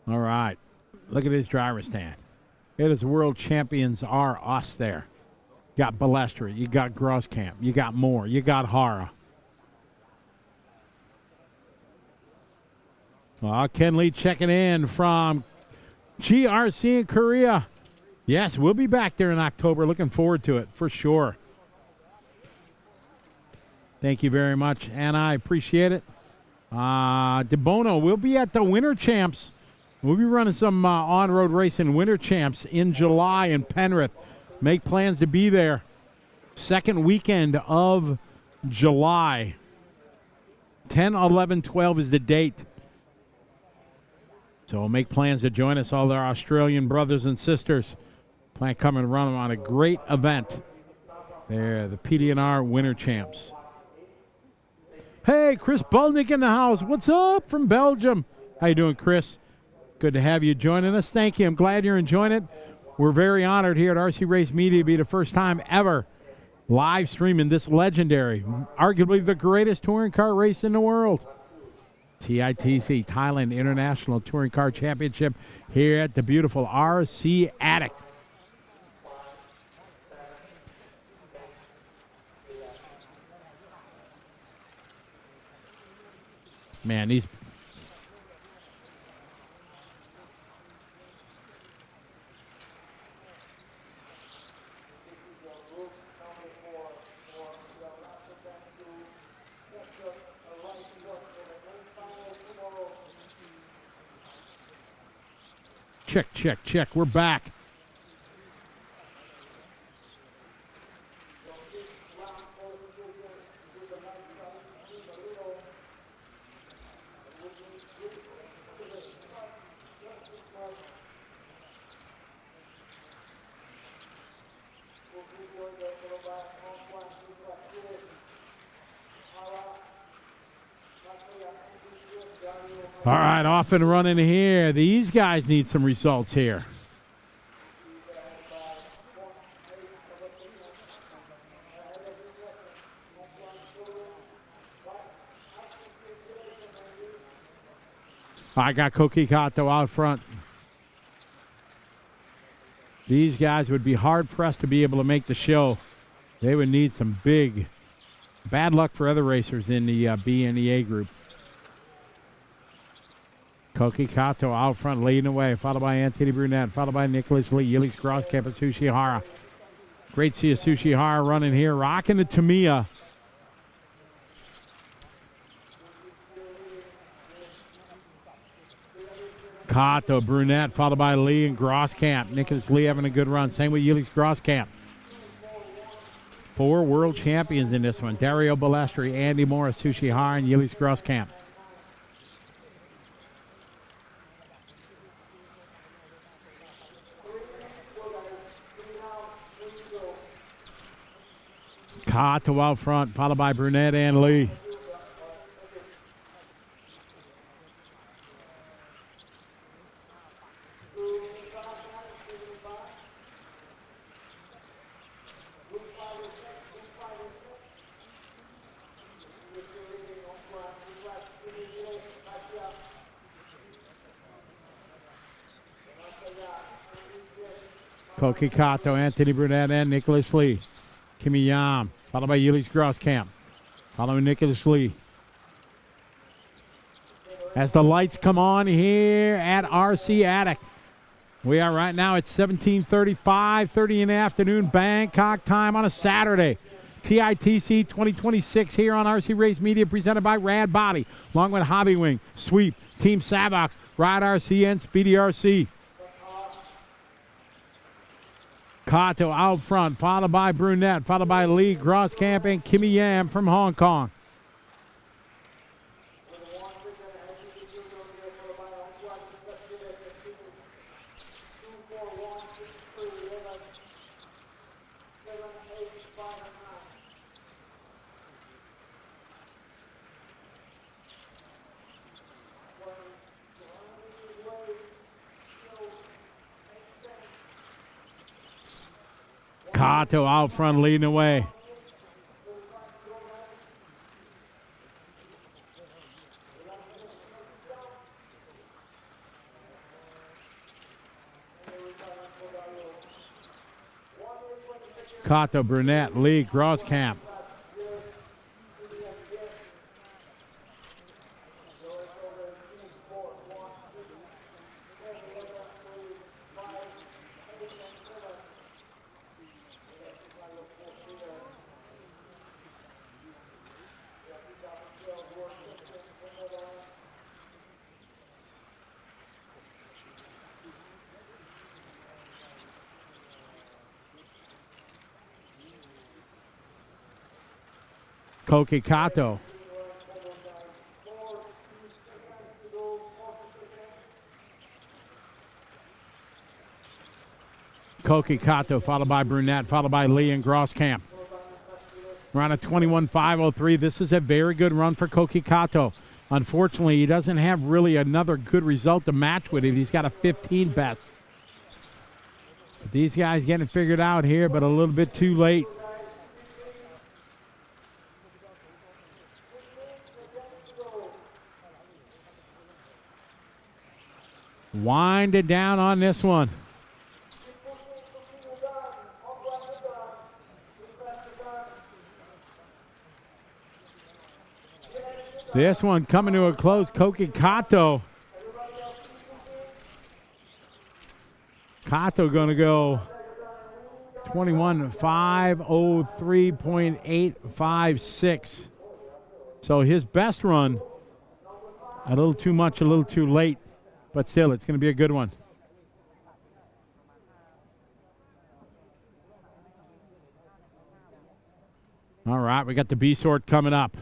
All right. Look at his driver stand. It is World Champions are us there. You got Balestra, you got Grosskamp, you got Moore, you got Hara. Ken Lee checking in from GRC in Korea. Yes, we'll be back there in October. Looking forward to it for sure. Thank you very much, and I appreciate it. DeBono, we'll be at the Winter Champs. We'll be running some on-road racing Winter Champs in July in Penrith. Make plans to be there. Second weekend of July. 10, 11, 12 is the date. So make plans to join us, all our Australian brothers and sisters. Plan to come and run on a great event. They're the PDNR Winter Champs. Hey, Chris Bulnick in the house. What's up from Belgium? How you doing, Chris? Good to have you joining us. Thank you. I'm glad you're enjoying it. We're very honored here at RC Race Media to be the first time ever live streaming this legendary, arguably the greatest touring car race in the world. TITC, Thailand International Touring Car Championship here at the beautiful RC Attic. Man, these... Check, check, check. We're back. All right, off and running here. These guys need some results here. I got Koki Kato out front. These guys would be hard-pressed to be able to make the show. They would need some bad luck for other racers in the B and the A group. Koki Kato out front leading the way, followed by Anthony Brunette, followed by Nicholas Lee, Yilix Groskamp, and Sushihara. Great to see a Sushihara running here, rocking the Tamiya. Kato, Brunette, followed by Lee and Groskamp. Nicholas Lee having a good run. Same with Yilix Groskamp. 4 world champions in this one. Dario Balestri, Andy Morris, Sushihara, and Yilix Groskamp. Kato out front, followed by Brunette and Lee. Koki Kato, Anthony Brunette, and Nicholas Lee. Kimi Yam, followed by Yilix Groskamp. Following Nicholas Lee. As the lights come on here at RC Attic. We are right now at 17:30 in the afternoon, Bangkok time on a Saturday. TITC 2026 here on RC Race Media, presented by Rad Body, along with Hobby Wing, Sweep, Team Savox, Ride RC, and Speedy RC. Kato out front, followed by Brunette, followed by Lee, Groskamp, and Kimi Yam from Hong Kong. Kato out front leading the way. Kato, Brunette, Lee, Groskamp. Koki Kato. Koki Kato, followed by Brunette, followed by Lee and Grosskamp. Run a 21.503. This is a very good run for Koki Kato. Unfortunately, he doesn't have really another good result to match with it. He's got a 15 best. But these guys getting figured out here, but a little bit too late. Wind it down on this one. This one coming to a close. Koki Kato. Kato going to go 21.503.856. So his best run, a little too much, a little too late. But still, it's going to be a good one. All right, we got the B sort coming up.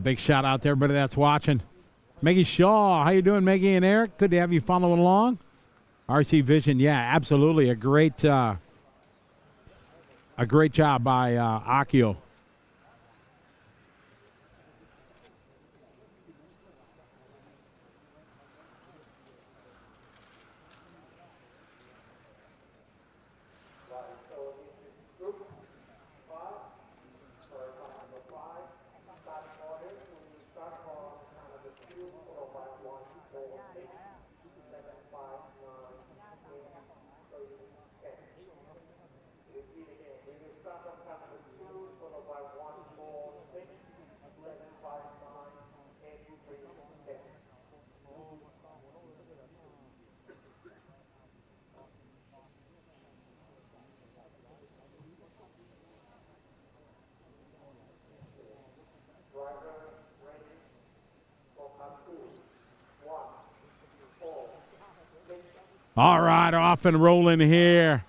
Big shout out to everybody that's watching. Maggie Shaw, how you doing, Maggie and Eric? Good to have you following along. RC Vision, yeah, absolutely. A great job by Akio. All right, off and rolling here.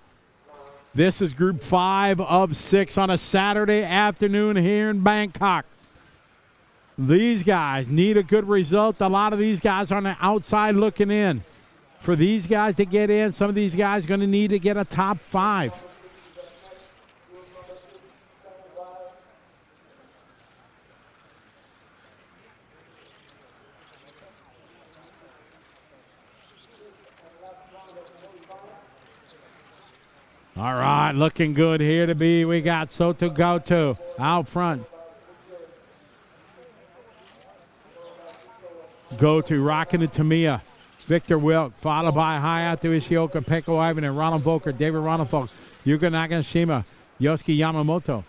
This is Group 5 of 6 on a Saturday afternoon here in Bangkok. These guys need a good result. A lot of these guys are on the outside looking in. For these guys to get in, some of these guys are going to need to get a top 5. All right, looking good here to be. We got Soto Goto out front. Goto rocking it to Mia. Victor Wilk, followed by Hayato Ishioka, Pekko Ivan, and Ronald Volker, David Ronald Volker, Yuka Nagashima, Yosuke Yamamoto.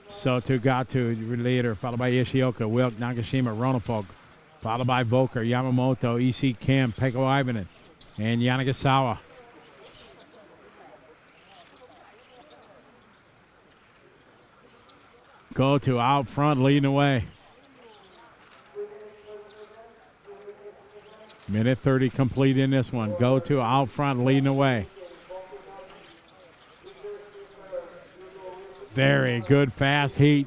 Soto Gatu leader, followed by Ishioka, Wilk, Nagashima, Ronafog, followed by Volker, Yamamoto, EC Kim, Pekko Ivanen, and Yanagasawa. Goto out front, leading away. Minute 30 complete in this one. Goto out front, leading away. Very good fast heat.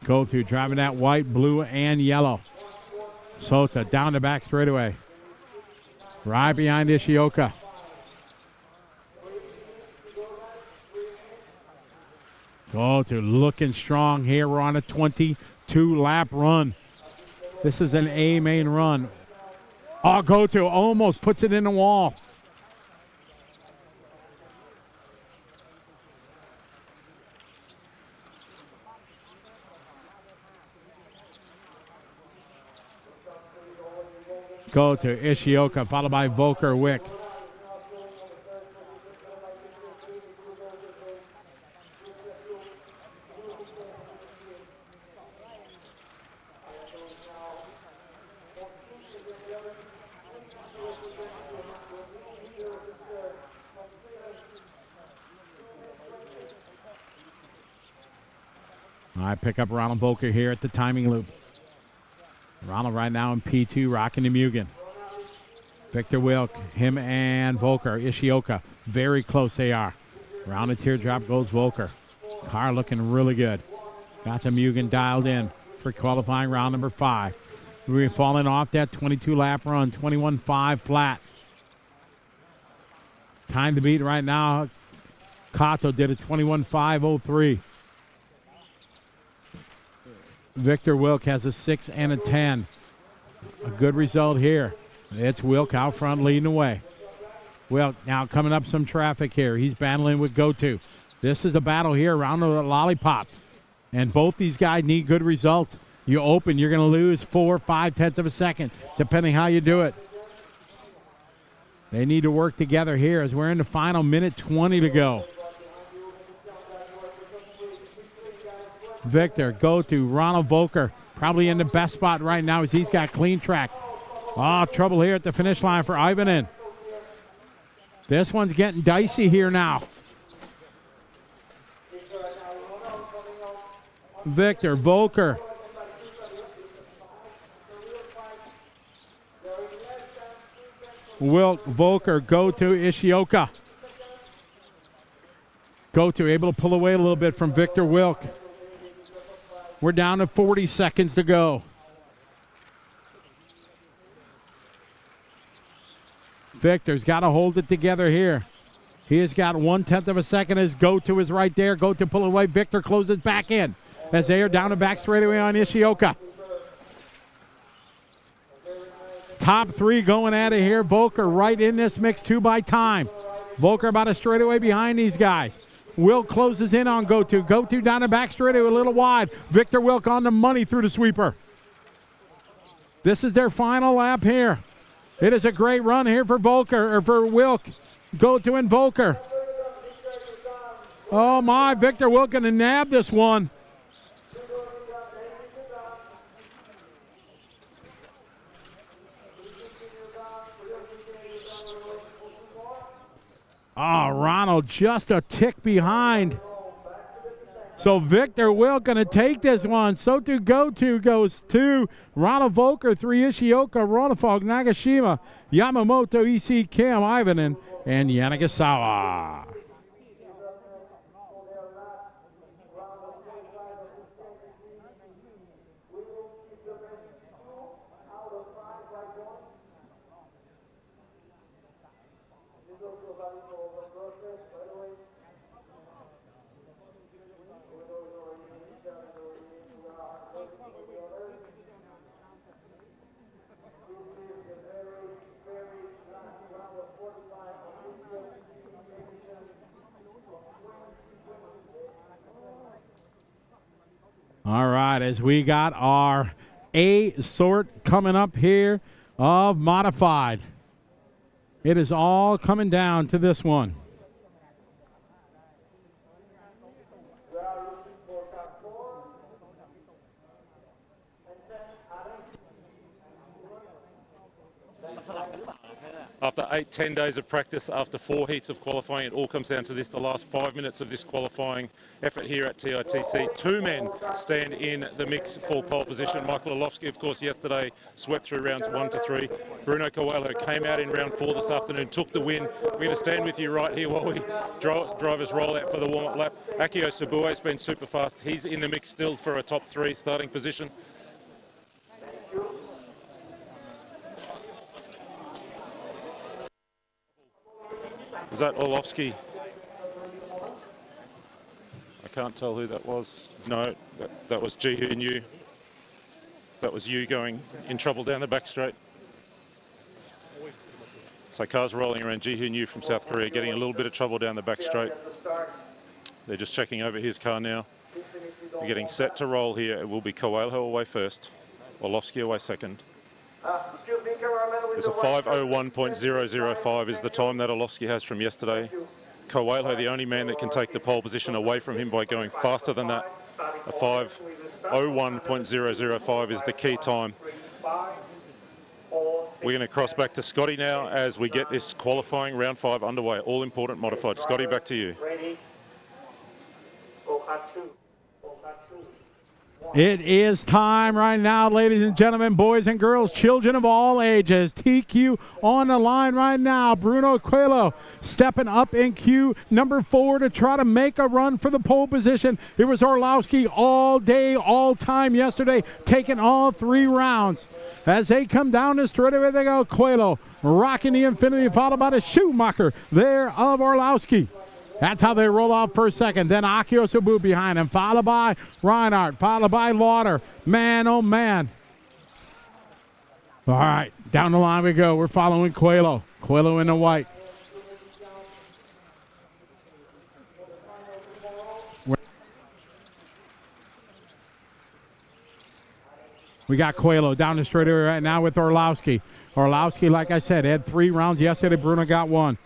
Go to driving that white, blue, and yellow. Sota down the back straightaway. Right behind Ishioka. Go to looking strong here. We're on a 22-lap run. This is an A main run. Oh, Go to almost puts it in the wall. Go to Ishioka, followed by Volker Wick. I pick up Ronald Volker here at the timing loop. Ronald right now in P2, rocking the Mugen. Victor Wilk, him and Volker, Ishioka, very close they are. Round the teardrop goes Volker. Car looking really good. Got the Mugen dialed in for qualifying round number 5. We're falling off that 22-lap run, 21.5 flat. Time to beat right now. Kato did a 21.503. Victor Wilk has a 6 and a 10. A good result here. It's Wilk out front leading the way. Wilk now coming up some traffic here. He's battling with Go-To. This is a battle here around the lollipop. And both these guys need good results. You open, you're going to lose 4 or 5 tenths of a second, depending how you do it. They need to work together here as we're in the final minute 20 to go. Victor, Go-To, Ronald Volker, probably in the best spot right now as he's got clean track. Oh, trouble here at the finish line for Ivanen. This one's getting dicey here now. Victor, Volker. Wilt, Volker, Go-To, Ishioka. Go-To able to pull away a little bit from Victor Wilk. We're down to 40 seconds to go. Victor's got to hold it together here. He has got 1/10 of a second as Go-To is right there. Go-To pull away. Victor closes back in as they are down the back straightaway on Ishioka. Top 3 going at it here. Volker right in this mix, 2 by time. Volker about a straightaway behind these guys. Wilk closes in on Go-To. Go-To down the back straightaway a little wide. Victor Wilk on the money through the sweeper. This is their final lap here. It is a great run here for Volker, or for Wilk. Go-To and Volker. Oh my, Victor Wilk gonna nab this one. Oh, Ronald just a tick behind. So Victor Wilk going to take this one. So to Go-To goes 2. Ronald Volker, 3. Ishioka, Ronafog, Nagashima, Yamamoto, EC, Cam, Ivanen, and Yanagasawa. All right, as we got our A sort coming up here of modified. It is all coming down to this one. After 8-10 days of practice, after 4 heats of qualifying, it all comes down to this, the last 5 minutes of this qualifying effort here at TITC. 2 men stand in the mix for pole position. Michael Orlovsky, of course, yesterday swept through rounds 1 to 3. Bruno Coelho came out in round 4 this afternoon, took the win. We're going to stand with you right here while we drivers roll out for the warm-up lap. Akio Sabue has been super fast. He's in the mix still for a top 3 starting position. Was that Orlovsky? I can't tell who that was. No, that was Ji-Hoon Yu. That was Yu going in trouble down the back straight. So cars rolling around. Ji-Hoon Yu from South Korea getting a little bit of trouble down the back straight. They're just checking over his car now. We're getting set to roll here. It will be Coelho away first, Orlovsky away second. It's a 5:01.005 is the time that Orlovsky has from yesterday. Coelho, the only man that can take the pole position away from him by going faster than that. A 5:01.005 is the key time. We're going to cross back to Scotty now as we get this qualifying round 5 underway. All important modified. Scotty, back to you. It is time right now, ladies and gentlemen, boys and girls, children of all ages. TQ on the line right now. Bruno Coelho stepping up in queue number 4 to try to make a run for the pole position. It was Orlovsky all day, all time yesterday, taking all 3 rounds. As they come down the straightaway, they go. Coelho rocking the infinity, followed by the Schumacher there of Orlovsky. That's how they roll off for a second. Then Akio Sabu behind him, followed by Reinhardt, followed by Lauder. Man, oh man. All right, down the line we go. We're following Coelho. Coelho in the white. We got Coelho down the straightaway right now with Orlovsky. Orlovsky, like I said, had 3 rounds yesterday. Bruno got 1.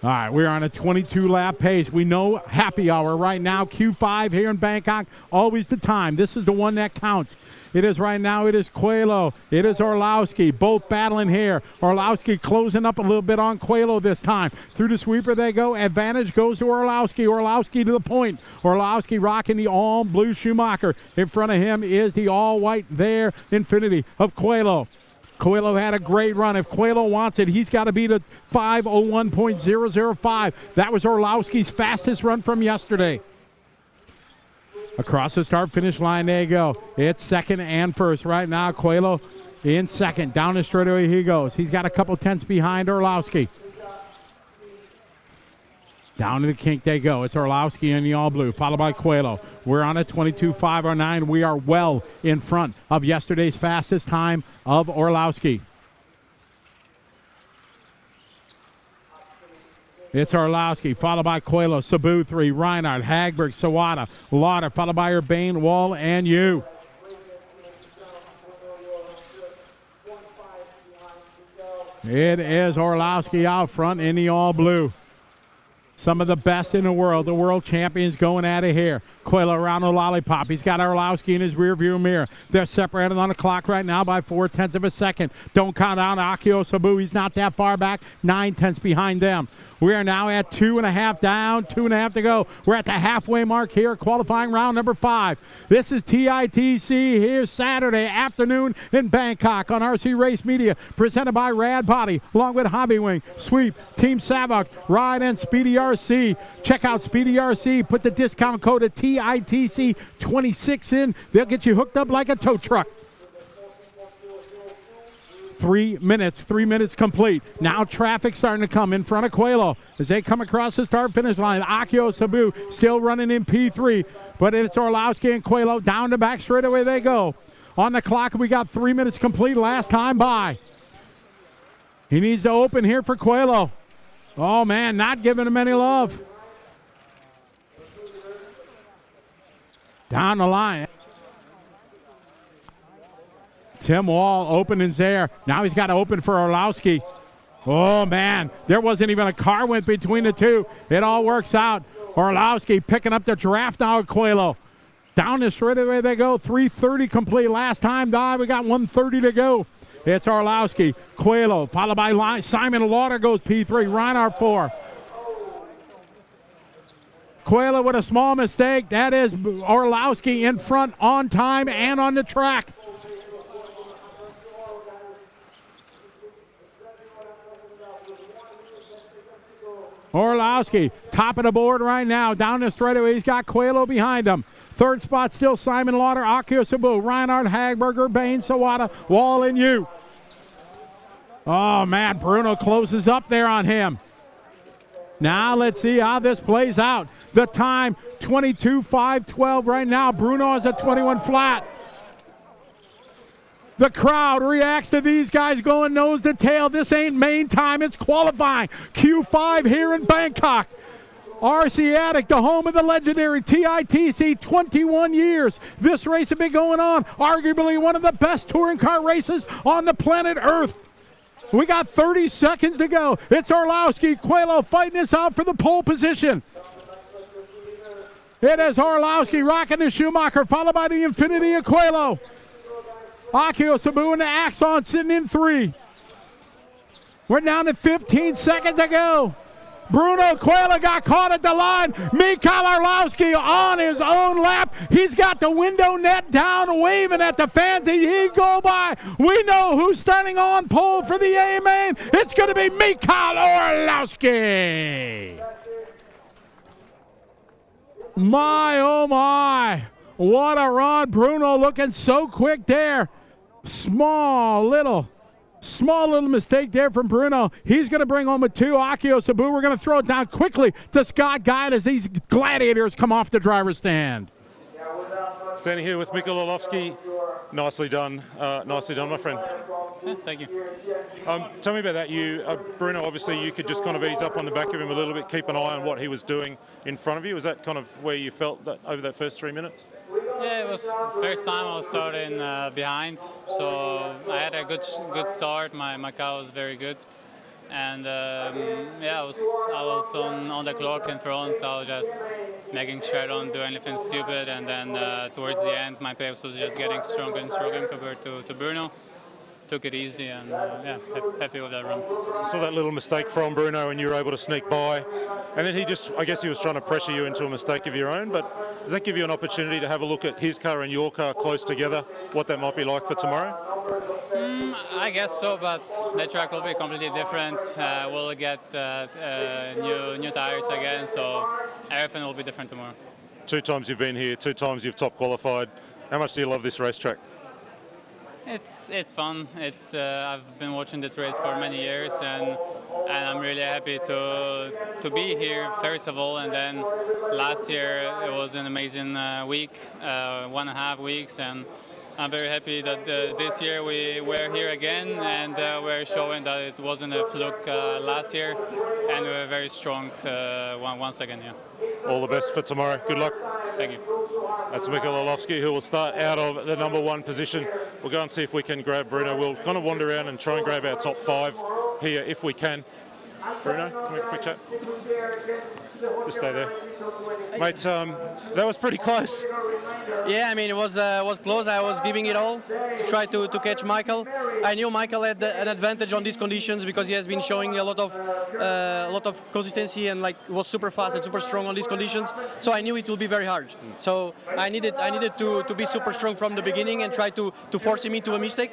All right, we're on a 22-lap pace. We know happy hour right now. Q5 here in Bangkok, always the time. This is the one that counts. It is right now, it is Coelho. It is Orlovsky, both battling here. Orlovsky closing up a little bit on Coelho this time. Through the sweeper they go. Advantage goes to Orlovsky. Orlovsky to the point. Orlovsky rocking the all-blue Schumacher. In front of him is the all-white there, Infinity of Coelho. Coelho had a great run. If Coelho wants it, he's got to beat a 5:01.005. That was Orlovsky's fastest run from yesterday. Across the start-finish line they go. It's second and first right now. Coelho in second. Down the straightaway he goes. He's got a couple tenths behind Orlovsky. Down to the kink they go. It's Orlovsky in the all-blue, followed by Coelho. We're on a 22.509. We are well in front of yesterday's fastest time of Orlovsky. It's Orlovsky, followed by Coelho, Sabu 3, Reinhardt, Hagberg, Sawada, Lauder, followed by Urbane, Wall, and you. It is Orlovsky out front in the all-blue. Some of the best in the world champions going at it here. Coelho around the lollipop. He's got Orlovsky in his rearview mirror. They're separated on the clock right now by 0.4 of a second. Don't count out Akio Sabu. He's not that far back. 0.9 behind them. We are now at 2.5 down, 2.5 to go. We're at the halfway mark here, qualifying round number 5. This is TITC here Saturday afternoon in Bangkok on RC Race Media, presented by Rad Body, along with Hobby Wing, Sweep, Team Savok, Ride, and Speedy RC. Check out Speedy RC. Put the discount code of TITC26 in. They'll get you hooked up like a tow truck. 3 minutes complete. Now traffic starting to come in front of Coelho as they come across the start-finish line. Akio Sabu still running in P3, but it's Orlovsky and Coelho down the back straightaway they go. On the clock, we got 3 minutes complete last time by. He needs to open here for Coelho. Oh, man, not giving him any love. Down the line. Tim Wall openings there. Now he's got to open for Orlovsky. Oh, man. There wasn't even a car went between the two. It all works out. Orlowski picking up the draft now at Coelho. Down the straightaway they go. 3:30 complete. Last time dive, we got 1:30 to go. It's Orlowski, Coelho, followed by Simon Lauder goes P3, Reinhardt 4. Coelho with a small mistake. That is Orlowski in front on time and on the track. Orlowski, top of the board right now. Down the straightaway, he's got Coelho behind him. Third spot still Simon Lauder, Akio Sabu, Reinhardt, Hagberger, Bain, Sawada, Wall, and you. Oh, Matt Bruno closes up there on him. Now let's see how this plays out. The time, 22:5:12 right now. Bruno is at 21 flat. The crowd reacts to these guys going nose to tail. This ain't main time, it's qualifying. Q5 here in Bangkok. Asiatic, the home of the legendary TITC, 21 years. This race has been going on, arguably one of the best touring car races on the planet Earth. We got 30 seconds to go. It's Orlowski, Coelho fighting this out for the pole position. It is Orlowski rocking the Schumacher, followed by the Infinity of Coelho. Akio Sabu and the Axon sitting in 3. We're down to 15 seconds to go. Bruno Coelho got caught at the line. Mikhail Orlowski on his own lap. He's got the window net down, waving at the fans. He go by. We know who's standing on pole for the A main. It's going to be Mikhail Orlowski. My, oh my. What a run. Bruno looking so quick there. Small little mistake there from Bruno. He's going to bring home a 2. Akio Sabu, we're going to throw it down quickly to Scott Guide as these gladiators come off the driver's stand. Standing here with Mikhail Orlowski. Nicely done. Nicely done, my friend. Yeah, thank you. Tell me about that. Bruno, obviously you could just kind of ease up on the back of him a little bit, keep an eye on what he was doing in front of you. Was that kind of where you felt that over that first 3 minutes? Yeah, it was first time I was starting behind, so I had a good start. My car was very good, and yeah, I was on the clock in front, so I was just making sure I don't do anything stupid. And then towards the end, my pace was just getting stronger and stronger compared to Bruno. Took it easy, and yeah, happy with that run. I saw that little mistake from Bruno and you were able to sneak by. And then I guess he was trying to pressure you into a mistake of your own, but does that give you an opportunity to have a look at his car and your car close together, what that might be like for tomorrow? I guess so, but the track will be completely different. We'll get new tires again, so everything will be different tomorrow. 2 times you've been here, 2 times you've top qualified. How much do you love this racetrack? It's fun. I've been watching this race for many years, and I'm really happy to be here first of all. And then last year it was an amazing week, 1.5 weeks, and I'm very happy that this year we were here again, and we're showing that it wasn't a fluke last year, and we were very strong once again. Yeah. All the best for tomorrow. Good luck. Thank you. That's Mikhail Orlowski, who will start out of the number 1 position. We'll go and see if we can grab Bruno. We'll kind of wander around and try and grab our top 5 here if we can. Bruno, can we have a quick chat? Just stay there. Mate, that was pretty close. Yeah, I mean, it was close. I was giving it all to try to catch Michael. I knew Michael had an advantage on these conditions because he has been showing a lot of consistency and was super fast and super strong on these conditions. So I knew it would be very hard. So I needed to be super strong from the beginning and try to force him into a mistake.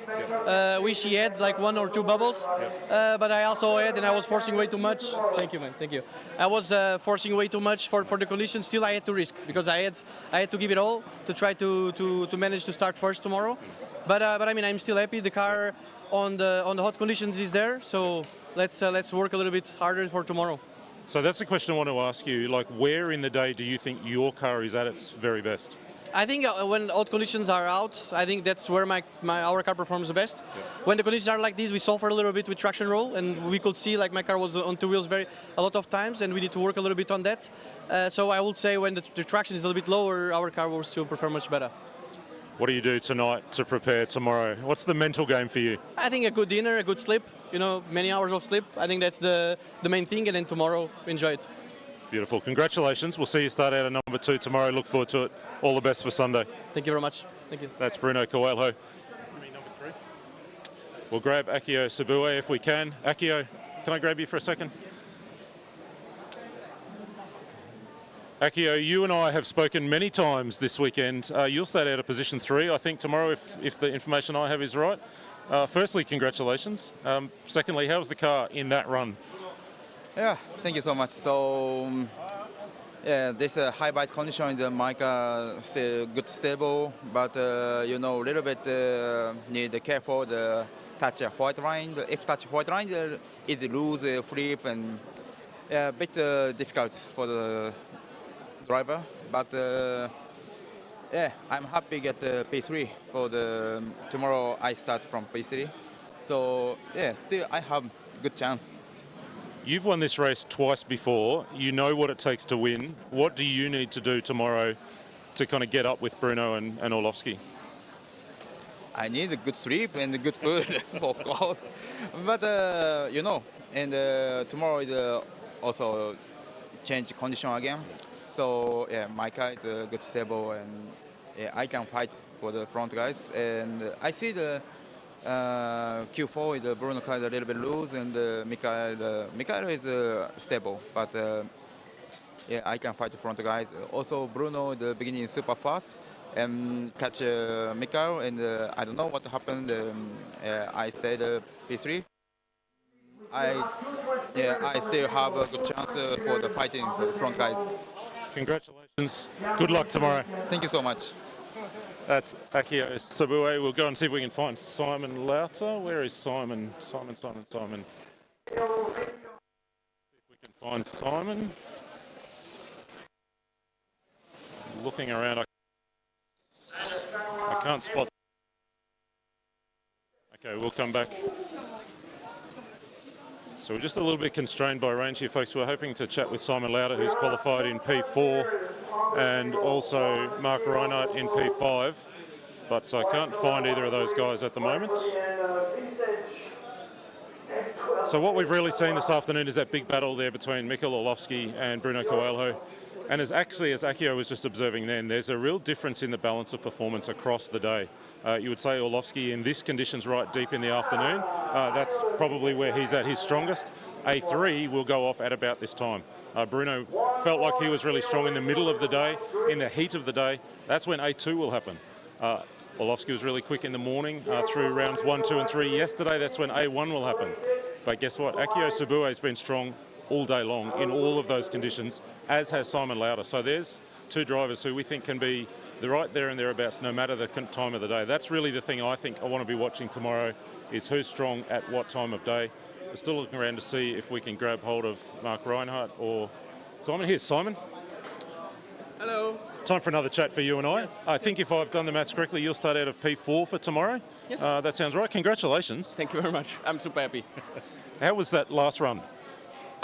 Wish he had like 1 or 2 bubbles, but I also had, and I was forcing way too much. Thank you, man. Thank you. I was forcing way too much for the conditions. Still, I had to risk because I had to give it all to try to manage to start first tomorrow. But I mean, I'm still happy. The car on the hot conditions is there. So let's work a little bit harder for tomorrow. So that's the question I want to ask you. Like, where in the day do you think your car is at its very best? I think when hot conditions are out, I think that's where our car performs the best. Yeah. When the conditions are like this, we suffer a little bit with traction roll, and we could see like my car was on 2 wheels a lot of times, and we need to work a little bit on that. So I would say when the traction is a little bit lower, our car will still perform much better. What do you do tonight to prepare tomorrow? What's the mental game for you? I think a good dinner, a good sleep, many hours of sleep. I think that's the main thing, and then tomorrow, enjoy it. Beautiful. Congratulations. We'll see you start out at number 2 tomorrow. Look forward to it. All the best for Sunday. Thank you very much. Thank you. That's Bruno Coelho. We'll grab Akio Sabue if we can. Akio, can I grab you for a second? Akio, you and I have spoken many times this weekend. You'll start out at position 3, I think, tomorrow, if the information I have is right. Firstly, congratulations. Secondly, how was the car in that run? Yeah, thank you so much. So, yeah, this high bite condition in the mic still good stable, but you know, a little bit need careful the touch white line. If touch white line, is loose flip and yeah, a bit difficult for the driver. But yeah, I'm happy get the P3 for the tomorrow. I start from P3, so yeah, still I have good chance. You've won this race twice before. You know what it takes to win. What do you need to do tomorrow to kind of get up with Bruno and Orlovsky? I need a good sleep and good food, of course. But you know, and tomorrow is also change condition again. So yeah, my car is good stable, and yeah, I can fight for the front guys. And I see the Q4 the Bruno car is a little bit loose, and Mikael is stable, but yeah, I can fight the front guys. Also Bruno the beginning is super fast and catch Mikael, and I don't know what happened. I stayed P3. I still have a good chance for the fighting for the front guys. Congratulations. Good luck tomorrow. Thank you so much. That's Akio Sabue. We'll go and see if we can find Simon Lauter. Where is Simon? Simon. See if we can find Simon. Looking around, I can't spot. Okay, we'll come back. So we're just a little bit constrained by range here, folks. We're hoping to chat with Simon Lauter, who's qualified in P4, and also Mark Reinhardt in P5, but I can't find either of those guys at the moment. So what we've really seen this afternoon is that big battle there between Mikael Orlovsky and Bruno Coelho. And as Akio was just observing then, there's a real difference in the balance of performance across the day. You would say Orlovsky in this conditions right deep in the afternoon. That's probably where he's at his strongest. A3 will go off at about this time. Bruno felt like he was really strong in the middle of the day, in the heat of the day. That's when A2 will happen. Orlovsky was really quick in the morning through rounds 1, 2 and 3 yesterday. That's when A1 will happen. But guess what? Akio Sabue has been strong all day long in all of those conditions, as has Simon Lauter. So there's two drivers who we think can be right there and thereabouts no matter the time of the day. That's really the thing I think I want to be watching tomorrow, is who's strong at what time of day. We're still looking around to see if we can grab hold of Mark Reinhardt or Simon. Here's Simon. Hello. Time for another chat for you and I. I think if I've done the maths correctly, you'll start out of P4 for tomorrow. Yes. That sounds right. Congratulations. Thank you very much. I'm super happy. How was that last run?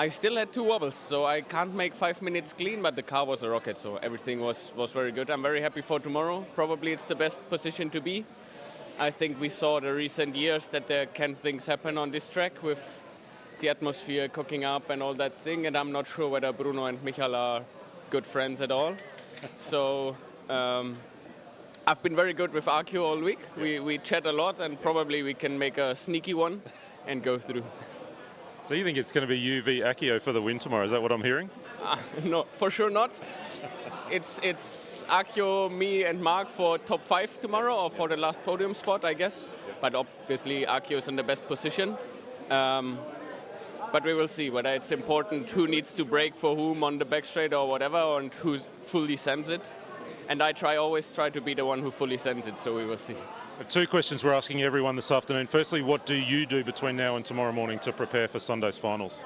I still had 2 wobbles, so I can't make 5 minutes clean, but the car was a rocket, so everything was very good. I'm very happy for tomorrow. Probably it's the best position to be. I think we saw the recent years that there can things happen on this track with the atmosphere cooking up and all that thing, and I'm not sure whether Bruno and Michael are good friends at all. So I've been very good with Akio all week. We chat a lot, and probably we can make a sneaky one and go through. So you think it's going to be you v Akio for the win tomorrow? Is that what I'm hearing? No, for sure not. It's Akio, me and Mark for top 5 tomorrow, or for the last podium spot, I guess. But obviously Akio's in the best position. But we will see whether it's important who needs to brake for whom on the back straight or whatever, and who fully sends it. And I always try to be the one who fully sends it, so we will see. 2 questions we're asking everyone this afternoon. Firstly, what do you do between now and tomorrow morning to prepare for Sunday's finals?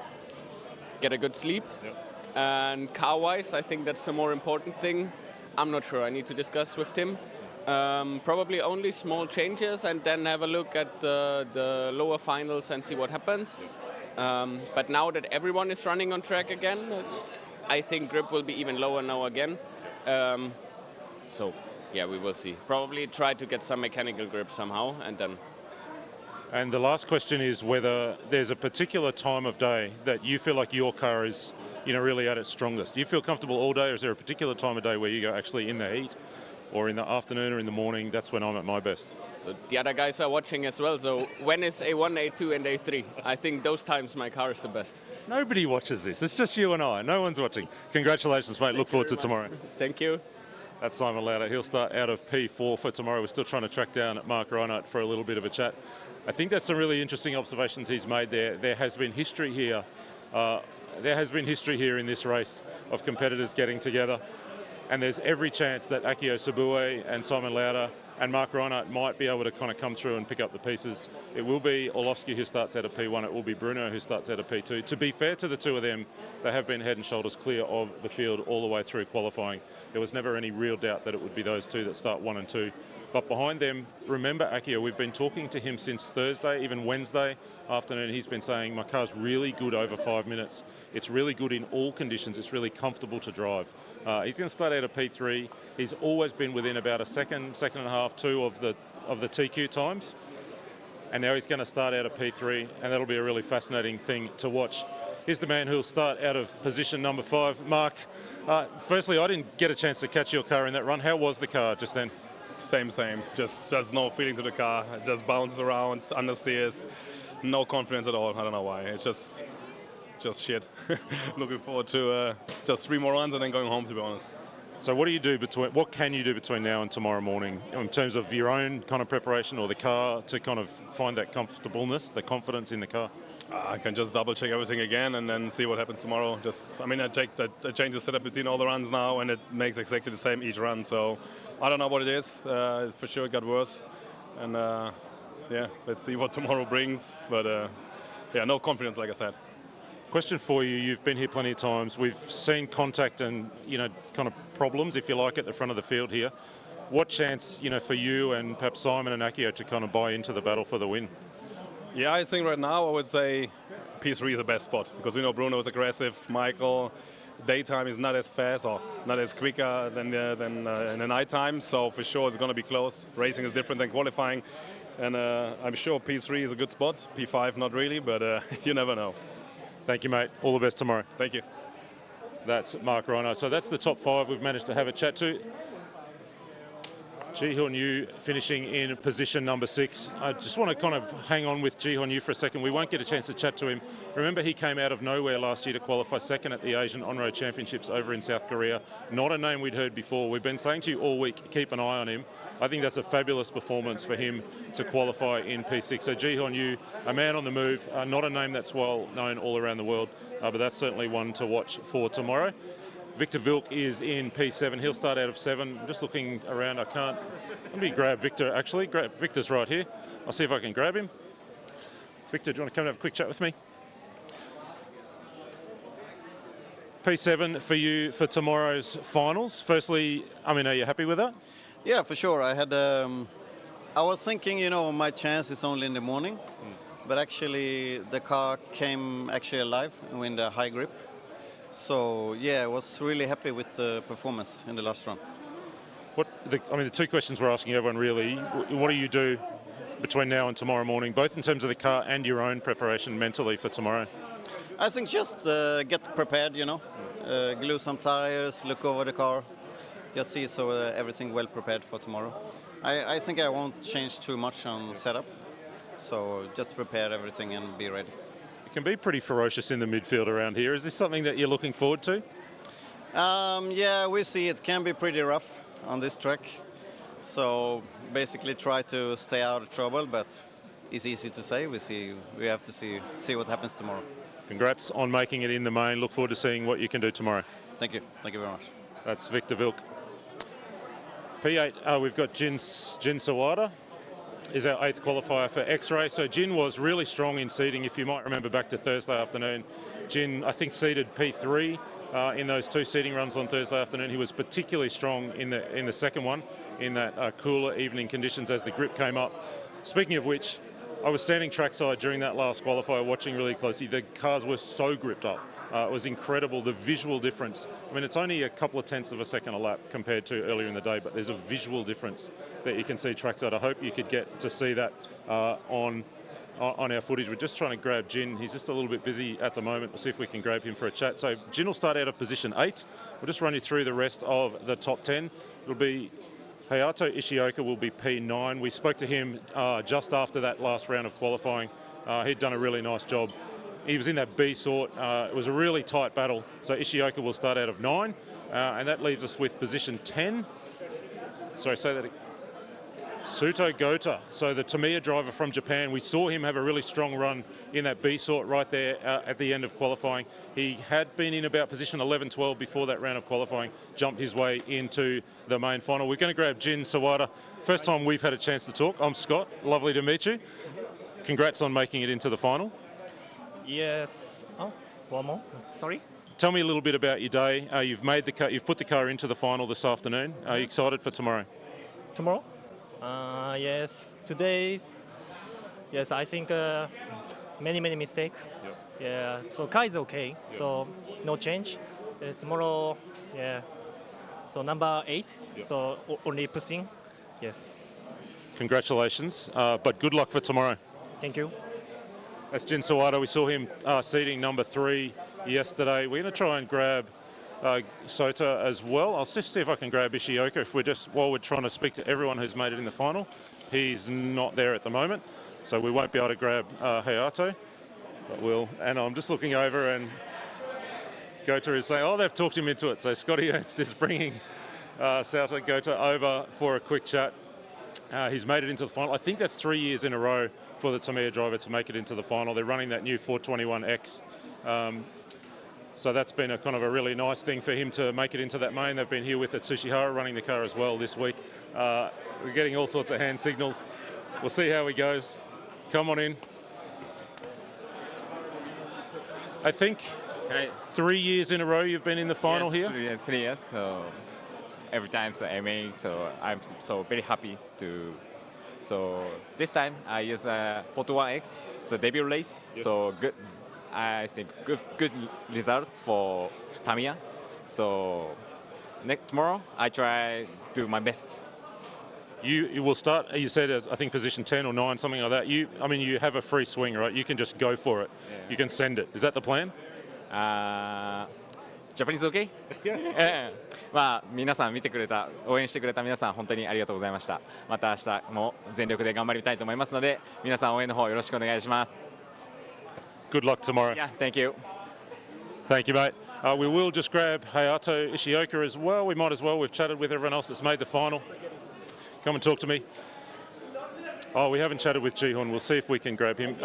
Get a good sleep. Yep. And car-wise, I think that's the more important thing. I'm not sure. I need to discuss with Tim. Probably only small changes, and then have a look at the lower finals and see what happens. But now that everyone is running on track again, I think grip will be even lower now again. So, yeah, we will see. Probably try to get some mechanical grip somehow, and then... And the last question is whether there's a particular time of day that you feel like your car is really at its strongest. Do you feel comfortable all day, or is there a particular time of day where you go actually in the heat, or in the afternoon or in the morning? That's when I'm at my best. The other guys are watching as well, so when is A1, A2 and A3? I think those times my car is the best. Nobody watches this. It's just you and I. No one's watching. Congratulations, mate. Look forward to tomorrow. Thank you. That's Simon Lauder. He'll start out of P4 for tomorrow. We're still trying to track down Mark Reinhardt for a little bit of a chat. I think that's some really interesting observations he's made there. There has been history here. In this race of competitors getting together. And there's every chance that Akio Sabue and Simon Lauder and Mark Reinhardt might be able to kind of come through and pick up the pieces. It will be Orlovsky who starts out of P1. It will be Bruno who starts out of P2. To be fair to the two of them, they have been head and shoulders clear of the field all the way through qualifying. There was never any real doubt that it would be those two that start 1 and 2. But behind them, remember Akio, we've been talking to him since Thursday, even Wednesday afternoon. He's been saying, my car's really good over 5 minutes. It's really good in all conditions. It's really comfortable to drive. He's going to start out of P3. He's always been within about a second and a half, 2 of the TQ times. And now he's going to start out of P3, and that'll be a really fascinating thing to watch. Here's the man who'll start out of position number 5, Mark. Firstly, I didn't get a chance to catch your car in that run. How was the car just then? Same. Just no feeling to the car. It just bounces around, understeers. No confidence at all. I don't know why. It's just shit. Looking forward to just 3 more runs and then going home, to be honest. So what can you do between now and tomorrow morning in terms of your own kind of preparation or the car to kind of find that comfortableness, the confidence in the car? I can just double check everything again and then see what happens tomorrow. I change the setup between all the runs now, and it makes exactly the same each run. So I don't know what it is. For sure it got worse. And let's see what tomorrow brings. But no confidence, like I said. Question for you. You've been here plenty of times. We've seen contact and, kind of problems, if you like, at the front of the field here. What chance, for you and perhaps Simon and Akio to kind of buy into the battle for the win? Yeah, I think right now I would say P3 is the best spot because we know Bruno is aggressive. Michael, daytime is not as fast or not as quicker than in the nighttime. So for sure it's going to be close. Racing is different than qualifying. And I'm sure P3 is a good spot. P5 not really, but you never know. Thank you, mate. All the best tomorrow. Thank you. That's Mark Reinhardt. So that's the top 5 we've managed to have a chat to. Ji-Hyun Yu finishing in position number 6. I just want to kind of hang on with Ji-Hyun Yu for a second. We won't get a chance to chat to him. Remember, he came out of nowhere last year to qualify 2nd at the Asian On-Road Championships over in South Korea. Not a name we'd heard before. We've been saying to you all week, keep an eye on him. I think that's a fabulous performance for him to qualify in P6. So Ji-Hyun Yu, a man on the move, not a name that's well known all around the world, but that's certainly one to watch for tomorrow. Victor Vilk is in P7. He'll start out of 7. I'm just looking around. I can't. Let me grab Victor, actually. Victor's right here. I'll see if I can grab him. Victor, do you want to come and have a quick chat with me? P7 for you for tomorrow's finals. Firstly, are you happy with that? Yeah, for sure. I was thinking, my chance is only in the morning. But actually, the car came alive with the high grip. So, I was really happy with the performance in the last run. The 2 questions we're asking everyone really, what do you do between now and tomorrow morning, both in terms of the car and your own preparation mentally for tomorrow? I think just get prepared, glue some tires, look over the car, just see so everything well prepared for tomorrow. I think I won't change too much on setup, so just prepare everything and be ready. Can be pretty ferocious in the midfield around here. Is this something that you're looking forward to? We see it can be pretty rough on this track. So basically try to stay out of trouble, but it's easy to say. We have to see what happens tomorrow. Congrats on making it in the main. Look forward to seeing what you can do tomorrow. Thank you. Thank you very much. That's Victor Vilk. P8, we've got Jin Sawada. Is our 8th qualifier for X-Ray. So Jin was really strong in seeding. If you might remember back to Thursday afternoon, Jin, I think, seeded P3 in those 2 seeding runs on Thursday afternoon. He was particularly strong in the second one, in that cooler evening conditions as the grip came up. Speaking of which, I was standing trackside during that last qualifier watching really closely. The cars were so gripped up. It was incredible, the visual difference. It's only a couple of tenths of a second a lap compared to earlier in the day, but there's a visual difference that you can see trackside. I hope you could get to see that on on our footage. We're just trying to grab Jin. He's just a little bit busy at the moment. We'll see if we can grab him for a chat. So Jin will start out of position 8. We'll just run you through the rest of the top 10. It'll be Hayato Ishioka will be P9. We spoke to him just after that last round of qualifying. He'd done a really nice job. He was in that B sort. It was a really tight battle. So Ishioka will start out of 9. And that leaves us with position 10. Sorry, say that again. Suto Gota, so the Tamiya driver from Japan. We saw him have a really strong run in that B sort right there at the end of qualifying. He had been in about position 11-12 before that round of qualifying, jumped his way into the main final. We're going to grab Jin Sawada. First time we've had a chance to talk. I'm Scott. Lovely to meet you. Congrats on making it into the final. Yes. Oh, one more. Sorry. Tell me a little bit about your day. You've put the car into the final this afternoon. Are you excited for tomorrow? Tomorrow? Yes. Today, yes, I think many mistakes. Yep. Yeah. So car is okay. Yep. So no change. Yes, tomorrow, yeah. So number 8. Yep. So only pushing. Yes. Congratulations. But good luck for tomorrow. Thank you. That's Jin Sawada. We saw him seating number 3 yesterday. We're going to try and grab Sota as well. I'll just see if I can grab Ishioka while we're trying to speak to everyone who's made it in the final. He's not there at the moment, so we won't be able to grab Hayato. But and I'm just looking over, and Gota is saying, oh, they've talked him into it. So Scotty Ernst is bringing Sota Gota over for a quick chat. He's made it into the final. I think that's 3 years in a row for the Tamiya driver to make it into the final. They're running that new 421X. So that's been a kind of a really nice thing for him to make it into that main. They've been here with Atsushihara running the car as well this week. We're getting all sorts of hand signals. We'll see how he goes. Come on in. I think 3 years in a row you've been in the final here? 3 years. So every time I make, so I'm so very happy to. So this time I use a 421X, so debut race. Yes. So good. I think good results for Tamiya. So tomorrow I try to do my best. You will start. You said I think position 10 or 9, something like that. You have a free swing, right? You can just go for it. Yeah. You can send it. Is that the plan? Japanese okay? Yeah. まあ皆さん見てくれた応援してくれた皆さん本当にありがとうございました。また明日も全力で頑張りたいと思いますので皆さん応援の方よろしくお願いします。Good luck tomorrow. Yeah, thank you. Thank you, mate. We will just grab Hayato Ishioka as well. We might as well. We've chatted with everyone else that's made the final. Come and talk to me. Oh, we haven't chatted with Jihun. We'll see if we can grab him.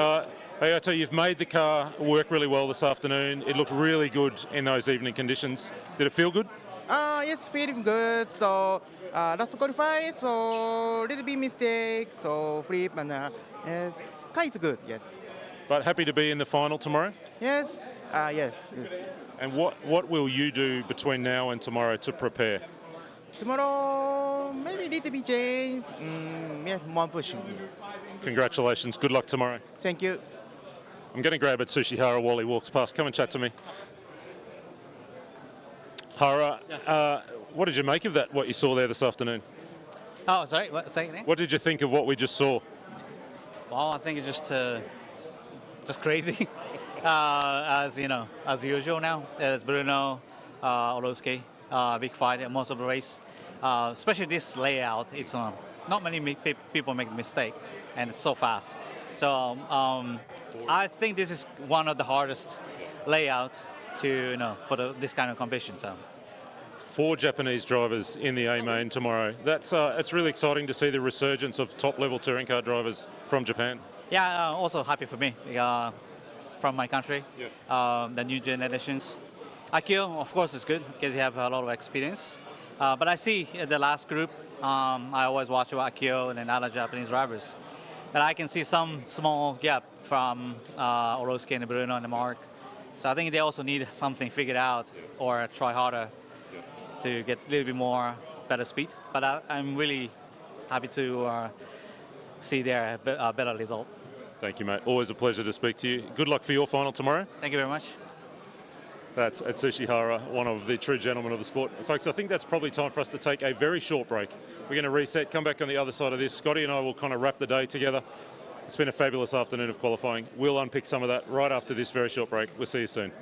Hayato, you've made the car work really well this afternoon. It looked really good in those evening conditions. Did it feel good? Yes, feeling good. So last qualify, so little bit mistake, so flip and yes, car is good. Yes. But happy to be in the final tomorrow? Yes. Yes. And what will you do between now and tomorrow to prepare? Tomorrow, maybe little bit change. Yeah, more pushing. Yes. Congratulations. Good luck tomorrow. Thank you. I'm going to grab Atsushihara while he walks past. Come and chat to me. Hara, what did you make of that, what you saw there this afternoon? Oh, sorry, say it again? What did you think of what we just saw? Well, I think it's just crazy. As you know, as usual now, there's Bruno, Orlowski, big fight at most of the race. Especially this layout, it's not many people make a mistake, and it's so fast. So I think this is one of the hardest layout to for this kind of competition. So 4 Japanese drivers in the A main tomorrow. That's it's really exciting to see the resurgence of top-level touring car drivers from Japan. Yeah, also happy for me. From my country, the new generations. Akio, of course, is good because he have a lot of experience. But I see the last group, I always watch Akio and other Japanese drivers. And I can see some small gap from Orlowski and Bruno and Mark. So I think they also need something figured out or try harder to get a little bit more better speed. But I'm really happy to see their better result. Thank you, mate. Always a pleasure to speak to you. Good luck for your final tomorrow. Thank you very much. That's Atsushihara, one of the true gentlemen of the sport. Folks, I think that's probably time for us to take a very short break. We're going to reset, come back on the other side of this. Scotty and I will kind of wrap the day together. It's been a fabulous afternoon of qualifying. We'll unpick some of that right after this very short break. We'll see you soon.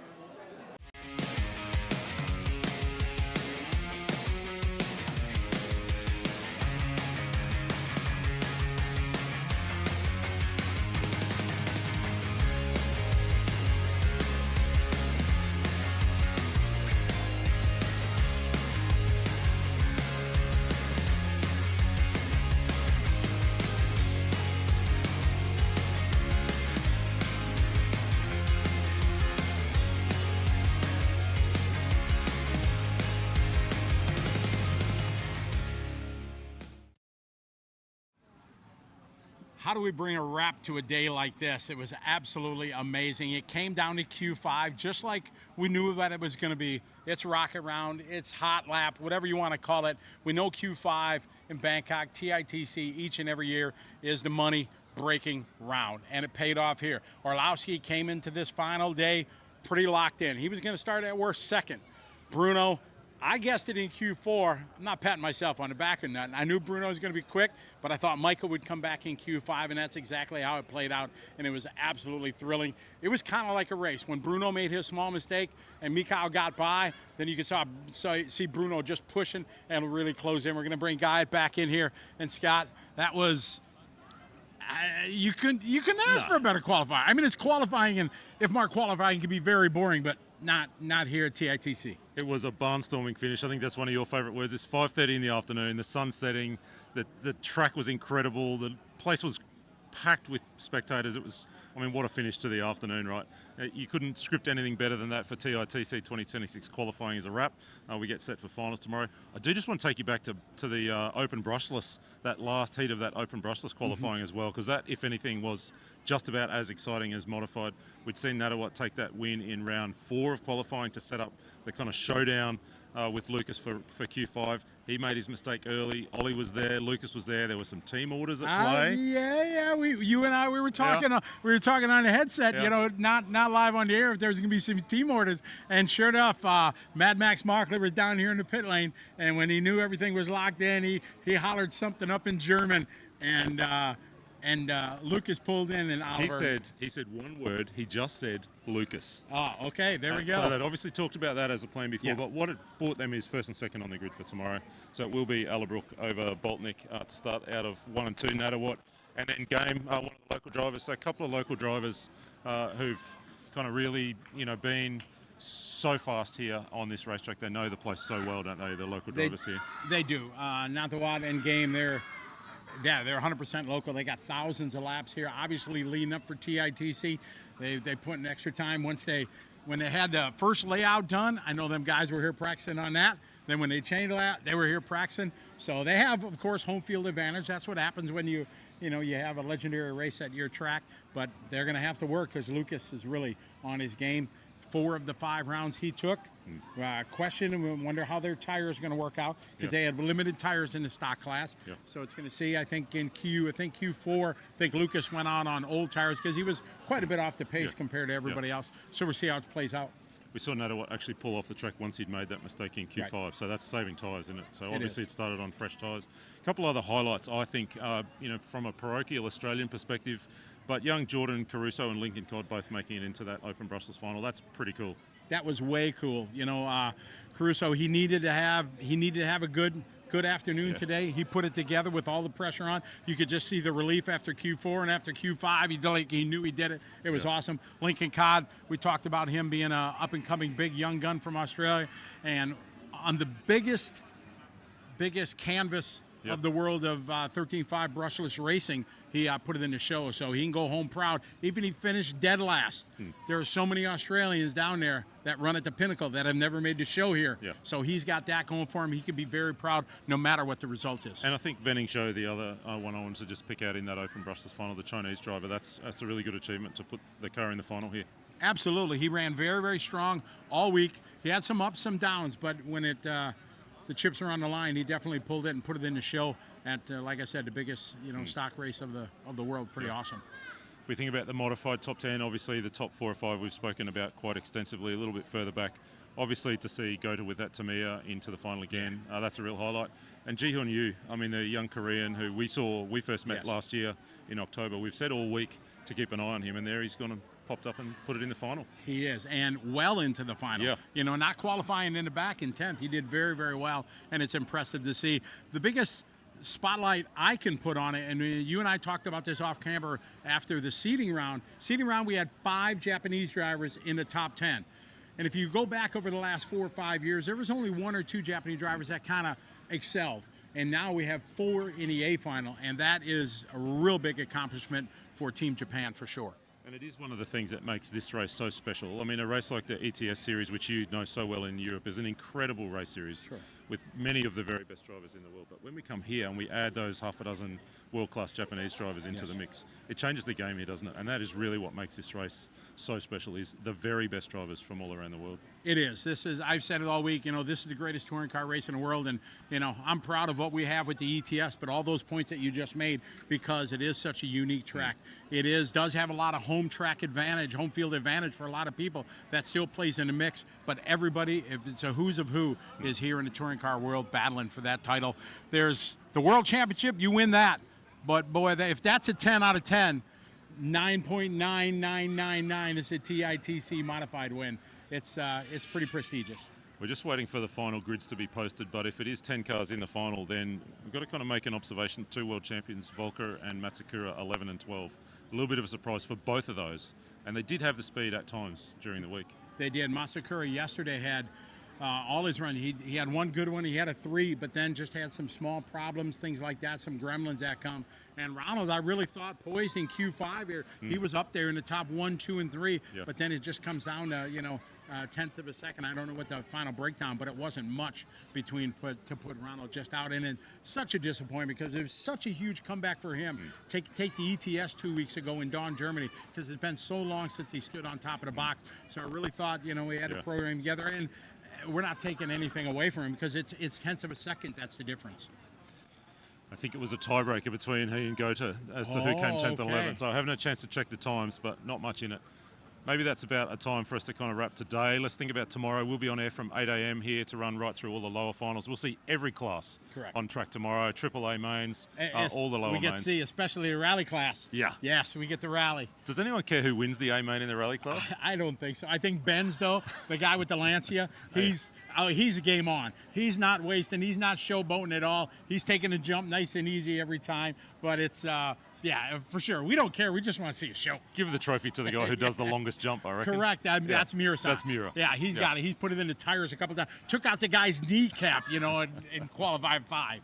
How do we bring a wrap to a day like this? It was absolutely amazing. It came down to Q5, just like we knew that it was going to be. It's rocket round, it's hot lap, whatever you want to call it. We know Q5 in Bangkok, TITC, each and every year is the money-breaking round, and it paid off here. Orlowski came into this final day pretty locked in. He was going to start at worst second. Bruno, I guessed it in Q4. I'm not patting myself on the back or nothing. I knew Bruno was going to be quick, but I thought Michael would come back in Q5, and that's exactly how it played out, and it was absolutely thrilling. It was kind of like a race. When Bruno made his small mistake and Mikhail got by, then you could see Bruno just pushing and really close in. We're going to bring Guy back in here. And, Scott, that was you couldn't ask for a better qualifier. I mean, it's qualifying, and if Mark qualifying can be very boring, but not here at TITC. It was a barnstorming finish. I think that's one of your favourite words. It's 5:30 in the afternoon. The sun setting. The track was incredible. The place was packed with spectators. It was, I mean, what a finish to the afternoon, right? You couldn't script anything better than that for TITC 2026 qualifying as a wrap. We get set for finals tomorrow. I do just want to take you back to the Open Brushless, that last heat of that Open Brushless qualifying as well, because that, if anything, was just about as exciting as modified. We'd seen Natawat take that win in round 4 of qualifying to set up the kind of showdown with Lucas for Q5. He made his mistake early. Ollie was there. Lucas was there. There were some team orders at play. Yeah. You and I, we were talking. We were talking on the headset. Yeah. You know, not live on the air. If there was going to be some team orders, and sure enough, Mad Max Markler was down here in the pit lane, and when he knew everything was locked in, he hollered something up in German, and Lucas pulled in, and Oliver. He said one word. He just said Lucas. Oh, okay. There we go. So they'd obviously talked about that as a plan before, but what it brought them is first and second on the grid for tomorrow. So it will be Allerbrook over Boltnick to start out of 1 and 2, Natawat, and then Game, one of the local drivers. So a couple of local drivers who've kind of really, been so fast here on this racetrack. They know the place so well, don't they? The local drivers here. They do. Natawat and Game, they're 100% local. They got thousands of laps here. Obviously, leading up for TITC, they put in extra time when they had the first layout done. I know them guys were here practicing on that. Then when they changed the layout, they were here practicing. So they have, of course, home field advantage. That's what happens when you have a legendary race at your track. But they're going to have to work because Lucas is really on his game. 4 of the 5 rounds he took. Question, and we wonder how their tire is going to work out because they have limited tires in the stock class. So it's going to see, I think Q4, I think Lucas went out on old tires because he was quite a bit off the pace compared to everybody else. So we'll see how it plays out. We saw Natawat actually pull off the track once he'd made that mistake in Q5, so that's saving tyres, isn't it? So obviously it started on fresh tyres. A couple other highlights, I think, from a parochial Australian perspective, but young Jordan Caruso and Lincoln Codd both making it into that Open Brushless final. That's pretty cool. That was way cool. Caruso, he needed to have a good afternoon today. He put it together with all the pressure on. You could just see the relief after Q4 and after Q5. He knew he did it. It was awesome. Lincoln Codd, we talked about him being a up-and-coming big young gun from Australia. And on the biggest canvas of the world of 13.5 brushless racing, he put it in the show, so he can go home proud. Even he finished dead last. There are so many Australians down there that run at the pinnacle that have never made the show here. So he's got that going for him. He can be very proud no matter what the result is. And I think Venning Zhou, the other one I wanted to just pick out in that Open Brushless final, the Chinese driver, that's a really good achievement to put the car in the final here. Absolutely. He ran very, very strong all week. He had some ups, some downs, but when the chips are on the line, he definitely pulled it and put it in the show at, like I said, the biggest stock race of the world. Pretty awesome. If we think about the modified top 10, obviously the top 4 or 5 we've spoken about quite extensively. A little bit further back, obviously to see Gota with that Tamiya into the final again, that's a real highlight. And Ji-Hyun Yu, I mean, the young Korean who we first met last year in October. We've said all week to keep an eye on him, and there he's gone and popped up and put it in the final. He is, and well into the final. Yeah. You know, not qualifying in the back in 10th. He did very, very well, and it's impressive to see. The biggest spotlight I can put on it, and you and I talked about this off camera after the seeding round. Seeding round, we had 5 Japanese drivers in the top 10. And if you go back over the last 4 or 5 years, there was only 1 or 2 Japanese drivers that kind of excelled. And now we have 4 in the A final, and that is a real big accomplishment for Team Japan for sure. And it is one of the things that makes this race so special. I mean, a race like the ETS series, which you know so well in Europe, is an incredible race series with many of the very best drivers in the world. But when we come here and we add those half a dozen world-class Japanese drivers into the mix, it changes the game here, doesn't it? And that is really what makes this race so special, is the very best drivers from all around the world. It is. This is, I've said it all week, you know, this is the greatest touring car race in the world. And, you know, I'm proud of what we have with the ETS, but all those points that you just made, because it is such a unique track. It does have a lot of home track advantage, home field advantage for a lot of people. That still plays in the mix, but everybody, if it's a who's of who, is here in the touring car world battling for that title. There's the World Championship, you win that. But boy, if that's a 10 out of 10, 9.9999 is a TITC modified win. It's pretty prestigious. We're just waiting for the final grids to be posted, but if it is 10 cars in the final, then we've got to kind of make an observation. 2 world champions, Volker and Matsukura, 11 and 12. A little bit of a surprise for both of those, and they did have the speed at times during the week. They did. Matsukura yesterday had all his run. He had one good one. He had a 3, but then just had some small problems, things like that, some gremlins that come. And Ronald, I really thought poised in Q5 here. He was up there in the top 1, 2, and 3, but then it just comes down to, you know, 1/10 of a second. I don't know what the final breakdown, but it wasn't much between to put Ronald just out in. And such a disappointment because it was such a huge comeback for him. Take the ETS 2 weeks ago in Dawn, Germany, because it's been so long since he stood on top of the box. So I really thought, you know, we had a program together, and we're not taking anything away from him because it's 1/10 of a second. That's the difference. I think it was a tiebreaker between he and Gota as to who came 10th and 11th. So I haven't had a chance to check the times, but not much in it. Maybe that's about a time for us to kind of wrap today. Let's think about tomorrow. We'll be on air from 8 a.m. here to run right through all the lower finals. We'll see every class on track tomorrow. AAA mains, all the lower mains. We get to see, especially the rally class. Yeah. Yes, we get the rally. Does anyone care who wins the A main in the rally class? I don't think so. I think Benz, though, the guy with the Lancia, he's a game on. He's not wasting. He's not showboating at all. He's taking a jump nice and easy every time. But it's... yeah, for sure. We don't care. We just want to see a show. Give the trophy to the guy who does the longest jump, I reckon. Correct. That's Mira-san. That's Mira. Yeah, he's got it. He's put it in the tires a couple times. Took out the guy's kneecap, you know, in qualified 5.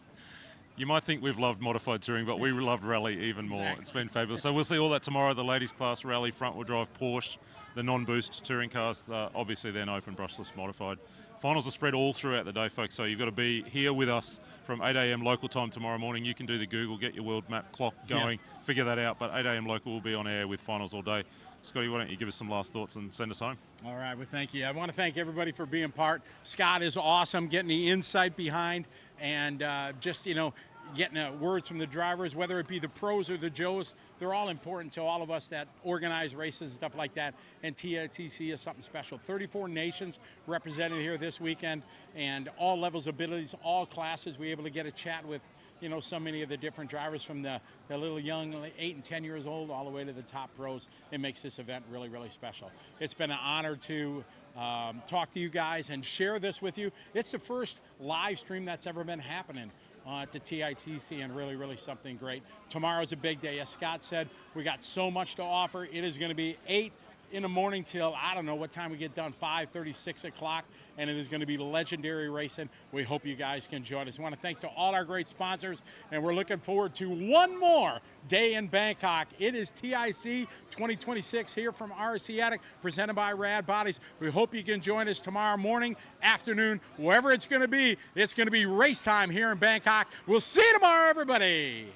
You might think we've loved modified touring, but we loved rally even more. Exactly. It's been fabulous. So we'll see all that tomorrow. The ladies class, rally, front-wheel drive, Porsche, the non-boost touring cars, obviously then open, brushless, modified. Finals are spread all throughout the day, folks, so you've got to be here with us from 8 a.m. local time tomorrow morning. You can do the Google, get your world map clock going, figure that out, but 8 a.m. local will be on air with finals all day. Scotty, why don't you give us some last thoughts and send us home? All right, well, thank you. I want to thank everybody for being part. Scott is awesome, getting the insight behind, and just, you know, getting words from the drivers, whether it be the pros or the Joes. They're all important to all of us that organize races and stuff like that. And TITC is something special. 34 nations represented here this weekend, and all levels of abilities, all classes. We're able to get a chat with, you know, so many of the different drivers from the little young 8 and 10 years old all the way to the top pros. It makes this event really, really special. It's been an honor to talk to you guys and share this with you. It's the first live stream that's ever been happening at the TITC, and really, really something great. Tomorrow's a big day. As Scott said, we got so much to offer. It is going to be 8 in the morning till, I don't know what time we get done, 5:30, 6 o'clock, and it is going to be legendary racing. We hope you guys can join us. I want to thank to all our great sponsors, and we're looking forward to one more day in Bangkok. It is TIC 2026 here from RC Attic, presented by Rad Bodies. We hope you can join us tomorrow morning, afternoon, wherever it's going to be. It's going to be race time here in Bangkok. We'll see you tomorrow, everybody.